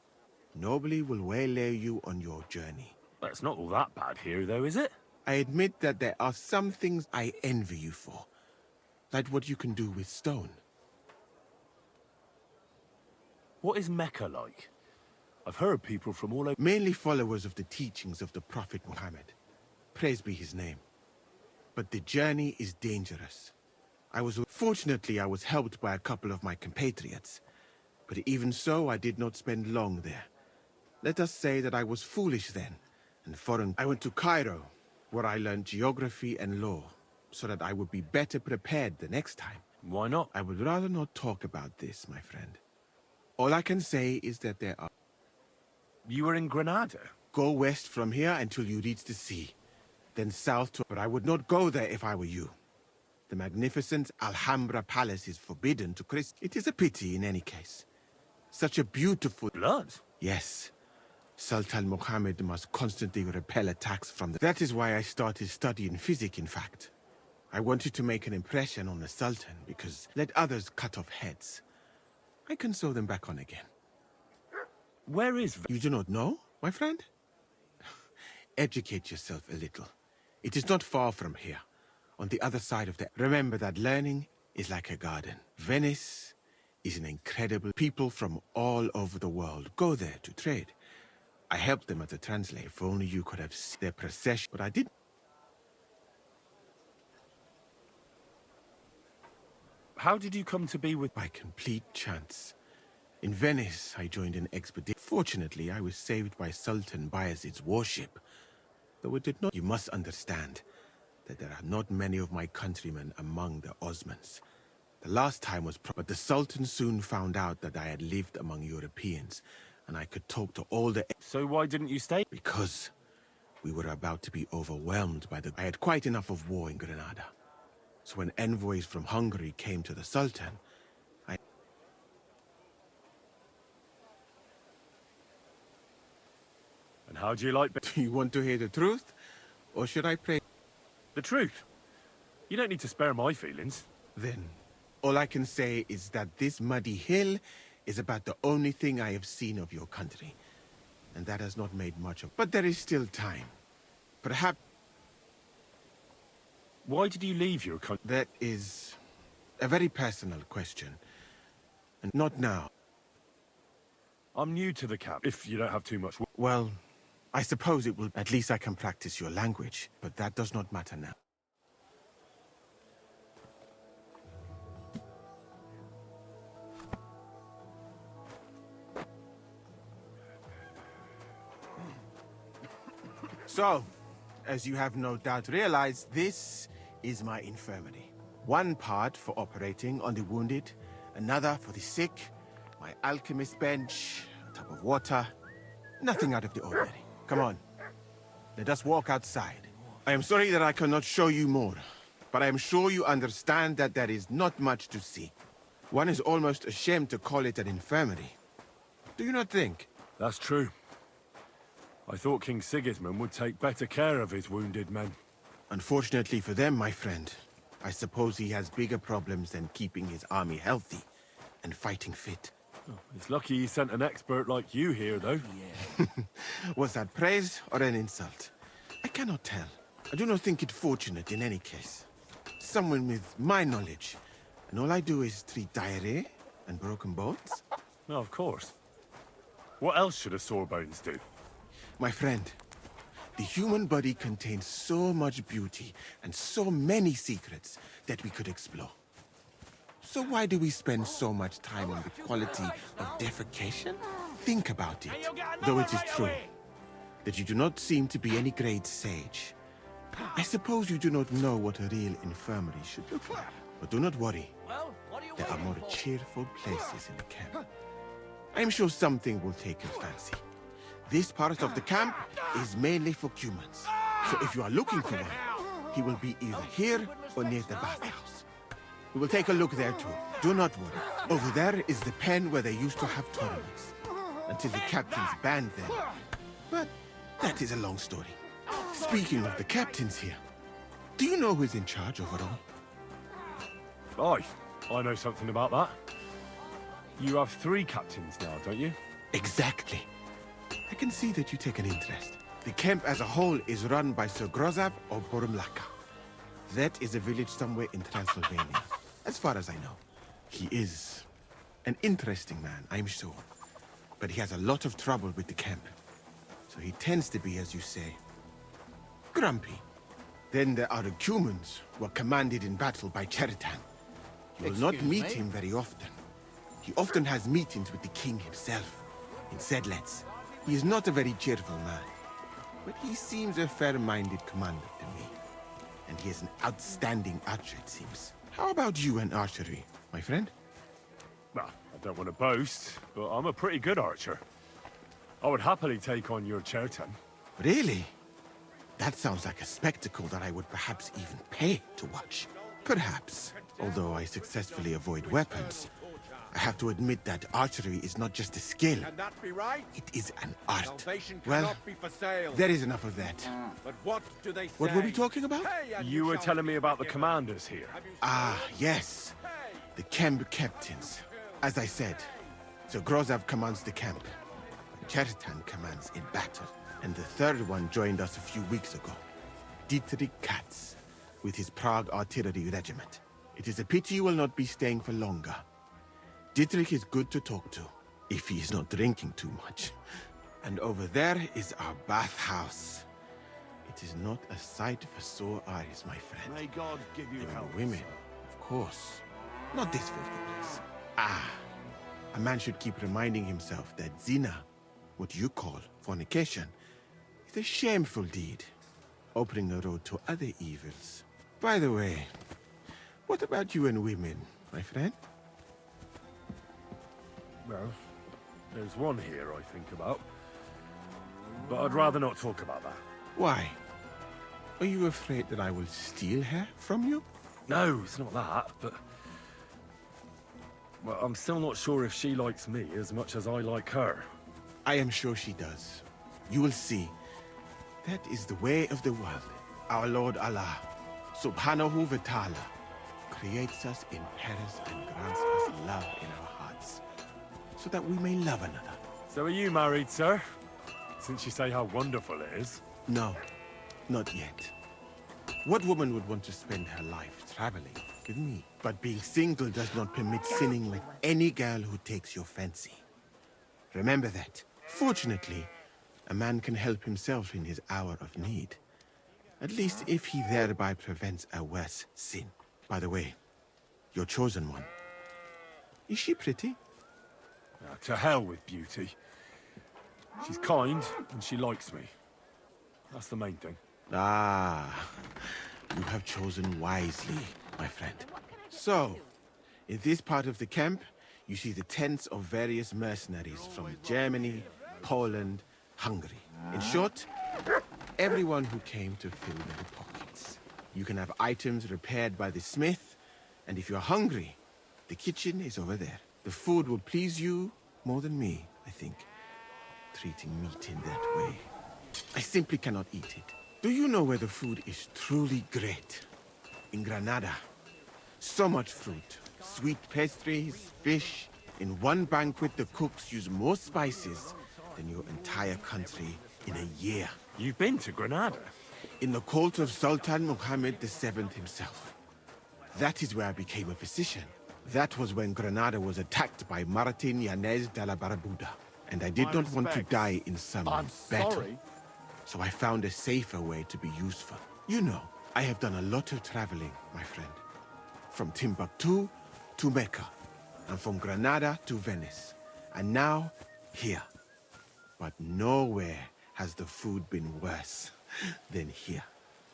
Nobody will waylay you on your journey. But it's not all that bad here, though, is it? I admit that there are some things I envy you for. Like what you can do with stone. What is Mecca like? I've heard people from all over... Mainly followers of the teachings of the Prophet Muhammad. Praise be his name. But the journey is dangerous. I was Fortunately, I was helped by a couple of my compatriots. But even so, I did not spend long there. Let us say that I was foolish then, and foreign. I went to Cairo, where I learned geography and law, so that I would be better prepared the next time. Why not? I would rather not talk about this, my friend. All I can say is that there are... You were in Granada? Go west from here until you reach the sea. Then south to... But I would not go there if I were you. The magnificent Alhambra Palace is forbidden to Christians. It is a pity in any case. Such a beautiful... Blood? Yes. Sultan Mohammed must constantly repel attacks from the... That is why I started studying physics, in fact. I wanted to make an impression on the Sultan, because let others cut off heads. I can sew them back on again. Where is... You do not know, my friend? Educate yourself a little. It is not far from here, on the other side of the... Remember that learning is like a garden. Venice is an incredible... People from all over the world go there to trade. I helped them as a translator. If only you could have seen their procession, but I didn't. How did you come to be with... By complete chance. In Venice, I joined an expedition. Fortunately, I was saved by Sultan Bayezid's warship. Though it did not... You must understand that there are not many of my countrymen among the Osmans. The last time was... But the Sultan soon found out that I had lived among Europeans, and I could talk to all the... So why didn't you stay? Because we were about to be overwhelmed by the... I had quite enough of war in Granada. So when envoys from Hungary came to the Sultan, I... And how do you like... Do you want to hear the truth? Or should I pray? The truth? You don't need to spare my feelings. Then, all I can say is that this muddy hill is about the only thing I have seen of your country. And that has not made much of... But there is still time. Perhaps... Why did you leave your country? That is a very personal question. And not now. I'm new to the camp, if you don't have too much... Well, I suppose it will... At least I can practice your language, but that does not matter now. So, as you have no doubt realized, this is my infirmary. One part for operating on the wounded, another for the sick, my alchemist bench, a tub of water, nothing out of the ordinary. Come on, let us walk outside. I am sorry that I cannot show you more, but I am sure you understand that there is not much to see. One is almost ashamed to call it an infirmary. Do you not think? That's true. I thought King Sigismund would take better care of his wounded men. Unfortunately for them, my friend, I suppose he has bigger problems than keeping his army healthy and fighting fit. Oh, it's lucky he sent an expert like you here, though. Yeah. Was that praise or an insult? I cannot tell. I do not think it fortunate in any case. Someone with my knowledge, and all I do is treat diarrhea and broken bones? No, of course. What else should a sore bones do? My friend, the human body contains so much beauty and so many secrets that we could explore. So why do we spend so much time on the quality of defecation? Think about it, though it is true that you do not seem to be any great sage. I suppose you do not know what a real infirmary should look like. But do not worry, there are more cheerful places in the camp. I am sure something will take your fancy. This part of the camp is mainly for humans. So if you are looking for one, he will be either here or near the bathhouse. We will take a look there too. Do not worry. Over there is the pen where they used to have tournaments. Until the captains banned them. But that is a long story. Speaking of the captains here, do you know who is in charge overall? Aye, I know something about that. You have 3 captains now, don't you? Exactly. I can see that you take an interest. The camp as a whole is run by Sir Grozav or Borumlaka. That is a village somewhere in Transylvania, as far as I know. He is an interesting man, I'm sure. But he has a lot of trouble with the camp. So he tends to be, as you say, grumpy. Then there are the humans, who are commanded in battle by Cheritan. You will not Excuse meet me? him very often. He often has meetings with the king himself, in Sedlets. He is not a very cheerful man, but he seems a fair-minded commander to me. And he is an outstanding archer, it seems. How about you and archery, my friend? Well, I don't want to boast, but I'm a pretty good archer. I would happily take on your Chertan. Really? That sounds like a spectacle that I would perhaps even pay to watch. Perhaps. Although I successfully avoid weapons, I have to admit that archery is not just a skill. Can that be right? It is an art. Salvation Well, cannot be for sale. there is enough of that. But what do they say? What were we talking about? Hey, and You were shall telling me be about the forgiven. commanders here. Ah, yes. The camp captains. As I said, Sir Grozav commands the camp. Chertan commands in battle. And the third one joined us a few weeks ago. Dietrich Katz, with his Prague artillery regiment. It is a pity you will not be staying for longer. Dietrich is good to talk to, if he is not drinking too much. And over there is our bathhouse. It is not a sight for sore eyes, my friend. May God give you Even help. the women, of course. Not this filthy place. Ah, a man should keep reminding himself that zina, what you call fornication, is a shameful deed, opening the road to other evils. By the way, what about you and women, my friend? Well, there's one here I think about. But I'd rather not talk about that. Why? Are you afraid that I will steal her from you? No, it's not that, but... Well, I'm still not sure if she likes me as much as I like her. I am sure she does. You will see. That is the way of the world. Our Lord Allah, Subhanahu wa Ta'ala, creates us in Paris and grants us love in our hearts, so that we may love another. So are you married, sir? Since you say how wonderful it is. No, not yet. What woman would want to spend her life traveling with me? But being single does not permit sinning with any girl who takes your fancy. Remember that. Fortunately, a man can help himself in his hour of need. At least if he thereby prevents a worse sin. By the way, your chosen one. Is she pretty? Now, to hell with beauty. She's kind, and she likes me. That's the main thing. Ah, you have chosen wisely, my friend. So, in this part of the camp, you see the tents of various mercenaries from Germany, Poland, Hungary. In short, everyone who came to fill their pockets. You can have items repaired by the smith, and if you're hungry, the kitchen is over there. The food will please you more than me, I think. Treating meat in that way. I simply cannot eat it. Do you know where the food is truly great? In Granada. So much fruit, sweet pastries, fish. In one banquet, the cooks use more spices than your entire country in a year. You've been to Granada? In the court of Sultan Mohammed VII himself. That is where I became a physician. That was when Granada was attacked by Martin Yanez de la Barbuda. And I did not want to die in some battle. Sorry. So I found a safer way to be useful. You know, I have done a lot of traveling, my friend. From Timbuktu to Mecca. And from Granada to Venice. And now, here. But nowhere has the food been worse than here.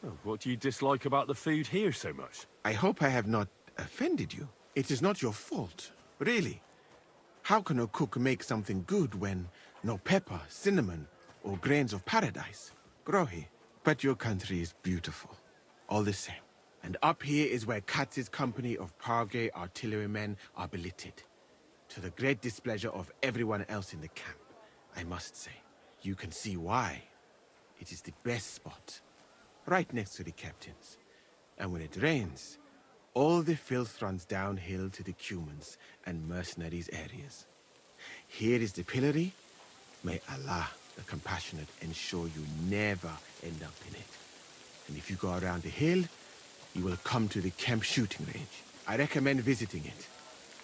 Oh, what do you dislike about the food here so much? I hope I have not offended you. It is not your fault, really. How can a cook make something good when no pepper, cinnamon, or grains of paradise grow here? But your country is beautiful, all the same. And up here is where Katz's company of Prague artillerymen are billeted. To the great displeasure of everyone else in the camp, I must say. You can see why. It is the best spot, right next to the captains. And when it rains, all the filth runs downhill to the Cumans and mercenaries areas. Here is the pillory. May Allah, the compassionate, ensure you never end up in it. And if you go around the hill, you will come to the camp shooting range. I recommend visiting it.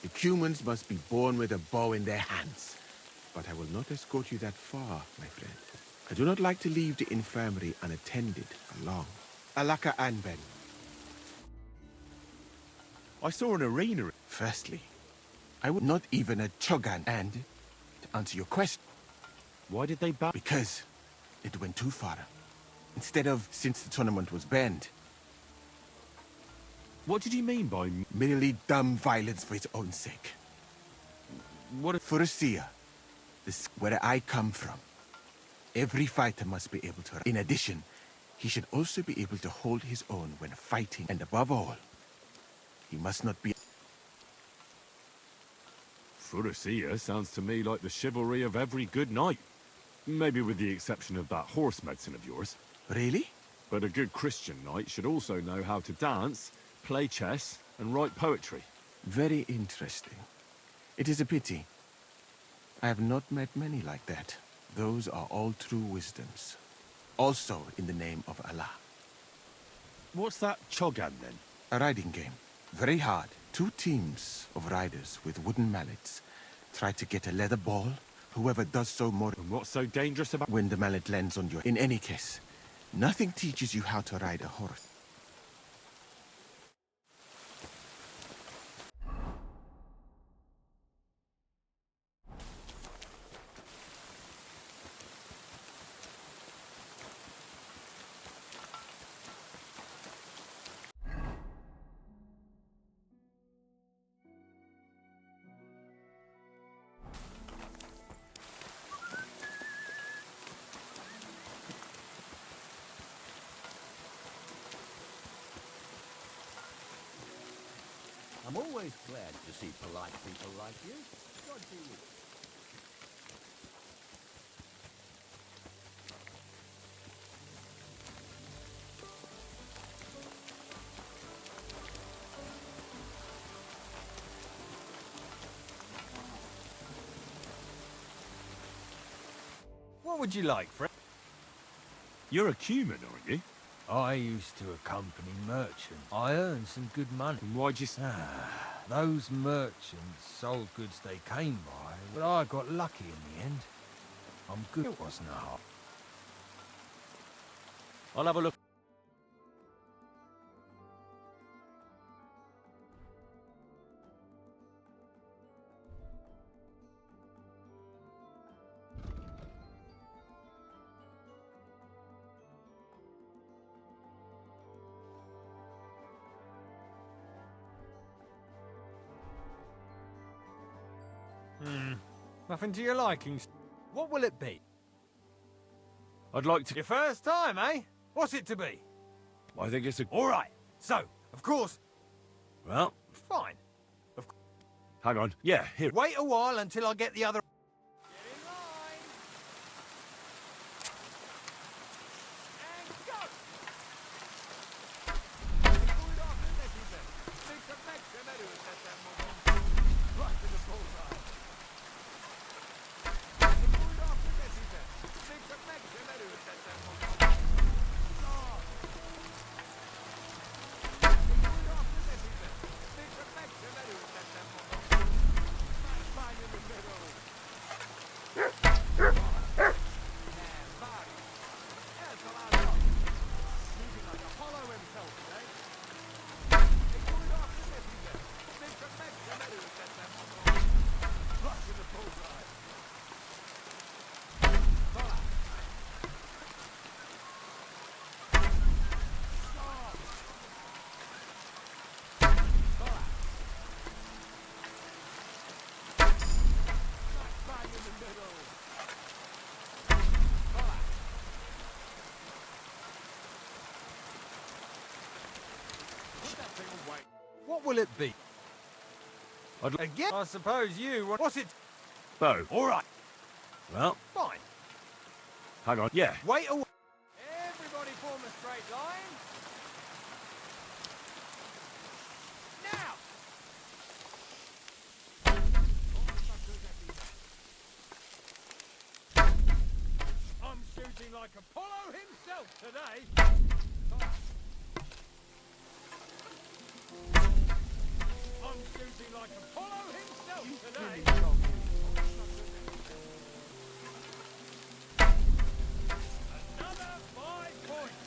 The Cumans must be born with a bow in their hands. But I will not escort you that far, my friend. I do not like to leave the infirmary unattended for long. Alaka Anben. I saw an arena Firstly, I would not even a Chogan, and to answer your question, Why did they ban? because it went too far. Instead of since the tournament was banned. What did you mean by... Merely dumb violence for its own sake. What For a seer, this where I come from, every fighter must be able to... In addition, he should also be able to hold his own when fighting, and above all, he must not be... Furusia sounds to me like the chivalry of every good knight. Maybe with the exception of that horse medicine of yours. Really? But a good Christian knight should also know how to dance, play chess, and write poetry. Very interesting. It is a pity. I have not met many like that. Those are all true wisdoms. Also in the name of Allah. What's that Chogan, then? A riding game. Very hard. 2 teams of riders with wooden mallets try to get a leather ball. Whoever does so more... And what's so dangerous about... When the mallet lands on your... In any case, nothing teaches you how to ride a horse. I'm always glad to see polite people like you. God be with you. What would you like, friend? You're a Cuman, aren't you? I used to accompany merchants. I earned some good money. And why'd you... Those merchants sold goods they came by, but I got lucky in the end. I'm good. It wasn't a hard. I'll have a look. Nothing to your liking. What will it be? I'd like to... Your first time, eh? What's it to be? I think it's a... All right. So, of course... Well... Fine. Hang on. Yeah, here. Wait a while until I get the other... What will it be? Again? I suppose you want... What's it? Bow. All right. Well... Fine. Hang on. Yeah. Wait a while. Everybody form a straight line. Now! I'm shooting like Apollo himself today. I'm shooting like Apollo himself today. Another 5 points.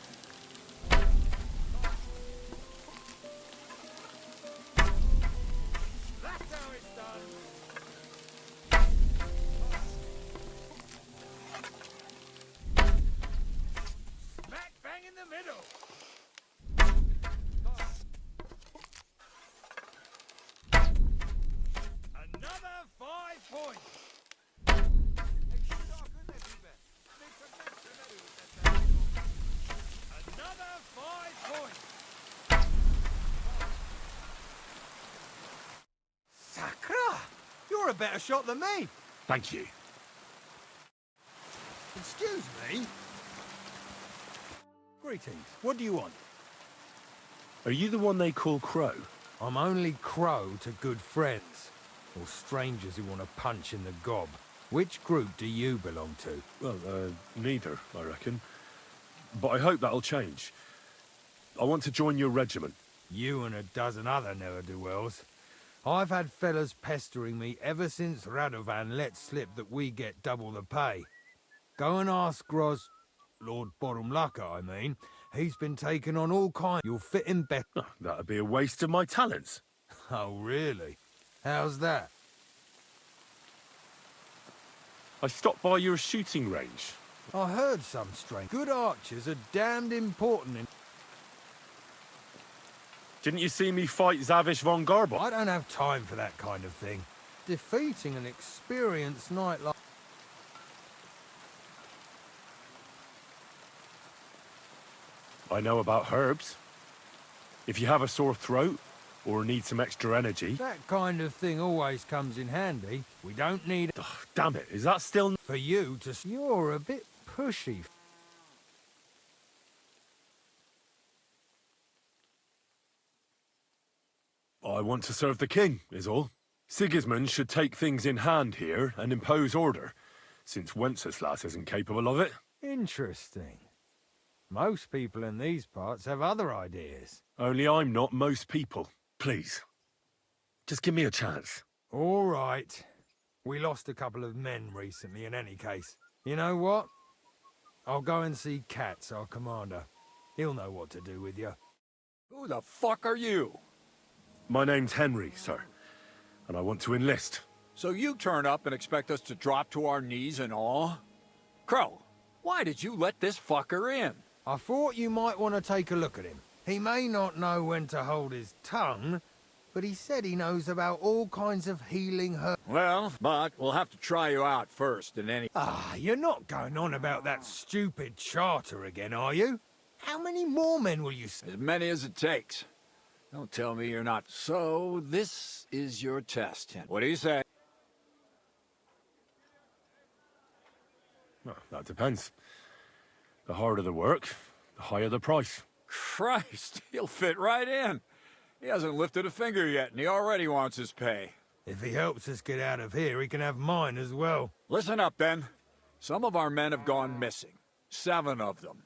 You're a better shot than me. Thank you. Excuse me? Greetings. What do you want? Are you the one they call Crow? I'm only Crow to good friends, or strangers who want to punch in the gob. Which group do you belong to? Well, neither, I reckon. But I hope that'll change. I want to join your regiment. You and a dozen other ne'er-do-wells. I've had fellas pestering me ever since Radovan let slip that we get double the pay. Go and ask Lord Borumlaka, I mean. He's been taking on all kinds. You'll fit him better. Oh, that'd be a waste of my talents. Oh, really? How's that? I stopped by your shooting range. I heard some strange. Good archers are damned important in... Didn't you see me fight Zavish von Garbot? I don't have time for that kind of thing. Defeating an experienced knight like... I know about herbs. If you have a sore throat, or need some extra energy... That kind of thing always comes in handy. We don't need... Oh, damn it, is that still... For you to... You're a bit pushy. I want to serve the king, is all. Sigismund should take things in hand here and impose order, since Wenceslas isn't capable of it. Interesting. Most people in these parts have other ideas. Only I'm not most people. Please. Just give me a chance. All right. We lost a couple of men recently in any case. You know what? I'll go and see Katz, our commander. He'll know what to do with you. Who the fuck are you? My name's Henry, sir, and I want to enlist. So you turn up and expect us to drop to our knees in awe? Crow, why did you let this fucker in? I thought you might want to take a look at him. He may not know when to hold his tongue, but he said he knows about all kinds of healing herbs. Well, but we'll have to try you out first in any... Ah, you're not going on about that stupid charter again, are you? How many more men will you... As many as it takes. Don't tell me you're not. So, this is your test, Hen. What do you say? Well, that depends. The harder the work, the higher the price. Christ, he'll fit right in. He hasn't lifted a finger yet, and he already wants his pay. If he helps us get out of here, he can have mine as well. Listen up, then. Some of our men have gone missing. 7 of them.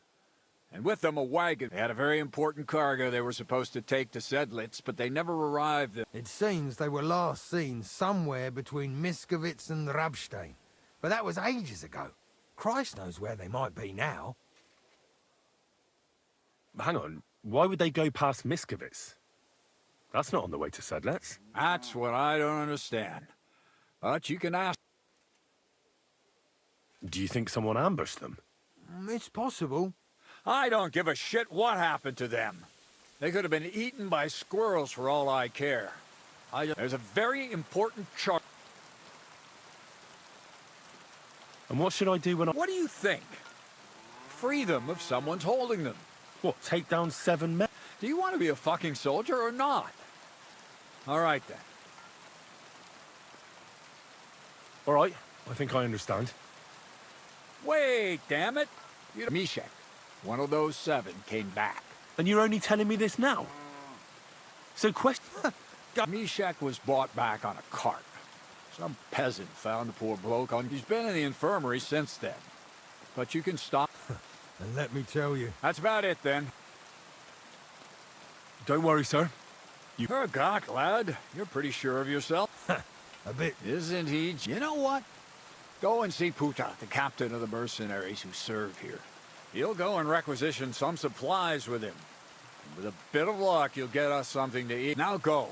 And with them a wagon. They had a very important cargo they were supposed to take to Sedlitz, but they never arrived. It seems they were last seen somewhere between Miskovitz and Rabstein. But that was ages ago. Christ knows where they might be now. Hang on, why would they go past Miskovitz? That's not on the way to Sedlitz. That's what I don't understand. But you can ask. Do you think someone ambushed them? It's possible. I don't give a shit what happened to them. They could have been eaten by squirrels for all I care. There's a very important chart. And what should I do when I... What do you think? Free them if someone's holding them. What, take down 7 men? Do you want to be a fucking soldier or not? All right, then. All right, I think I understand. Wait, damn it. Mishek, one of those 7, came back. And you're only telling me this now? So question... Mishek was brought back on a cart. Some peasant found the poor bloke on... He's been in the infirmary since then. But you can stop... And let me tell you... That's about it, then. Don't worry, sir. You're a gawk, lad. You're pretty sure of yourself. A bit. Isn't he? You know what? Go and see Puta, the captain of the mercenaries who serve here. He'll go and requisition some supplies with him. With a bit of luck, you'll get us something to eat. Now go.